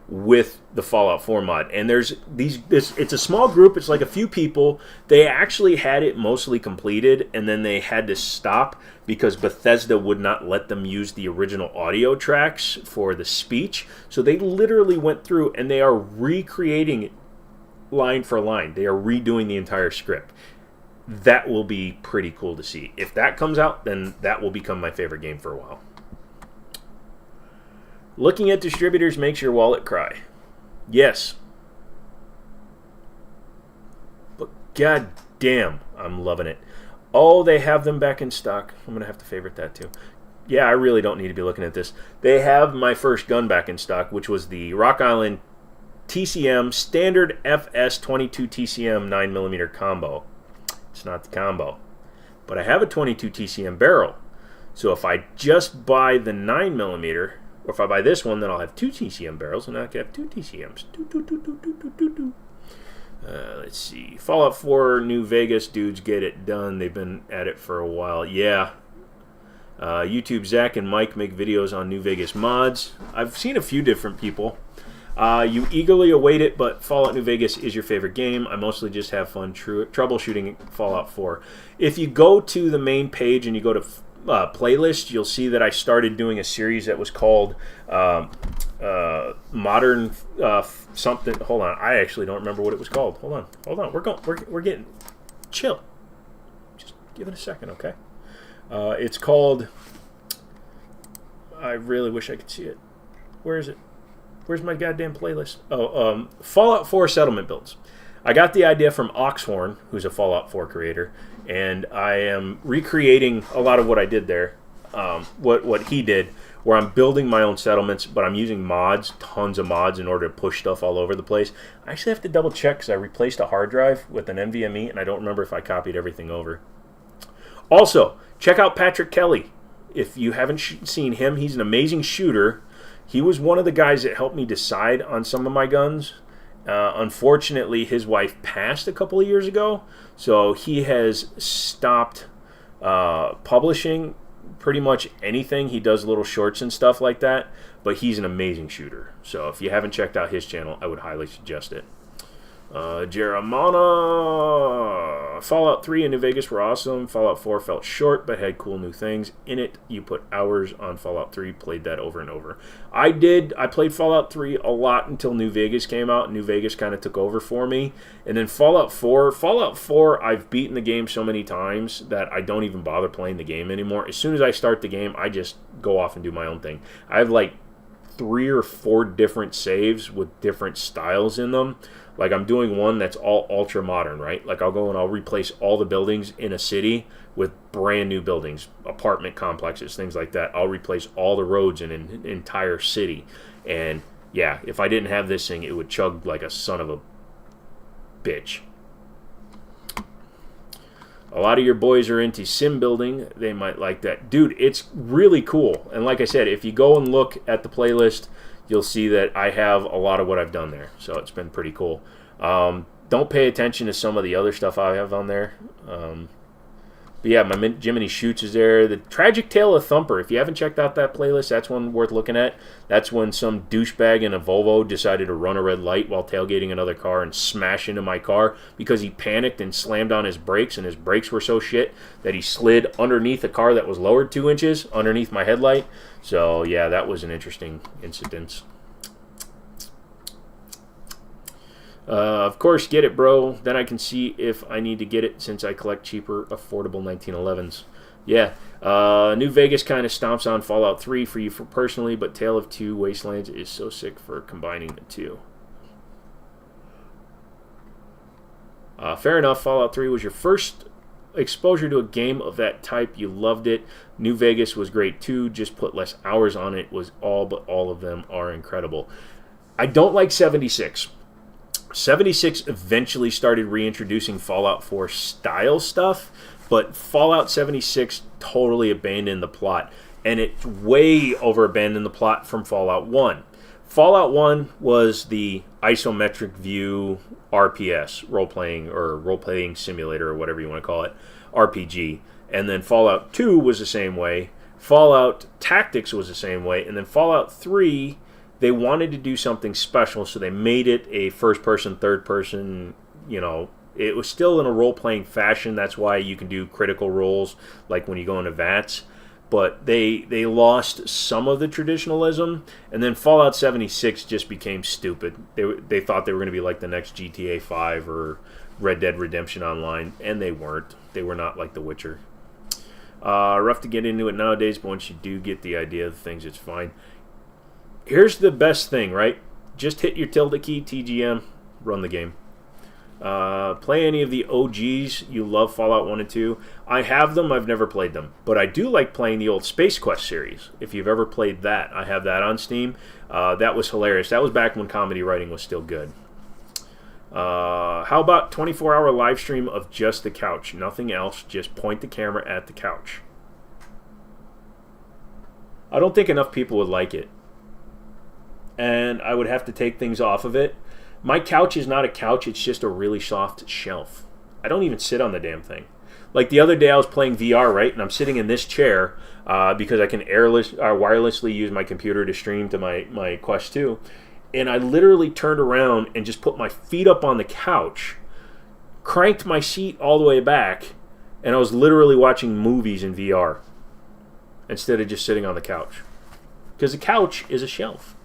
with the Fallout 4 mod. And there's it's a small group, it's like a few people. They actually had it mostly completed and then they had to stop because Bethesda would not let them use the original audio tracks for the speech. So they literally went through and they are recreating it line for line. They are redoing the entire script. That will be pretty cool to see. If that comes out, then that will become my favorite game for a while. Looking at distributors makes your wallet cry. Yes. But god damn, I'm loving it. Oh, they have them back in stock. I'm going to have to favorite that too. Yeah, I really don't need to be looking at this. They have my first gun back in stock, which was the Rock Island TCM Standard FS 22 TCM 9mm combo. It's not the combo. But I have a 22 TCM barrel. So if I just buy the 9mm... or if I buy this one, then I'll have 2 TCM barrels, and I can have 2 TCMs. Let's see. Fallout 4 New Vegas dudes get it done. They've been at it for a while. Yeah. YouTube Zach and Mike make videos on New Vegas mods. I've seen a few different people. You eagerly await it, but Fallout New Vegas is your favorite game. I mostly just have fun troubleshooting Fallout 4. If you go to the main page and you go to playlist, you'll see that I started doing a series that was called Modern something. Hold on, I actually don't remember what it was called. Hold on. We're getting chill. Just give it a second, okay? It's called. I really wish I could see it. Where is it? Where's my goddamn playlist? Oh, Fallout 4 settlement builds. I got the idea from Oxhorn, who's a Fallout 4 creator, and I am recreating a lot of what I did there, what he did, where I'm building my own settlements, but I'm using mods, tons of mods, in order to push stuff all over the place. I actually have to double check because I replaced a hard drive with an NVMe, and I don't remember if I copied everything over. Also, check out Patrick Kelly. If you haven't seen him, he's an amazing shooter. He was one of the guys that helped me decide on some of my guns. Unfortunately, his wife passed a couple of years ago, so he has stopped publishing pretty much anything. He does little shorts and stuff like that, but he's an amazing shooter. So if you haven't checked out his channel, I would highly suggest it. Jeremiah. Fallout 3 and New Vegas were awesome. Fallout 4 felt short, but had cool new things in it. You put hours on Fallout 3, played that over and over. I did. I played Fallout 3 a lot until New Vegas came out. New Vegas kind of took over for me. And then Fallout 4, I've beaten the game so many times that I don't even bother playing the game anymore. As soon as I start the game, I just go off and do my own thing. I have like 3 or 4 different saves with different styles in them. Like, I'm doing one that's all ultra modern, right? Like, I'll go and I'll replace all the buildings in a city with brand new buildings, apartment complexes, things like that. I'll replace all the roads in an entire city. And yeah, if I didn't have this thing, it would chug like a son of a bitch. A lot of your boys are into sim building. They might like that. Dude, it's really cool. And like I said, if you go and look at the playlist, you'll see that I have a lot of what I've done there. So it's been pretty cool. Don't pay attention to some of the other stuff I have on there. But yeah, my Jimmini Shoots is there. The Tragic Tale of Thumper. If you haven't checked out that playlist, that's one worth looking at. That's when some douchebag in a Volvo decided to run a red light while tailgating another car and smash into my car because he panicked and slammed on his brakes, and his brakes were so shit that he slid underneath a car that was lowered 2 inches underneath my headlight. So yeah, that was an interesting incident. Of course, get it, bro. Then I can see if I need to get it since I collect cheaper, affordable 1911s. Yeah, New Vegas kind of stomps on Fallout 3 for you personally, but Tale of Two Wastelands is so sick for combining the two. Fair enough, Fallout 3 was your first exposure to a game of that type. You loved it. New Vegas was great too, just put less hours on it, but all of them are incredible. I don't like 76. 76 eventually started reintroducing Fallout 4 style stuff, but Fallout 76 totally abandoned the plot, and it way over abandoned the plot from Fallout 1. Fallout 1 was the isometric view RPS, role-playing simulator, or whatever you want to call it, RPG. And then Fallout 2 was the same way. Fallout Tactics was the same way. And then Fallout 3, they wanted to do something special, so they made it a first-person, third-person, it was still in a role-playing fashion. That's why you can do critical roles, like when you go into VATS. But they lost some of the traditionalism, and then Fallout 76 just became stupid. They thought they were going to be like the next GTA 5 or Red Dead Redemption Online, and they weren't. They were not like The Witcher. Rough to get into it nowadays, but once you do get the idea of things, it's fine. Here's the best thing, right? Just hit your tilde key, TGM, run the game. Play any of the OGs. You love Fallout 1 and 2. I have them. I've never played them. But I do like playing the old Space Quest series. If you've ever played that, I have that on Steam. That was hilarious. That was back when comedy writing was still good. How about 24-hour live stream of just the couch? Nothing else. Just point the camera at the couch. I don't think enough people would like it. And I would have to take things off of it. My couch is not a couch, it's just a really soft shelf. I don't even sit on the damn thing. Like the other day I was playing VR, right? And I'm sitting in this chair because I can wirelessly use my computer to stream to my Quest 2. And I literally turned around and just put my feet up on the couch, cranked my seat all the way back, and I was literally watching movies in VR. instead of just sitting on the couch. Because the couch is a shelf.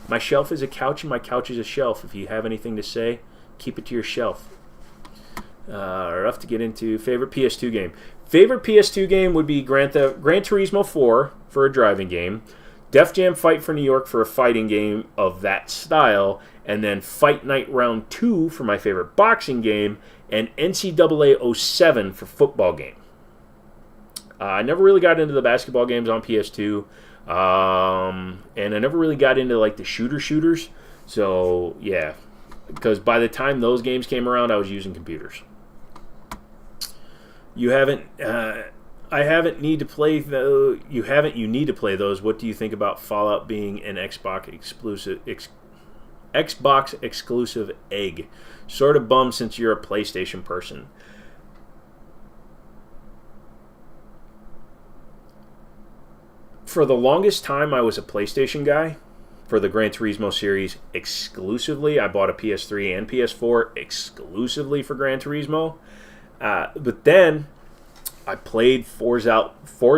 My shelf is a couch, and my couch is a shelf. If you have anything to say, keep it to your shelf. Rough to get into. Favorite PS2 game. Favorite PS2 game would be Gran Turismo 4 for a driving game, Def Jam Fight for New York for a fighting game of that style, and then Fight Night Round 2 for my favorite boxing game, and NCAA 07 for football game. I never really got into the basketball games on PS2, and I never really got into like the shooters. So yeah, because by the time those games came around, I was using computers. You need to play though. You need to play those. What do you think about Fallout being an Xbox exclusive egg? Sort of bummed since you're a PlayStation person. For the longest time, I was a PlayStation guy. For the Gran Turismo series exclusively, I bought a PS3 and PS4 exclusively for Gran Turismo. But then I played Forza 4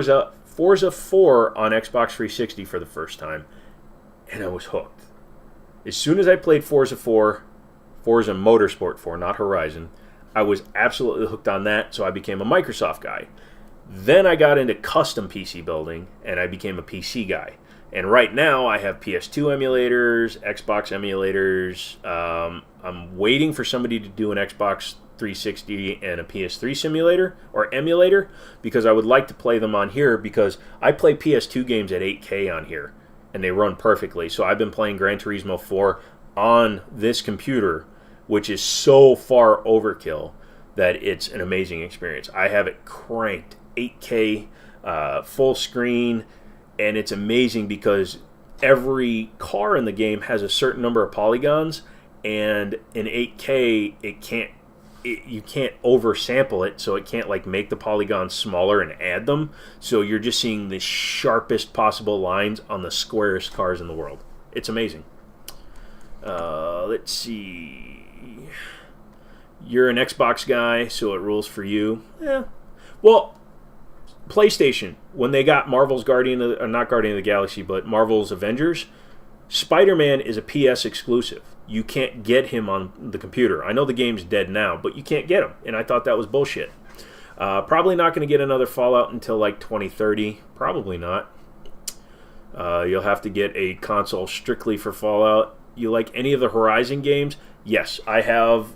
on Xbox 360 for the first time, and I was hooked. As soon as I played Forza Motorsport 4, not Horizon, I was absolutely hooked on that, so I became a Microsoft guy. Then I got into custom PC building, and I became a PC guy. And right now, I have PS2 emulators, Xbox emulators. I'm waiting for somebody to do an Xbox 360 and a PS3 simulator or emulator, because I would like to play them on here, because I play PS2 games at 8K on here, and they run perfectly. So I've been playing Gran Turismo 4 on this computer, which is so far overkill that it's an amazing experience. I have it cranked 8K, full screen, and it's amazing because every car in the game has a certain number of polygons, and in 8K you can't oversample it, so it can't like make the polygons smaller and add them. So you're just seeing the sharpest possible lines on the squarest cars in the world. It's amazing. Let's see. You're an Xbox guy, so it rules for you. Yeah. Well, PlayStation, when they got Marvel's not Guardian of the Galaxy, but Marvel's Avengers, Spider-Man is a PS exclusive. You can't get him on the computer. I know the game's dead now, but you can't get him, and I thought that was bullshit. Probably not going to get another Fallout until like 2030. Probably not. You'll have to get a console strictly for Fallout. You like any of the Horizon games? Yes, I have.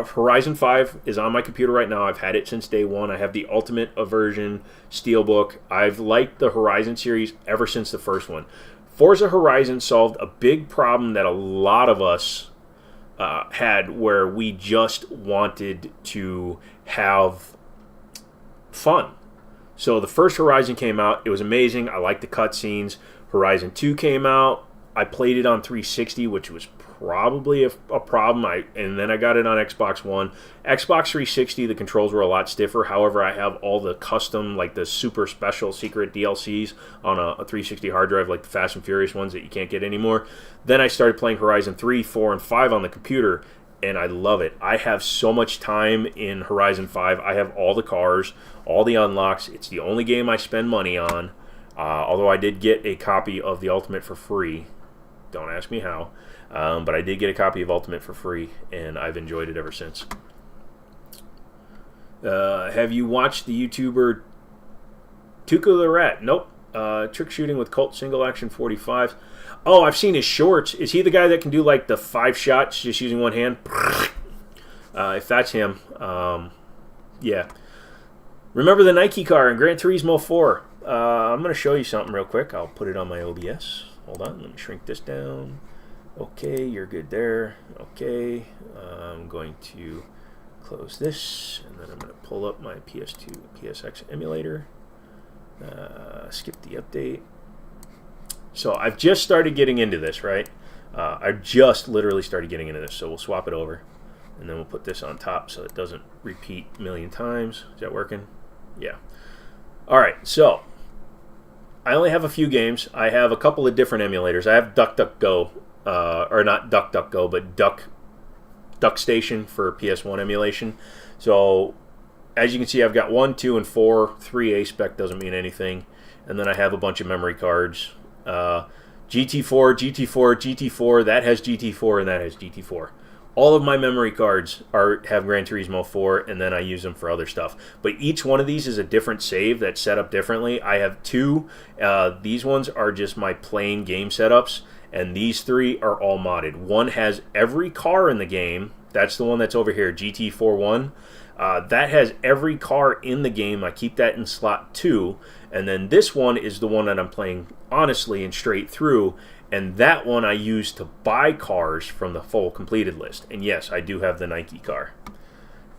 Horizon 5 is on my computer right now. I've had it since day one. I have the Ultimate version Steelbook. I've liked the Horizon series ever since the first one. Forza Horizon solved a big problem that a lot of us had, where we just wanted to have fun. So the first Horizon came out. It was amazing. I liked the cutscenes. Horizon 2 came out. I played it on 360, which was probably a problem. And then I got it on Xbox One. Xbox 360, the controls were a lot stiffer. However, I have all the custom, like the super special secret DLCs on a 360 hard drive, like the Fast and Furious ones that you can't get anymore. Then I started playing Horizon 3, 4, and 5 on the computer, and I love it. I have so much time in Horizon 5. I have all the cars, all the unlocks. It's the only game I spend money on, although I did get a copy of the Ultimate for free. Don't ask me how. But I did get a copy of Ultimate for free, and I've enjoyed it ever since. Have you watched the YouTuber Tuca the Rat? Nope. Trick shooting with Colt single action 45. Oh, I've seen his shorts. Is he the guy that can do like the 5 shots just using one hand? If that's him, yeah. Remember the Nike car in Gran Turismo 4? I'm going to show you something real quick. I'll put it on my OBS. Hold on, let me shrink this down. Okay, you're good there. Okay, I'm going to close this, and then I'm going to pull up my PS2, PSX emulator. Skip the update. So I've just started getting into this, right? I just literally started getting into this, so we'll swap it over. And then we'll put this on top so it doesn't repeat a million times. Is that working? Yeah. All right, so I only have a few games. I have a couple of different emulators. I have DuckDuckGo, or not DuckDuckGo, but DuckStation for PS1 emulation. So as you can see, I've got 1, 2, and 4. 3 A spec doesn't mean anything. and then I have a bunch of memory cards. GT4, GT4, GT4, that has GT4, and that has GT4. All of my memory cards have Gran Turismo 4, and then I use them for other stuff. But each one of these is a different save that's set up differently. I have 2. These ones are just my plain game setups, and these 3 are all modded. One has every car in the game. That's the one that's over here, GT41. That has every car in the game. I keep that in slot 2. And then this one is the one that I'm playing honestly and straight through. And that one I use to buy cars from the full completed list. And yes, I do have the Nike car.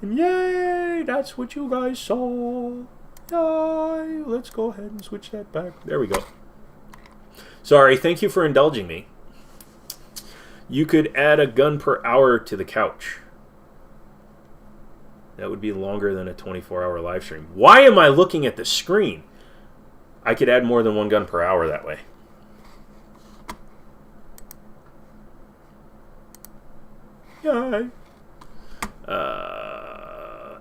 And yay, that's what you guys saw. Yay, let's go ahead and switch that back. There we go. Sorry, thank you for indulging me. You could add a gun per hour to the couch. That would be longer than a 24-hour live stream. Why am I looking at the screen? I could add more than 1 gun per hour that way. Yay.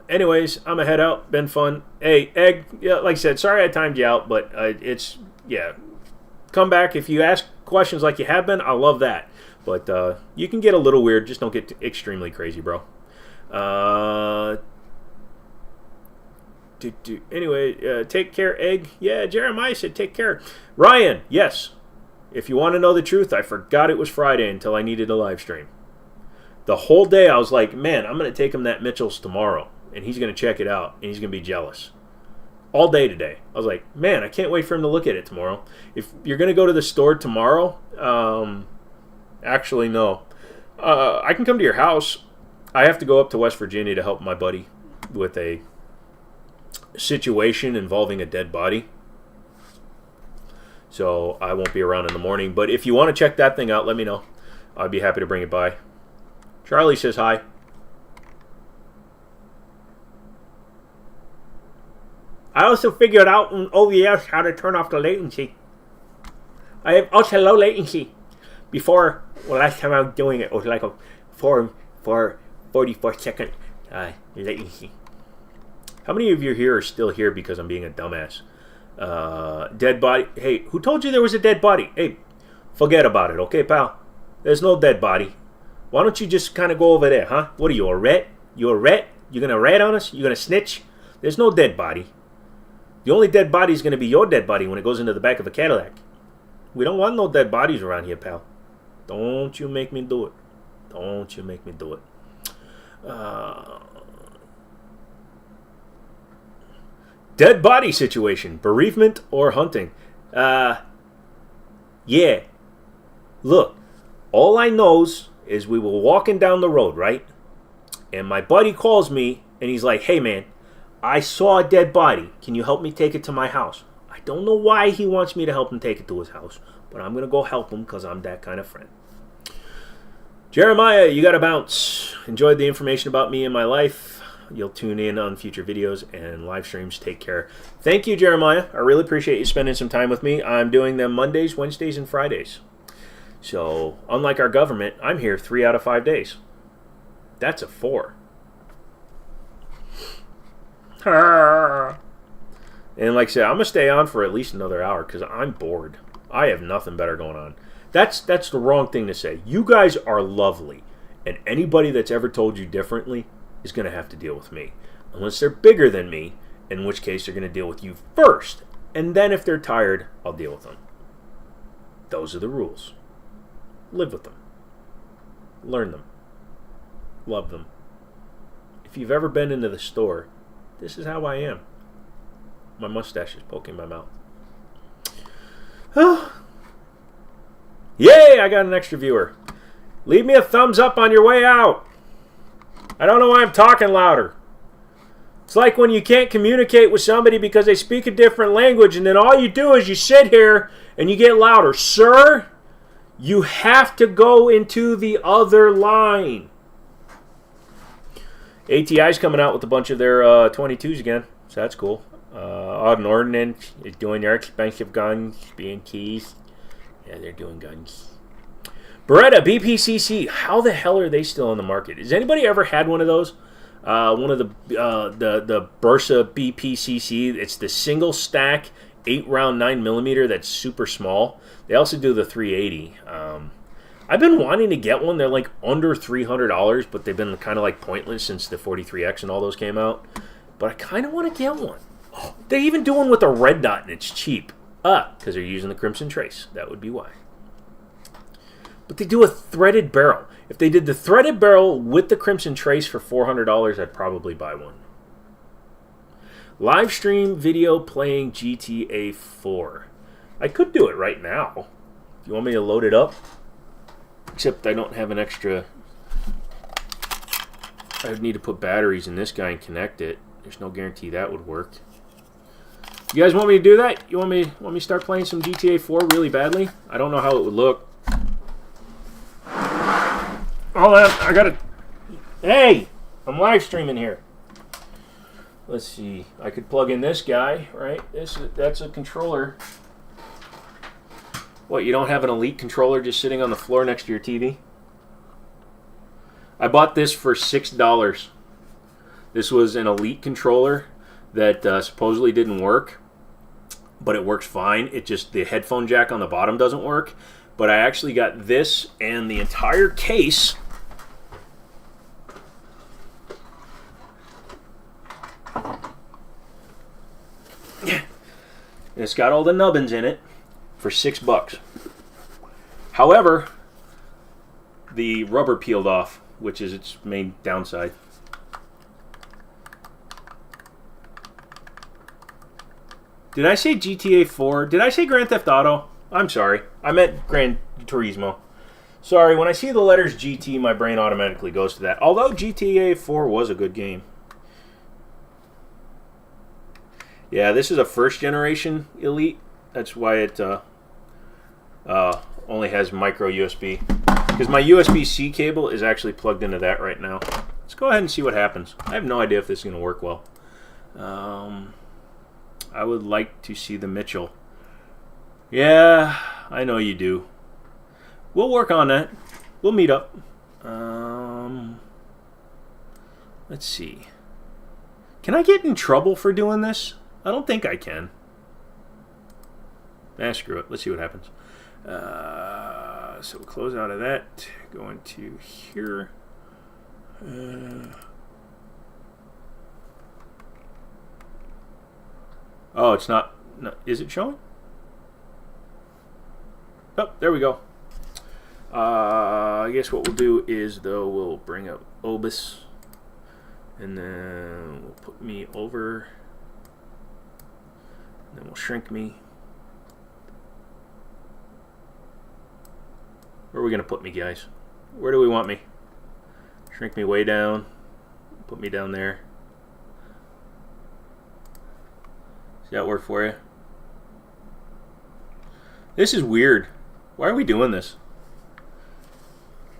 Anyways, I'm going to head out. Been fun. Hey, Egg, yeah, like I said, sorry I timed you out, but yeah. Come back. If you ask questions like you have been, I love that. But you can get a little weird. Just don't get extremely crazy, bro. Anyway, take care, Egg. Yeah, Jeremiah said take care. Ryan, yes. If you want to know the truth, I forgot it was Friday until I needed a live stream. The whole day I was like, man, I'm going to take him that Mitchell's tomorrow, and he's going to check it out, and he's going to be jealous. All day today. I was like, man, I can't wait for him to look at it tomorrow. If you're going to go to the store tomorrow, actually, no. I can come to your house. I have to go up to West Virginia to help my buddy with a situation involving a dead body. So I won't be around in the morning. But if you want to check that thing out, let me know. I'd be happy to bring it by. Charlie says hi. I also figured out in OBS how to turn off the latency. I have ultra low latency. Before, well, last time I was doing it was like a 44-second latency. How many of you here are still here because I'm being a dumbass? Dead body. Hey, who told you there was a dead body? Hey, forget about it, okay, pal? There's no dead body. Why don't you just kind of go over there, huh? What are you, a rat? You a rat? You gonna rat on us? You gonna snitch? There's no dead body. The only dead body is gonna be your dead body when it goes into the back of a Cadillac. We don't want no dead bodies around here, pal. Don't you make me do it. Don't you make me do it. Dead body situation. Bereavement or hunting? Yeah. Look, all I knows is we were walking down the road, right? And my buddy calls me, and he's like, hey, man, I saw a dead body. Can you help me take it to my house? I don't know why he wants me to help him take it to his house, but I'm going to go help him because I'm that kind of friend. Jeremiah, you got to bounce. Enjoyed the information about me and my life. You'll tune in on future videos and live streams. Take care. Thank you, Jeremiah. I really appreciate you spending some time with me. I'm doing them Mondays, Wednesdays, and Fridays. So, unlike our government, I'm here 3 out of 5 days. That's a 4. And like I said, I'm going to stay on for at least another hour because I'm bored. I have nothing better going on. That's the wrong thing to say. You guys are lovely. And anybody that's ever told you differently is going to have to deal with me. Unless they're bigger than me, in which case they're going to deal with you first. And then if they're tired, I'll deal with them. Those are the rules. Live with them. Learn them. Love them. If you've ever been into the store, this is how I am. My mustache is poking my mouth. Yay, I got an extra viewer. Leave me a thumbs up on your way out. I don't know why I'm talking louder. It's like when you can't communicate with somebody because they speak a different language and then all you do is you sit here and you get louder. Sir, you have to go into the other line. ATI's coming out with a bunch of their 22s again, so that's cool. Odd Ordnance is doing their expensive guns, being keys. Yeah, they're doing guns. Beretta BPCC, how the hell are they still on the market? Has anybody ever had one of those? One of the Bursa BPCC. It's the single stack 8-round 9mm that's super small. They also do the 380. I've been wanting to get one. They're like under $300, but they've been kind of like pointless since the 43X and all those came out. But I kind of want to get one. Oh, they even do one with a red dot and it's cheap. Because they're using the Crimson Trace. That would be why. But they do a threaded barrel. If they did the threaded barrel with the Crimson Trace for $400, I'd probably buy one. Live stream video playing GTA 4. I could do it right now. If you want me to load it up. Except I don't have an extra... I would need to put batteries in this guy and connect it. There's no guarantee that would work. You guys want me to do that? You want me to start playing some GTA 4 really badly? I don't know how it would look. Hold on, I gotta... Hey! I'm live streaming here. Let's see. I could plug in this guy, right? That's a controller. What, you don't have an Elite controller just sitting on the floor next to your TV? I bought this for $6. This was an Elite controller that supposedly didn't work, but it works fine. It just, the headphone jack on the bottom doesn't work. But I actually got this and the entire case. It's got all the nubbins in it for $6. However, the rubber peeled off, which is its main downside. Did I say GTA 4? Did I say Grand Theft Auto? I'm sorry. I meant Gran Turismo. Sorry, when I see the letters GT, my brain automatically goes to that. Although GTA 4 was a good game. Yeah, this is a first generation Elite. That's why it only has micro USB. Because my USB-C cable is actually plugged into that right now. Let's go ahead and see what happens. I have no idea if this is going to work well. I would like to see the Mitchell. Yeah, I know you do. We'll work on that. We'll meet up. Let's see. Can I get in trouble for doing this? I don't think I can. Screw it. Let's see what happens. So we'll close out of that. Go into here. Oh, it's not. No, is it showing? Oh, there we go. I guess what we'll do is, though, we'll bring up Obus. And then we'll put me over. And then we'll shrink me. Where are we going to put me, guys? Where do we want me? Shrink me way down. Put me down there. Does that work for you? This is weird. Why are we doing this?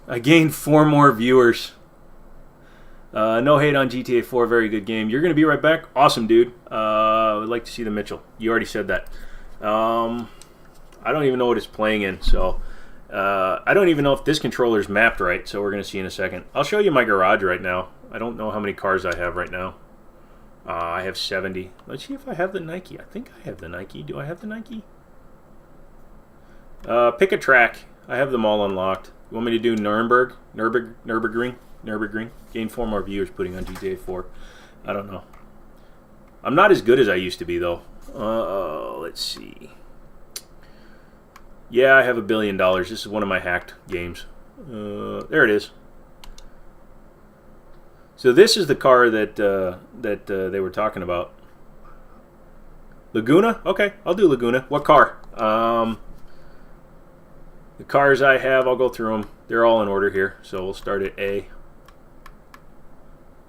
I gained 4 more viewers. No hate on GTA 4. Very good game. You're going to be right back? Awesome, dude. I would like to see the Mitchell. You already said that. I don't even know what it's playing in, so... I don't even know if this controller is mapped right, so we're going to see in a second. I'll show you my garage right now. I don't know how many cars I have right now. I have 70. Let's see if I have the Nike. I think I have the Nike. Do I have the Nike? Pick a track. I have them all unlocked. You want me to do Nuremberg? Nürburgring? Gain 4 more viewers putting on GTA 4. I don't know. I'm not as good as I used to be, though. Let's see. Yeah, I have $1 billion. This is one of my hacked games. There it is. So this is the car that they were talking about. Laguna? Okay, I'll do Laguna. What car? The cars I have, I'll go through them. They're all in order here. So we'll start at A.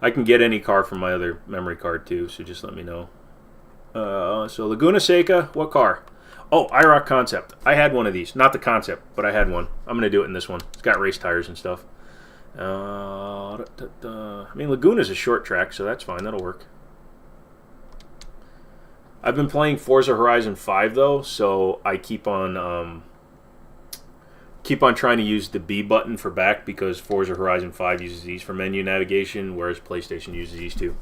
I can get any car from my other memory card too, so just let me know. So Laguna Seca, what car? Oh, IROC Concept. I had one of these. Not the Concept, but I had one. I'm going to do it in this one. It's got race tires and stuff. I mean, Laguna's a short track, so that's fine. That'll work. I've been playing Forza Horizon 5, though, so I keep on trying to use the B button for back because Forza Horizon 5 uses these for menu navigation, whereas PlayStation uses these too.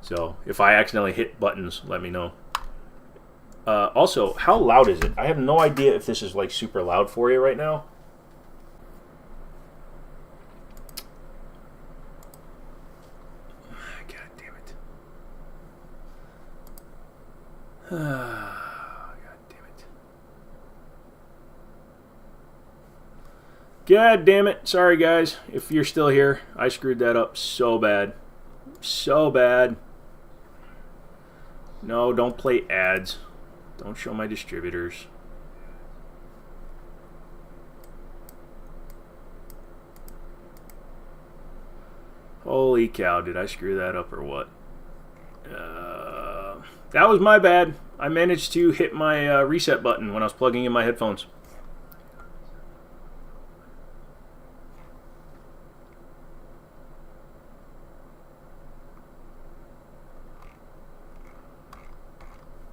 So if I accidentally hit buttons, let me know. Also, how loud is it? I have no idea if this is like super loud for you right now. God damn it. God damn it. God damn it. Sorry, guys. If you're still here, I screwed that up so bad. So bad. No, don't play ads. Don't show my distributors. Holy cow, did I screw that up or what? That was my bad. I managed to hit my reset button when I was plugging in my headphones.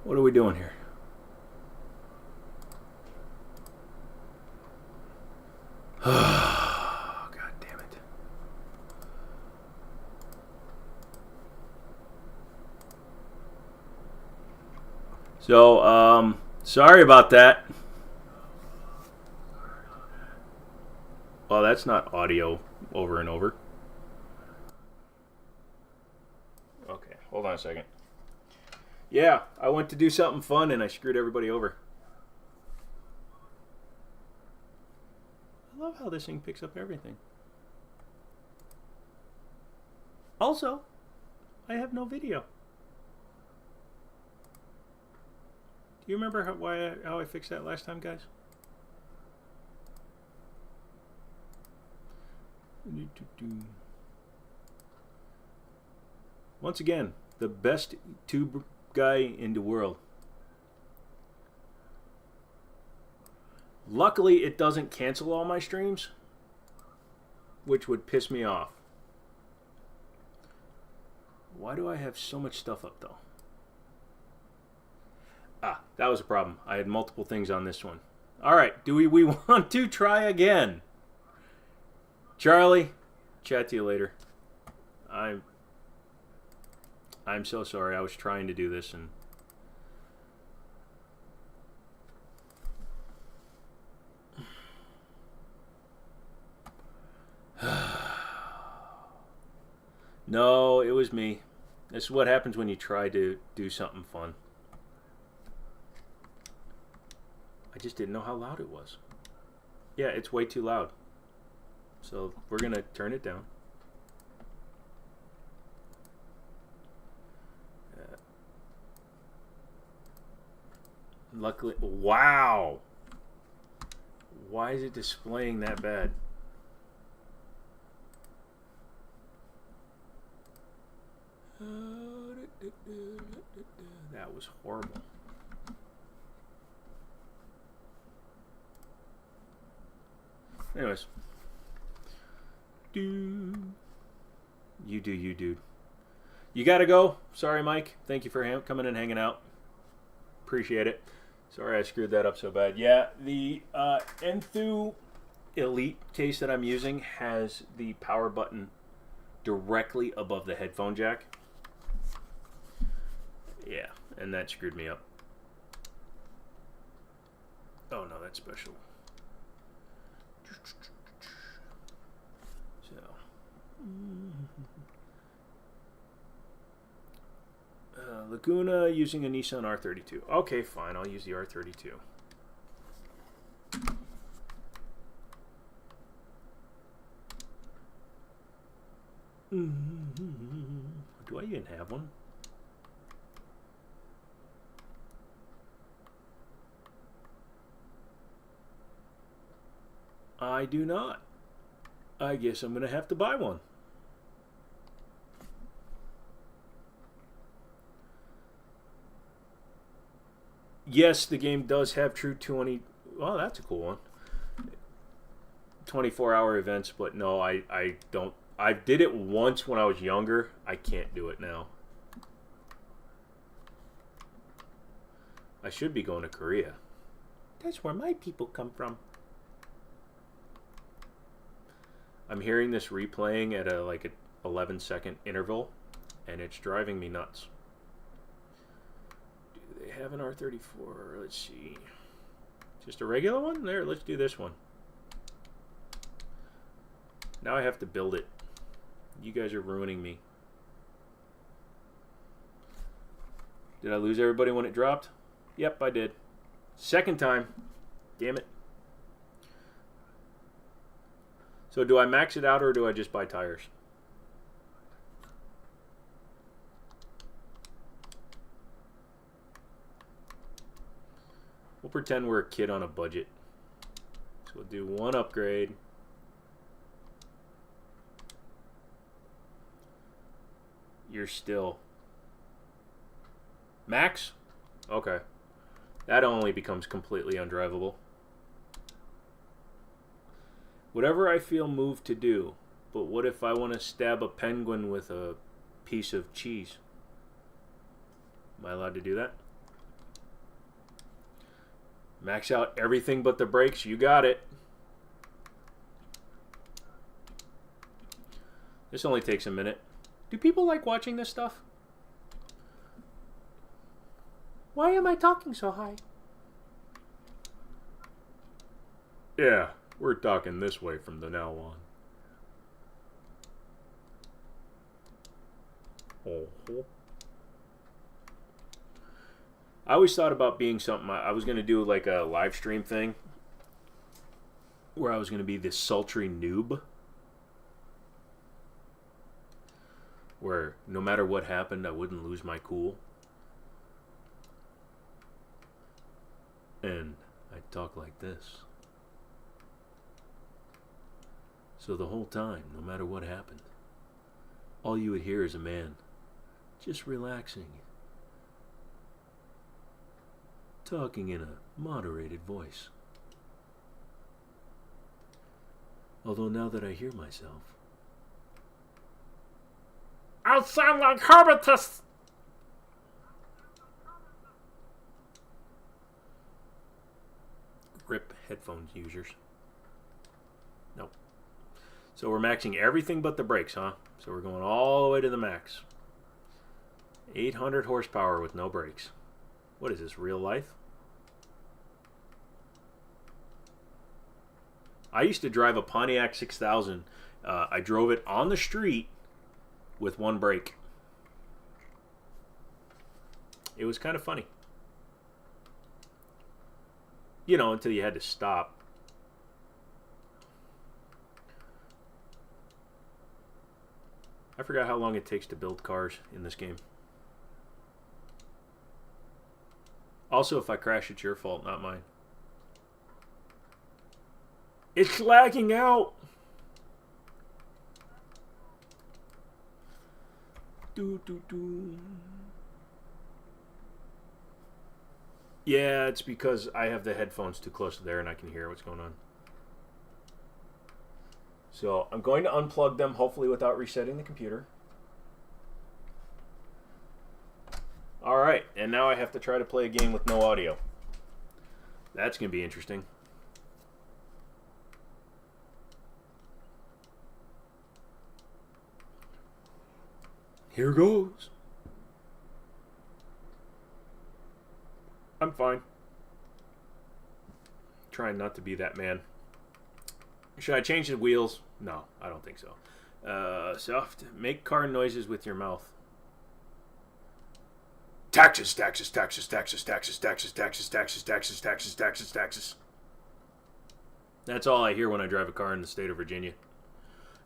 What are we doing here? God damn it. So, sorry about that. Well, that's not audio over and over. Okay, hold on a second. Yeah, I went to do something fun and I screwed everybody over. I love how this thing picks up everything. Also, I have no video. Do you remember how I fixed that last time, guys? Once again, the best tube guy in the world. Luckily, it doesn't cancel all my streams, which would piss me off. Why do I have so much stuff up, though? Ah, that was a problem. I had multiple things on this one. All right, do we want to try again? Charlie, chat to you later. I'm so sorry. I was trying to do this and... No, it was me. This is what happens when you try to do something fun. I just didn't know how loud it was. Yeah, it's way too loud. So we're going to turn it down. Luckily, wow. Why is it displaying that bad? That was horrible. Anyways. You do, you dude. You gotta go. Sorry, Mike. Thank you for coming and hanging out. Appreciate it. Sorry I screwed that up so bad. Yeah, the Enthu Elite case that I'm using has the power button directly above the headphone jack. Yeah, and that screwed me up. Oh no, that's special. So, Laguna using a Nissan R32. Okay, fine, I'll use the R32. Do I even have one? I do not. I guess I'm going to have to buy one. Yes, the game does have true 20... Well, that's a cool one. 24-hour events, but no, I don't... I did it once when I was younger. I can't do it now. I should be going to Korea. That's where my people come from. I'm hearing this replaying at like an 11-second interval, and it's driving me nuts. Do they have an R34? Let's see. Just a regular one? There, let's do this one. Now I have to build it. You guys are ruining me. Did I lose everybody when it dropped? Yep, I did. Second time. Damn it. So do I max it out or do I just buy tires? We'll pretend we're a kid on a budget. So we'll do one upgrade. You're still... Max? Okay. That only becomes completely undrivable. Whatever I feel moved to do, but what if I want to stab a penguin with a piece of cheese? Am I allowed to do that? Max out everything but the brakes. You got it. This only takes a minute. Do people like watching this stuff? Why am I talking so high? Yeah, we're talking this way from the now on. Oh. I always thought about being something. I was going to do like a live stream thing where I was going to be this sultry noob. Where no matter what happened, I wouldn't lose my cool. And I'd talk like this. So the whole time, no matter what happened, all you would hear is a man just relaxing, talking in a moderated voice. Although now that I hear myself, I sound like Herbitus! Rip headphones users. Nope. So we're maxing everything but the brakes, huh? So we're going all the way to the max. 800 horsepower with no brakes. What is this, real life? I used to drive a Pontiac 6000. I drove it on the street with one brake. It was kind of funny. You know, until you had to stop. I forgot how long it takes to build cars in this game. Also, if I crash, it's your fault, not mine. It's lagging out! Yeah, it's because I have the headphones too close to there and I can hear what's going on. So I'm going to unplug them, hopefully without resetting the computer. Alright, and now I have to try to play a game with no audio. That's going to be interesting. Here goes. I'm fine. Trying not to be that man. Should I change the wheels? No, I don't think so. Soft. Make car noises with your mouth. Taxes, taxes, taxes, taxes, taxes, taxes, taxes, taxes, taxes, taxes, taxes, taxes. That's all I hear when I drive a car in the state of Virginia.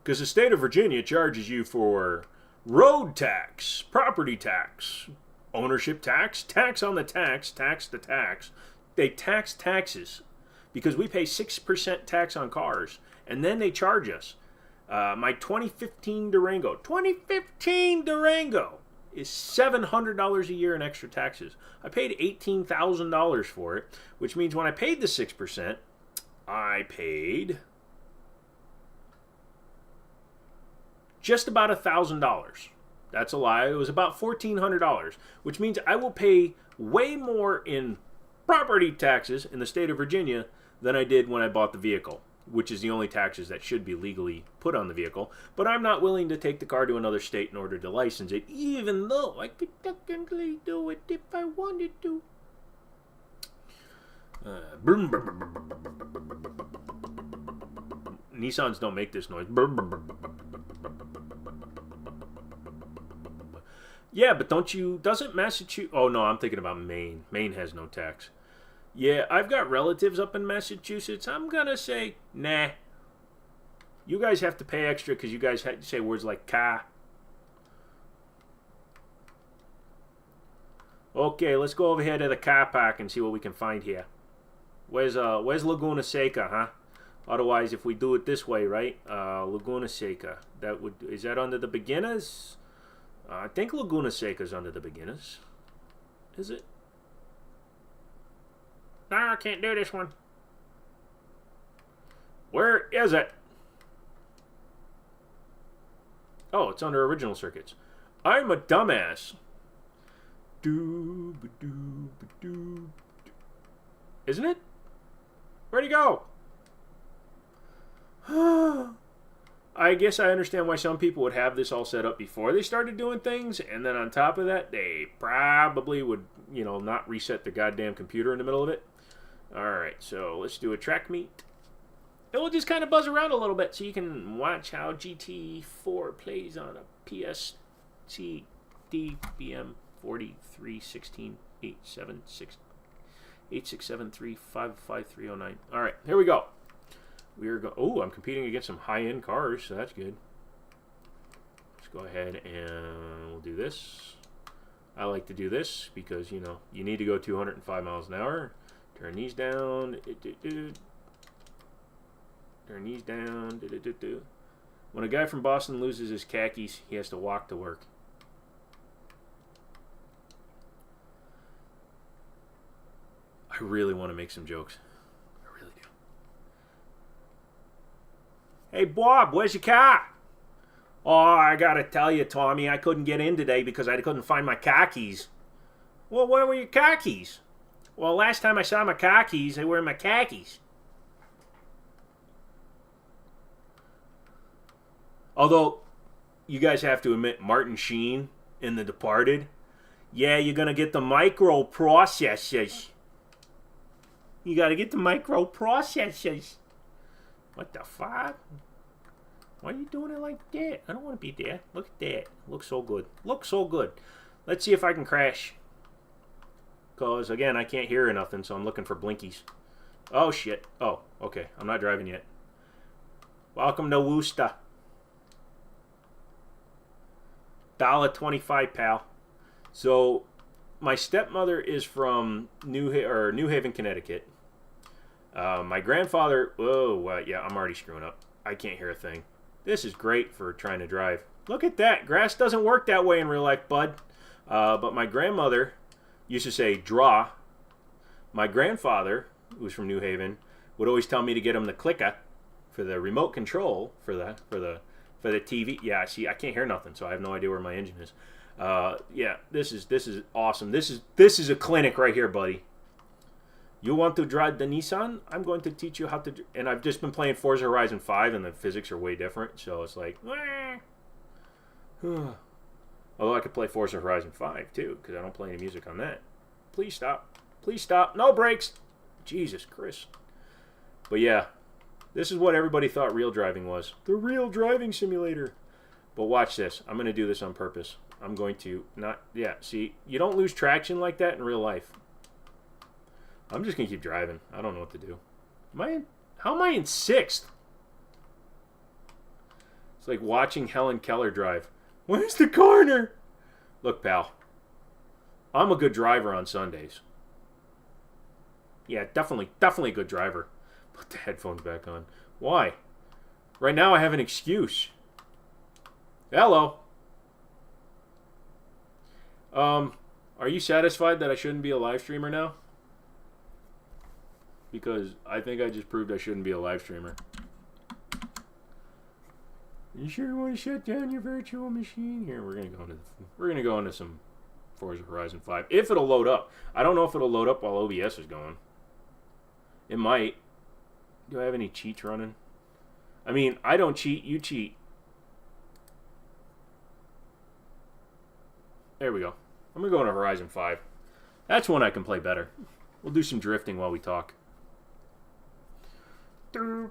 Because the state of Virginia charges you for road tax, property tax, ownership tax, tax on the tax, tax the tax. They tax taxes because we pay 6% tax on cars, and then they charge us. My 2015 Durango is $700 a year in extra taxes. I paid $18,000 for it, which means when I paid the 6%, I paid just about $1,000. That's a lie. It was about $1,400, which means I will pay way more in property taxes in the state of Virginia than I did when I bought the vehicle, which is the only taxes that should be legally put on the vehicle. But I'm not willing to take the car to another state in order to license it, even though I could technically do it if I wanted to. Brum, brum, brum, brum, brum, brum, brum, brum, brum, brum, brum. Nissans don't make this noise. Brum, brum, brum, brum, brum, brum, brum, brum, brum. Yeah, but doesn't Massachusetts... Oh, no, I'm thinking about Maine. Maine has no tax. Yeah, I've got relatives up in Massachusetts. I'm going to say, nah. You guys have to pay extra because you guys had to say words like car. Okay, let's go over here to the car park and see what we can find here. Where's Laguna Seca, huh? Otherwise, if we do it this way, right? Laguna Seca. Is that under the beginners? I think Laguna Seca's under the beginners. Is it? No, I can't do this one. Where is it? Oh, it's under original circuits. I'm a dumbass. Isn't it? Where'd he go? I guess I understand why some people would have this all set up before they started doing things, and then on top of that, they probably would, not reset their goddamn computer in the middle of it. Alright, so let's do a track meet. It will just kind of buzz around a little bit so you can watch how GT4 plays on a PSC DBM 4316 867355309. Alright, here we go. Oh, I'm competing against some high-end cars, so that's good. Let's go ahead and we'll do this. I like to do this because, you need to go 205 miles an hour. Turn these down. Turn these down. When a guy from Boston loses his khakis, he has to walk to work. I really want to make some jokes. I really do. Hey, Bob, where's your car? Oh, I gotta tell you, Tommy, I couldn't get in today because I couldn't find my car keys. Well, where were your car keys? Well, last time I saw my car keys, they were in my khakis. Although, you guys have to admit, Martin Sheen in The Departed, yeah, you're gonna get the microprocessors. You gotta get the microprocessors. What the fuck? Why are you doing it like that? I don't want to be there. Look at that. Looks so good. Looks so good. Let's see if I can crash. Because, again, I can't hear or nothing, so I'm looking for blinkies. Oh, shit. Oh, okay. I'm not driving yet. Welcome to Worcester. $1.25, pal. So, my stepmother is from New Haven, Connecticut. My grandfather... Oh, yeah, I'm already screwing up. I can't hear a thing. This is great for trying to drive. Look at that. Grass doesn't work that way in real life, bud. But my grandmother used to say, draw. My grandfather, who was from New Haven, would always tell me to get him the clicker for the remote control for the TV. Yeah, see, I can't hear nothing, so I have no idea where my engine is. Yeah, this is awesome. This is a clinic right here, buddy. You want to drive the Nissan? I'm going to teach you how to... And I've just been playing Forza Horizon 5, and the physics are way different, so it's like... Although I could play Forza Horizon 5, too, because I don't play any music on that. Please stop. Please stop. No brakes! Jesus Christ. But yeah, this is what everybody thought real driving was. The real driving simulator. But watch this. I'm going to do this on purpose. I'm going to not... Yeah, see, you don't lose traction like that in real life. I'm just going to keep driving. I don't know what to do. How am I in 6th? It's like watching Helen Keller drive. Where's the corner? Look, pal. I'm a good driver on Sundays. Yeah, definitely a good driver. Put the headphones back on. Why? Right now I have an excuse. Hello. Are you satisfied that I shouldn't be a live streamer now? Because I think I just proved I shouldn't be a live streamer. You sure want to shut down your virtual machine? Here, we're gonna go into some Forza Horizon 5 if it'll load up. I don't know if it'll load up while OBS is going. It might. Do I have any cheats running? I mean, I don't cheat. You cheat. There we go. I'm gonna go into Horizon 5. That's one I can play better. We'll do some drifting while we talk. And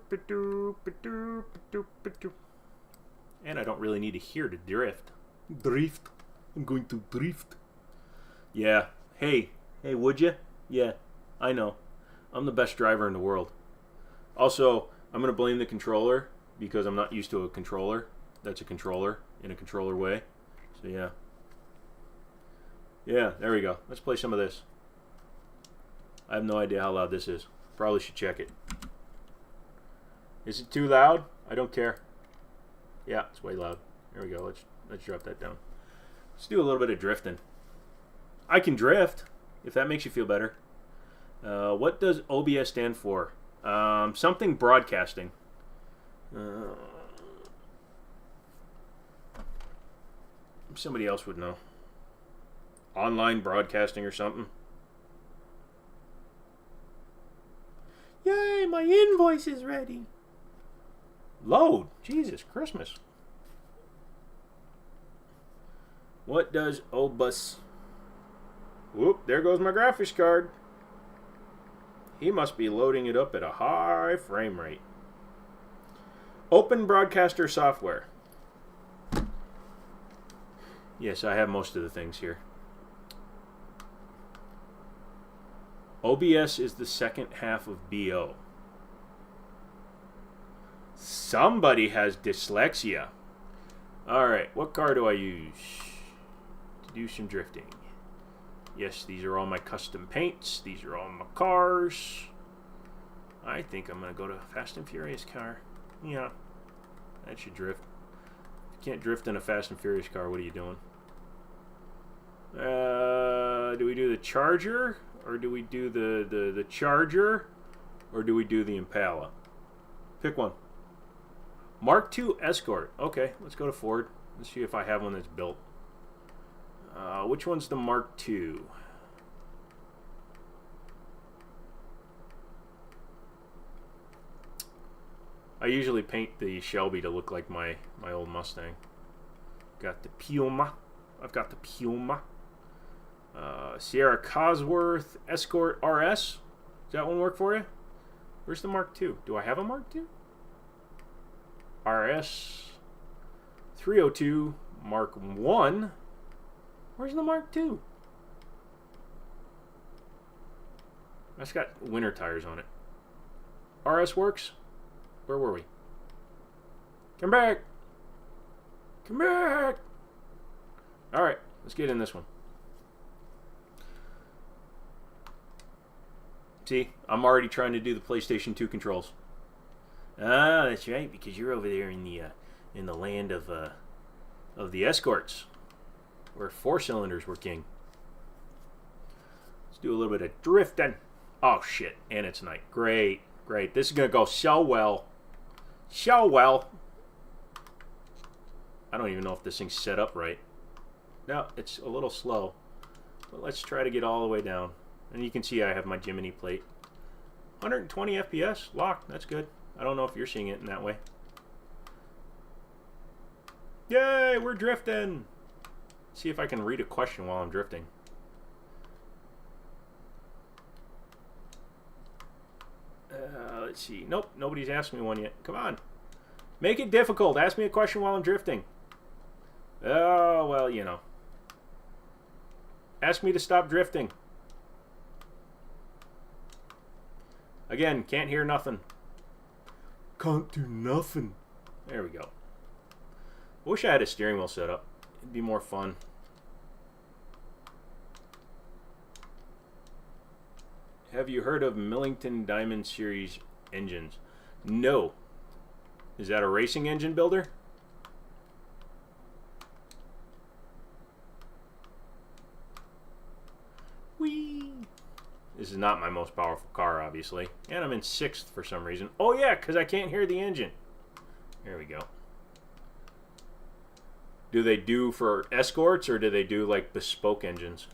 I don't really need to hear to drift. Drift. I'm going to drift. Yeah. Hey, would you? Yeah, I know. I'm the best driver in the world. Also, I'm going to blame the controller because I'm not used to a controller. That's a controller in a controller way. So, yeah. Yeah, there we go. Let's play some of this. I have no idea how loud this is. Probably should check it. Is it too loud? I don't care. Yeah, it's way loud. There we go. Let's drop that down. Let's do a little bit of drifting. I can drift, if that makes you feel better. What does OBS stand for? Something broadcasting. Somebody else would know. Online broadcasting or something. Yay, my invoice is ready. Load. Jesus, Christmas. What does OBS? Whoop, there goes my graphics card. He must be loading it up at a high frame rate. Open broadcaster software. Yes, I have most of the things here. OBS is the second half of BO. Somebody has dyslexia. Alright, what car do I use to do some drifting? Yes, these are all my custom paints. These are all my cars. I think I'm going to go to Fast and Furious car. Yeah, that should drift. If you can't drift in a Fast and Furious car, what are you doing? Do we do the Charger? Or do we do the Charger? Or do we do the Impala? Pick one. Mark II Escort. Okay, let's go to Ford. Let's see if I have one that's built. Which one's the Mark II? I usually paint the Shelby to look like my old Mustang. Got the Puma. I've got the Puma. Sierra Cosworth Escort RS. Does that one work for you? Where's the Mark II? Do I have a Mark II? RS 302 Mark I. Where's the Mark II? That's got winter tires on it. RS works? Where were we? Come back! Come back! Alright, let's get in this one. See, I'm already trying to do the PlayStation 2 controls. Ah, that's right, because you're over there in the land of the Escorts, where 4 cylinders were king. Let's do a little bit of drifting. Oh shit, and it's night. Great, great. This is gonna go so well. So well. I don't even know if this thing's set up right. No, it's a little slow. But let's try to get all the way down. And you can see I have my Jimmini plate. 120 FPS, locked, that's good. I don't know if you're seeing it in that way. Yay, we're drifting! See if I can read a question while I'm drifting. Let's see. Nope, nobody's asked me one yet. Come on. Make it difficult. Ask me a question while I'm drifting. Oh, well, you know. Ask me to stop drifting. Again, can't hear nothing. Can't do nothing. There we go. Wish I had a steering wheel set up. It'd be more fun. Have you heard of Millington Diamond Series engines? No. Is that a racing engine builder? Whee! This is not my most powerful car, obviously. And I'm in 6th for some reason. Oh yeah, because I can't hear the engine. There we go. Do they do for Escorts, or do they do like bespoke engines?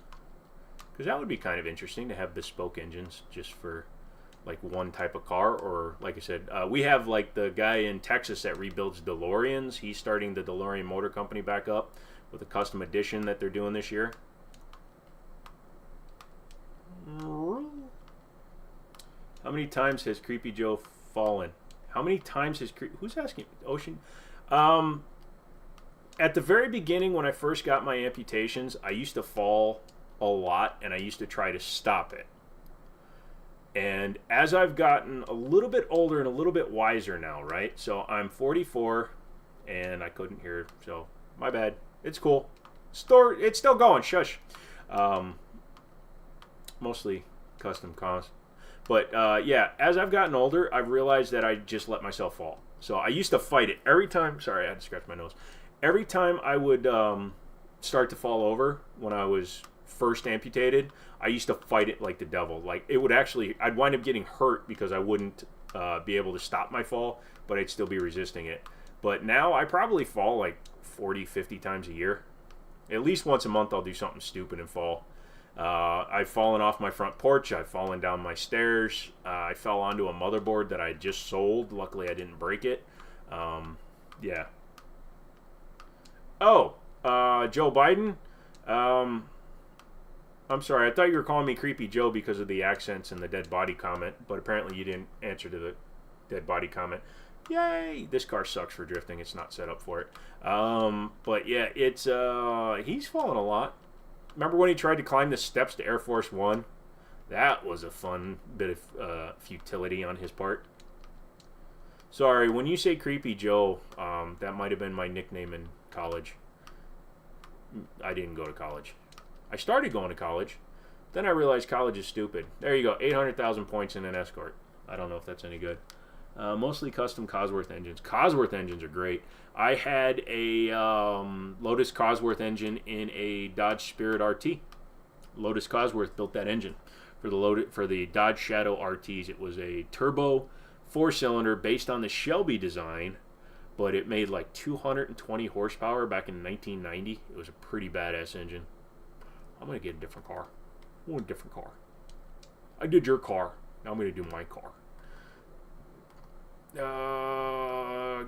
Because that would be kind of interesting to have bespoke engines just for like one type of car. Or like I said, we have like the guy in Texas that rebuilds DeLoreans. He's starting the DeLorean Motor Company back up with a custom edition that they're doing this year. How many times has Creepy Joe fallen? How many times has who's asking? Ocean. Um, at the very beginning, when I first got my amputations, I used to fall a lot, and I used to try to stop it. And as I've gotten a little bit older and a little bit wiser now, right? So I'm 44, and I couldn't hear, so my bad. It's cool. It's still going. Shush. Mostly custom cons. But yeah, as I've gotten older, I've realized that I just let myself fall. So I used to fight it every time. Sorry, I had to scratch my nose. Every time I would start to fall over when I was first amputated, I used to fight it like the devil. Like it would actually, I'd wind up getting hurt because I wouldn't be able to stop my fall, but I'd still be resisting it. But now I probably fall like 40, 50 times a year. At least once a month I'll do something stupid and fall. I've fallen off my front porch. I've fallen down my stairs. I fell onto a motherboard that I just sold. Luckily I didn't break it. Yeah. Oh, Joe Biden. I'm sorry. I thought you were calling me Creepy Joe because of the accents and the dead body comment, but apparently you didn't answer to the dead body comment. Yay! This car sucks for drifting. It's not set up for it. But yeah, it's he's fallen a lot. Remember when he tried to climb the steps to Air Force One? That was a fun bit of futility on his part. Sorry, when you say Creepy Joe, that might have been my nickname in college. I didn't go to college. I started going to college. Then I realized college is stupid. There you go, 800,000 points in an Escort. I don't know if that's any good. Mostly custom Cosworth engines. Cosworth engines are great. I had a Lotus Cosworth engine in a Dodge Spirit RT. Lotus Cosworth built that engine for the Dodge Shadow RTs. It was a turbo 4-cylinder based on the Shelby design, but it made like 220 horsepower back in 1990. It was a pretty badass engine. I'm going to get a different car. I want a different car. I did your car. Now I'm going to do my car.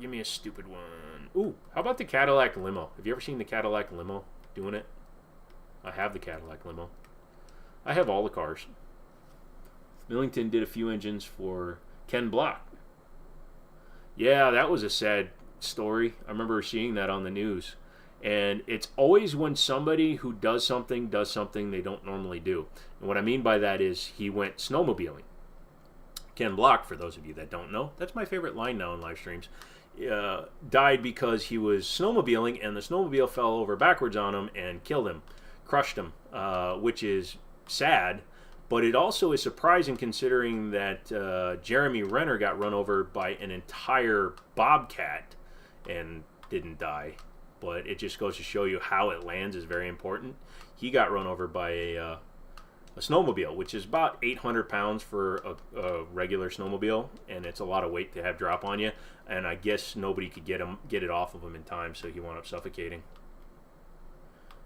Give me a stupid one. Ooh, how about the Cadillac Limo? Have you ever seen the Cadillac Limo doing it? I have the Cadillac Limo. I have all the cars. Millington did a few engines for Ken Block. Yeah, that was a sad story. I remember seeing that on the news. And it's always when somebody who does something they don't normally do. And what I mean by that is he went snowmobiling. Ken Block, for those of you that don't know, that's my favorite line now in live streams, died because he was snowmobiling and the snowmobile fell over backwards on him and killed him, crushed him, which is sad, but it also is surprising considering that Jeremy Renner got run over by an entire bobcat and didn't die. But it just goes to show you how it lands is very important. He got run over by a snowmobile, which is about 800 pounds for a regular snowmobile, and it's a lot of weight to have drop on you. And I guess nobody could get it off of him in time, so he wound up suffocating.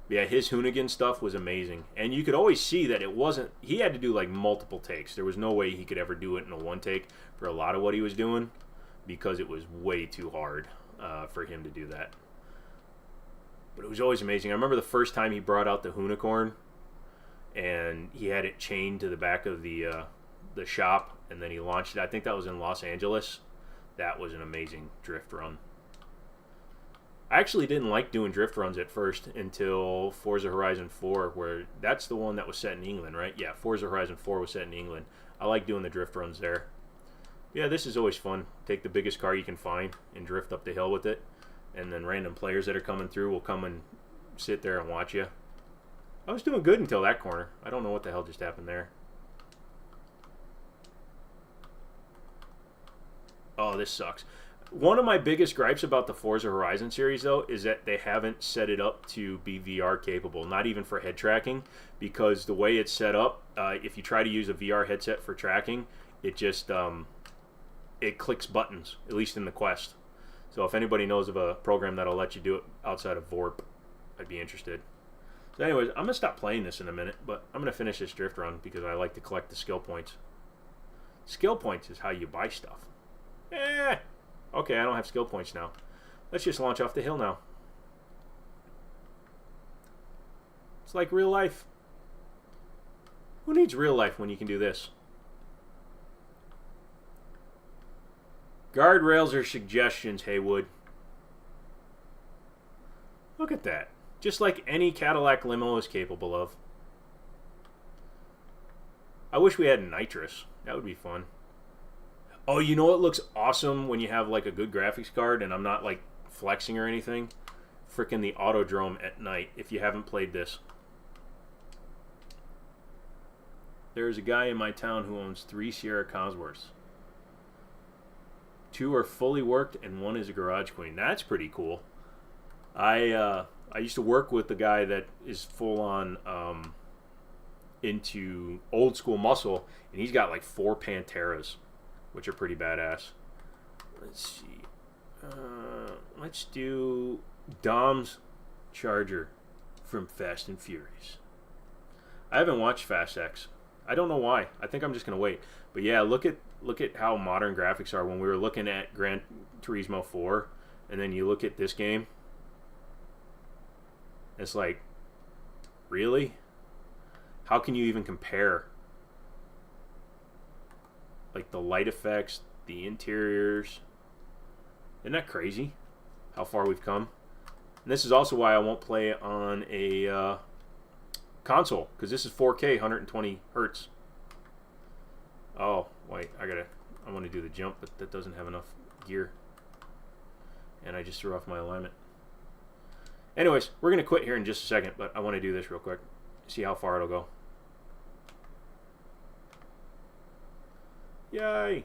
Yeah, his Hoonigan stuff was amazing, and you could always see that it wasn't. He had to do like multiple takes. There was no way he could ever do it in a one take for a lot of what he was doing, because it was way too hard for him to do that. But it was always amazing. I remember the first time he brought out the Hoonicorn, and he had it chained to the back of the shop, and then he launched it. I think that was in Los Angeles. That was an amazing drift run. I actually didn't like doing drift runs at first until Forza Horizon 4, where that's the one that was set in England, right? Yeah, Forza Horizon 4 was set in England. I like doing the drift runs there. Yeah, this is always fun. Take the biggest car you can find and drift up the hill with it. And then random players that are coming through will come and sit there and watch you. I was doing good until that corner. I don't know what the hell just happened there. Oh, this sucks. One of my biggest gripes about the Forza Horizon series, though, is that they haven't set it up to be VR capable, not even for head tracking, because the way it's set up, if you try to use a VR headset for tracking, it just it clicks buttons, at least in the Quest. So if anybody knows of a program that'll let you do it outside of VORP, I'd be interested. So anyways, I'm going to stop playing this in a minute, but I'm going to finish this drift run because I like to collect the skill points. Skill points is how you buy stuff. Okay, I don't have skill points now. Let's just launch off the hill now. It's like real life. Who needs real life when you can do this? Guardrails are suggestions, Haywood. Look at that. Just like any Cadillac limo is capable of. I wish we had nitrous. That would be fun. Oh, you know what looks awesome when you have like a good graphics card and I'm not like flexing or anything? Frickin' the Autodrome at night, if you haven't played this. There's a guy in my town who owns 3 Sierra Cosworths. 2 are fully worked and 1 is a garage queen. That's pretty cool. I used to work with the guy that is full on into old school muscle, and he's got like 4 Panteras, which are pretty badass. Let's see. Let's do Dom's Charger from Fast and Furious. I haven't watched Fast X. I don't know why. I think I'm just gonna wait. But yeah, look at how modern graphics are when we were looking at Gran Turismo 4, and then you look at this game. It's like, really? How can you even compare? Like the light effects, the interiors. Isn't that crazy? How far we've come. And this is also why I won't play on a console, because this is 4K, 120 hertz. Oh, wait, I want to do the jump, but that doesn't have enough gear. And I just threw off my alignment. Anyways, we're going to quit here in just a second, but I want to do this real quick. See how far it'll go. Yay!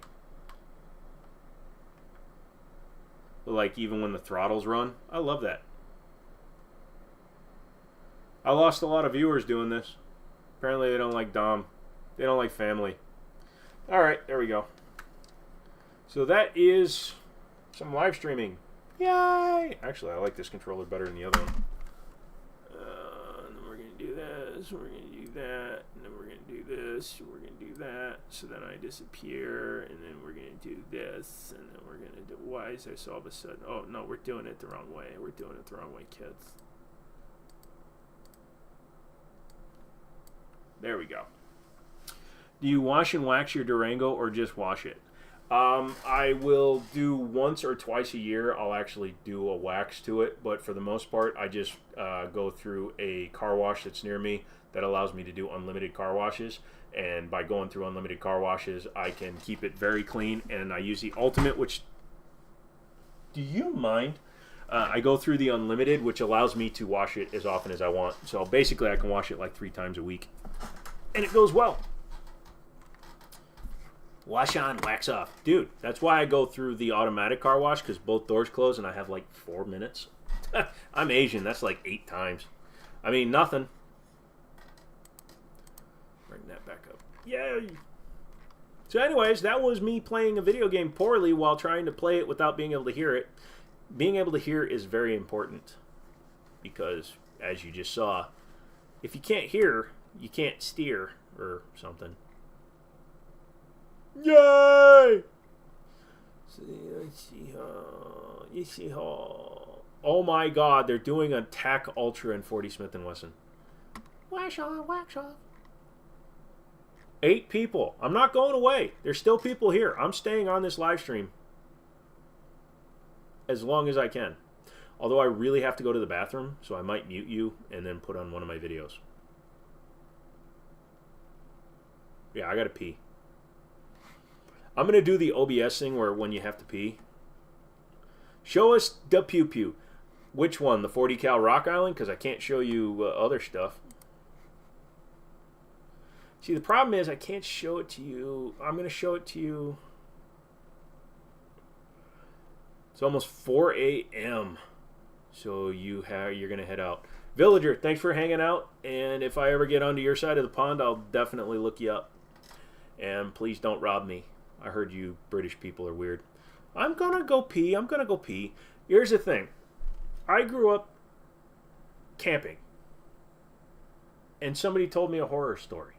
Like, even when the throttles run, I love that. I lost a lot of viewers doing this. Apparently they don't like Dom. They don't like family. Alright, there we go. So that is some live streaming. Yay! Actually, I like this controller better than the other one. And then we're going to do this, we're going to do that, and then we're going to do this, we're going to do that, so then I disappear, and then we're going to do this, and then we're going to do... Why is this all of a sudden... Oh, no, we're doing it the wrong way. We're doing it the wrong way, kids. There we go. Do you wash and wax your Durango or just wash it? I will do once or twice a year. I'll actually do a wax to it, but for the most part, I just go through a car wash that's near me that allows me to do unlimited car washes. And by going through unlimited car washes, I can keep it very clean. And I use the Ultimate, which... Do you mind? I go through the unlimited, which allows me to wash it as often as I want. So basically, I can wash it like 3 times a week. And it goes well. Wash on, wax off. Dude, that's why I go through the automatic car wash, because both doors close and I have like 4 minutes. I'm Asian. That's like 8 times. I mean, nothing. Bring that back up. Yay! So anyways, that was me playing a video game poorly while trying to play it without being able to hear it. Being able to hear is very important, because, as you just saw, if you can't hear, you can't steer, or something. Yay! Let's see how... You see how... Oh my god, they're doing a TAC Ultra in 40 Smith & Wesson. Wax on, wax off. 8 people. I'm not going away. There's still people here. I'm staying on this live stream as long as I can. Although I really have to go to the bathroom, so I might mute you and then put on one of my videos. Yeah, I gotta pee. I'm going to do the OBS thing where when you have to pee. Show us the pew pew. Which one? The 40 cal Rock Island? Because I can't show you other stuff. See, the problem is I can't show it to you. I'm going to show it to you. It's almost 4 a.m. So you're going to head out. Villager, thanks for hanging out. And if I ever get onto your side of the pond, I'll definitely look you up. And please don't rob me. I heard you British people are weird. I'm gonna go pee. I'm gonna go pee. Here's the thing. I grew up camping. And somebody told me a horror story.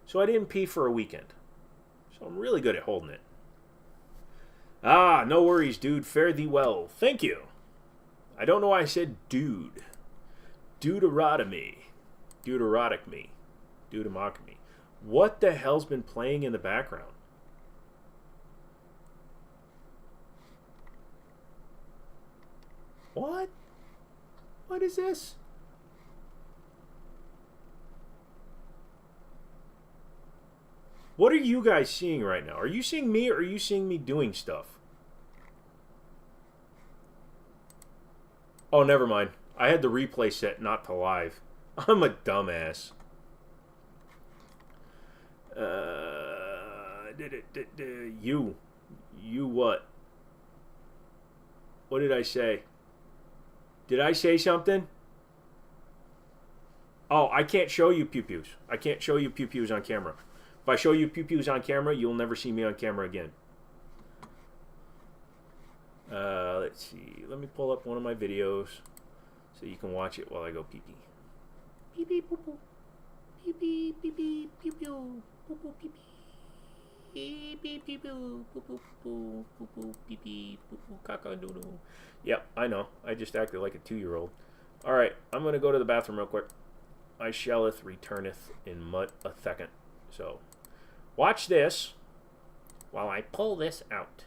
So I didn't pee for a weekend. So I'm really good at holding it. Ah, no worries, dude. Fare thee well. Thank you. I don't know why I said dude. Deuteronomy. Deuteronomy. Deuteronomy. What the hell's been playing in the background? What? What is this? What are you guys seeing right now? Are you seeing me or are you seeing me doing stuff? Oh, never mind. I had the replay set not to live. I'm a dumbass. You what? What did I say? Did I say something? Oh, I can't show you pew-pews. I can't show you pew-pews on camera. If I show you pew-pews on camera, you'll never see me on camera again. Let's see. Let me pull up one of my videos so you can watch it while I go pee-pee. Pee-pee, poo-poo. Pee-pee, pee-pee, pew-pew. Poo-poo, pee-pee. Pee-pee, pee-poo. Poo-poo, poo-poo. Poo-poo, pee-pee. Poo-poo, caca-doodle. Yep, I know. I just acted like a 2-year-old. Alright, I'm going to go to the bathroom real quick. I shalleth returneth in mud a second. So, watch this while I pull this out.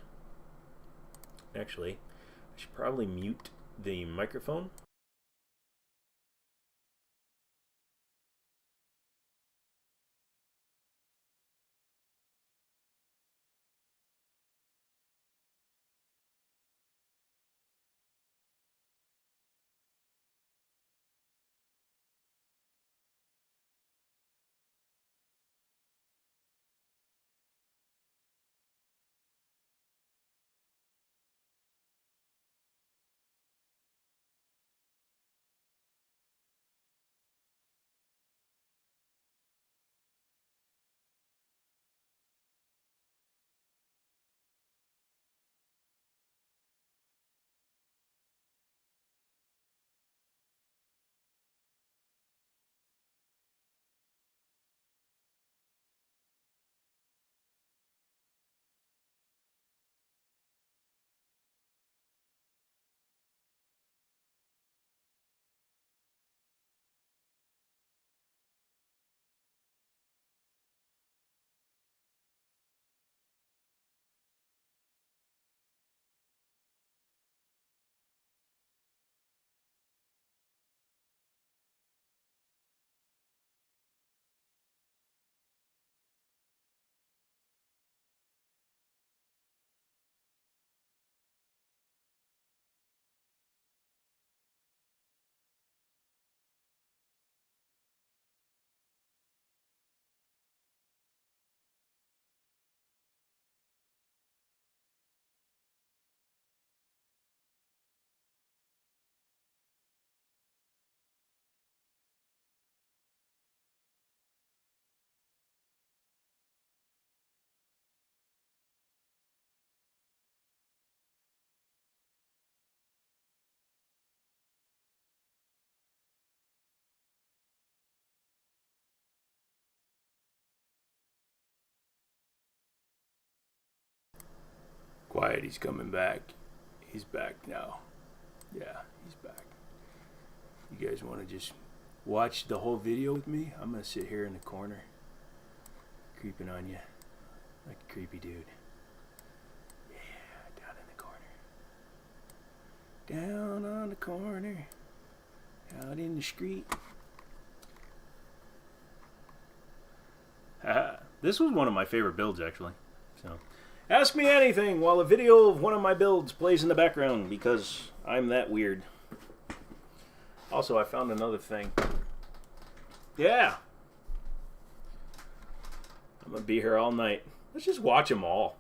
Actually, I should probably mute the microphone. Quiet, he's coming back. He's back now. Yeah, he's back. You guys want to just watch the whole video with me? I'm going to sit here in the corner, creeping on you like a creepy dude. Yeah, down in the corner. Down on the corner. Out in the street. Haha. This was one of my favorite builds, actually. So, ask me anything while a video of one of my builds plays in the background, because I'm that weird. Also, I found another thing. Yeah. I'm going to be here all night. Let's just watch them all.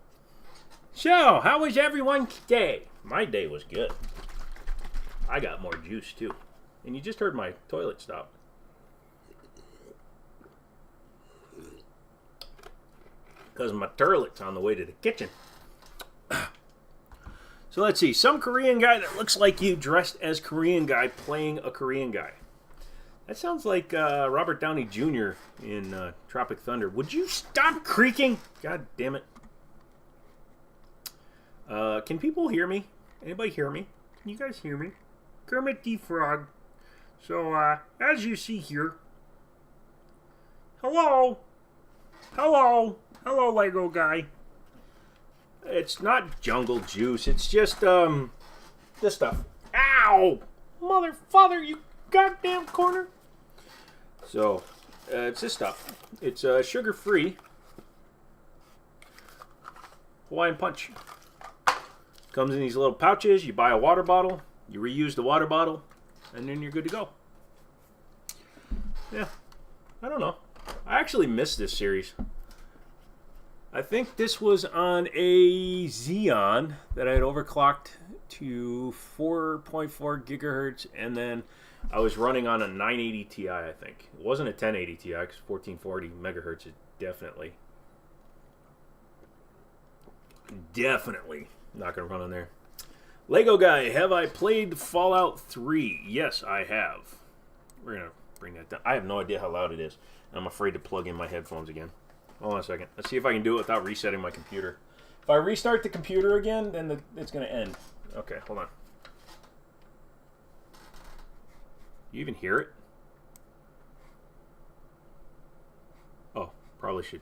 So, how was everyone's day? My day was good. I got more juice, too. And you just heard my toilet stop. Because my toilet's on the way to the kitchen. So let's see. Some Korean guy that looks like you dressed as Korean guy playing a Korean guy. That sounds like Robert Downey Jr. in Tropic Thunder. Would you stop creaking? God damn it. Can people hear me? Anybody hear me? Can you guys hear me? Kermit the Frog. So, as you see here. Hello? Hello? Hello, Lego guy. It's not jungle juice. It's just, this stuff. Ow! Ow! Mother, father, you goddamn corner. So, it's this stuff. It's sugar-free Hawaiian Punch. Comes in these little pouches. You buy a water bottle. You reuse the water bottle. And then you're good to go. Yeah. I don't know. I actually missed this series. I think this was on a Xeon that I had overclocked to 4.4 gigahertz, and then I was running on a 980 Ti, I think. It wasn't a 1080 Ti, because 1440 megahertz is definitely not going to run on there. Lego Guy, have I played Fallout 3? Yes, I have. We're going to bring that down. I have no idea how loud it is. I'm afraid to plug in my headphones again. Hold on a second. Let's see if I can do it without resetting my computer. If I restart the computer again, then it's going to end. Okay, hold on. You even hear it? Oh, probably should.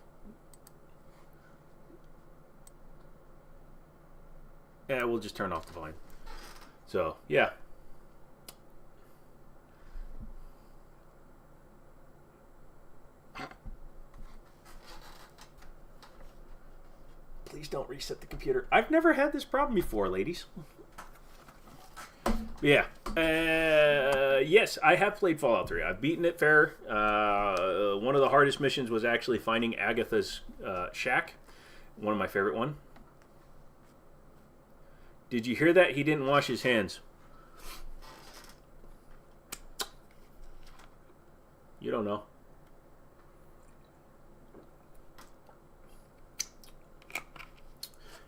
Yeah, we'll just turn off the volume. So, yeah. Please don't reset the computer. I've never had this problem before, ladies. Yeah. Yes, I have played Fallout 3. I've beaten it fair. One of the hardest missions was actually finding Agatha's shack. One of my favorite ones. Did you hear that? He didn't wash his hands. You don't know.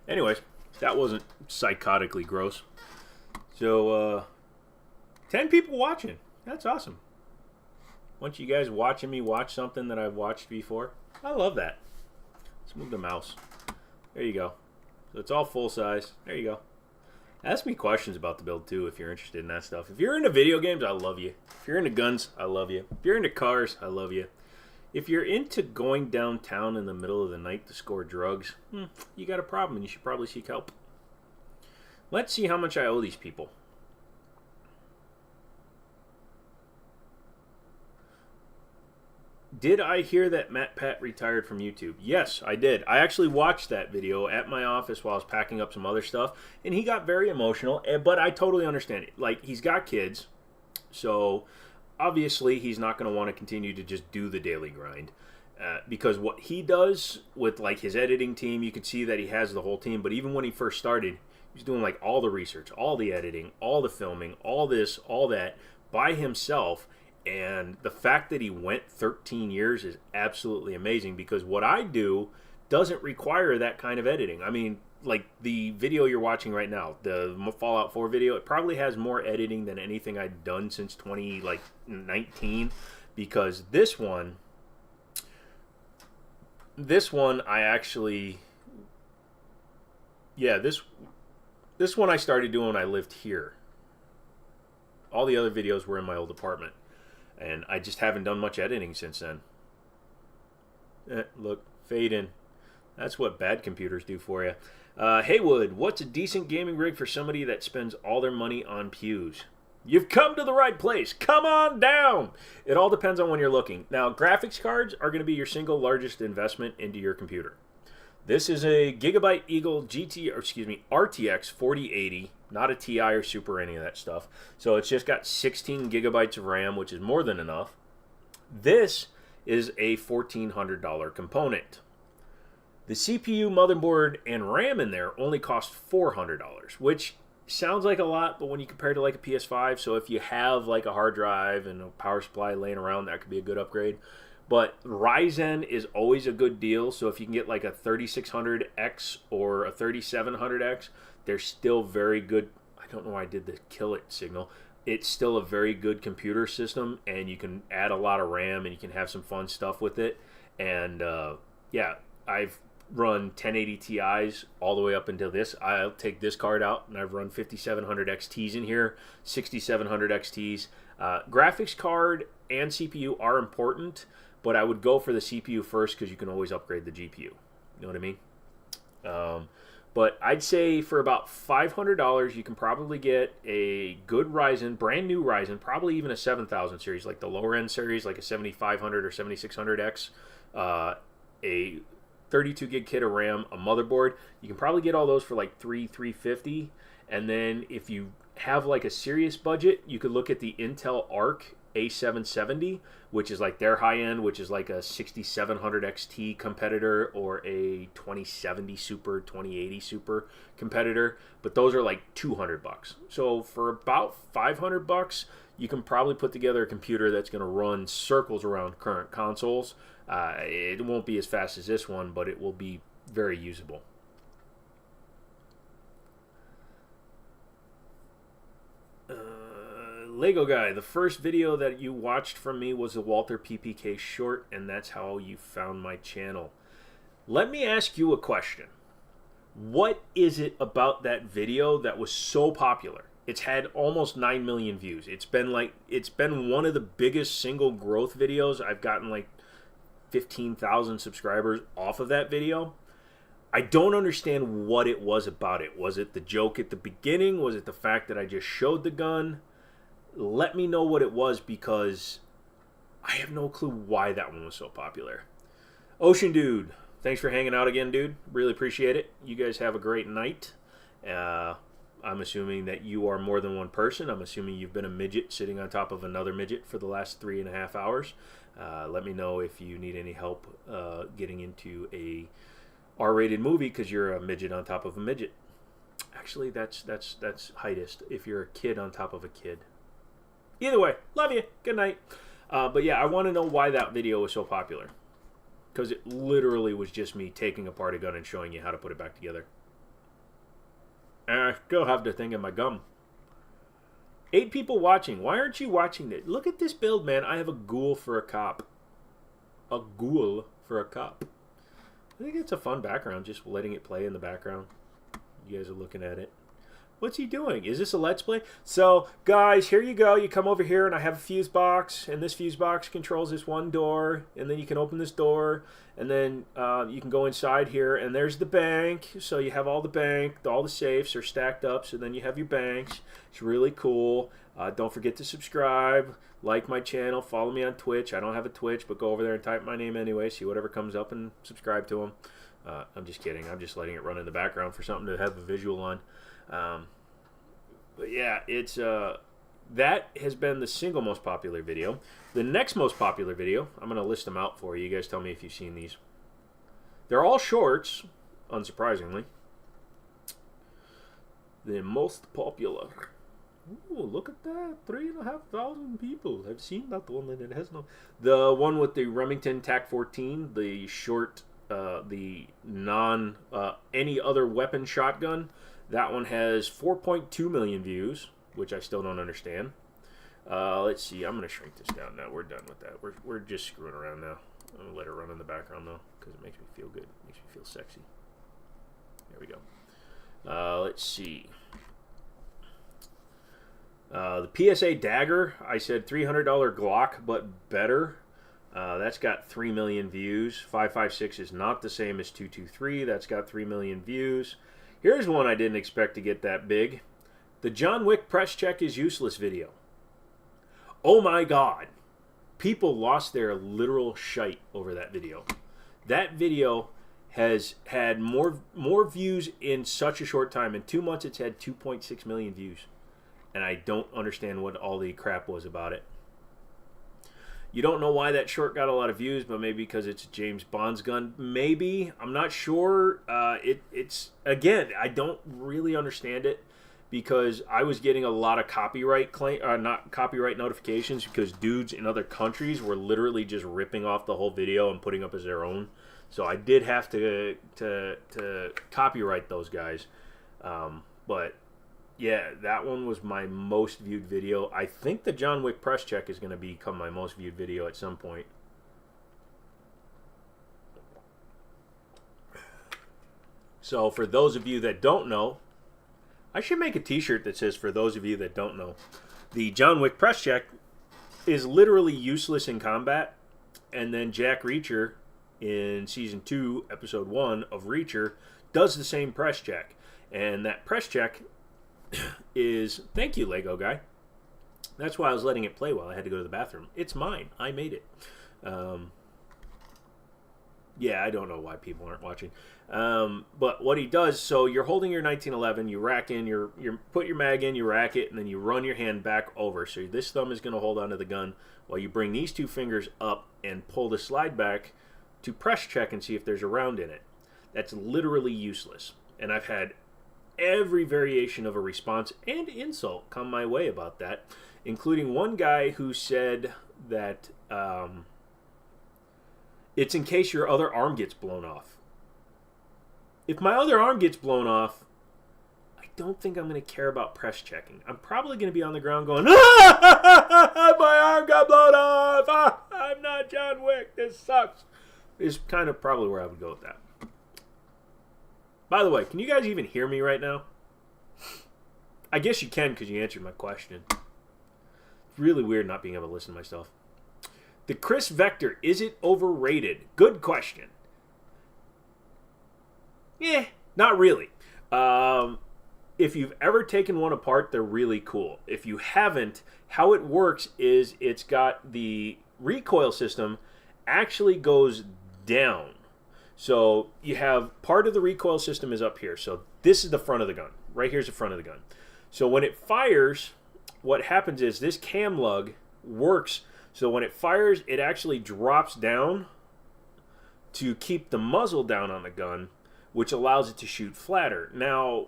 Anyways, that wasn't psychotically gross. So, 10 people watching. That's awesome. Want you guys watching me watch something that I've watched before? I love that. Let's move the mouse. There you go. So it's all full size. There you go. Ask me questions about the build, too, if you're interested in that stuff. If you're into video games, I love you. If you're into guns, I love you. If you're into cars, I love you. If you're into going downtown in the middle of the night to score drugs, you got a problem and you should probably seek help. Let's see how much I owe these people. Did I hear that Matt Pat retired from YouTube? Yes, I did. I actually watched that video at my office while I was packing up some other stuff, and he got very emotional, but I totally understand it. Like, he's got kids, so obviously he's not going to want to continue to just do the daily grind. Because what he does with, like, his editing team, you can see that he has the whole team, but even when he first started, he was doing, like, all the research, all the editing, all the filming, all this, all that, by himself. And the fact that he went 13 years is absolutely amazing, because what I do doesn't require that kind of editing. I mean, like the video you're watching right now, the Fallout 4 video, it probably has more editing than anything I've done since 2019, because this one I actually, yeah, this one I started doing when I lived here. All the other videos were in my old apartment. And I just haven't done much editing since then. Look, fade in. That's what bad computers do for you. Haywood, what's a decent gaming rig for somebody that spends all their money on pews? You've come to the right place. Come on down. It all depends on when you're looking. Now, graphics cards are going to be your single largest investment into your computer. This is a Gigabyte Eagle RTX 4080, not a Ti or Super or any of that stuff. So it's just got 16 gigabytes of RAM, which is more than enough. This is a $1,400 component. The CPU, motherboard, and RAM in there only cost $400, which sounds like a lot, but when you compare it to like a PS5, so if you have like a hard drive and a power supply laying around, that could be a good upgrade. But Ryzen is always a good deal, so if you can get like a 3600X or a 3700X, they're still very good. I don't know why I did the kill it signal. It's still a very good computer system, and you can add a lot of RAM, and you can have some fun stuff with it. And yeah, I've run 1080 Ti's all the way up until this. I'll take this card out, and I've run 5700 XTs in here, 6700 XTs. Graphics card and CPU are important, but I would go for the CPU first because you can always upgrade the GPU. You know what I mean? But I'd say for about $500, you can probably get a good Ryzen, brand new Ryzen, probably even a 7000 series, like the lower end series, like a 7500 or 7600X, a 32 gig kit of RAM, a motherboard. You can probably get all those for like $350. And then if you have like a serious budget, you could look at the Intel Arc A770, which is like their high end, which is like a 6700 XT competitor or a 2070 Super, 2080 Super competitor. But those are like $200. So for about $500, you can probably put together a computer that's going to run circles around current consoles. It won't be as fast as this one, but it will be very usable. Lego Guy, the first video that you watched from me was a Walther PPK short, and that's how you found my channel. Let me ask you a question. What is it about that video that was so popular? It's had almost 9 million views. It's been one of the biggest single growth videos. I've gotten like 15,000 subscribers off of that video. I don't understand what it was about it. Was it the joke at the beginning? Was it the fact that I just showed the gun? Let me know what it was, because I have no clue why that one was so popular. Ocean Dude, thanks for hanging out again, dude. Really appreciate it. You guys have a great night. I'm assuming that you are more than one person. I'm assuming you've been a midget sitting on top of another midget for the last 3.5 hours. Let me know if you need any help getting into a R-rated movie because you're a midget on top of a midget. Actually, that's heightest if you're a kid on top of a kid. Either way, love you. Good night. But yeah, I want to know why that video was so popular. Because it literally was just me taking apart a gun and showing you how to put it back together. And I still have the thing in my gum. 8 people watching. Why aren't you watching it? Look at this build, man. I have a ghoul for a cop. A ghoul for a cop. I think it's a fun background, just letting it play in the background. You guys are looking at it. What's he doing? Is this a Let's Play? So, guys, here you go. You come over here, and I have a fuse box, and this fuse box controls this one door, and then you can open this door, and then you can go inside here, and there's the bank. So you have all the safes are stacked up, so then you have your banks. It's really cool. Don't forget to subscribe, like my channel, follow me on Twitch. I don't have a Twitch, but go over there and type my name anyway, see whatever comes up, and subscribe to them. I'm just kidding. I'm just letting it run in the background for something to have a visual on. But yeah, it's that has been the single most popular video. The next most popular video, I'm going to list them out for you. You guys tell me if you've seen these. They're all shorts, unsurprisingly. The most popular. Ooh, look at that. 3,500 people have seen that one, and it has no... The one with the Remington TAC-14, the short, the non, any other weapon shotgun. That one has 4.2 million views, which I still don't understand. Let's see. I'm going to shrink this down now. We're done with that. We're just screwing around now. I'm going to let it run in the background, though, because it makes me feel good. It makes me feel sexy. There we go. Let's see. The PSA Dagger, I said $300 Glock, but better. That's got 3 million views. 5.56 is not the same as 223. That's got 3 million views. Here's one I didn't expect to get that big. The John Wick press check is useless video. Oh my God. People lost their literal shite over that video. That video has had more views in such a short time. In 2 months, it's had 2.6 million views. And I don't understand what all the crap was about it. You don't know why that short got a lot of views, but maybe because it's James Bond's gun. Maybe. I'm not sure. It's again, I don't really understand it because I was getting a lot of copyright not copyright notifications because dudes in other countries were literally just ripping off the whole video and putting up as their own. So I did have to copyright those guys. But yeah, that one was my most viewed video. I think the John Wick press check is going to become my most viewed video at some point. So for those of you that don't know, I should make a t-shirt that says for those of you that don't know. The John Wick press check is literally useless in combat. And then Jack Reacher in Season 2, Episode 1 of Reacher does the same press check. And that press check is, thank you, Lego guy. That's why I was letting it play while I had to go to the bathroom. It's mine. I made it. Yeah, I don't know why people aren't watching. But what he does, so you're holding your 1911, you rack in, you put your mag in, you rack it, and then you run your hand back over. So this thumb is going to hold onto the gun while you bring these two fingers up and pull the slide back to press check and see if there's a round in it. That's literally useless. And I've had every variation of a response and insult come my way about that, including one guy who said that it's in case your other arm gets blown off. If my other arm gets blown off, I don't think I'm going to care about press checking. I'm probably going to be on the ground going, ah, my arm got blown off. Ah, I'm not John Wick. This sucks. Is kind of probably where I would go with that. By the way, can you guys even hear me right now? I guess you can because you answered my question. It's really weird not being able to listen to myself. The Chris Vector, is it overrated? Good question. Yeah, not really. If you've ever taken one apart, they're really cool. If you haven't, how it works is it's got the recoil system actually goes down. So you have part of the recoil system is up here. So this is the front of the gun. Right here's the front of the gun. So when it fires, what happens is this cam lug works. So when it fires, it actually drops down to keep the muzzle down on the gun, which allows it to shoot flatter. Now,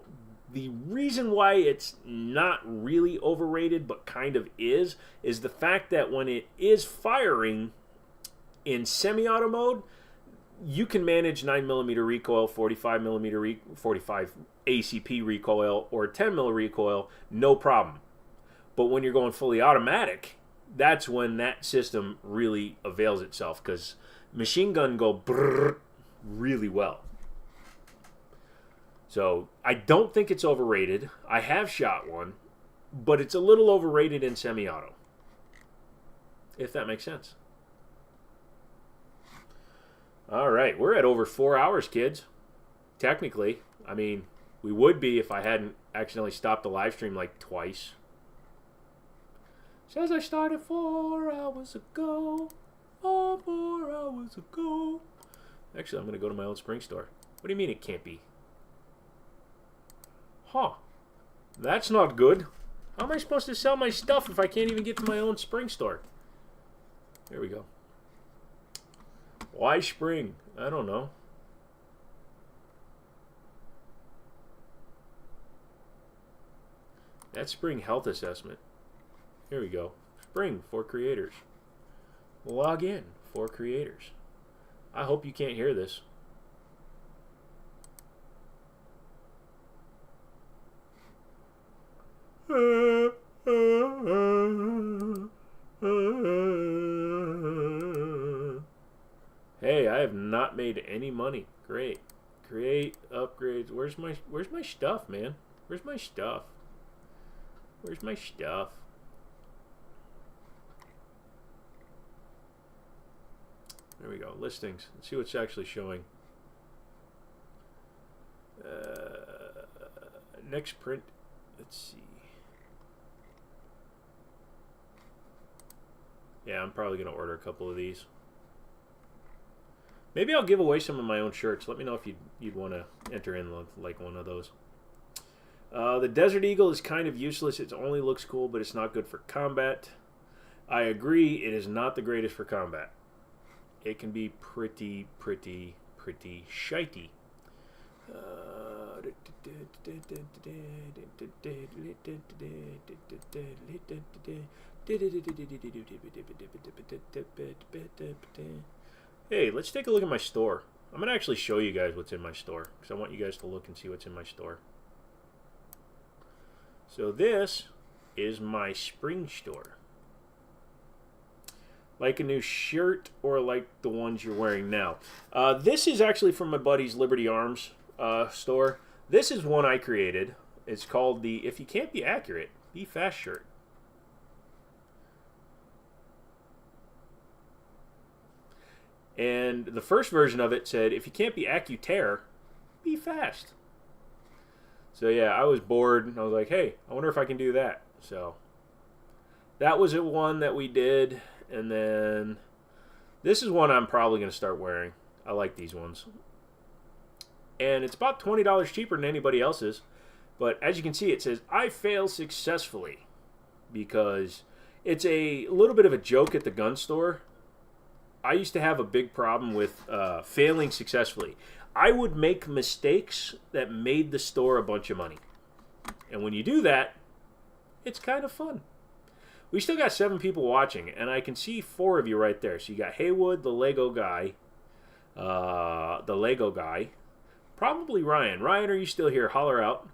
the reason why it's not really overrated, but kind of is the fact that when it is firing in semi-auto mode, you can manage 9mm recoil, 45 ACP recoil, or 10mm recoil, no problem. But when you're going fully automatic, that's when that system really avails itself, because machine gun go brrr really well. So I don't think it's overrated. I have shot one, but it's a little overrated in semi-auto, if that makes sense. All right, we're at over 4 hours, kids. Technically, I mean, we would be if I hadn't accidentally stopped the live stream like twice. Says I started 4 hours ago. 4 hours ago. Actually, I'm going to go to my own spring store. What do you mean it can't be? Huh. That's not good. How am I supposed to sell my stuff if I can't even get to my own spring store? There we go. Why spring? I don't know. That's spring health assessment. Here we go. Spring for creators. Log in for creators. I hope you can't hear this. Hey, I have not made any money. Great. Create upgrades. Where's my stuff, man? Where's my stuff? Where's my stuff? There we go. Listings. Let's see what's actually showing. Next print. Let's see. Yeah, I'm probably going to order a couple of these. Maybe I'll give away some of my own shirts. Let me know if you'd want to enter in like one of those. The Desert Eagle is kind of useless. It only looks cool, but it's not good for combat. I agree, it is not the greatest for combat. It can be pretty shitey. Hey, let's take a look at my store. I'm going to actually show you guys what's in my store, because I want you guys to look and see what's in my store. So this is my spring store. Like a new shirt or like the ones you're wearing now. This is actually from my buddy's Liberty Arms store. This is one I created. It's called the If You Can't Be Accurate, Be Fast shirt. And the first version of it said, if you can't be accurate, be fast. So yeah, I was bored, and I was like, hey, I wonder if I can do that. So that was one that we did, and then this is one I'm probably going to start wearing. I like these ones. And it's about $20 cheaper than anybody else's. But as you can see, it says, I fail successfully. Because it's a little bit of a joke at the gun store. I used to have a big problem with failing successfully. I would make mistakes that made the store a bunch of money. And when you do that, it's kind of fun. We still got 7 people watching, and I can see 4 of you right there. So you got Haywood, the Lego guy, probably Ryan. Ryan, are you still here? Holler out.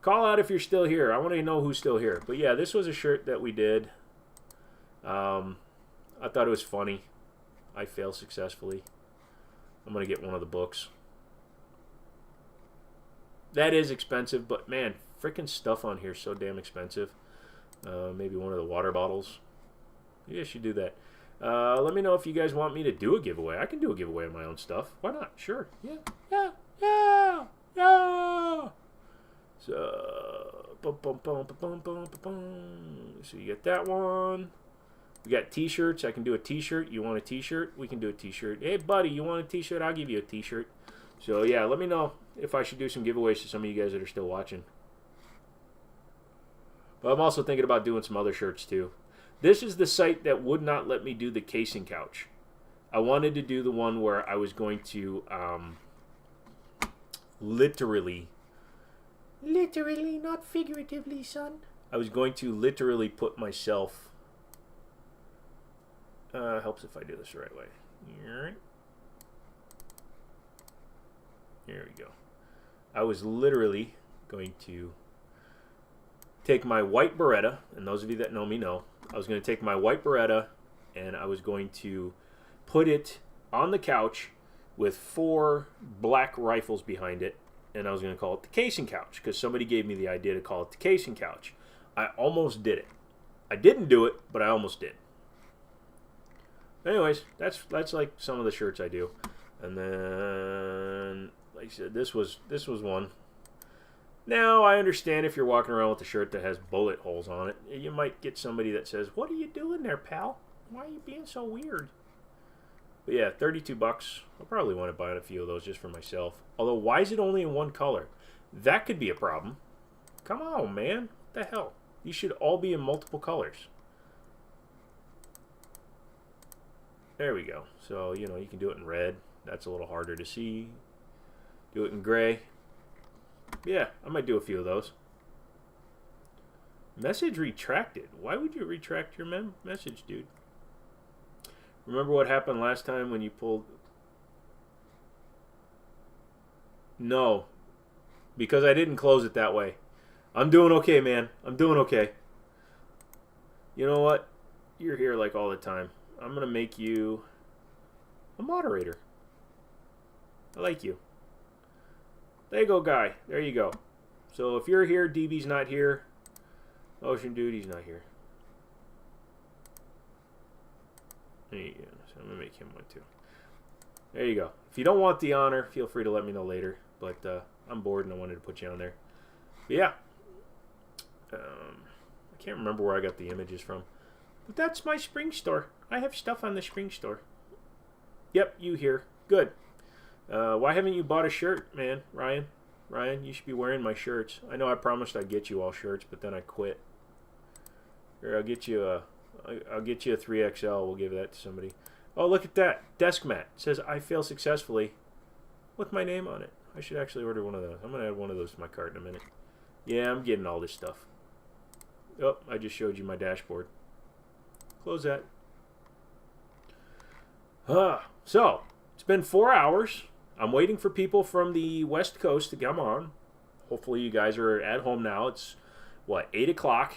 Call out if you're still here. I want to know who's still here. But yeah, this was a shirt that we did. I thought it was funny. I failed successfully. I'm going to get one of the books. That is expensive, but man, freaking stuff on here is so damn expensive. Maybe one of the water bottles. Maybe I should do that. Let me know if you guys want me to do a giveaway. I can do a giveaway of my own stuff. Why not? Sure. Yeah. So, so you get that one. We got t-shirts. I can do a t-shirt. You want a t-shirt? We can do a t-shirt. Hey, buddy, you want a t-shirt? I'll give you a t-shirt. So, yeah, let me know if I should do some giveaways to some of you guys that are still watching. But I'm also thinking about doing some other shirts, too. This is the site that would not let me do the casing couch. I wanted to do the one where I was going to literally, not figuratively, son. I was going to literally put myself... helps if I do this the right way. There we go. I was literally going to take my white Beretta, and those of you that know me know, I was going to take my white Beretta and I was going to put it on the couch with 4 black rifles behind it, and I was going to call it the casing couch because somebody gave me the idea to call it the casing couch. I almost did it. I didn't do it, but I almost did. Anyways, that's like some of the shirts I do. And then, like I said, this was one. Now, I understand if you're walking around with a shirt that has bullet holes on it, you might get somebody that says, what are you doing there, pal? Why are you being so weird? But yeah, $32. I'll probably want to buy a few of those just for myself. Although, why is it only in one color? That could be a problem. Come on, man. What the hell? These should all be in multiple colors. There we go. So, you know, you can do it in red. That's a little harder to see. Do it in gray. Yeah, I might do a few of those. Message retracted. Why would you retract your message, dude? Remember what happened last time when you pulled... No. Because I didn't close it that way. I'm doing okay, man. I'm doing okay. You know what? You're here like all the time. I'm going to make you a moderator. I like you. There you go, guy. There you go. So if you're here, DB's not here. Ocean Duty's not here. There you go. So I'm going to make him one too. There you go. If you don't want the honor, feel free to let me know later. But I'm bored and I wanted to put you on there. But yeah. I can't remember where I got the images from. But that's my spring store. I have stuff on the spring store. Yep, you here. Good. Why haven't you bought a shirt, man, Ryan? Ryan, you should be wearing my shirts. I know I promised I'd get you all shirts, but then I quit. Here, I'll get you a 3XL. We'll give that to somebody. Oh, look at that. Desk mat. It says, I fail successfully with my name on it. I should actually order one of those. I'm going to add one of those to my cart in a minute. Yeah, I'm getting all this stuff. Oh, I just showed you my dashboard. Close that. So, it's been 4 hours. I'm waiting for people from the West Coast to come on. Hopefully you guys are at home now. It's, what, 8 o'clock.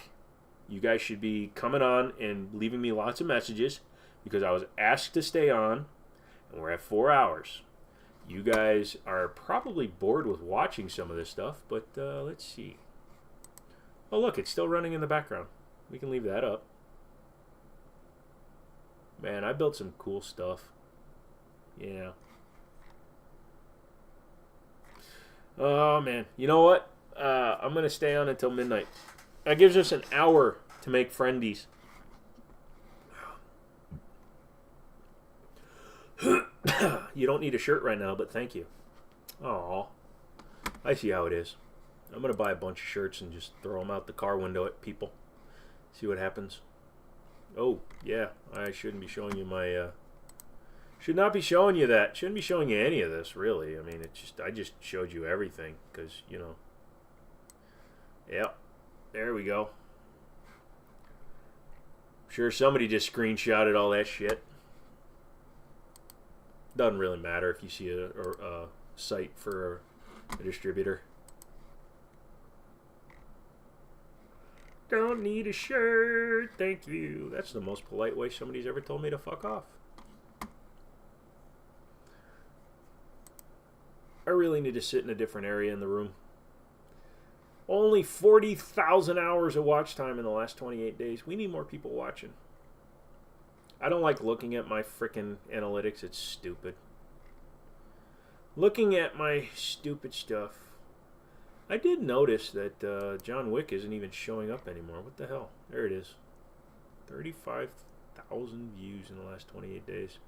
You guys should be coming on and leaving me lots of messages because I was asked to stay on, and we're at 4 hours. You guys are probably bored with watching some of this stuff, but let's see. Oh, look, it's still running in the background. We can leave that up. Man, I built some cool stuff. Yeah. Oh, man. You know what? I'm going to stay on until midnight. That gives us an hour to make friendies. You don't need a shirt right now, but thank you. Aw. I see how it is. I'm going to buy a bunch of shirts and just throw them out the car window at people. See what happens. Oh, yeah. I shouldn't be showing you my... should not be showing you that. Shouldn't be showing you any of this, really. I mean, I just showed you everything. Because, you know... Yep. There we go. I'm sure somebody just screenshotted all that shit. Doesn't really matter if you see a site for a distributor. Don't need a shirt, thank you. That's the most polite way somebody's ever told me to fuck off. I really need to sit in a different area in the room. Only 40,000 hours of watch time in the last 28 days. We need more people watching. I don't like looking at my frickin' analytics. It's stupid. Looking at my stupid stuff. I did notice that John Wick isn't even showing up anymore. What the hell? There it is. 35,000 views in the last 28 days.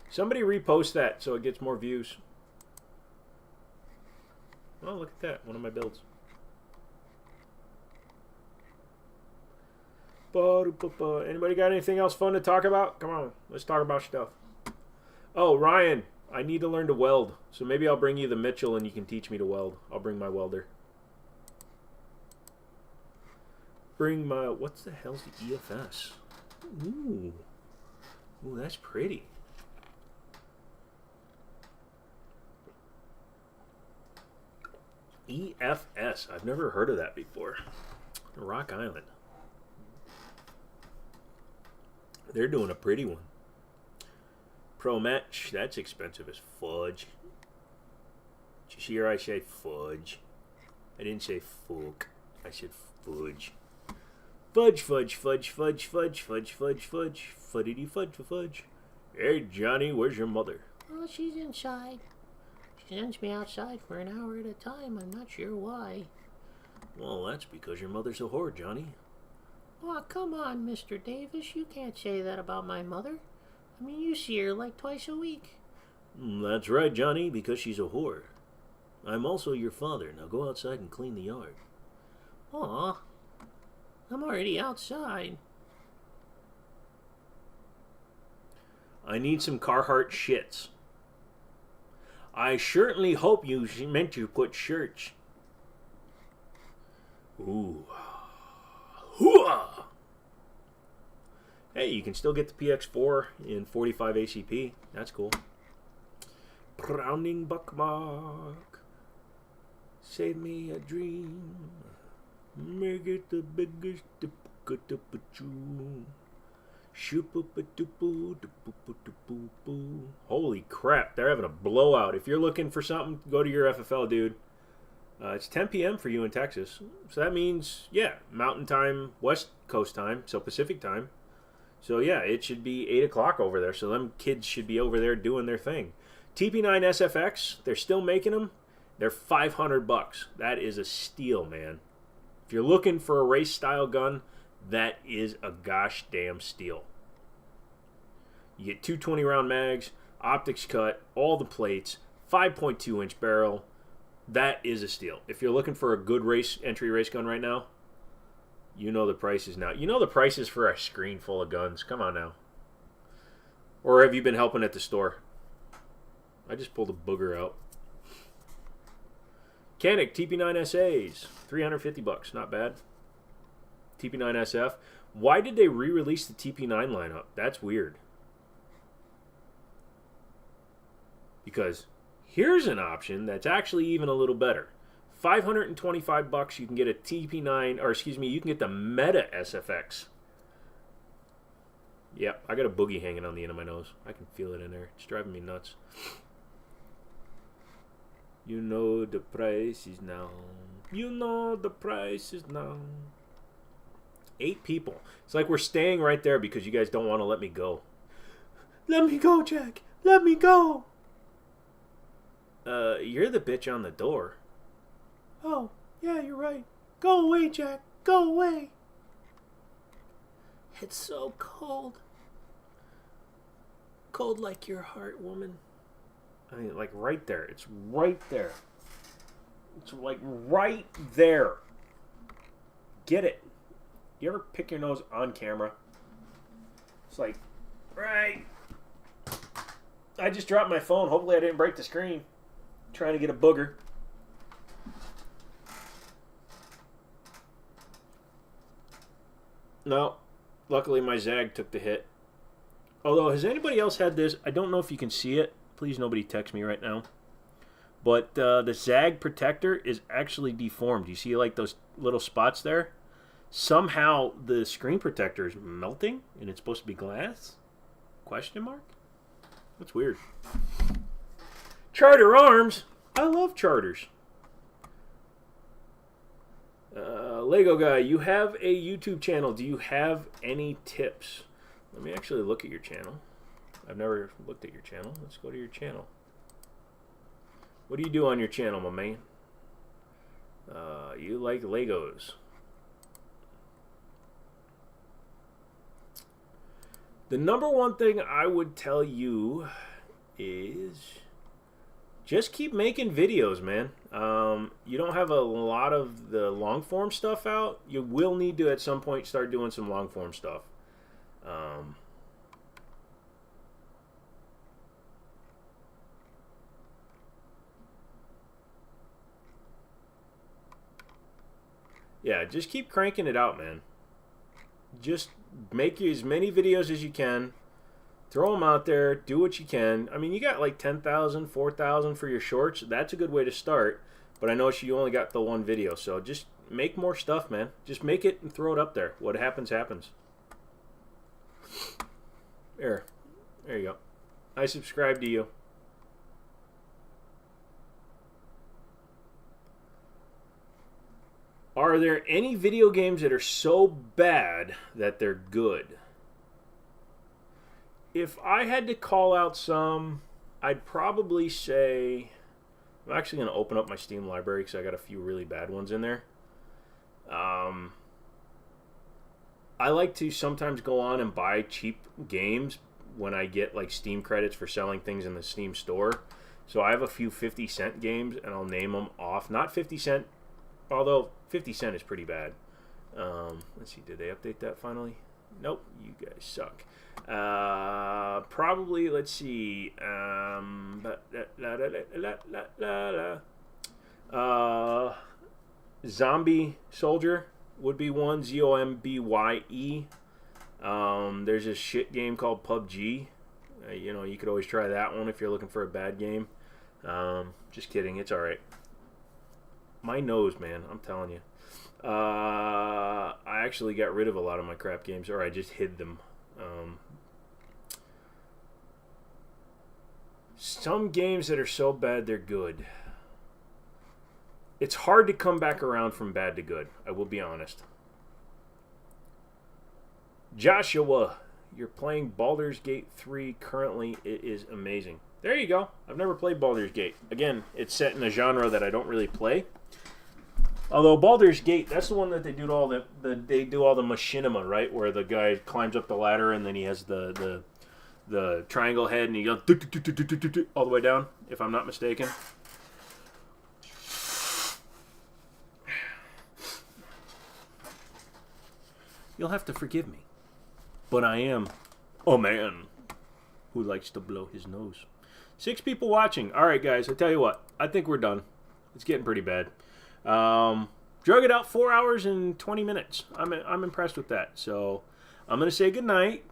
Somebody repost that so it gets more views. Oh, look at that. One of my builds. Anybody got anything else fun to talk about? Come on, let's talk about stuff. Oh, Ryan, I need to learn to weld. So maybe I'll bring you the Mitchell and you can teach me to weld. I'll bring my welder. Bring my... What's the hell's the EFS? Ooh. Ooh, that's pretty. EFS. I've never heard of that before. Rock Island. They're doing a pretty one. Pro Match, that's expensive as fudge. Did you hear I say fudge? I didn't say fuck. I said fudge. Fudge, fudge, fudge, fudge, fudge, fudge, fudge, fudge, fuddy fudge, fudge. Hey, Johnny, where's your mother? Oh, she's inside. She sends me outside for an hour at a time. I'm not sure why. Well, that's because your mother's a whore, Johnny. Oh, come on, Mr. Davis. You can't say that about my mother. I mean, you see her like twice a week. That's right, Johnny, because she's a whore. I'm also your father. Now go outside and clean the yard. Aw, I'm already outside. I need some Carhartt shits. I certainly hope you meant to put shirts. Ooh. Hooah! Hey, you can still get the PX4 in 45 ACP. That's cool. Browning Buckmark. Save me a dream. Make it the biggest. Holy crap, they're having a blowout. If you're looking for something, go to your FFL, dude. It's 10 p.m. for you in Texas. So that means, yeah, Mountain Time, West Coast time, so Pacific time. So yeah, it should be 8 o'clock over there. So them kids should be over there doing their thing. TP9 SFX, they're still making them. They're $500. That is a steal, man. If you're looking for a race-style gun, that is a gosh damn steal. You get two 20-round mags, optics cut, all the plates, 5.2-inch barrel. That is a steal. If you're looking for a good entry race gun right now, you know the prices now. You know the prices for a screen full of guns. Come on now. Or have you been helping at the store? I just pulled a booger out. Canik TP9 SAs, $350. Not bad. TP9 SF. Why did they re-release the TP9 lineup? That's weird. Because here's an option that's actually even a little better. $525, you can get a TP9, or excuse me, you can get the Meta SFX. Yep, I got a boogie hanging on the end of my nose. I can feel it in there. It's driving me nuts. You know the price is now. You know the price is now. 8 people. It's like we're staying right there because you guys don't want to let me go. Let me go, Jack. Let me go. You're the bitch on the door. Oh, yeah, you're right. Go away, Jack. Go away. It's so cold. Cold like your heart, woman. I mean, like right there. It's right there. It's like right there. Get it. You ever pick your nose on camera? It's like, right. I just dropped my phone. Hopefully I didn't break the screen. Trying to get a booger. No. Luckily my Zag took the hit. Although, has anybody else had this? I don't know if you can see it. Please nobody text me right now. But the Zag protector is actually deformed. You see like those little spots there? Somehow the screen protector is melting and it's supposed to be glass? Question mark? That's weird. Charter Arms. I love charters. Lego Guy, you have a YouTube channel. Do you have any tips? Let me actually look at your channel. I've never looked at your channel. Let's go to your channel. What do you do on your channel, my man? You like Legos. The number one thing I would tell you is just keep making videos, man. You don't have a lot of the long form stuff out. You will need to at some point start doing some long form stuff. Yeah, just keep cranking it out, man. Just make as many videos as you can. Throw them out there. Do what you can. I mean, you got like 10,000, 4,000 for your shorts. That's a good way to start. But I know you only got the one video. So just make more stuff, man. Just make it and throw it up there. What happens, happens. There you go. I subscribe to you. Are there any video games that are so bad that they're good? If I had to call out some, I'd probably say... I'm actually going to open up my Steam library because I got a few really bad ones in there. I like to sometimes go on and buy cheap games when I get like Steam credits for selling things in the Steam store. So I have a few 50-cent games and I'll name them off. Not 50 cent, although 50 cent is pretty bad. Let's see, did they update that finally? Nope, you guys suck. Probably, let's see. Zombie Soldier would be one. ZOMBYE. There's this shit game called PUBG. You could always try that one if you're looking for a bad game. Just kidding, it's alright. My nose, man, I'm telling you. I actually got rid of a lot of my crap games, or I just hid them. Some games that are so bad they're good. It's hard to come back around from bad to good, I will be honest. Joshua, you're playing Baldur's Gate 3 currently. It is amazing. There you go. I've never played Baldur's Gate. Again, it's set in a genre that I don't really play. Although Baldur's Gate, that's the one that they do all the machinima, right? Where the guy climbs up the ladder and then he has the triangle head and he goes all the way down, if I'm not mistaken. You'll have to forgive me, but I am a man who likes to blow his nose. 6 people watching. All right, guys, I tell you what, I think we're done. It's getting pretty bad. Drug it out 4 hours and 20 minutes. I'm impressed with that. So I'm going to say good night.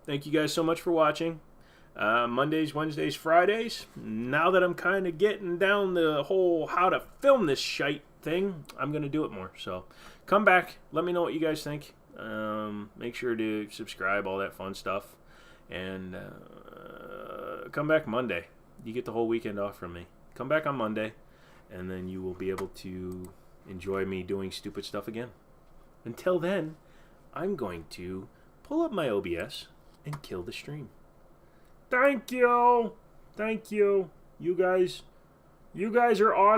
Thank you guys so much for watching. Mondays, Wednesdays, Fridays. Now that I'm kind of getting down the whole how to film this shite thing, I'm going to do it more. So come back. Let me know what you guys think. Make sure to subscribe, all that fun stuff. And come back Monday. You get the whole weekend off from me. Come back on Monday. And then you will be able to enjoy me doing stupid stuff again. Until then, I'm going to pull up my OBS and kill the stream. Thank you. Thank you. You guys are awesome.